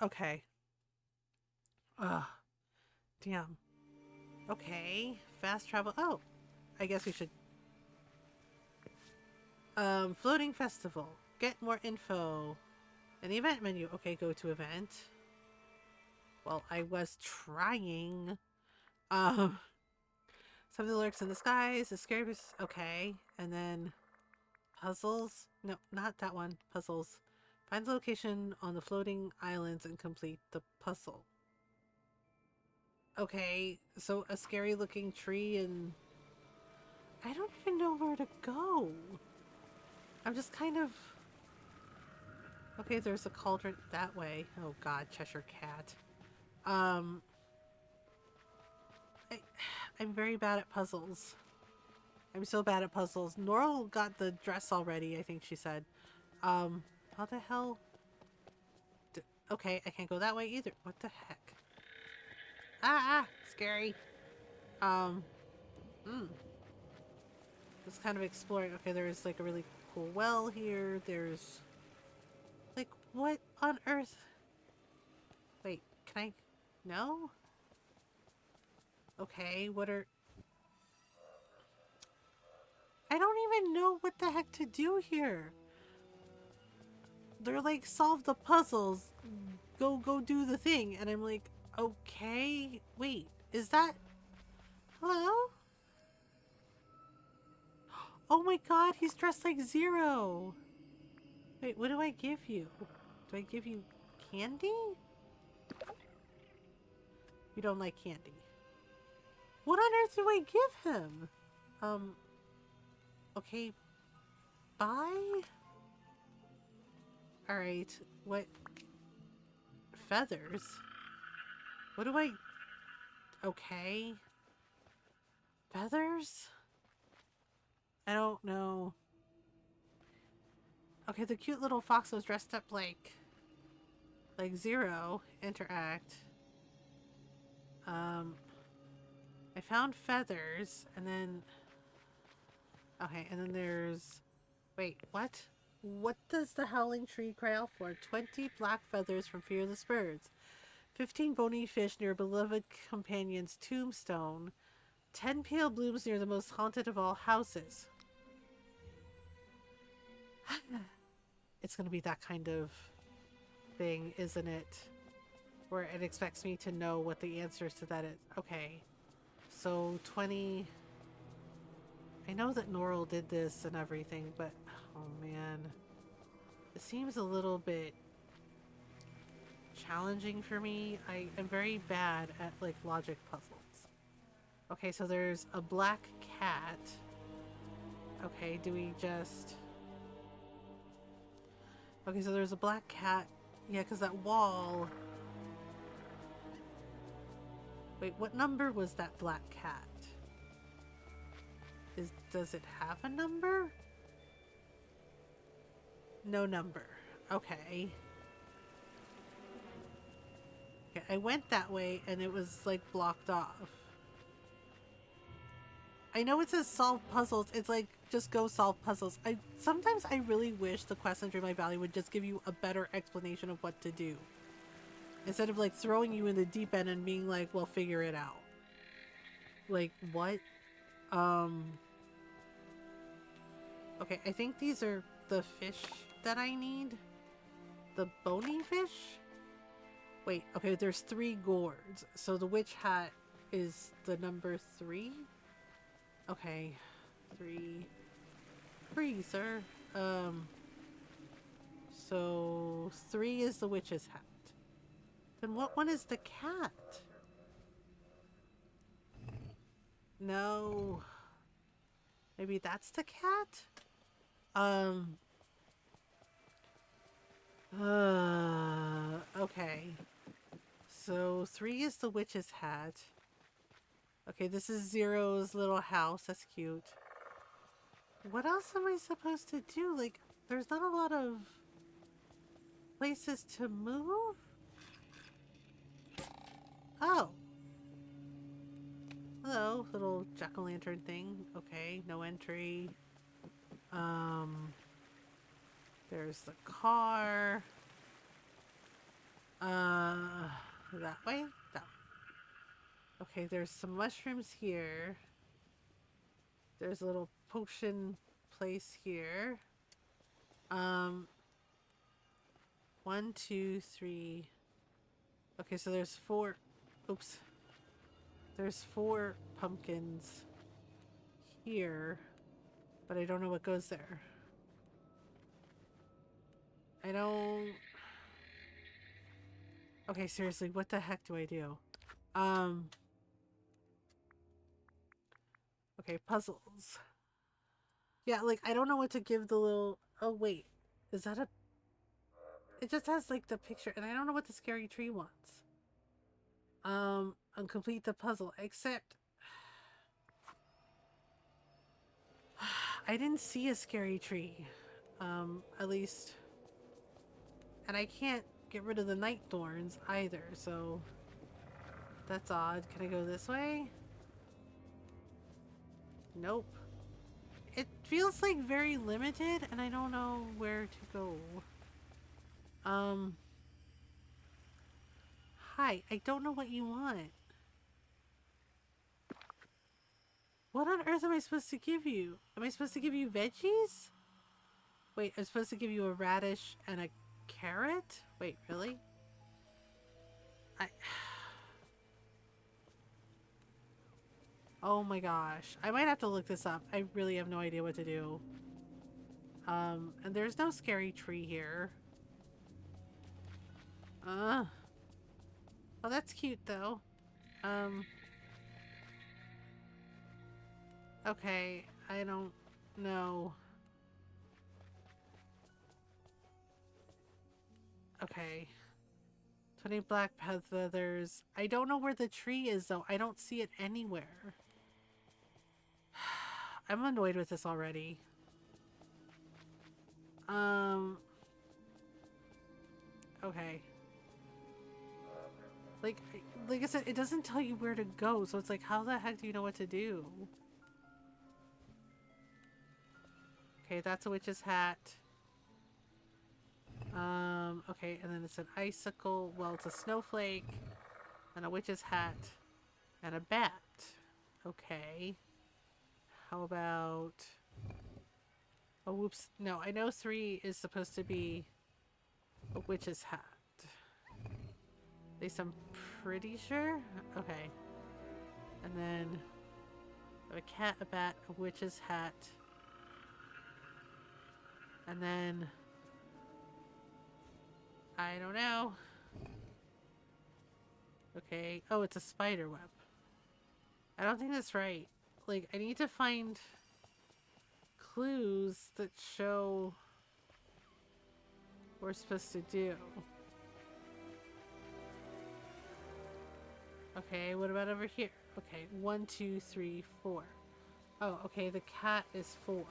Okay. Ugh. Damn. Okay. Fast travel. Oh, I guess we should. Floating festival. Get more info. An event menu. Okay, go to event. Well, I was trying. Um, Something lurks in the skies. The scary. Okay, and then puzzles. No, not that one. Puzzles. Find the location on the floating islands and complete the puzzle. Okay, so a scary looking tree and I don't even know where to go. I'm just kind of... Okay, there's a cauldron that way. Oh god, Cheshire Cat. Um, I, I'm very bad at puzzles. I'm so bad at puzzles. Norl got the dress already, I think she said. How the hell? Okay, I can't go that way either. What the heck? Scary. Just kind of exploring. Okay, there's like a really cool well here. There's like, what on earth? Wait, can I? No? Okay, what are... I don't even know what the heck to do here. They're like, solve the puzzles. Go do the thing. And I'm like, okay. Wait, is that... Hello? Oh my god, he's dressed like Zero. Wait, what do I give you? Do I give you candy? You don't like candy. What on earth do I give him? Okay. Bye? Alright, what? Feathers? What do I... Okay. Feathers? I don't know. Okay, the cute little fox was dressed up like Zero. Interact. I found feathers, and then... Okay, and then there's... Wait, what? What does the howling tree cry out for? 20 black feathers from fearless birds. 15 bony fish near beloved companion's tombstone. 10 pale blooms near the most haunted of all houses. It's gonna be that kind of thing, isn't it? Where it expects me to know what the answers to that is. Okay. So 20... I know that Norl did this and everything, but oh man. It seems a little bit challenging for me. I'm very bad at like logic puzzles. Okay, so there's a black cat. Okay, do we just... Okay, so there's a black cat. Yeah, because that wall... Wait, what number was that black cat? Does it have a number? No number. Okay. Okay, I went that way and it was like blocked off. I know it says solve puzzles. It's like, just go solve puzzles. Sometimes I really wish the quest in Dreamlight Valley would just give you a better explanation of what to do. Instead of like throwing you in the deep end and being like, well, figure it out. Like, what? Okay, I think these are the fish that I need. The bony fish? Wait, okay, there's 3 gourds. So the witch hat is the number 3? Okay, 3. 3, sir. So 3 is the witch's hat. Then what one is the cat? No. Maybe that's the cat? Okay. So 3 is the witch's hat. Okay, this is Zero's little house. That's cute. What else am I supposed to do? Like, there's not a lot of places to move? Oh. Hello, little jack-o'-lantern thing. Okay, no entry. There's the car. That way? That way. Okay, there's some mushrooms here. There's a little potion place here. 1, 2, 3. Okay, so there's 4. Oops. There's 4 pumpkins here, but I don't know what goes there. I don't... Okay, seriously, what the heck do I do? Okay, puzzles. Yeah, like, I don't know what to give the little... Oh, wait. Is that a... It just has, like, the picture, and I don't know what the scary tree wants. And complete the puzzle, except... I didn't see a scary tree. At least. And I can't get rid of the night thorns either, so that's odd. Can I go this way? Nope. It feels like very limited, and I don't know where to go. Hi, I don't know what you want. What on earth am I supposed to give you? Am I supposed to give you veggies? Wait, I'm supposed to give you a radish and a carrot? Wait, really? Oh my gosh. I might have to look this up. I really have no idea what to do. And there's no scary tree here. Oh, that's cute though. Okay, I don't know. Okay. 20 black pet feathers. I don't know where the tree is though. I don't see it anywhere. I'm annoyed with this already. Okay. Like I said, it doesn't tell you where to go, so it's like, how the heck do you know what to do? Okay, that's a witch's hat. Okay, and then it's an icicle. Well, it's a snowflake, and a witch's hat, and a bat. Okay. How about... Oh, whoops. No, I know 3 is supposed to be a witch's hat. At least I'm pretty sure. Okay. And then a cat, a bat, a witch's hat. And then... I don't know. Okay. Oh, it's a spider web. I don't think that's right. Like, I need to find clues that show what we're supposed to do. Okay, what about over here? Okay, 1, 2, 3, 4. Oh, okay, the cat is 4.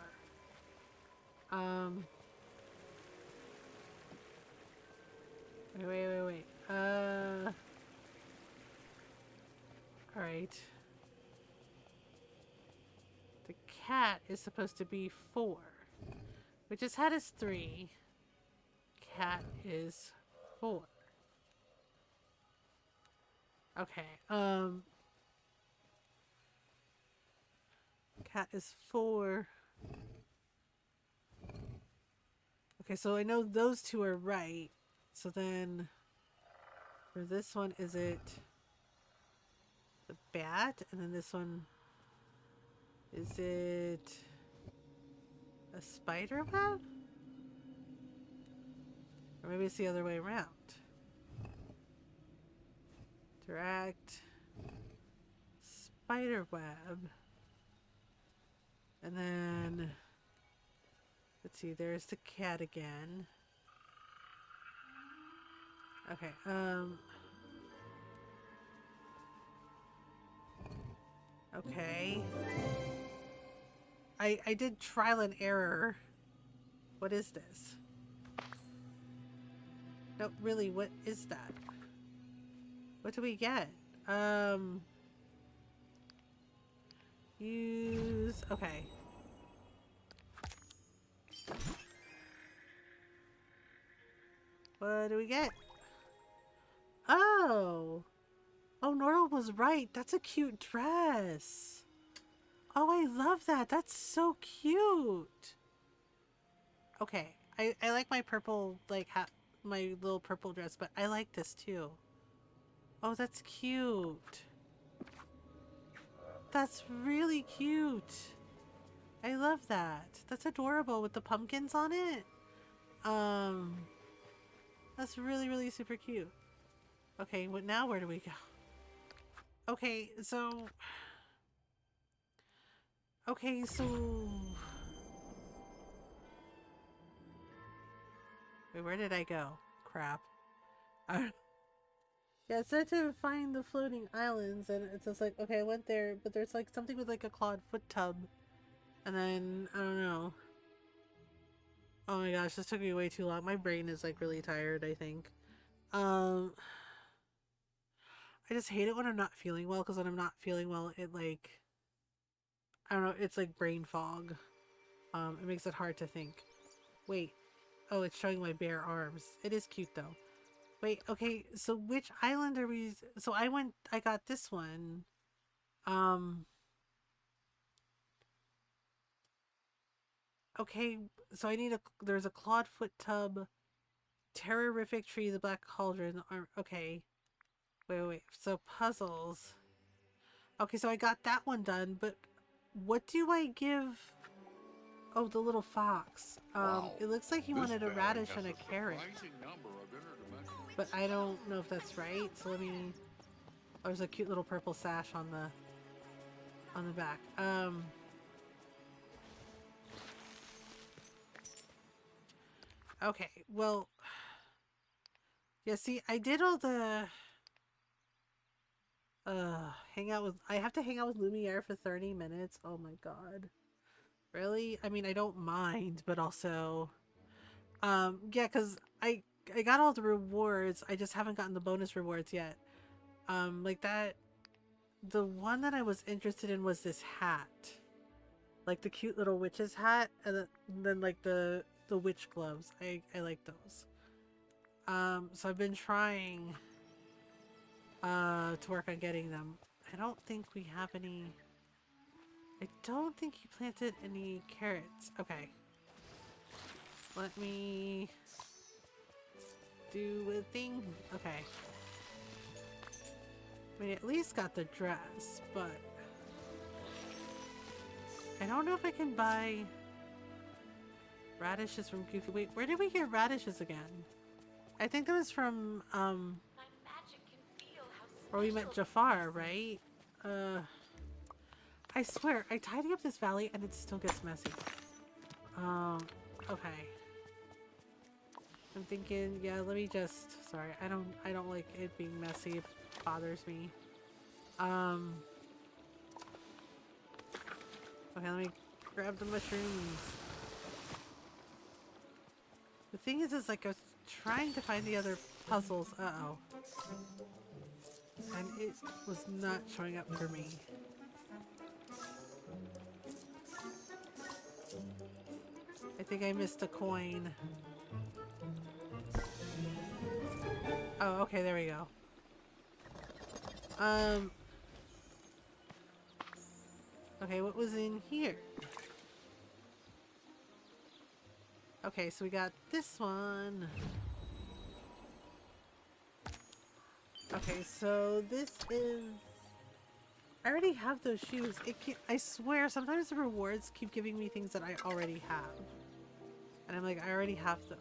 Wait. Alright. The cat is supposed to be 4. Witch's hat is 3. Cat is 4. Okay, cat is 4. Okay, so I know those 2 are right. So then, for this one, is it the bat? And then this one, is it a spider web? Or maybe it's the other way around. Direct, spider web. And then, let's see, there's the cat again. Okay, okay. I did trial and error. What is this? No, really, what is that? What do we get? Use... Okay. What do we get? Oh! Oh, Nora was right. That's a cute dress. Oh, I love that. That's so cute. Okay. I like my purple, like, my little purple dress, but I like this too. Oh, that's cute. That's really cute. I love that. That's adorable with the pumpkins on it. That's really, really super cute. Okay, now where do we go? Okay, so... Okay, so... Wait, where did I go? Crap. Yeah, it said to find the floating islands, and it's just like, okay, I went there, but there's like something with like a clawed foot tub And then, I don't know. Oh my gosh, this took me way too long. My brain is like really tired, I think. Um, I just hate it when I'm not feeling well, because when I'm not feeling well, it like, I don't know, it's like brain fog. It makes it hard to think. Wait. Oh, it's showing my bare arms. It is cute though. Wait, okay, so which island are we... So I got this one. Okay, so I need there's a clawed-foot tub, terrorific tree, the black cauldron, okay. Wait. So puzzles. Okay, so I got that one done, but what do I give... Oh, the little fox. It looks like he wanted a radish and a carrot. But I don't know if that's right, so let me... Oh, there's a cute little purple sash on the back. Okay, well... Yeah, see, I did all the... I have to hang out with Lumiere for 30 minutes? Oh my god. Really? I mean, I don't mind, but also... yeah, because I got all the rewards, I just haven't gotten the bonus rewards yet. Like that... The one that I was interested in was this hat. Like the cute little witch's hat, and then like the witch gloves. I like those. So I've been trying to work on getting them. I don't think we have any... I don't think he planted any carrots. Okay. Let me do a thing. Okay. I mean, at least got the dress, but I don't know if I can buy radishes from Goofy. Wait, where did we get radishes again? I think that was from, My magic can feel how or we met Jafar, right? I swear, I tidy up this valley and it still gets messy. Okay. I'm thinking, yeah, let me just, sorry, I don't like it being messy. It bothers me. Okay, let me grab the mushrooms. The thing is like I was trying to find the other puzzles. Uh-oh. And it was not showing up for me. I think I missed a coin. Oh, okay, there we go. Okay, what was in here? Okay, so we got this one. Okay, so this is... I already have those shoes. I swear, sometimes the rewards keep giving me things that I already have. And I'm like, I already have those.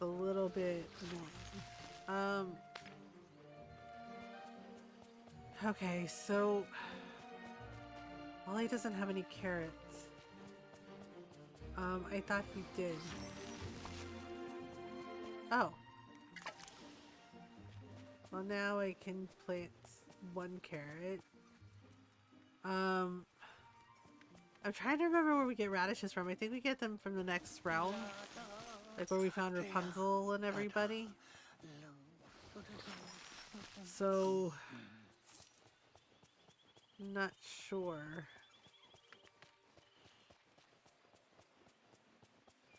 A little bit annoying. Okay, so... Wally doesn't have any carrots. I thought he did. Oh. Well, now I can plant one carrot. I'm trying to remember where we get radishes from. I think we get them from the next realm. Like where we found Rapunzel and everybody. So... Not sure.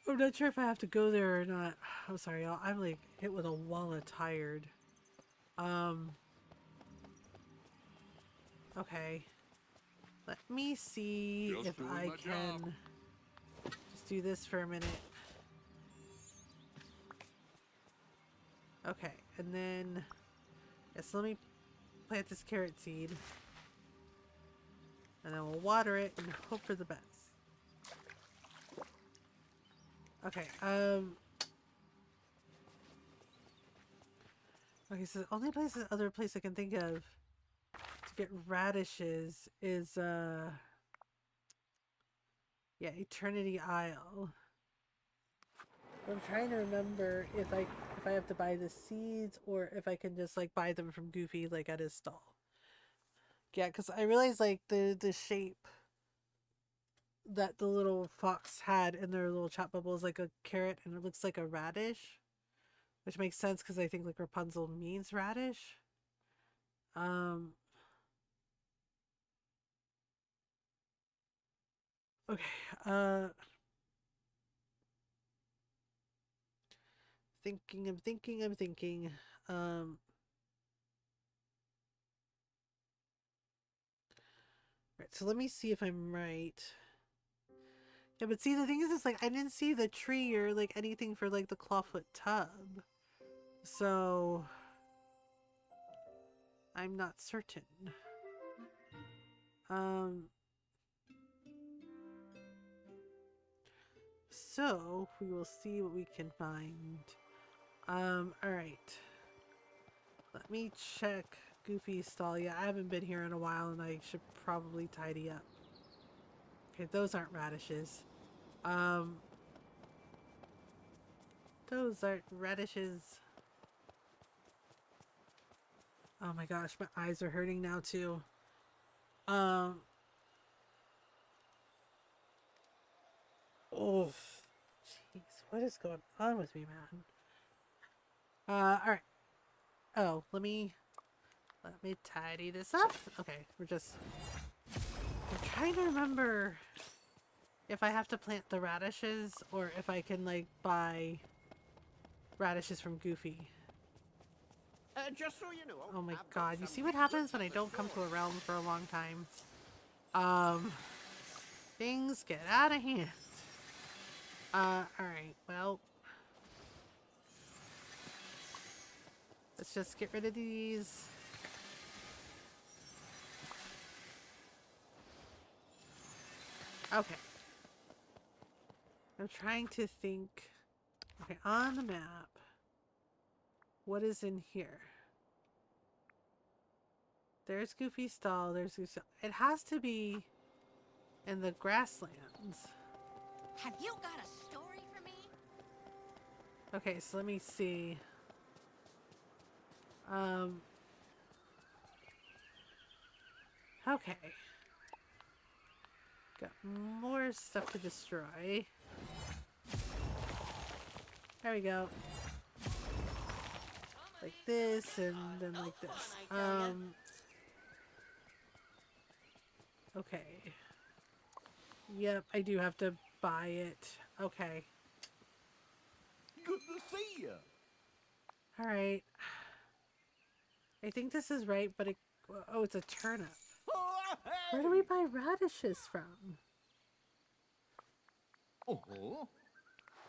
I'm not sure if I have to go there or not. I'm sorry, y'all. I'm like hit with a wall of tired. Okay. Let me see if I can just do this for a minute. Okay, and then yes, let me plant this carrot seed. And then we'll water it and hope for the best. Okay, okay, so the only other place I can think of to get radishes is, yeah, Eternity Isle. I'm trying to remember if I have to buy the seeds or if I can just, like, buy them from Goofy, like, at his stall. Yeah, because I realized like the shape that the little fox had in their little chat bubble is like a carrot, and it looks like a radish, which makes sense because I think like Rapunzel means radish. Um. Okay. Thinking. I'm thinking. I'm thinking. Um. Right. So let me see if I'm right. Yeah, but see, the thing is, like I didn't see the tree or like anything for like the clawfoot tub, so I'm not certain. Um. So we will see what we can find. All right. Let me check Goofy's stall. Yeah, I haven't been here in a while, and I should probably tidy up. Okay, those aren't radishes. Um. Those aren't radishes. Oh my gosh, my eyes are hurting now too. Um. Oh. Jeez, what is going on with me, man? All right. Oh, let me tidy this up. Okay, I'm trying to remember if I have to plant the radishes or if I can like buy radishes from Goofy. Just so you know, Oh my I've got god, you some see what good happens when I for don't come to a sure. realm for a long time? Um, things get out of hand. Alright, well, let's just get rid of these. Okay. I'm trying to think. Okay, on the map, what is in here? There's Goofy's stall, there's Goofy's stall. It has to be in the grasslands. Have you got a story for me? Okay, so let me see. Okay. Got more stuff to destroy. There we go. Like this, and then like this. Okay. Yep, I do have to buy it. Okay. Good to see you. Alright. I think this is right, but it... Oh, it's a turnip. Oh, Where do we buy radishes from? Oh.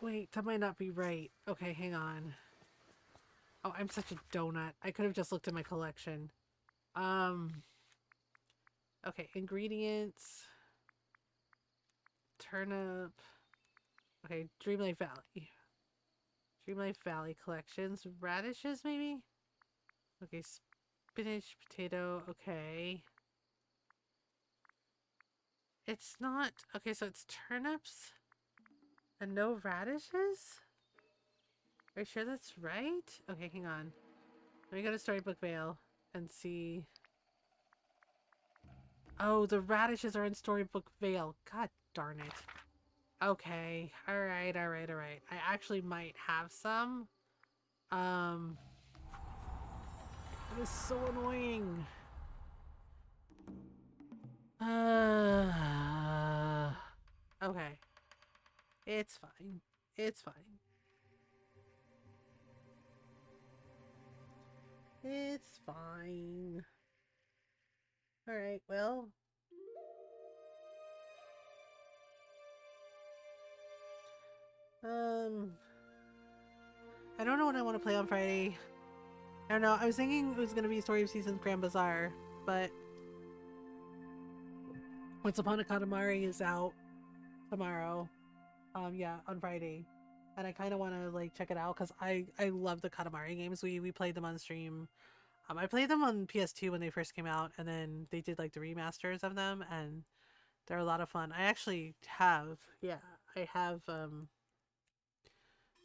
Wait, that might not be right. Okay, hang on. Oh, I'm such a donut. I could have just looked at my collection. Okay, ingredients. Turnip. Okay, Dreamlight Valley. Dreamlight Valley collections. Radishes, maybe? Okay, spinach, potato. Okay. It's not... Okay, so it's turnips and no radishes? Are you sure that's right? Okay, hang on. Let me go to Storybook Vale and see... Oh, the radishes are in Storybook Vale. God darn it. Okay. Alright, alright, alright. I actually might have some. It is so annoying. Okay. It's fine. It's fine. It's fine. Alright, well. I don't know what I want to play on Friday. I don't know. I was thinking it was going to be Story of Seasons Grand Bazaar, but Once Upon a Katamari is out tomorrow. Yeah, on Friday. And I kind of want to like check it out because I love the Katamari games. We played them on stream. I played them on PS2 when they first came out, and then they did like the remasters of them, and they're a lot of fun. I actually have, yeah, I have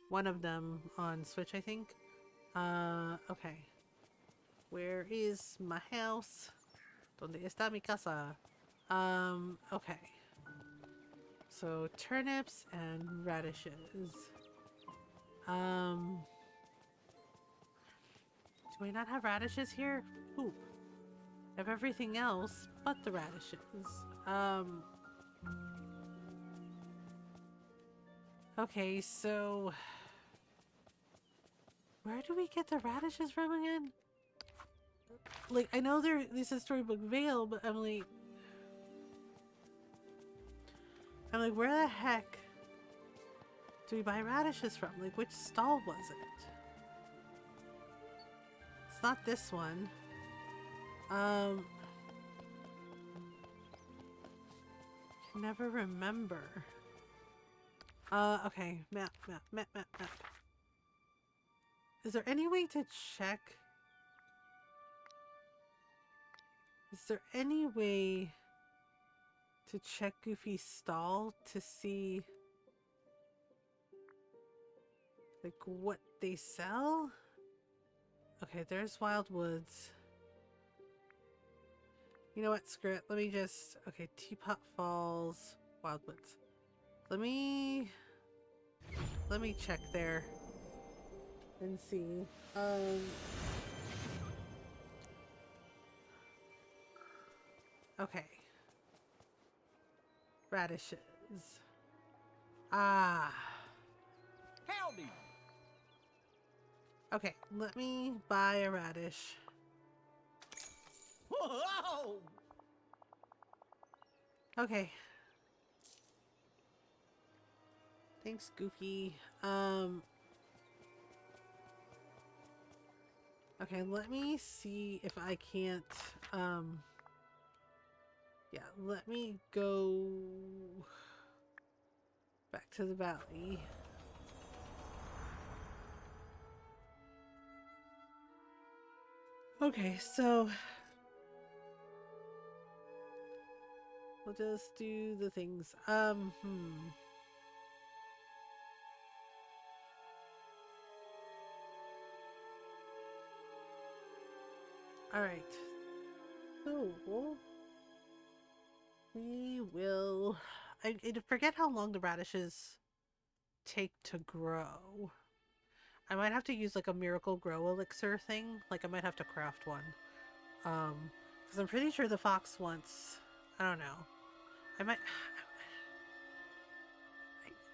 one of them on Switch, I think. Okay. Where is my house? Donde está mi casa? Okay. So turnips and radishes. Do I not have radishes here? Poop. I have everything else but the radishes. Okay, so where do we get the radishes from again? Like, I know this is Storybook Vale, but I'm like, where the heck do we buy radishes from? Like, which stall was it? It's not this one. Can never remember. Okay, map. Is there any way to check? Is there any way to check Goofy's stall to see like what they sell? Okay, there's Wild Woods. You know what, screw it. Let me just... Okay, Teapot Falls, Wild Woods. Let me check there and see. Okay. Radishes. Ah. Howdy. Okay, let me buy a radish. Whoa! Okay. Thanks, Goofy. Okay, let me see if I can't, yeah, let me go back to the valley. Okay, so we'll just do the things. Alright. So, we will... I forget how long the radishes take to grow. I might have to use like a miracle grow elixir thing. Like I might have to craft one. Because I'm pretty sure the fox wants... I don't know. I might...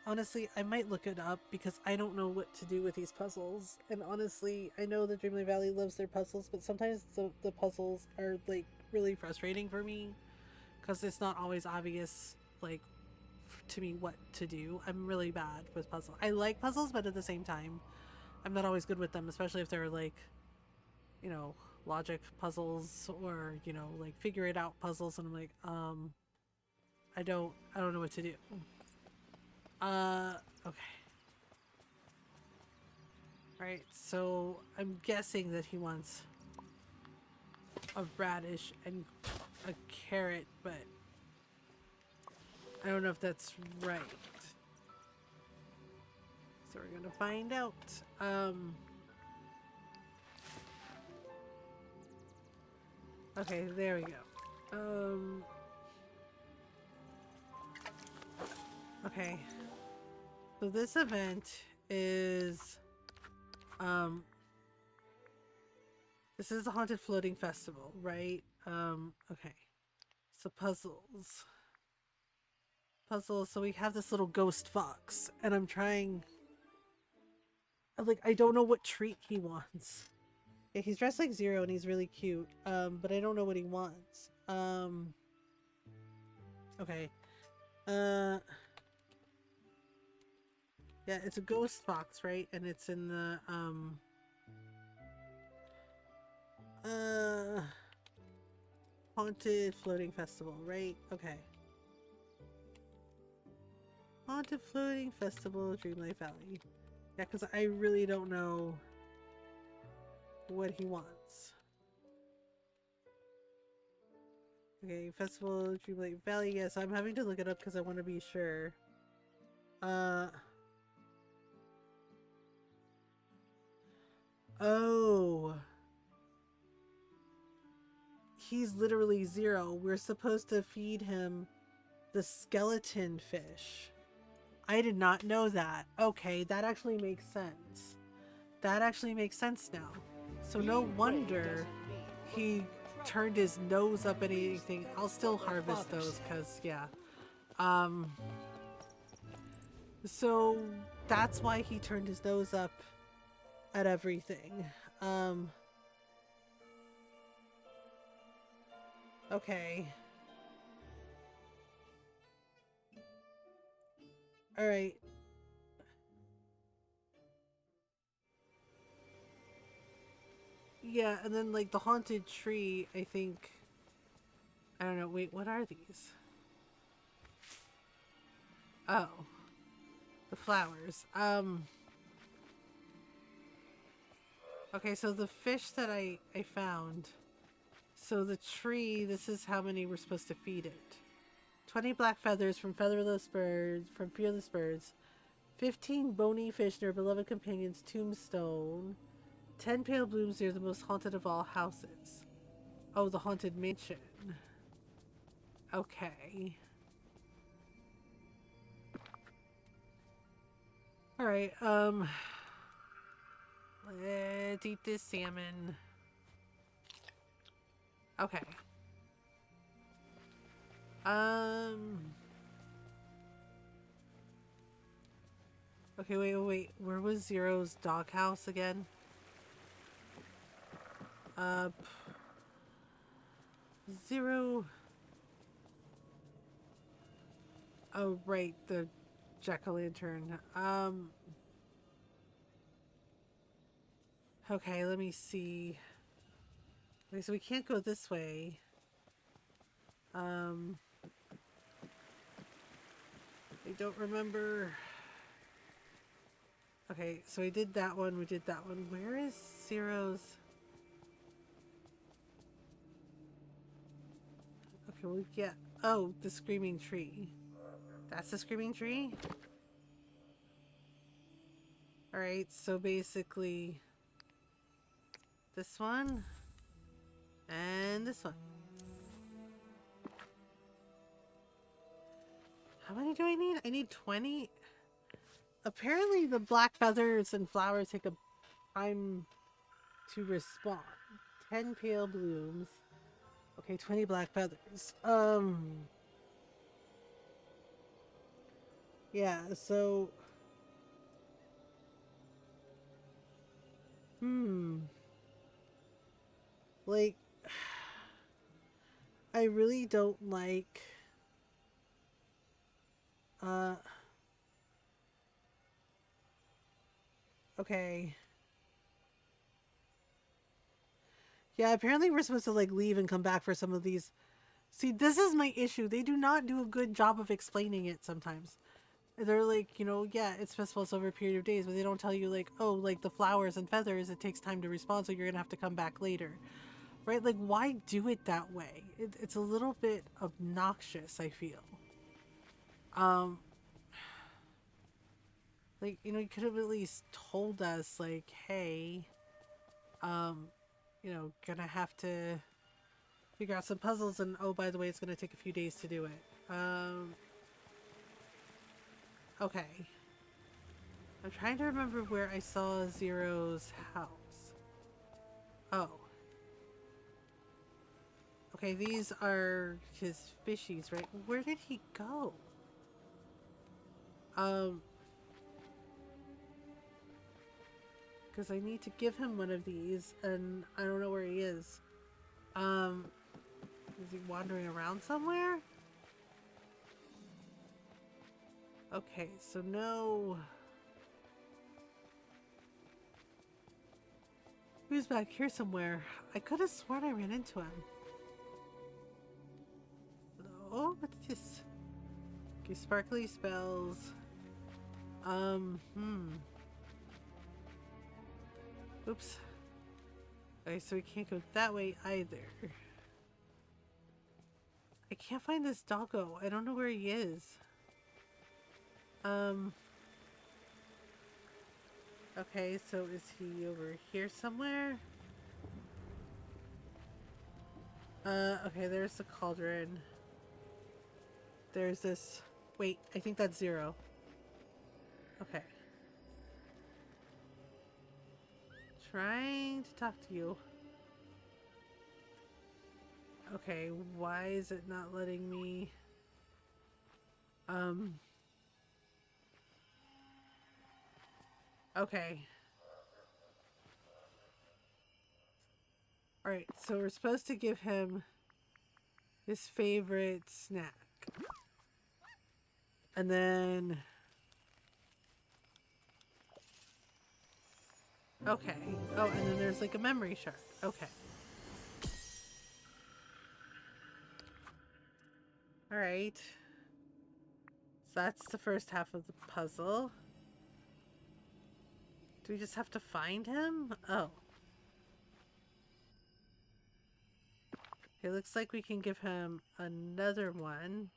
Honestly, I might look it up because I don't know what to do with these puzzles. And honestly, I know that Dreamlight Valley loves their puzzles, but sometimes the puzzles are like really frustrating for me because it's not always obvious, like, to me what to do. I'm really bad with puzzles. I like puzzles, but at the same time, I'm not always good with them, especially if they're like, you know, logic puzzles or, you know, like figure it out puzzles, and I'm like, I don't know what to do. Okay. Right, so I'm guessing that he wants a radish and a carrot, but I don't know if that's right. So we're gonna find out. Okay, there we go. Okay. So this event is, this is the Haunted Floating Festival, right? Okay. So puzzles. So we have this little ghost fox, and I'm trying... Like, I don't know what treat he wants. Yeah, he's dressed like Zero, and he's really cute, but I don't know what he wants. Okay. Yeah, it's a ghost fox, right? And it's in the, Haunted Floating Festival, right? Okay. Haunted Floating Festival, Dreamlight Valley. Yeah, because I really don't know what he wants. Okay, Festival, Dreamlight Valley. Yes, I'm having to look it up because I want to be sure. Oh. he's literally 0. We're supposed to feed him the skeleton fish. I did not know that. Okay, that actually makes sense. That actually makes sense now. So no wonder he turned his nose up at anything. I'll still harvest those because, yeah. So that's why he turned his nose up at everything. Okay. Alright. Yeah, and then like the haunted tree, I think. I don't know, wait, what are these? Oh. The flowers. Okay, so the fish that I found. So the tree, this is how many we're supposed to feed it. 20 black feathers from featherless birds, from fearless birds. 15 bony fish near beloved companions' tombstone. 10 pale blooms near the most haunted of all houses. Oh, the haunted mansion. Okay. Alright, let's eat this salmon. Okay. Okay, wait. Where was Zero's doghouse again? Zero. Oh, right, the jack-o'-lantern. Okay, let me see. Okay, so we can't go this way. I don't remember. Okay, so we did that one, we did that one. Where is Zero's? Okay, we get... Oh, the screaming tree. That's the screaming tree? Alright, so basically... This one. And this one. How many do I need? I need 20? Apparently the black feathers and flowers take a time to respond. 10 pale blooms. Okay, 20 black feathers. Yeah, so... Like... I really don't like... Okay. Yeah, apparently we're supposed to, like, leave and come back for some of these. See, this is my issue. They do not do a good job of explaining it sometimes. They're like, you know, yeah, it's festivals over a period of days, but they don't tell you, like, oh, like, the flowers and feathers, it takes time to respond, so you're gonna have to come back later. Right? Like, why do it that way? It's a little bit obnoxious, I feel. Like, you know, you could have at least told us, like, hey, you know, gonna have to figure out some puzzles, and oh, by the way, it's gonna take a few days to do it. Okay. I'm trying to remember where I saw Zero's house. Oh. Okay, these are his fishies, right? Where did he go? Because I need to give him one of these, and I don't know where he is. Is he wandering around somewhere? Okay, so no... Who's back here somewhere? I could have sworn I ran into him. Hello? What's this? Okay, sparkly spells. Oops. Okay, so we can't go that way either. I can't find this doggo. I don't know where he is. Okay, so is he over here somewhere? Okay, there's the cauldron. There's this... Wait, I think that's 0. Okay. Trying to talk to you. Okay, why is it not letting me... Okay. Alright, so we're supposed to give him his favorite snack. And then... Okay. Oh, and then there's like a memory shard. Okay. Alright. So that's the first half of the puzzle. Do we just have to find him? Oh. It looks like we can give him another one.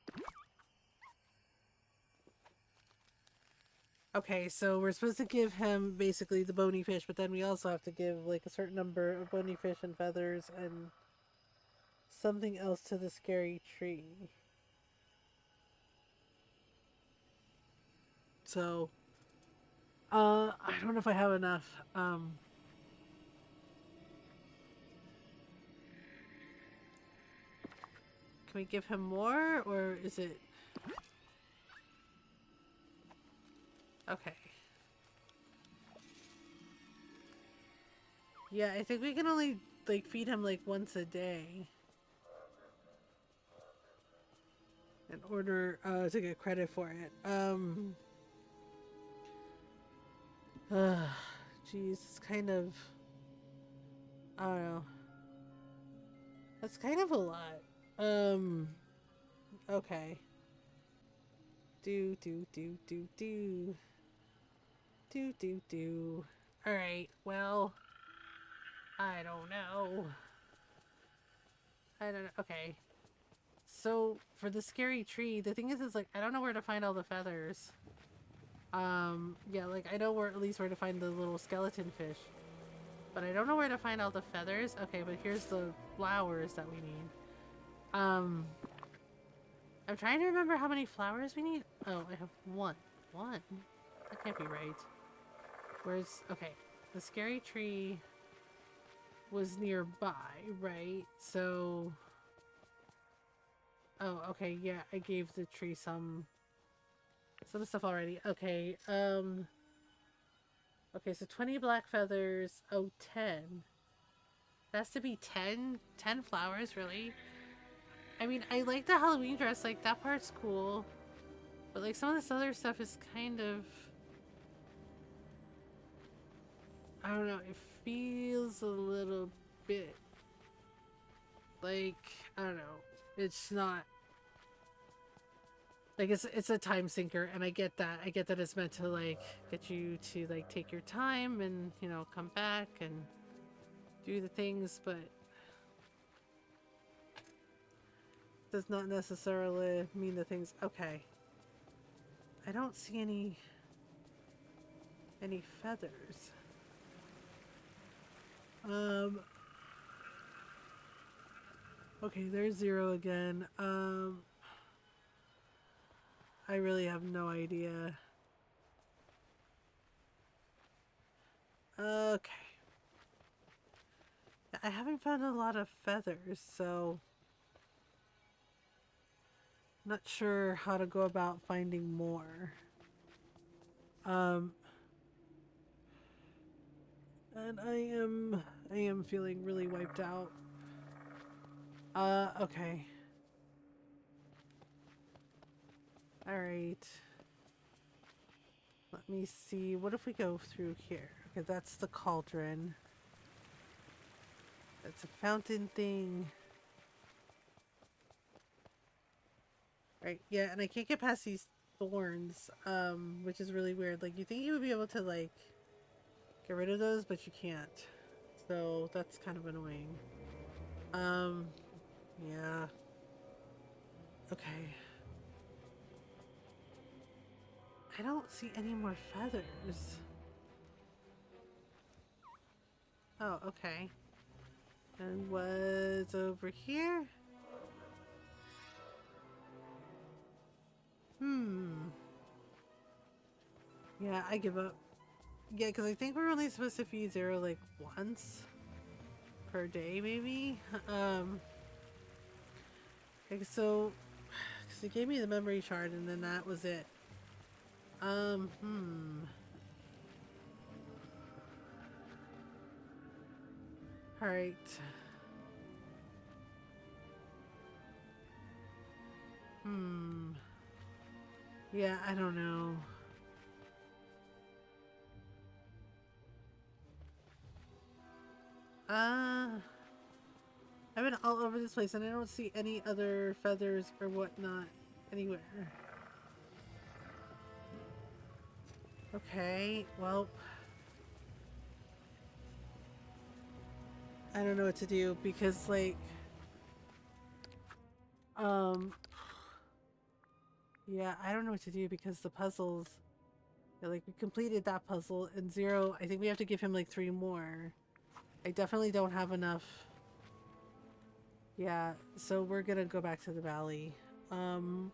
Okay, so we're supposed to give him basically the bony fish, but then we also have to give like a certain number of bony fish and feathers and something else to the scary tree. So, I don't know if I have enough. Can we give him more, or is it... Okay. Yeah, I think we can only, like, feed him, like, once a day. In order, to get credit for it. Jeez, it's kind of... I don't know. That's kind of a lot. Okay. Do. Alright, well... I don't know. Okay. So, for the scary tree, the thing is like, I don't know where to find all the feathers. Yeah, like, I know where, at least where to find the little skeleton fish. But I don't know where to find all the feathers. Okay, but here's the flowers that we need. I'm trying to remember how many flowers we need. Oh, I have one. One? That can't be right. Where's... Okay. The scary tree was nearby, right? So... Oh, okay, yeah, I gave the tree some stuff already. Okay, okay, so 20 black feathers. Oh, 10. It has to be 10? 10 flowers, really? I mean, I like the Halloween dress, like, that part's cool. But, like, some of this other stuff is kind of... I don't know, it feels a little bit... Like, I don't know. It's not... Like, it's a time sinker, and I get that. I get that it's meant to, like, get you to, like, take your time and, you know, come back and do the things, but... does not necessarily mean the things... Okay. I don't see any feathers. Okay, there's 0 again. I really have no idea. Okay. I haven't found a lot of feathers, so... Not sure how to go about finding more. And I am feeling really wiped out. Okay. Alright. Let me see. What if we go through here? Okay, that's the cauldron. That's a fountain thing. Right, yeah, and I can't get past these thorns, which is really weird. Like, you think you would be able to, like, get rid of those, but you can't. So, that's kind of annoying. Yeah. Okay. I don't see any more feathers. Oh, okay. And what's over here? Yeah, I give up. Yeah, because I think we're only supposed to feed Zero like once per day, maybe. Okay, so because he gave me the memory shard, and then that was it. Um, hmm. All right. Hmm. Yeah, I don't know. I've been all over this place and I don't see any other feathers or whatnot anywhere. Okay, well, I don't know what to do because, like, yeah, I don't know what to do because the puzzles, yeah, like, we completed that puzzle and Zero, I think we have to give him like 3 more. I definitely don't have enough. Yeah, so we're gonna go back to the valley. Oof.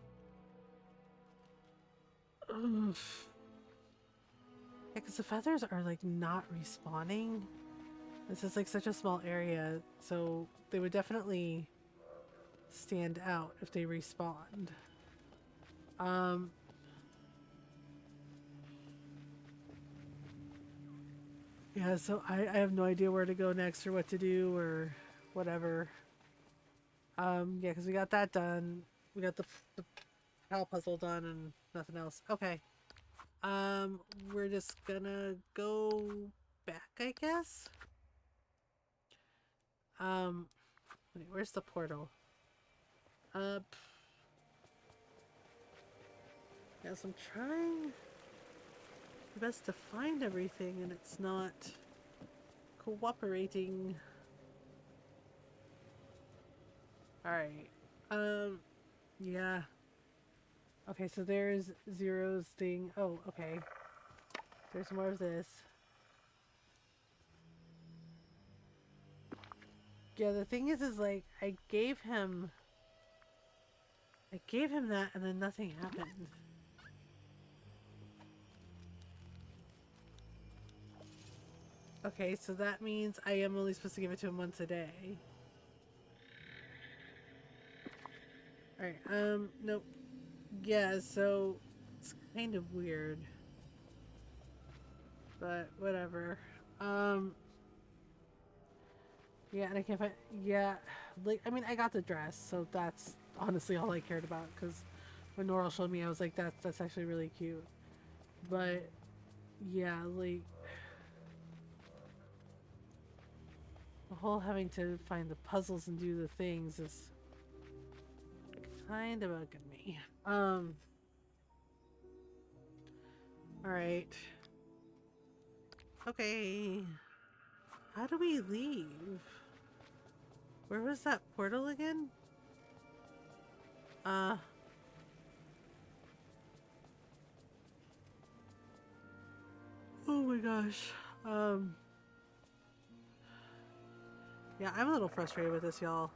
Yeah, because the feathers are like not respawning. This is like such a small area, so they would definitely stand out if they respawned. Yeah, so I have no idea where to go next or what to do or whatever. Yeah, because we got that done. We got the PAL puzzle done and nothing else. Okay. We're just gonna go back, I guess. Wait, where's the portal? Yes, I'm trying my best to find everything and it's not cooperating. Alright. Yeah. Okay, so there's Zero's thing. Oh, okay. There's more of this. Yeah, the thing is like, I gave him that and then nothing happened. Okay, so that means I am only supposed to give it to him once a day. Alright, nope. Yeah, so it's kind of weird. But whatever. Yeah, and I can't find. Yeah, like I mean, I got the dress, so that's honestly all I cared about. Because when Noral showed me, I was like, that's actually really cute. But yeah, like the whole having to find the puzzles and do the things is kind of bugging me. All right. Okay. How do we leave? Where was that portal again? Oh my gosh. Yeah, I'm a little frustrated with this, y'all.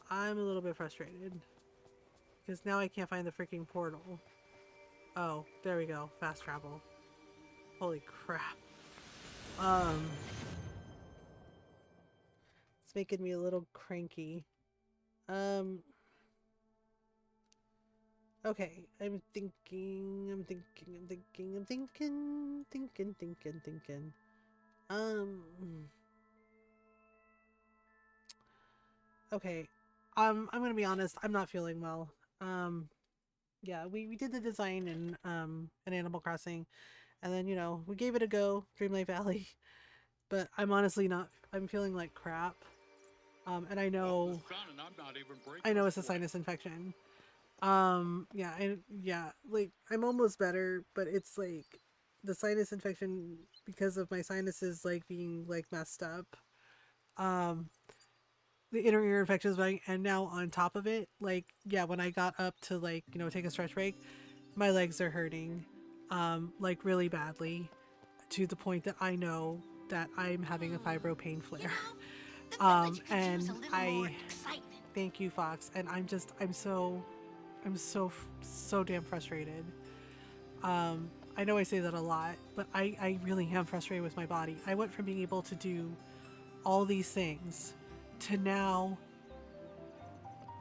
I'm a little bit frustrated. Because now I can't find the freaking portal. Oh, there we go. Fast travel. Holy crap. It's making me a little cranky. Okay, I'm thinking. Okay. I'm gonna be honest, I'm not feeling well. Yeah, we did the design in Animal Crossing, and then, you know, we gave it a go, Dreamlight Valley, but I'm honestly not, I'm feeling like crap. And I know it's a sinus infection. Yeah, like I'm almost better, but it's like the sinus infection because of my sinuses like being like messed up. Um, the inner ear infection is running, and now on top of it, like yeah, when I got up to like take a stretch break, my legs are hurting, like really badly, to the point that I know that I'm having a fibro pain flare. You know, the village could use And a little more I excitement. thank you, Fox. And I'm so damn frustrated. I know I say that a lot, but I really am frustrated with my body. I went from being able to do all these things to now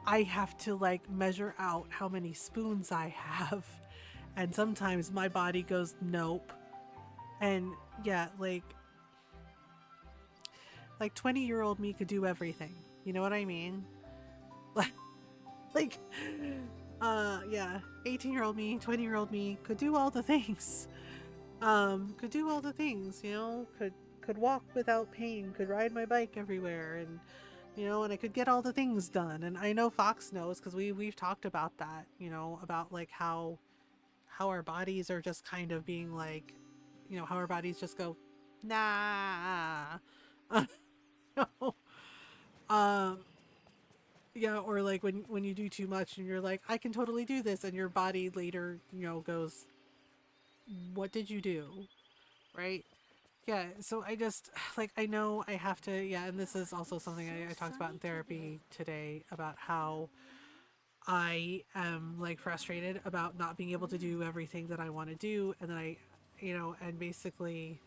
I have to like measure out how many spoons I have. And sometimes my body goes, nope. And yeah, like 20-year-old me could do everything. You know what I mean? Like like yeah, 18-year-old me, 20-year-old me could do all the things. Could do all the things, you know, could walk without pain, could ride my bike everywhere, and you know, and I could get all the things done. And I know Fox knows because we've talked about that, you know, about like how our bodies are just kind of being like, you know, how our bodies just go, nah. No. um yeah, or like when you do too much and you're like, I can totally do this, and your body later, you know, goes, what did you do? Right? Yeah, so I just like I know I have to, yeah, and this is also something I talked about in therapy today about how I am like frustrated about not being able to do everything that I want to do, and then I, you know, and basically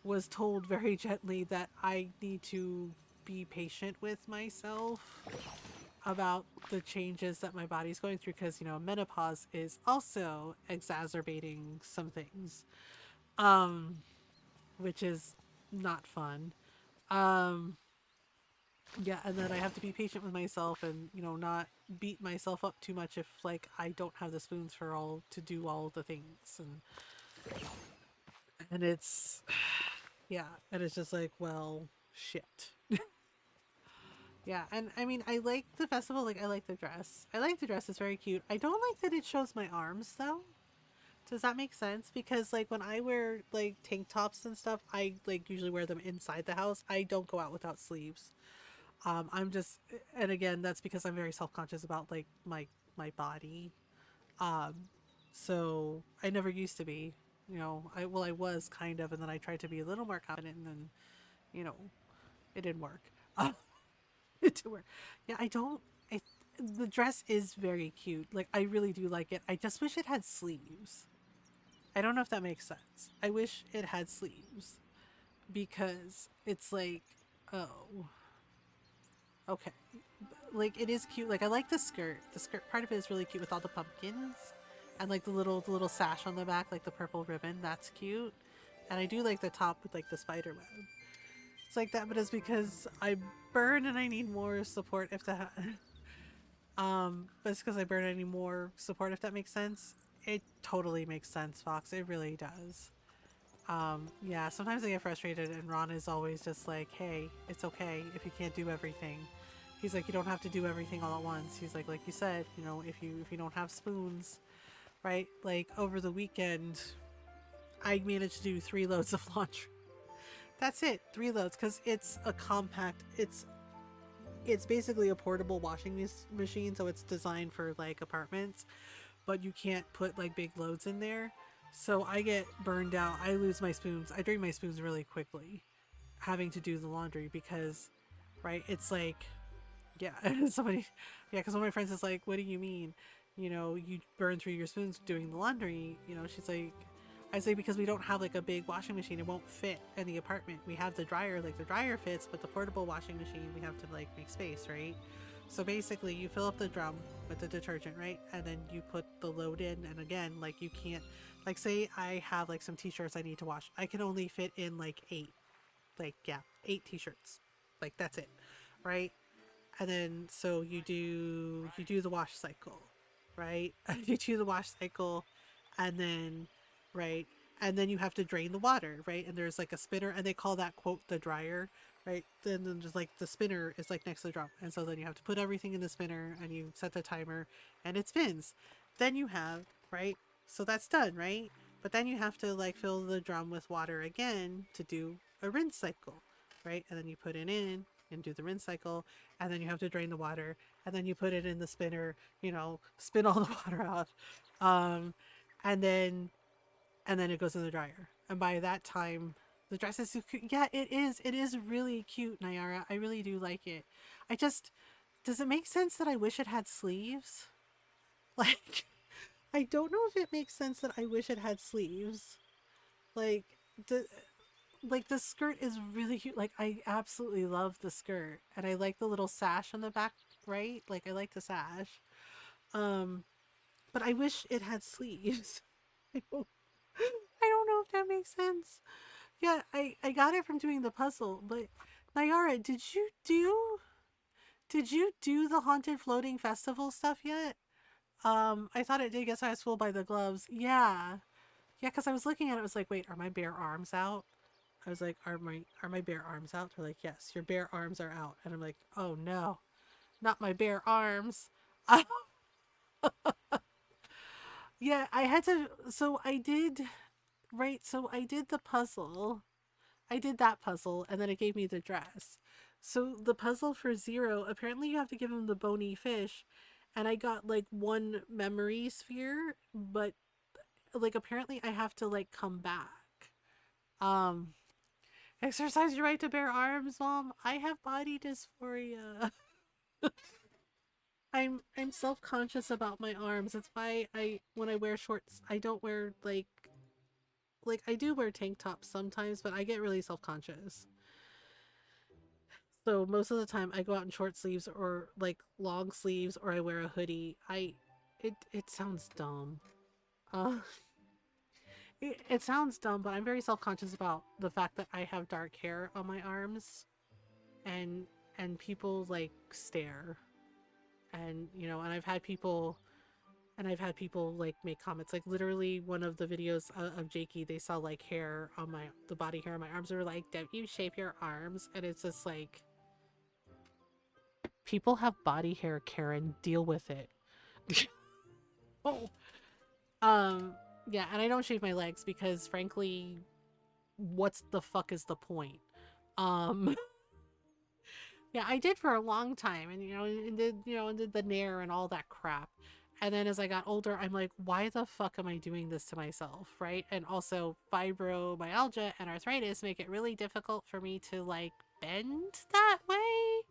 was told very gently that I need to be patient with myself about the changes that my body's going through, because you know menopause is also exacerbating some things, um which is not fun. um yeah, and then I have to be patient with myself and you know not beat myself up too much if like I don't have the spoons for all to do all the things, and it's yeah, and it's just like, well, shit. Yeah, and I mean, I like the festival. Like, I like the dress. I like the dress. It's very cute. I don't like that it shows my arms, though. Does that make sense? Because, like, when I wear, like, tank tops and stuff, I, like, usually wear them inside the house. I don't go out without sleeves. I'm just, and again, that's because I'm very self-conscious about, like, my body. Um, so I never used to be. You know, I was kind of, and then I tried to be a little more confident, and then, you know, it didn't work. To wear. Yeah, I don't. I the dress is very cute. Like I really do like it. I just wish it had sleeves. I don't know if that makes sense. I wish it had sleeves because it's like, oh, okay. Like it is cute. Like I like the skirt. The skirt part of it is really cute with all the pumpkins and like the little sash on the back, like the purple ribbon. That's cute. And I do like the top with like the spider web. It's like that, but it's because I burn and I need more support if that. But it's because I burn any more support, if that makes sense. It totally makes sense, Fox. It really does. Yeah, sometimes I get frustrated, and Ron is always just like, hey, it's okay if you can't do everything. He's like, you don't have to do everything all at once. He's like you said, you know, if you don't have spoons, right? Like over the weekend, I managed to do 3 loads of laundry. That's it, 3 loads, because it's a compact. It's basically a portable washing machine, so it's designed for like apartments, but you can't put like big loads in there. So I get burned out. I lose my spoons. I drain my spoons really quickly having to do the laundry because, right, it's like, yeah, somebody, yeah, because one of my friends is like, what do you mean? You know, you burn through your spoons doing the laundry. You know, she's like, I say because we don't have like a big washing machine. It won't fit in the apartment. We have the dryer, like the dryer fits, but the portable washing machine, we have to like make space, right? So basically, you fill up the drum with the detergent, right? And then you put the load in. And again, like you can't, like say I have like some t-shirts I need to wash. I can only fit in like 8, like yeah, 8 t-shirts. Like that's it, right? And then so you do the wash cycle, right? You do the wash cycle, and then right, and then you have to drain the water, right? And there's like a spinner, and they call that quote the dryer, right? Then there's like the spinner is like next to the drum, and so then you have to put everything in the spinner, and you set the timer, and it spins. Then you have right, so that's done, right? But then you have to like fill the drum with water again to do a rinse cycle, right? And then you put it in and do the rinse cycle, and then you have to drain the water, and then you put it in the spinner, you know, spin all the water out, um, and then it goes in the dryer. And by that time, The dress is so cute. Yeah, it is. It is really cute, Nayara. I really do like it. I just, does it make sense that I wish it had sleeves? Like, I don't know if it makes sense that I wish it had sleeves. Like, the like the skirt is really cute. Like, I absolutely love the skirt, and I like the little sash on the back, right? Like, I like the sash. Um, but I wish it had sleeves. I don't, I don't know if that makes sense. Yeah, I got it from doing the puzzle, but Nayara, did you do the haunted floating festival stuff yet? I thought it did. Guess I was fooled by the gloves. Yeah, yeah, because I was looking at it. I was like, wait, are my bare arms out? I was like, are my bare arms out? They're like, yes, your bare arms are out. And I'm like, oh no, not my bare arms. Yeah, I had to. So I did. Right. So I did the puzzle. I did that puzzle, and then it gave me the dress. So the puzzle for Zero, apparently you have to give him the bony fish, and I got like one memory sphere, but like apparently I have to like come back. Um, exercise your right to bear arms, Mom. I have body dysphoria. I'm self-conscious about my arms. That's why I when I wear shorts, I don't wear like I do wear tank tops sometimes, but I get really self-conscious. So most of the time I go out in short sleeves or like long sleeves or I wear a hoodie. It sounds dumb. Uh it sounds dumb, but I'm very self-conscious about the fact that I have dark hair on my arms and people like stare and and I've had people like make comments like literally one of the videos of Jakey, they saw like hair on the body hair on my arms. They were like, don't you shave your arms? And it's just like, people have body hair, Karen, deal with it. Oh. Yeah, and I don't shave my legs because frankly, what's the fuck is the point? Um yeah, I did for a long time and and did the nair and all that crap. And then as I got older, I'm like, why the fuck am I doing this to myself, right? And also fibromyalgia and arthritis make it really difficult for me to like bend that way.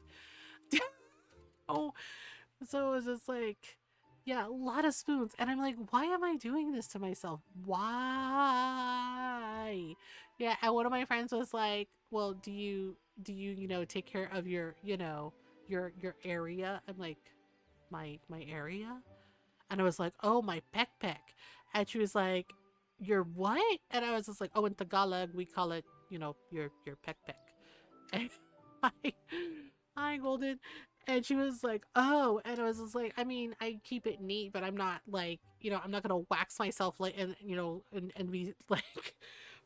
Oh, so it was just like, yeah, a lot of spoons. And I'm like, why am I doing this to myself? Why? Yeah, and one of my friends was like, well, do you take care of your area? I'm like, my area? And I was like, oh, my peck. And she was like, your what? And I was just like, oh, in Tagalog, we call it, your peck. And I, hi, Golden. And she was like, oh, and I was just like, I mean, I keep it neat, but I'm not like, I'm not gonna wax myself like, and be like,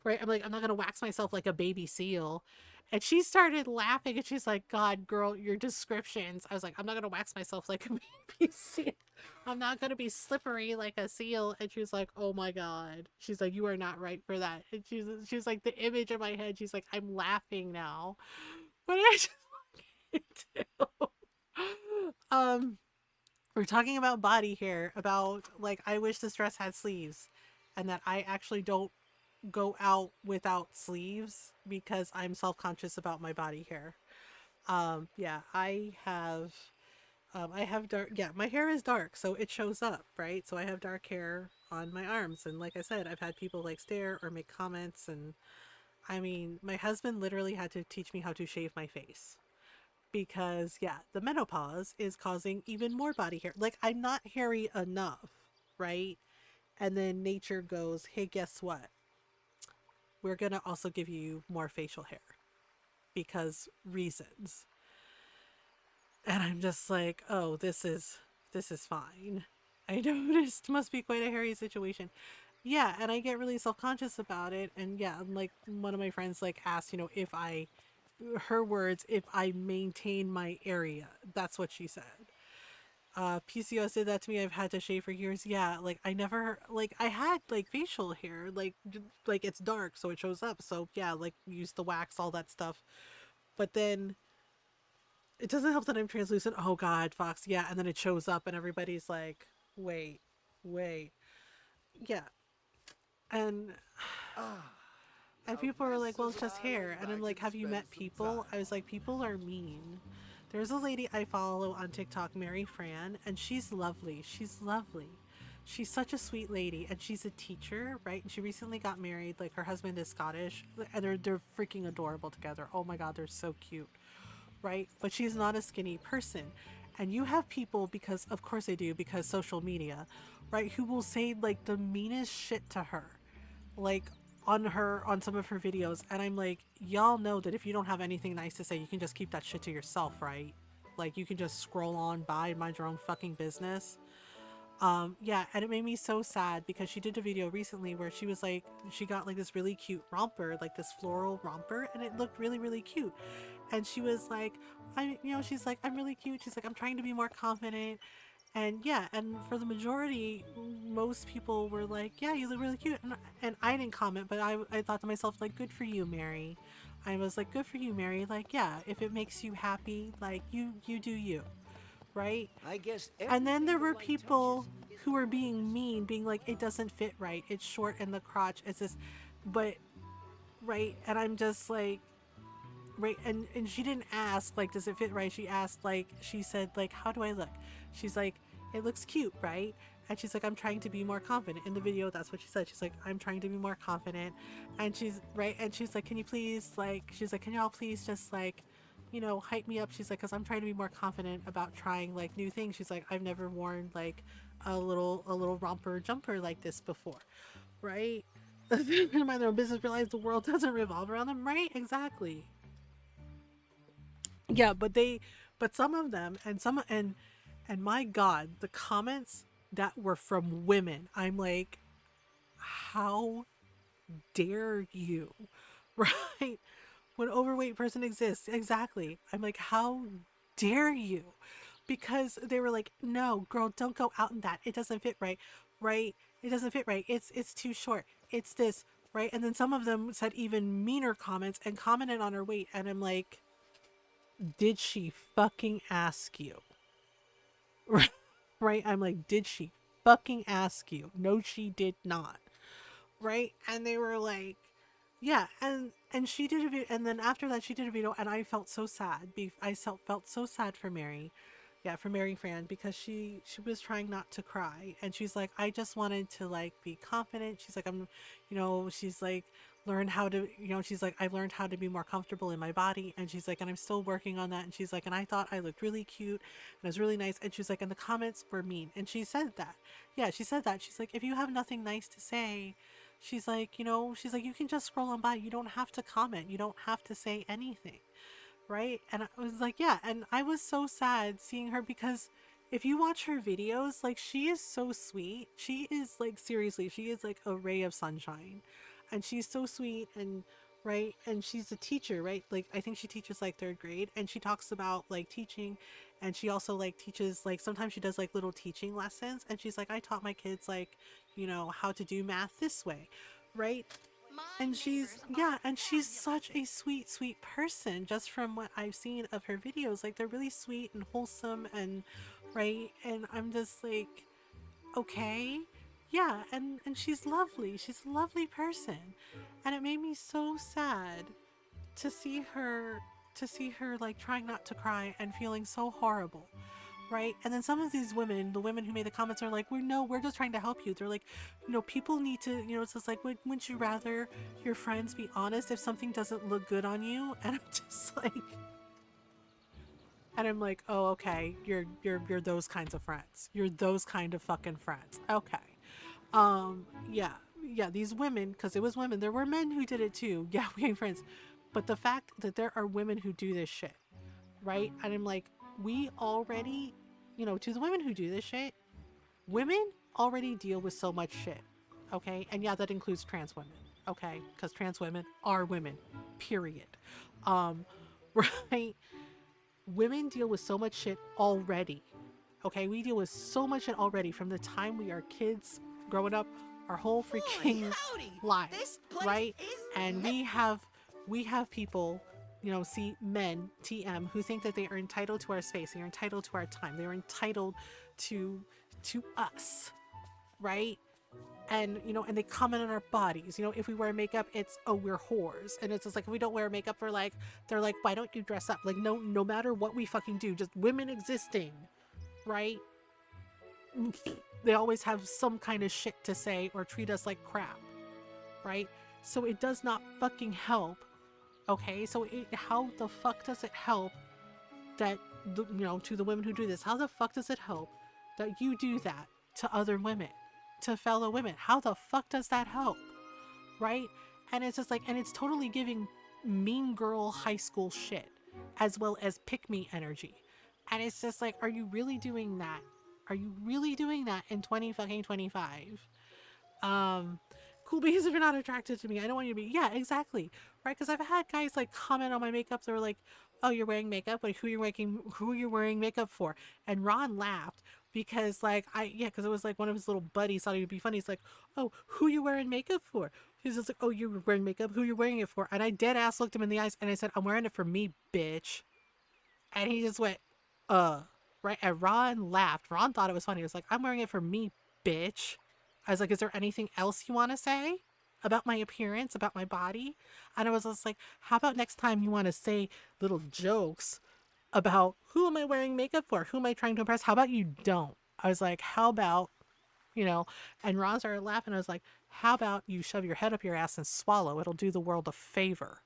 right? I'm like, I'm not gonna wax myself like a baby seal. And she started laughing and she's like, God, girl, your descriptions. I was like, I'm not gonna wax myself like a baby seal. I'm not gonna be slippery like a seal. And she was like, oh my God. She's like, you are not right for that. And she's like, the image in my head, she's like, I'm laughing now. But I just do. Um, we're talking about body hair, about like I wish this dress had sleeves, and that I actually don't go out without sleeves because I'm self-conscious about my body hair. Yeah, I have dark, yeah, my hair is dark, so it shows up, right? So I have dark hair on my arms, and like I said, I've had people like stare or make comments, and I mean, my husband literally had to teach me how to shave my face because yeah, the menopause is causing even more body hair. Like I'm not hairy enough, right? And then nature goes, hey, guess what? We're gonna also give you more facial hair because reasons. And I'm just like, oh, this is fine. I noticed must be quite a hairy situation. Yeah, and I get really self-conscious about it. And yeah, like one of my friends like asked, if I her words, if I maintain my area. That's what she said. PCOS did that to me. I've had to shave for years. Yeah, like I never like I had like facial hair, like it's dark, so it shows up. So yeah, like use the wax, all that stuff. But then it doesn't help that I'm translucent. Oh God, Fox. Yeah, and then it shows up, and everybody's like, wait. Yeah, and Ah, And people were like, well, it's just hair. And I'm like, have you met people? I was like, people are mean. There's a lady I follow on TikTok, Mary Fran, and she's lovely. She's lovely. She's such a sweet lady, and she's a teacher, right? And she recently got married. Like, her husband is Scottish, and they're freaking adorable together. Oh my god, they're so cute, right? But she's not a skinny person. And you have people, because of course they do, because social media, right, who will say like the meanest shit to her, like on some of her videos. And I'm like, y'all know that if you don't have anything nice to say, you can just keep that shit to yourself, right? Like, you can just scroll on by and mind your own fucking business. Yeah, and it made me so sad because she did a video recently where she was like, she got like this really cute romper, like this floral romper, and it looked really, really cute. And she was like, she's like, I'm really cute. She's like, I'm trying to be more confident. And yeah, and for the majority, most people were like, yeah, you look really cute. And I didn't comment, but I thought to myself, like, good for you, Mary. I was like, good for you, Mary. Like, yeah, if it makes you happy, like, you do you, right? I guess And then there everything the were light people touches who were being mean, being like, it doesn't fit right. It's short in the crotch. It's this, but, right? And I'm just like, right, and she didn't ask like, does it fit right? She asked, like, she said, like, how do I look? She's like, it looks cute, right? And she's like, I'm trying to be more confident. In the video, that's what she said. She's like, I'm trying to be more confident. And she's right, and she's like, can you please, like, she's like, can y'all please just like, hype me up? She's like, because I'm trying to be more confident about trying like new things. She's like, I've never worn like a little romper jumper like this before, right? Mind their own business, realize the world doesn't revolve around them, right? Exactly. Yeah, but some of them, and my god, the comments that were from women, I'm like, how dare you? Right? When overweight person exists, exactly. I'm like, how dare you? Because they were like, no, girl, don't go out in that. It doesn't fit right. Right? It doesn't fit right. It's too short. It's this, right? And then some of them said even meaner comments and commented on her weight, and I'm like, did she fucking ask you? Right? I'm like, did she fucking ask you? No, she did not. Right? And they were like, yeah, and she did a video, and then after that she did a video, and I felt so sad. Felt so sad for Mary. Yeah, for Mary Fran, because she was trying not to cry, and she's like, I just wanted to like be confident. She's like, she's like, learn how to, she's like, I've learned how to be more comfortable in my body, and she's like, and I'm still working on that. And she's like, and I thought I looked really cute and it was really nice. And she's like, and the comments were mean. And she said that. Yeah, she said that. She's like, if you have nothing nice to say, she's like, she's like, you can just scroll on by. You don't have to comment. You don't have to say anything. Right? And I was like, yeah. And I was so sad seeing her, because if you watch her videos, like, she is so sweet. She is like, seriously, she is like a ray of sunshine. And she's so sweet, and right, and she's a teacher, right? Like, I think she teaches like third grade, and she talks about like teaching, and she also like teaches, like, sometimes she does like little teaching lessons, and she's like, I taught my kids like, how to do math this way, right? And she's, yeah, and she's such a sweet, sweet person, just from what I've seen of her videos. Like, they're really sweet and wholesome, and right, and I'm just like, okay, yeah, and she's lovely. She's a lovely person. And it made me so sad to see her, like trying not to cry and feeling so horrible, right? And then some of these women, the women who made the comments, are like, we're just trying to help you. They're like, people need to, it's just like, wouldn't you rather your friends be honest if something doesn't look good on you? And I'm just like, and I'm like, oh, okay, you're those kinds of friends. You're those kind of fucking friends. Okay. Yeah, yeah, these women, because it was women, there were men who did it too. Yeah, we ain't friends. But the fact that there are women who do this shit, right? And I'm like, we already, to the women who do this shit, women already deal with so much shit. Okay? And yeah, that includes trans women. Okay? Because trans women are women. Period. Right? Women deal with so much shit already. Okay, we deal with so much shit already from the time we are kids growing up, our whole freaking lives, right? And we have people, see men, TM, who think that they are entitled to our space, they are entitled to our time, they are entitled to us, right? And and they comment on our bodies. If we wear makeup, it's, oh, we're whores. And it's just like, if we don't wear makeup, they're like, why don't you dress up? Like, no matter what we fucking do, just women existing, right? They always have some kind of shit to say or treat us like crap, right? So it does not fucking help. Okay, so how the fuck does it help that, to the women who do this, how the fuck does it help that you do that to other women, to fellow women? How the fuck does that help, right? And it's just like, and it's totally giving mean girl high school shit as well as pick me energy. And it's just like, are you really doing that? Are you really doing that in 20 fucking 25? Cool, because if you're not attracted to me, I don't want you to be. Yeah, exactly, right? Because I've had guys like comment on my makeup. They're like, "Oh, you're wearing makeup. Like, who you're wearing makeup for?" And Ron laughed because, like, because it was like one of his little buddies thought it would be funny. He's like, "Oh, who you wearing makeup for?" He's just like, "Oh, you're wearing makeup. Who you wearing it for?" And I dead ass looked him in the eyes and I said, "I'm wearing it for me, bitch." And he just went, right? And Ron laughed. Ron thought it was funny. He was like, "I'm wearing it for me, bitch." I was like, "Is there anything else you want to say about my appearance, about my body?" And I was just like, "How about next time you want to say little jokes about who am I wearing makeup for? Who am I trying to impress? How about you don't?" I was like, "How about, and Ron started laughing. I was like, "How about you shove your head up your ass and swallow? It'll do the world a favor."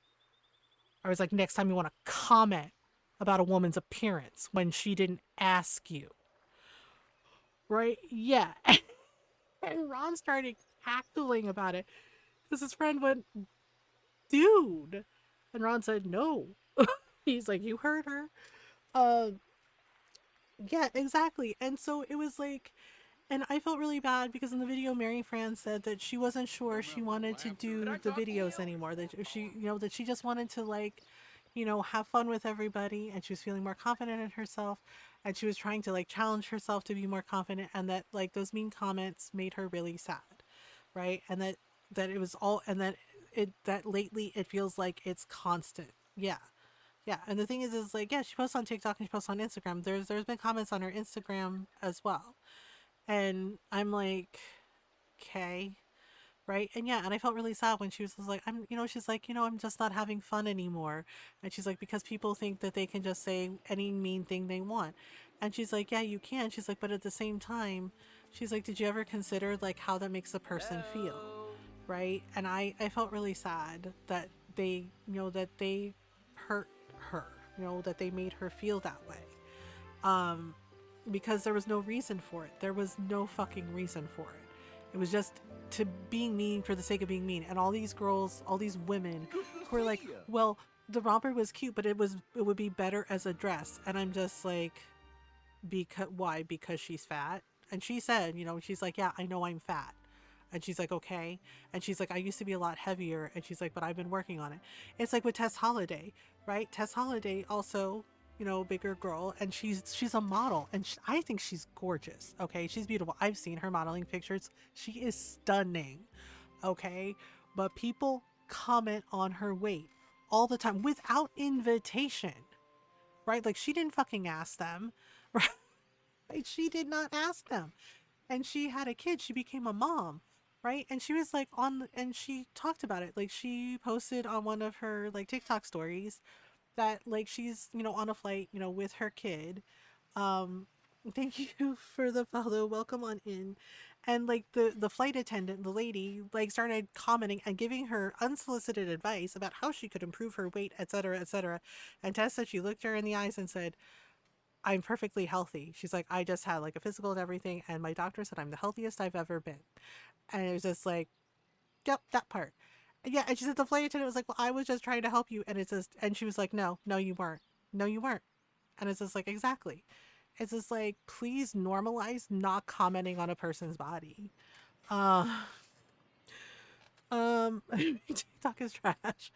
I was like, "Next time you want to comment about a woman's appearance when she didn't ask you." Right? Yeah. And Ron started cackling about it because his friend went, "Dude." And Ron said, "No." He's like, "You heard her." Uh, yeah, exactly. And so it was like, and I felt really bad because in the video, Mary Fran said that she wasn't sure she wanted to do the videos anymore. That she, that she just wanted to, like, have fun with everybody, and she was feeling more confident in herself, and she was trying to, like, challenge herself to be more confident, and that, like, those mean comments made her really sad, right? And that it was all, and that lately it feels like it's constant. Yeah. Yeah, and the thing is like, yeah, she posts on TikTok and she posts on Instagram. There's been comments on her Instagram as well. And I'm like, okay, right? And yeah, and I felt really sad when she was like, she's like, I'm just not having fun anymore. And she's like, because people think that they can just say any mean thing they want. And she's like, yeah, you can. She's like, but at the same time, she's like, did you ever consider, like, how that makes a person feel? Right? And I felt really sad that that they hurt her, that they made her feel that way. Um, because there was no reason for it. There was no fucking reason for it. It was just to being mean for the sake of being mean. And all these girls, all these women who were like, well, the romper was cute, but it would be better as a dress. And I'm just like, because why? Because she's fat? And she said, she's like, yeah, I know I'm fat. And she's like, okay. And she's like, I used to be a lot heavier. And she's like, but I've been working on it. It's like with Tess Holiday, right? Tess Holiday also, bigger girl, and she's a model, and I think she's gorgeous. Okay, she's beautiful. I've seen her modeling pictures. She is stunning. Okay, but people comment on her weight all the time without invitation, right? Like, she didn't fucking ask them, right? She did not ask them. And she had a kid. She became a mom, right? And she was like and she talked about it. Like, she posted on one of her, like, TikTok stories that, like, she's, on a flight, with her kid. Um, Thank you for the follow. Welcome on in. And, like, the flight attendant, the lady, like, started commenting and giving her unsolicited advice about how she could improve her weight, etc., etc. And Tess said she looked her in the eyes and said, I'm perfectly healthy. She's like, I just had, like, a physical and everything, and my doctor said I'm the healthiest I've ever been. And it was just like, yep, that part. Yeah, and she said the flight attendant was like, well, I was just trying to help you. And it's just, and she was like, no, you weren't. No, you weren't. And it's just like, exactly. It's just like, please normalize not commenting on a person's body. Uh, TikTok is trash.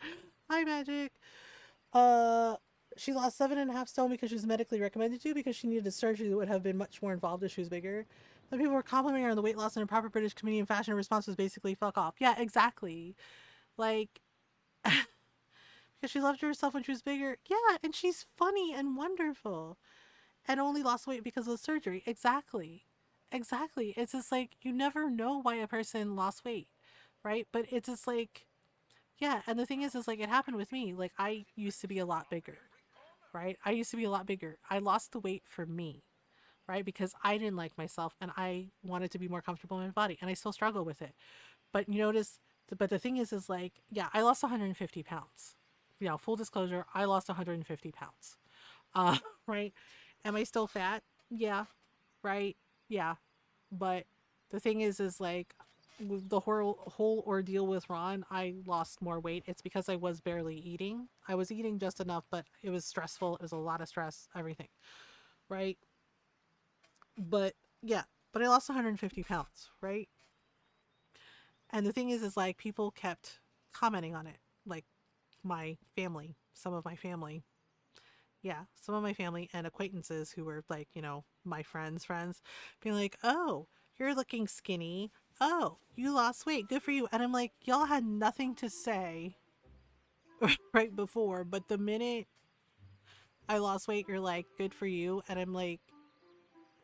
Hi, Magic. Uh, she lost 7.5 stone because she was medically recommended to, because she needed a surgery that would have been much more involved if she was bigger. Some people were complimenting her on the weight loss in a proper British comedian fashion. Her response was basically, fuck off. Yeah, exactly. Like, because she loved herself when she was bigger. Yeah, and she's funny and wonderful. And only lost weight because of the surgery. Exactly. exactly. It's just like you never know why a person lost weight, right? But it's just like, yeah. And the thing is like it happened with me. Like I used to be a lot bigger, right? I used to be a lot bigger. I lost the weight for me, right? Because I didn't like myself and I wanted to be more comfortable in my body, and I still struggle with it. But you notice, but the thing is like, yeah, I lost 150 pounds. You know, full disclosure, I lost 150 pounds. Uh, right? Am I still fat? Yeah, right? Yeah. But the thing is like, with the whole ordeal with Ron, I lost more weight. It's because I was barely eating. I was eating just enough, but it was stressful. It was a lot of stress, everything, right? But yeah, but I lost 150 pounds, right? And the thing is like people kept commenting on it, like my family, some of my family, yeah, some of my family and acquaintances who were like, you know, my friends, being like, oh, you're looking skinny. Oh, you lost weight. Good for you. And I'm like, y'all had nothing to say right before, but the minute I lost weight, you're like, good for you. And I'm like,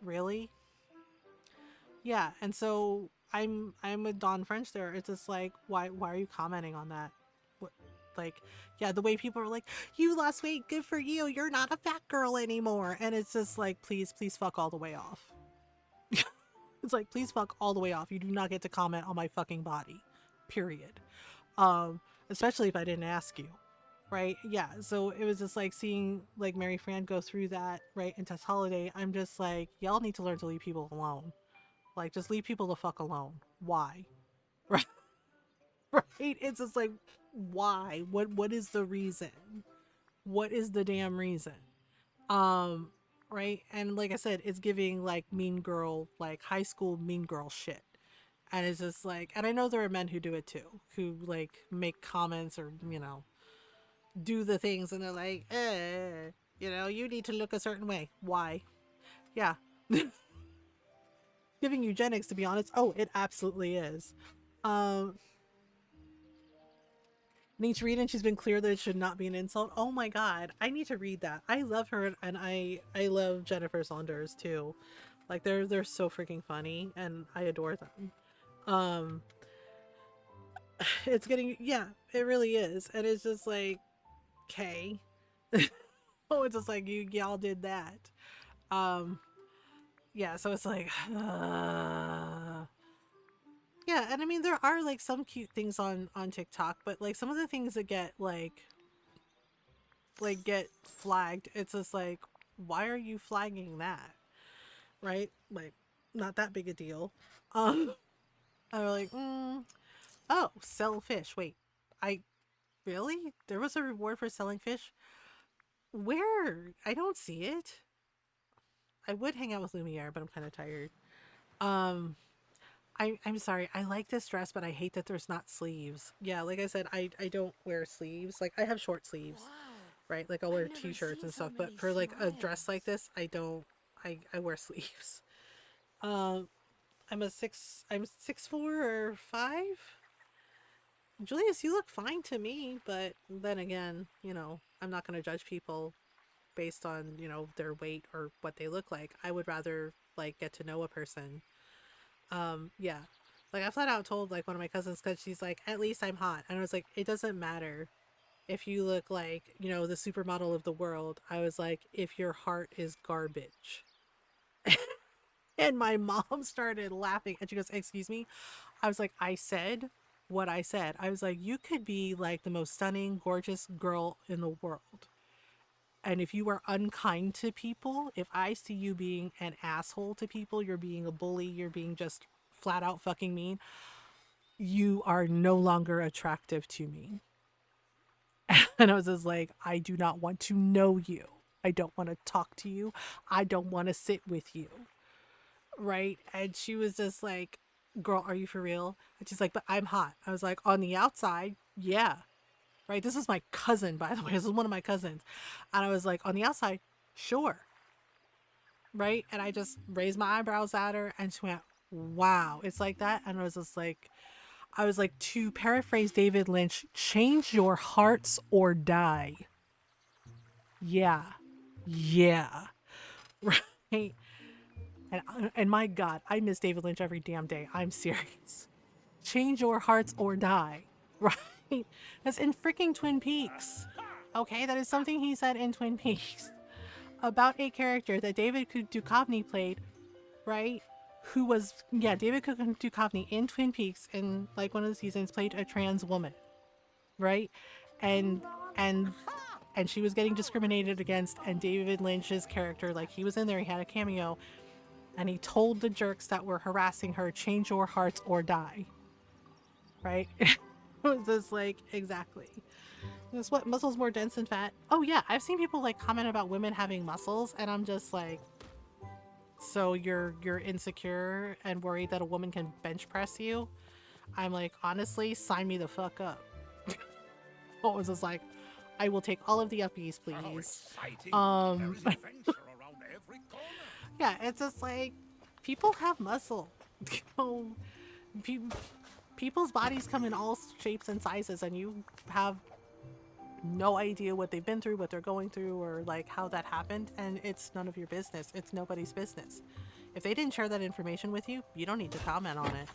really? Yeah. And so I'm with Don French there. It's just like, why are you commenting on that? What, like, yeah, the way people are like, you lost weight, good for you. You're not a fat girl anymore. And it's just like, please fuck all the way off. It's like, please fuck all the way off. You do not get to comment on my fucking body. Period. Especially if I didn't ask you. Right? Yeah. So it was just like seeing like Mary Fran go through that, right? And Tess Holiday. I'm just like, y'all need to learn to leave people alone. Like, just leave people the fuck alone. Why? Right? Right? It's just like, why? What is the reason? What is the damn reason? Um, right? And like I said, it's giving like mean girl, like high school mean girl shit. And it's just like, and I know there are men who do it too, who like make comments or, you know, do the things and they're like, you know, you need to look a certain way. Why? Yeah. Giving eugenics, to be honest. Oh, it absolutely is. Um, need to read, and she's been clear that it should not be an insult. Oh my god, I need to read that. I love her, and I love Jennifer Saunders too. Like they're so freaking funny, and I adore them. Um, it's getting, yeah, it really is, and it's just like, okay, oh, it's just like you y'all did that. Um, yeah, so it's like, yeah, and I mean there are like some cute things on TikTok, but like some of the things that get flagged, it's just like, why are you flagging that? Right? Like, not that big a deal. Um, I'm like, oh, sell fish. Wait, I really? There was a reward for selling fish? Where? I don't see it. I would hang out with Lumiere, but I'm kind of tired. Um, I'm sorry. I like this dress, but I hate that there's not sleeves. Yeah, like I said, I don't wear sleeves. Like I have short sleeves, right? Like I'll wear t-shirts and stuff, but for like a dress like this, I don't. I wear sleeves. Um, I'm 6'4" or 5. Julius, you look fine to me, but then again, you know, I'm not gonna judge people based on, you know, their weight or what they look like. I would rather like get to know a person. Yeah. Like I flat out told like one of my cousins, because she's like, at least I'm hot. And I was like, it doesn't matter if you look like, you know, the supermodel of the world. I was like, if your heart is garbage. And my mom started laughing and she goes, excuse me? I was like, I said what I said. I was like, you could be like the most stunning, gorgeous girl in the world. And if you are unkind to people, if I see you being an asshole to people, you're being a bully, you're being just flat out fucking mean, you are no longer attractive to me. And I was just like, I do not want to know you. I don't want to talk to you. I don't want to sit with you. Right? And she was just like, girl, are you for real? And she's like, but I'm hot. I was like, on the outside, yeah. Right? This is my cousin, by the way. This is one of my cousins. And I was like, on the outside, sure. Right? And I just raised my eyebrows at her and she went, wow, it's like that. And I was like, to paraphrase David Lynch, change your hearts or die. Yeah. Yeah. Right. And my God, I miss David Lynch every damn day. I'm serious. Change your hearts or die, right? That's in freaking Twin Peaks. Okay, that is something he said in Twin Peaks about a character that David Duchovny played, right? Who was, yeah, David Duchovny in Twin Peaks in like one of the seasons played a trans woman, right? And and and she was getting discriminated against, and David Lynch's character, like he was in there, he had a cameo, and he told the jerks that were harassing her, change your hearts or die, right? It was just like, exactly. That's what, muscles more dense than fat. Oh yeah, I've seen people like comment about women having muscles, and I'm just like, so you're insecure and worried that a woman can bench press you? I'm like, honestly, sign me the fuck up. What was just like, I will take all of the uppies, please. Yeah, it's just like, people have muscle. People's bodies come in all shapes and sizes, and you have no idea what they've been through, what they're going through, or like how that happened, and it's none of your business. It's nobody's business. If they didn't share that information with you, you don't need to comment on it.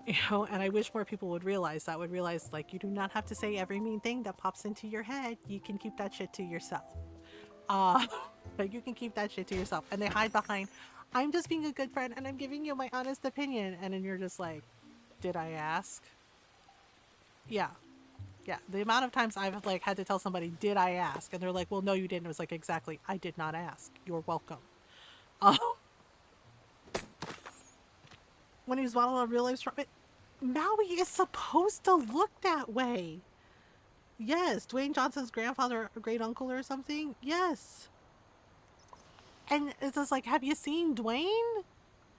And I wish more people would realize that, like, you do not have to say every mean thing that pops into your head. You can keep that shit to yourself. Like, you can keep that shit to yourself. And they hide behind, I'm just being a good friend and I'm giving you my honest opinion. And then you're just like, did I ask? Yeah. Yeah. The amount of times I've like had to tell somebody, did I ask? And they're like, well, no, you didn't. It was like, exactly. I did not ask. You're welcome. When he was modeled on real life, Maui is supposed to look that way. Yes, Dwayne Johnson's grandfather or great uncle or something. Yes. And it's just like, have you seen Dwayne?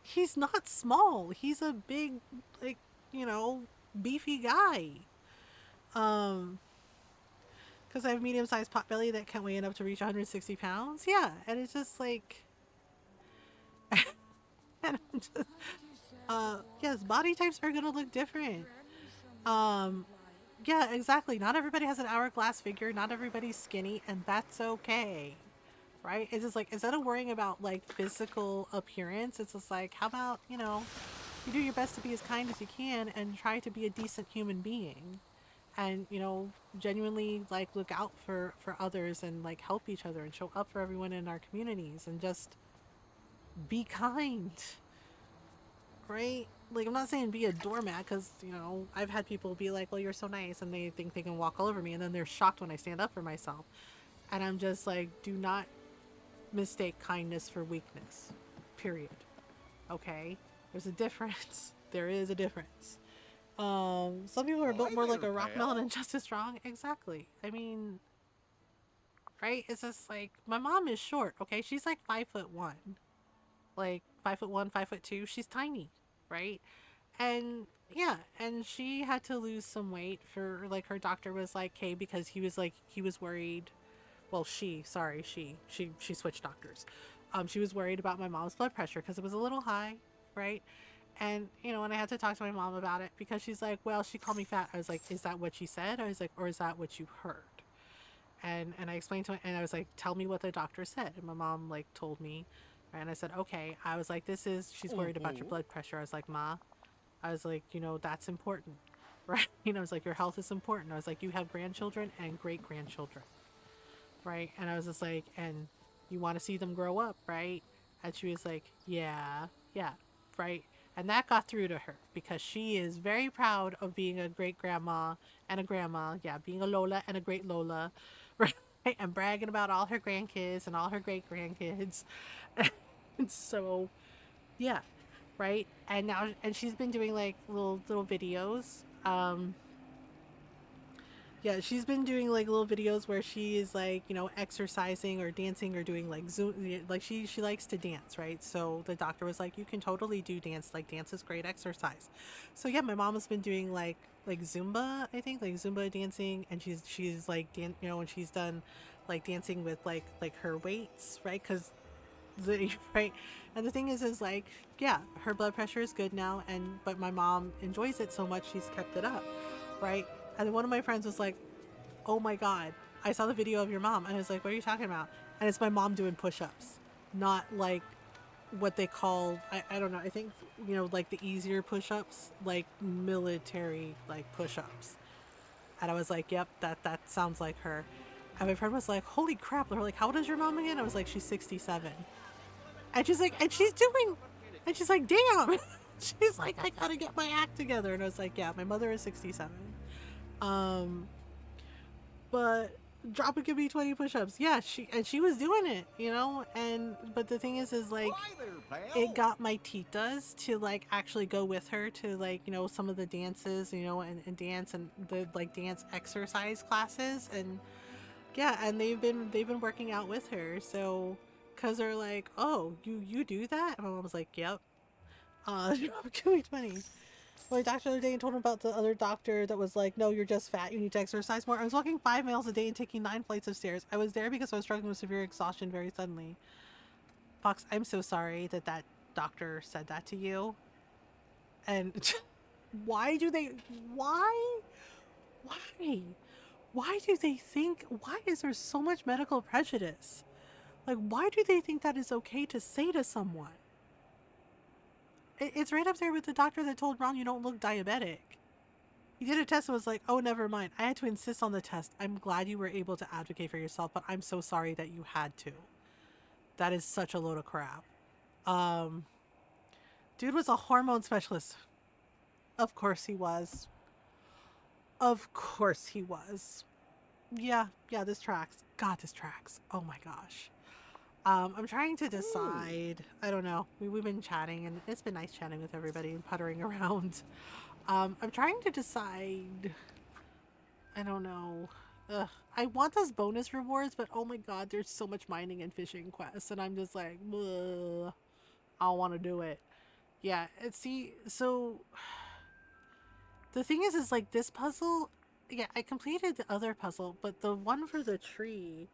He's not small. He's a big, like, beefy guy. Because I have medium-sized pot belly that can weigh up to reach 160 pounds. Yeah, and it's just like, and I'm just, yes, body types are gonna look different. Yeah, exactly. Not everybody has an hourglass figure. Not everybody's skinny, and that's okay, right? It's just like, instead of worrying about like physical appearance, it's just like, how about, you do your best to be as kind as you can and try to be a decent human being, and genuinely like look out for others and like help each other and show up for everyone in our communities and just be kind, right? Like, I'm not saying be a doormat, because I've had people be like, well, you're so nice, and they think they can walk all over me, and then they're shocked when I stand up for myself. And I'm just like, do not mistake kindness for weakness, period. Okay, there's a difference. There is a difference. Some people are built more like a rock melon and just as strong. Exactly. I mean, right? It's just like, my mom is short. Okay, she's like 5'1", like 5'1", 5'2". She's tiny, right? And yeah, and she had to lose some weight for, like, her doctor was like, hey, because he was worried. Well, she switched doctors. She was worried about my mom's blood pressure because it was a little high, right? And and I had to talk to my mom about it, because she's like, well, she called me fat. I was like, is that what she said? I was like, or is that what you heard? And I explained to her, and I was like, tell me what the doctor said. And my mom like told me, and I said, okay. I was like, she's worried about your blood pressure. I was like, Ma, I was like, that's important, right? I was like, your health is important. I was like, you have grandchildren and great grandchildren, right? And I was just like, and you want to see them grow up, right? And she was like, yeah, right? And that got through to her, because she is very proud of being a great grandma and a grandma. Yeah, being a Lola and a great Lola, right? And bragging about all her grandkids and all her great grandkids. And so, yeah, right? And now, and she's been doing like little videos. Yeah, she's been doing like little videos where she is like, exercising or dancing or doing like Zoom. Like, she likes to dance, right? So the doctor was like, you can totally do dance. Like, dance is great exercise. So yeah, my mom has been doing like Zumba, I think, like Zumba dancing, and she's like and she's done like dancing with like her weights, right? Because right. And the thing is like, yeah, her blood pressure is good now, but my mom enjoys it so much she's kept it up, right? And then one of my friends was like, oh my God, I saw the video of your mom. And I was like, what are you talking about? And it's my mom doing push-ups. not like what they call, I don't know, I think, you know, like the easier push-ups, like military like push-ups. And I was like, yep, that sounds like her. And my friend was like, holy crap. They're like, how old is your mom again? I was like, she's 67. And she's like, and she's like, damn. She's like, I gotta get my act together. And I was like, yeah, my mother is 67. But drop and give me 20 push-ups. Yeah, she was doing it, you know? And, but the thing is like, Hi there, pal. it got my titas to like actually go with her to like, you know, some of the dances, you know, and dance and the like dance exercise classes. And yeah, and they've been working out with her. So because they're like, oh, you do that, and my mom was like, yep. Give me 20. My doctor the other day and told him about the other doctor that was like, no, you're just fat, you need to exercise more. I was walking 5 miles a day and taking 9 flights of stairs. I was there because I was struggling with severe exhaustion very suddenly. Fox, I'm so sorry that that doctor said that to you. And why do they, why do they think, why is there so much medical prejudice? Like, why do they think that is okay to say to someone? It's right up there with the doctor that told Ron you don't look diabetic. He did a test and was like, oh, never mind. I had to insist on the test. I'm glad you were able to advocate for yourself, but I'm so sorry that you had to. That is such a load of crap. Dude was a hormone specialist. Of course he was. Of course he was. Yeah, this tracks. God, this tracks. Oh my gosh. I'm trying to decide. I don't know. We've been chatting, and it's been nice chatting with everybody and puttering around. I'm trying to decide. I don't know. Ugh. I want those bonus rewards, but oh my god, there's so much mining and fishing quests, and I'm just like, ugh, I don't want to do it. Yeah, see, so the thing is like this puzzle. Yeah, I completed the other puzzle, but the one for the tree.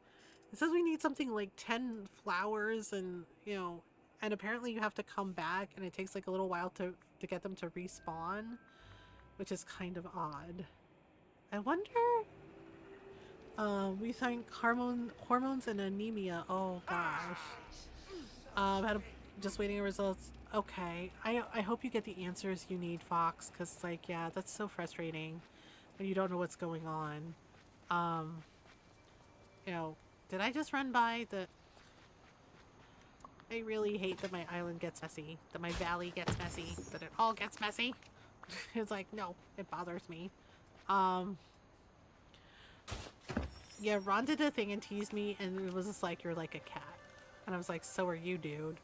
It says we need something like 10 flowers and, you know, and apparently you have to come back and it takes like a little while to get them to respawn, which is kind of odd. I wonder, we think hormones and anemia. Oh gosh. Just waiting on results. Okay. I hope you get the answers you need, Fox, because like, yeah, that's so frustrating when you don't know what's going on. You know, did I just run by the... I really hate that my island gets messy. That my valley gets messy. That it all gets messy. It's like, no, it bothers me. Yeah, Ron did a thing and teased me and it was just like, you're like a cat. And I was like, so are you, dude.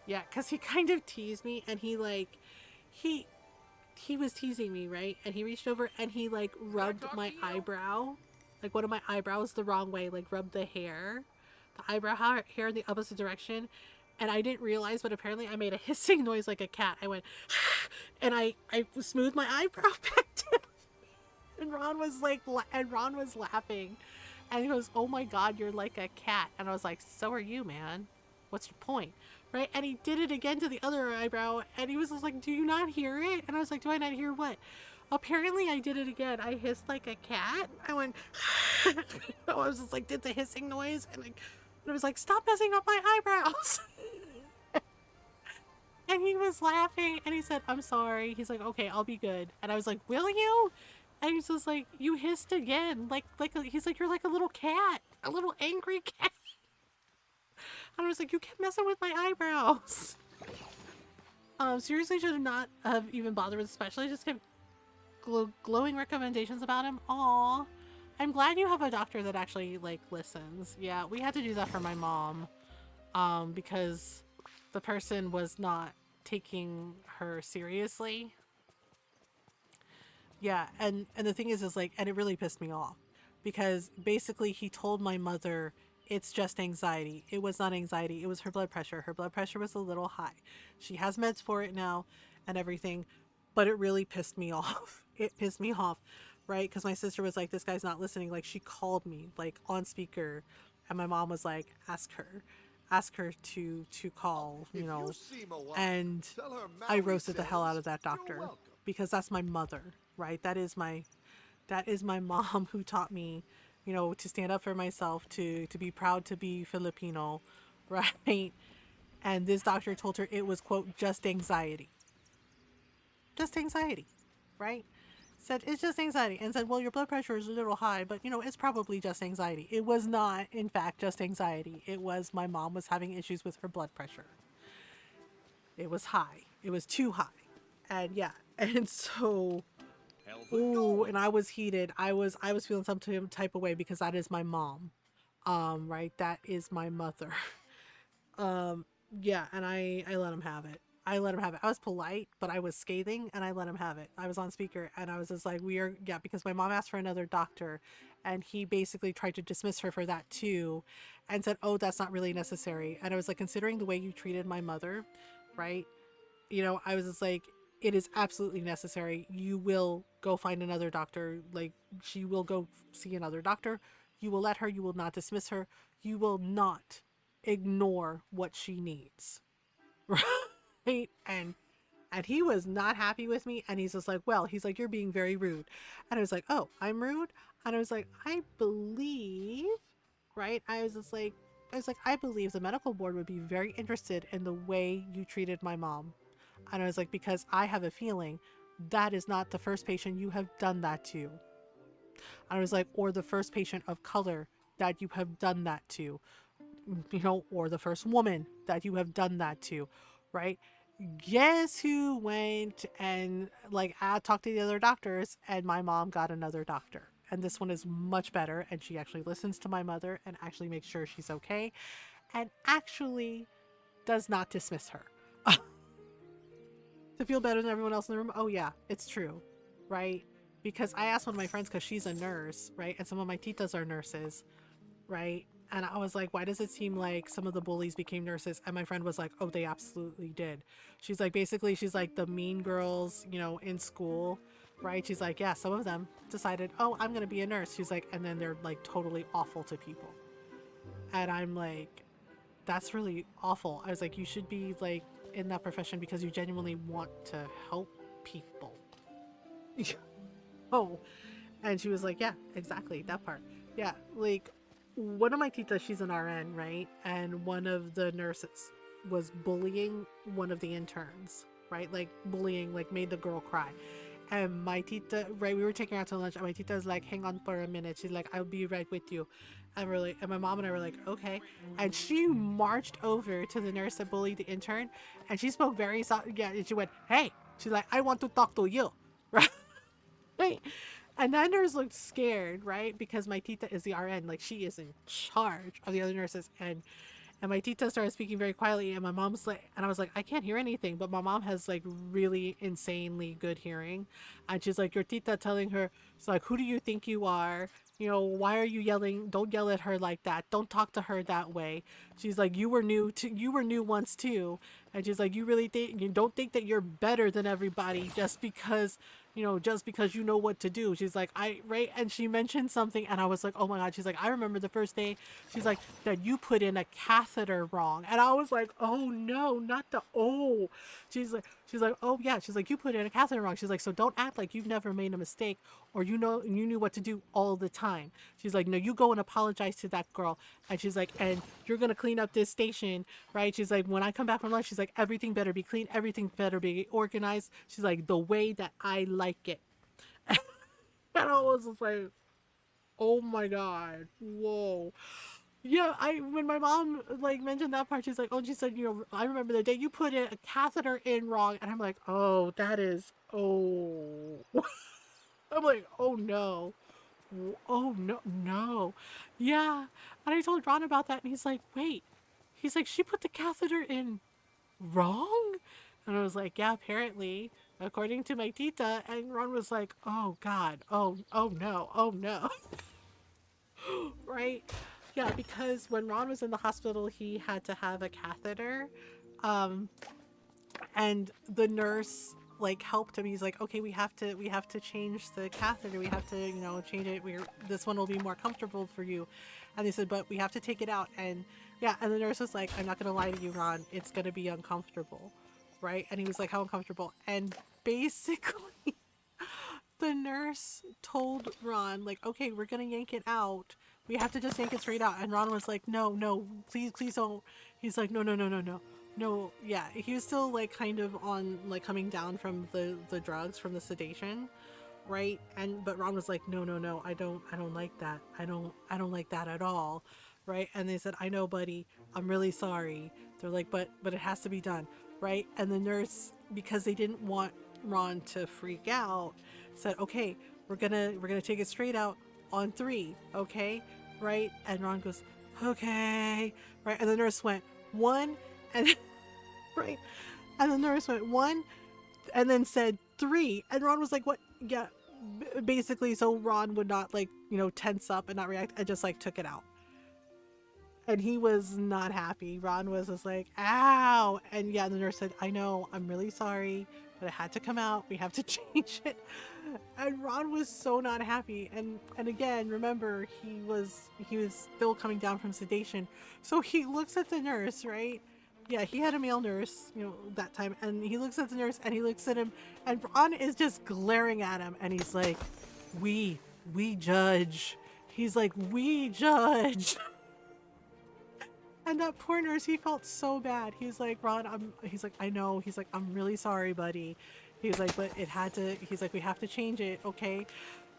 Yeah, because he kind of teased me and he like... He was teasing me, right? And he reached over and he like rubbed my eyebrow. Like one of my eyebrows the wrong way, like rubbed the eyebrow hair in the opposite direction, and I didn't realize, but apparently I made a hissing noise like a cat. I went, and I smoothed my eyebrow back down, and Ron was laughing, and he goes, "Oh my God, you're like a cat," and I was like, "So are you, man. What's your point?" Right? And he did it again to the other eyebrow, and he was just like, "Do you not hear it?" And I was like, "Do I not hear what?" Apparently I did it again. I hissed like a cat. I went, I was just like, did the hissing noise. And I was like, stop messing up my eyebrows. And he was laughing and he said, I'm sorry. He's like, okay, I'll be good. And I was like, will you? And he's just like, you hissed again. He's like, you're like a little cat, a little angry cat. And I was like, you kept messing with my eyebrows. Seriously should have not have even bothered with, especially just kept glowing recommendations about him. Aw, I'm glad you have a doctor that actually like listens. Yeah, we had to do that for my mom, because the person was not taking her seriously. Yeah, and the thing is like, and it really pissed me off because basically he told my mother it's just anxiety. It was not anxiety. It was her blood pressure. Her blood pressure was a little high. She has meds for it now and everything, but it really pissed me off. It pissed me off, right? Because my sister was like, this guy's not listening. Like, she called me, like, on speaker, and my mom was like, ask her to call, you know, and I roasted the hell out of that doctor because that's my mother, right? That is my mom who taught me, you know, to stand up for myself, to be proud to be Filipino, right? And this doctor told her it was, quote, just anxiety. Just anxiety, right? Said it's just anxiety, and said, well, your blood pressure is a little high, but it's probably just anxiety. It was not, in fact, just anxiety. It was my mom was having issues with her blood pressure. It was high. It was too high. And yeah, and so, ooh, and I was heated. I was feeling some type of way because that is my mom. Right? That is my mother. Um, yeah, and I let him have it. I let him have it. I was polite, but I was scathing, and I let him have it. I was on speaker, and I was just like, because my mom asked for another doctor, and he basically tried to dismiss her for that too, and said, oh, that's not really necessary. And I was like, considering the way you treated my mother, right? I was just like, it is absolutely necessary. You will go find another doctor. Like, she will go see another doctor. You will let her, you will not dismiss her. You will not ignore what she needs. Right? And he was not happy with me, and he's just like, well, he's like, you're being very rude. And I was like, oh, I'm rude? And I was like, I believe, right? I was like, I believe the medical board would be very interested in the way you treated my mom. And I was like, because I have a feeling that is not the first patient you have done that to. And I was like, or the first patient of color that you have done that to, or the first woman that you have done that to, right? Guess who went and talked to the other doctors, and my mom got another doctor. And this one is much better, and she actually listens to my mother and actually makes sure she's okay, and actually does not dismiss her. To feel better than everyone else in the room. Oh yeah, it's true, right? Because I asked one of my friends, because she's a nurse, right? And some of my titas are nurses, right? And I was like, why does it seem like some of the bullies became nurses? And my friend was like, oh, they absolutely did. She's like, basically, she's like the mean girls, in school, right? She's like, yeah, some of them decided, oh, I'm going to be a nurse. She's like, and then they're like totally awful to people. And I'm like, that's really awful. I was like, you should be like in that profession because you genuinely want to help people. Oh, and she was like, yeah, exactly, that part. Yeah, like, one of my titas, she's an RN, right? And one of the nurses was bullying one of the interns, right? Like, bullying, like, made the girl cry. And my tita, right, we were taking her out to lunch, and my tita's like, hang on for a minute. She's like, I'll be right with you. And we're like, and my mom and I were like, okay. And she marched over to the nurse that bullied the intern, and she spoke very soft. Yeah, and she went, hey. She's like, I want to talk to you. Right? And that nurse looked scared, right? Because my tita is the RN, like she is in charge of the other nurses. And my tita started speaking very quietly, and my mom's like, and I was like, I can't hear anything, but my mom has like really insanely good hearing. And she's like, your tita telling her, it's like, who do you think you are? Why are you yelling? Don't yell at her like that. Don't talk to her that way. She's like, you were new once too. And she's like, you don't think that you're better than everybody just because you know what to do. She's like, right? And she mentioned something, and I was like, oh my God. She's like, I remember the first day, she's like, that you put in a catheter wrong. And I was like, oh no, not the, oh. She's like, oh yeah. She's like, you put in a catheter wrong. She's like, so don't act like you've never made a mistake, or you knew what to do all the time. She's like, no, you go and apologize to that girl. And she's like, and you're going to clean up this station, right? She's like, when I come back from lunch, she's like, everything better be clean. Everything better be organized. She's like, the way that I like it. And I was just like, oh my God, whoa. Yeah, when my mom like mentioned that part, she's like, oh, she said, I remember the day you put a catheter in wrong. And I'm like, oh, that is, oh. I'm like, oh no. Oh no, no. Yeah. And I told Ron about that, and he's like, wait. He's like, she put the catheter in wrong? And I was like, yeah, apparently, according to my tita. And Ron was like, oh God, oh no, oh no. Right? Yeah, because when Ron was in the hospital, he had to have a catheter. And the nurse like helped him. He's like, okay, we have to change the catheter. We have to, change it. This one will be more comfortable for you. And they said, but we have to take it out. And yeah, and the nurse was like, I'm not gonna lie to you, Ron, it's gonna be uncomfortable, right? And he was like, how uncomfortable? And basically the nurse told Ron, like, okay, we're gonna yank it out. We have to just yank it straight out. And Ron was like, no, please don't. He's like, no. No, yeah, he was still like kind of on like coming down from the drugs from the sedation, right? And but Ron was like, no, no, no, I don't like that. I don't like that at all, right? And they said, I know, buddy, I'm really sorry. They're like, but it has to be done, right? And the nurse, because they didn't want Ron to freak out, said, okay, we're gonna take it straight out on three, okay, right? And Ron goes, okay, right? And the nurse went one, and right, and the nurse went one, and then said three, and Ron was like, what? Yeah, basically, so Ron would not like tense up and not react, and just like took it out. And he was not happy. Ron was just like, ow. And yeah, the nurse said, I know, I'm really sorry, but it had to come out. We have to change it. And Ron was so not happy. And again, remember, he was still coming down from sedation. So he looks at the nurse, right? Yeah, he had a male nurse, that time. And he looks at the nurse and he looks at him, and Ron is just glaring at him, and he's like, we judge. He's like, we judge. And that poor nurse, he felt so bad. He's like, Ron, he's like, I know. He's like, I'm really sorry, buddy. He's like, but it had to, he's like, we have to change it, okay?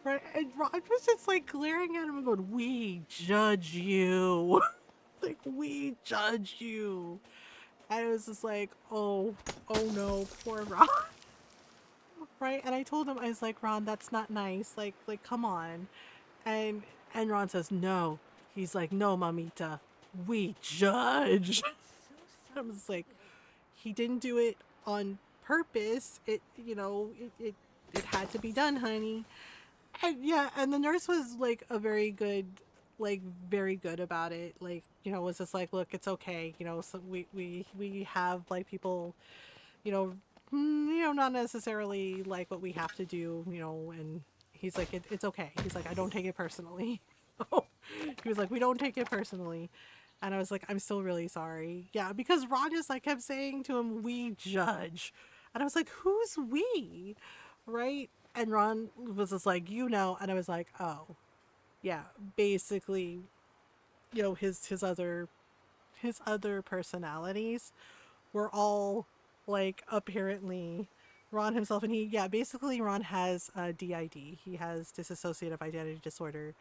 Right? And Ron was just like glaring at him and going, we judge you. Like, we judge you. And it was just like, oh no, poor Ron. Right? And I told him, I was like, Ron, that's not nice. Like, come on. And Ron says, no. He's like, no, mamita. We judge. I was like, he didn't do it on purpose. It had to be done, honey. And yeah, and the nurse was like very good about it. Like, was just like, look, it's okay. So we have like people, not necessarily like what we have to do, and he's like, it's okay. He's like, I don't take it personally. He was like, we don't take it personally. And I was like, I'm still really sorry. Yeah, because Ron just like kept saying to him, we judge. And I was like, who's we? Right? And Ron was just like, and I was like, oh. Yeah, basically, his other personalities were all like apparently Ron himself, and basically Ron has DID. He has dissociative identity disorder.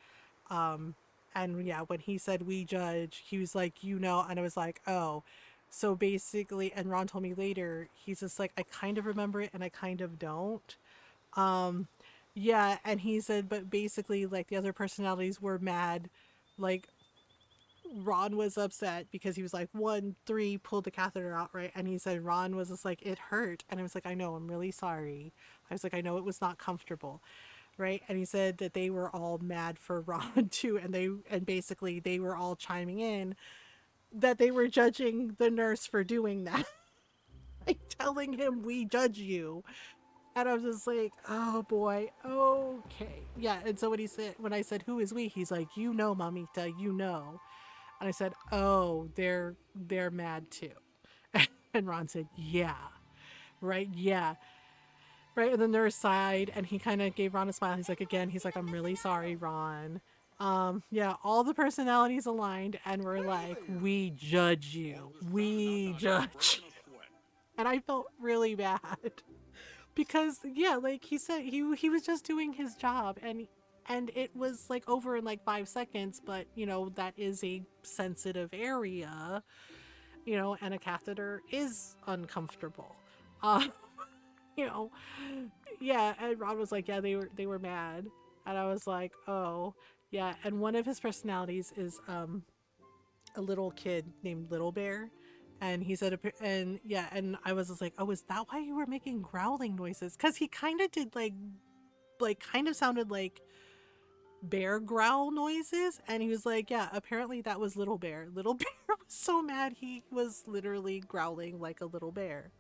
And yeah, when he said we judge, he was like, and I was like, oh. So basically, and Ron told me later, he's just like, I kind of remember it and I kind of don't. Yeah, and he said, but basically, like, the other personalities were mad. Like, Ron was upset because he was like, 1, 3, pulled the catheter out, right? And he said Ron was just like, it hurt. And I was like, I know, I'm really sorry. I was like, I know it was not comfortable. Right? And he said that they were all mad for Ron too, and basically they were all chiming in that they were judging the nurse for doing that. Like telling him, we judge you. And I was just like, oh boy, okay. Yeah, and so when I said, who is we? He's like, mamita, And I said, oh, they're mad too. And Ron said, yeah. Right? Yeah. Right, and the nurse sighed, and he kind of gave Ron a smile. He's like, I'm really sorry, Ron. Yeah, all the personalities aligned, and we're like, we judge you. We judge. And I felt really bad. Because, yeah, like he said, he was just doing his job, and it was, like, over in, like, 5 seconds, but, that is a sensitive area, and a catheter is uncomfortable. Yeah, and Ron was like, yeah, they were mad. And I was like, oh, yeah. And one of his personalities is a little kid named Little Bear. And he said, and yeah, and I was just like, oh, is that why you were making growling noises? Because he kind of did like kind of sounded like bear growl noises. And he was like, yeah, apparently that was Little Bear. Little Bear was so mad he was literally growling like a little bear.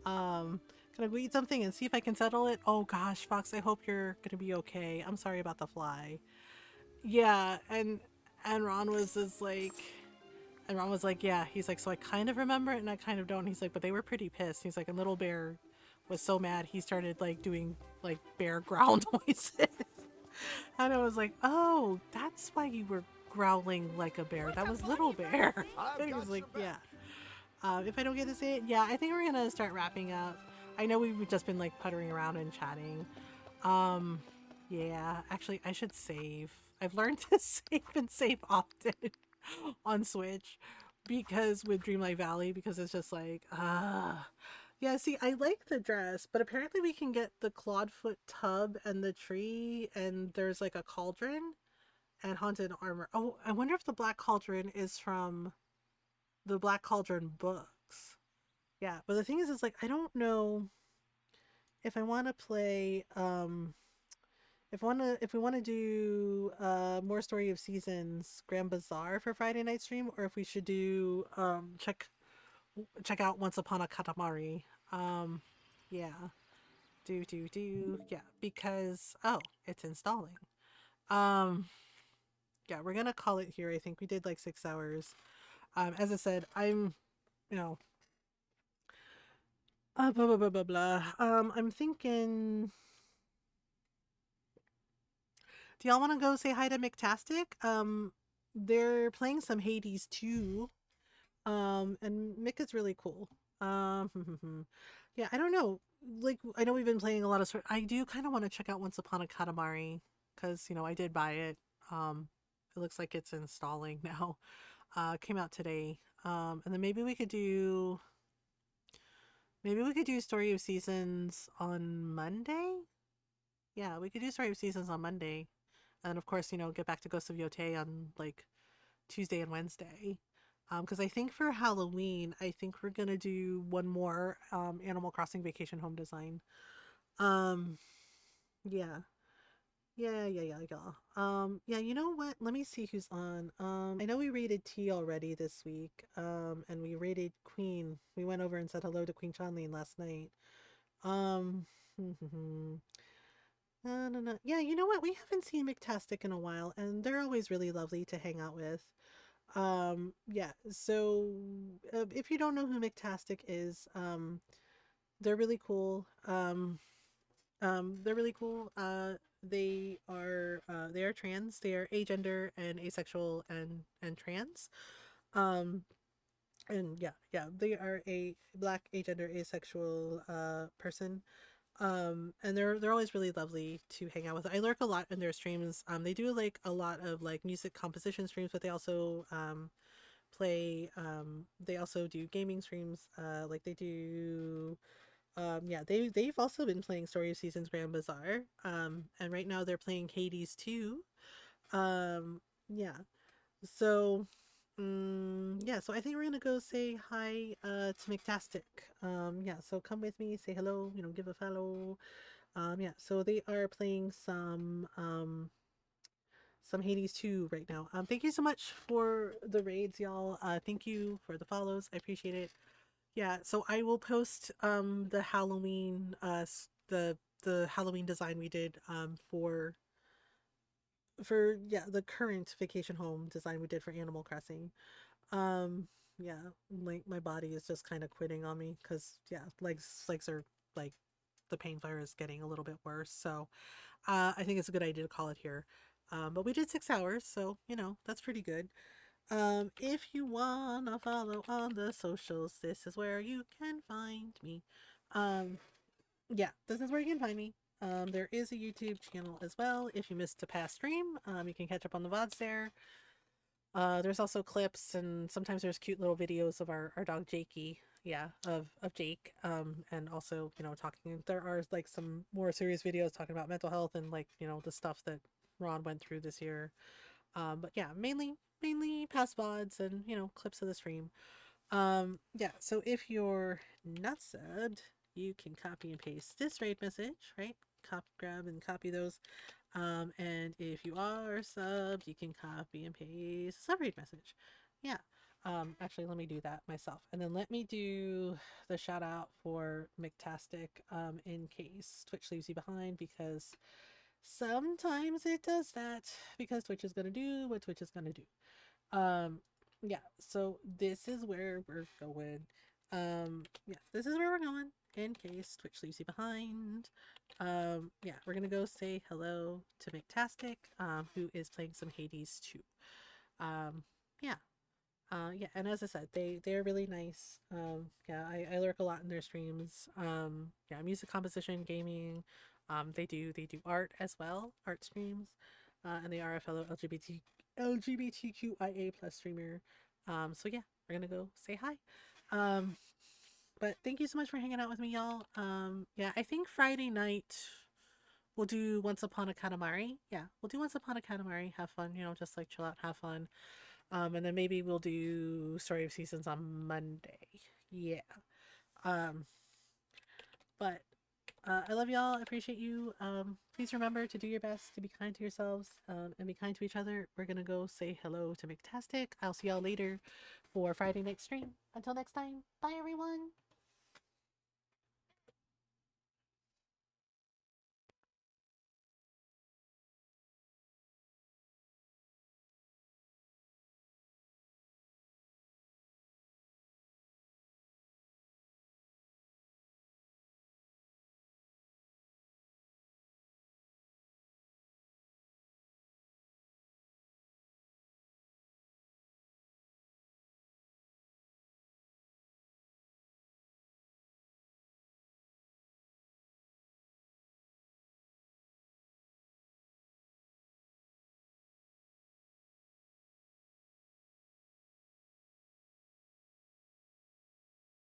Can I go eat something and see if I can settle it? Oh gosh, Fox, I hope you're gonna be okay. I'm sorry about the fly. Yeah, and Ron was just like, and Ron was like, yeah. He's like, so I kind of remember it and I kind of don't. He's like, but they were pretty pissed. He's like, and Little Bear was so mad he started like doing like bear growl noises. And I was like, oh, that's why you were growling like a bear. That was Little Bear. And he was like, yeah. If I don't get to say it, yeah, I think we're gonna start wrapping up. I know we've just been like puttering around and chatting. Um, yeah, actually, I should save. I've learned to save and save often on Switch because with Dreamlight Valley, because it's just like, yeah, see, I like the dress, but apparently we can get the clawed-foot tub and the tree, and there's like a cauldron and haunted armor. Oh, I wonder if the Black Cauldron is from the Black Cauldron books. Yeah, but the thing is like I don't know if I want to play if we want to do more Story of Seasons Grand Bazaar for Friday night stream, or if we should do check out Once Upon a Katamari. Um yeah. Yeah, because oh, it's installing. Um yeah, we're gonna call it here. I think we did like 6 hours. As I said, I'm you know blah blah blah blah blah. I'm thinking, do y'all want to go say hi to McTastic? They're playing some Hades too. And Mick is really cool. Yeah, I don't know. Like, I know we've been playing a lot of sort. I do kind of want to check out Once Upon a Katamari because I did buy it. It looks like it's installing now. It came out today. And then maybe we could do Story of Seasons on Monday. Yeah, we could do Story of Seasons on Monday, and of course, get back to Ghost of Yote on like Tuesday and Wednesday. Because I think for Halloween, I think we're gonna do one more Animal Crossing Vacation Home Design. Um, yeah, yeah. Yeah. You know what? Let me see who's on. I know we rated T already this week. And we rated Queen. We went over and said hello to Queen Chanlene last night. Um. No. Yeah, you know what? We haven't seen McTastic in a while, and they're always really lovely to hang out with. Yeah, so if you don't know who McTastic is, they're really cool. They're really cool. They are trans. They are agender and asexual and trans. Um, and yeah, they are a black agender asexual person. And they're always really lovely to hang out with. I lurk a lot in their streams. They do like a lot of like music composition streams, but they also they also do gaming streams. Like they do yeah, they've also been playing Story of Seasons Grand Bazaar. And right now they're playing Hades 2. Yeah. So yeah, so I think we're gonna go say hi to McTastic. Yeah, so come with me, say hello, give a follow. Yeah, so they are playing some Hades 2 right now. Thank you so much for the raids, y'all. Thank you for the follows. I appreciate it. Yeah, so I will post the Halloween the Halloween design we did for yeah, the current vacation home design we did for Animal Crossing. Yeah, like my body is just kind of quitting on me cuz yeah, legs are like the pain virus is getting a little bit worse. So, I think it's a good idea to call it here. But we did 6 hours, so that's pretty good. If you wanna follow on the socials, this is where you can find me. Um, yeah, this is where you can find me. There is a YouTube channel as well. If you missed a past stream, you can catch up on the VODs there. There's also clips and sometimes there's cute little videos of our dog Jakey. Yeah, of Jake. And also, talking there are like some more serious videos talking about mental health and like, the stuff that Ron went through this year. But yeah, mainly past VODs and, clips of the stream. Yeah, so if you're not subbed, you can copy and paste this raid message, right? Grab and copy those. And if you are subbed, you can copy and paste a sub raid message. Yeah. Actually, let me do that myself. And then let me do the shout out for McTastic, in case Twitch leaves you behind, because sometimes it does that, because Twitch is gonna do what Twitch is gonna do. Yeah, so this is where we're going. Yeah, this is where we're going in case Twitch leaves you behind. Yeah, we're gonna go say hello to McTastic, who is playing some Hades 2. Yeah. Yeah, and as I said, they're really nice. Yeah, I lurk a lot in their streams. Yeah, music composition, gaming. They do art as well, art streams. And they are a fellow LGBTQIA plus streamer. So yeah, we're gonna go say hi. Um, but thank you so much for hanging out with me, y'all. Yeah, I think Friday night we'll do Once Upon a Katamari. Yeah, we'll do Once Upon a Katamari. Have fun, just like chill out, have fun. And then maybe we'll do Story of Seasons on Monday. Yeah. Um, but I love y'all. I appreciate you. Please remember to do your best to be kind to yourselves and be kind to each other. We're gonna go say hello to McTastic. I'll see y'all later for Friday night stream. Until next time, bye everyone.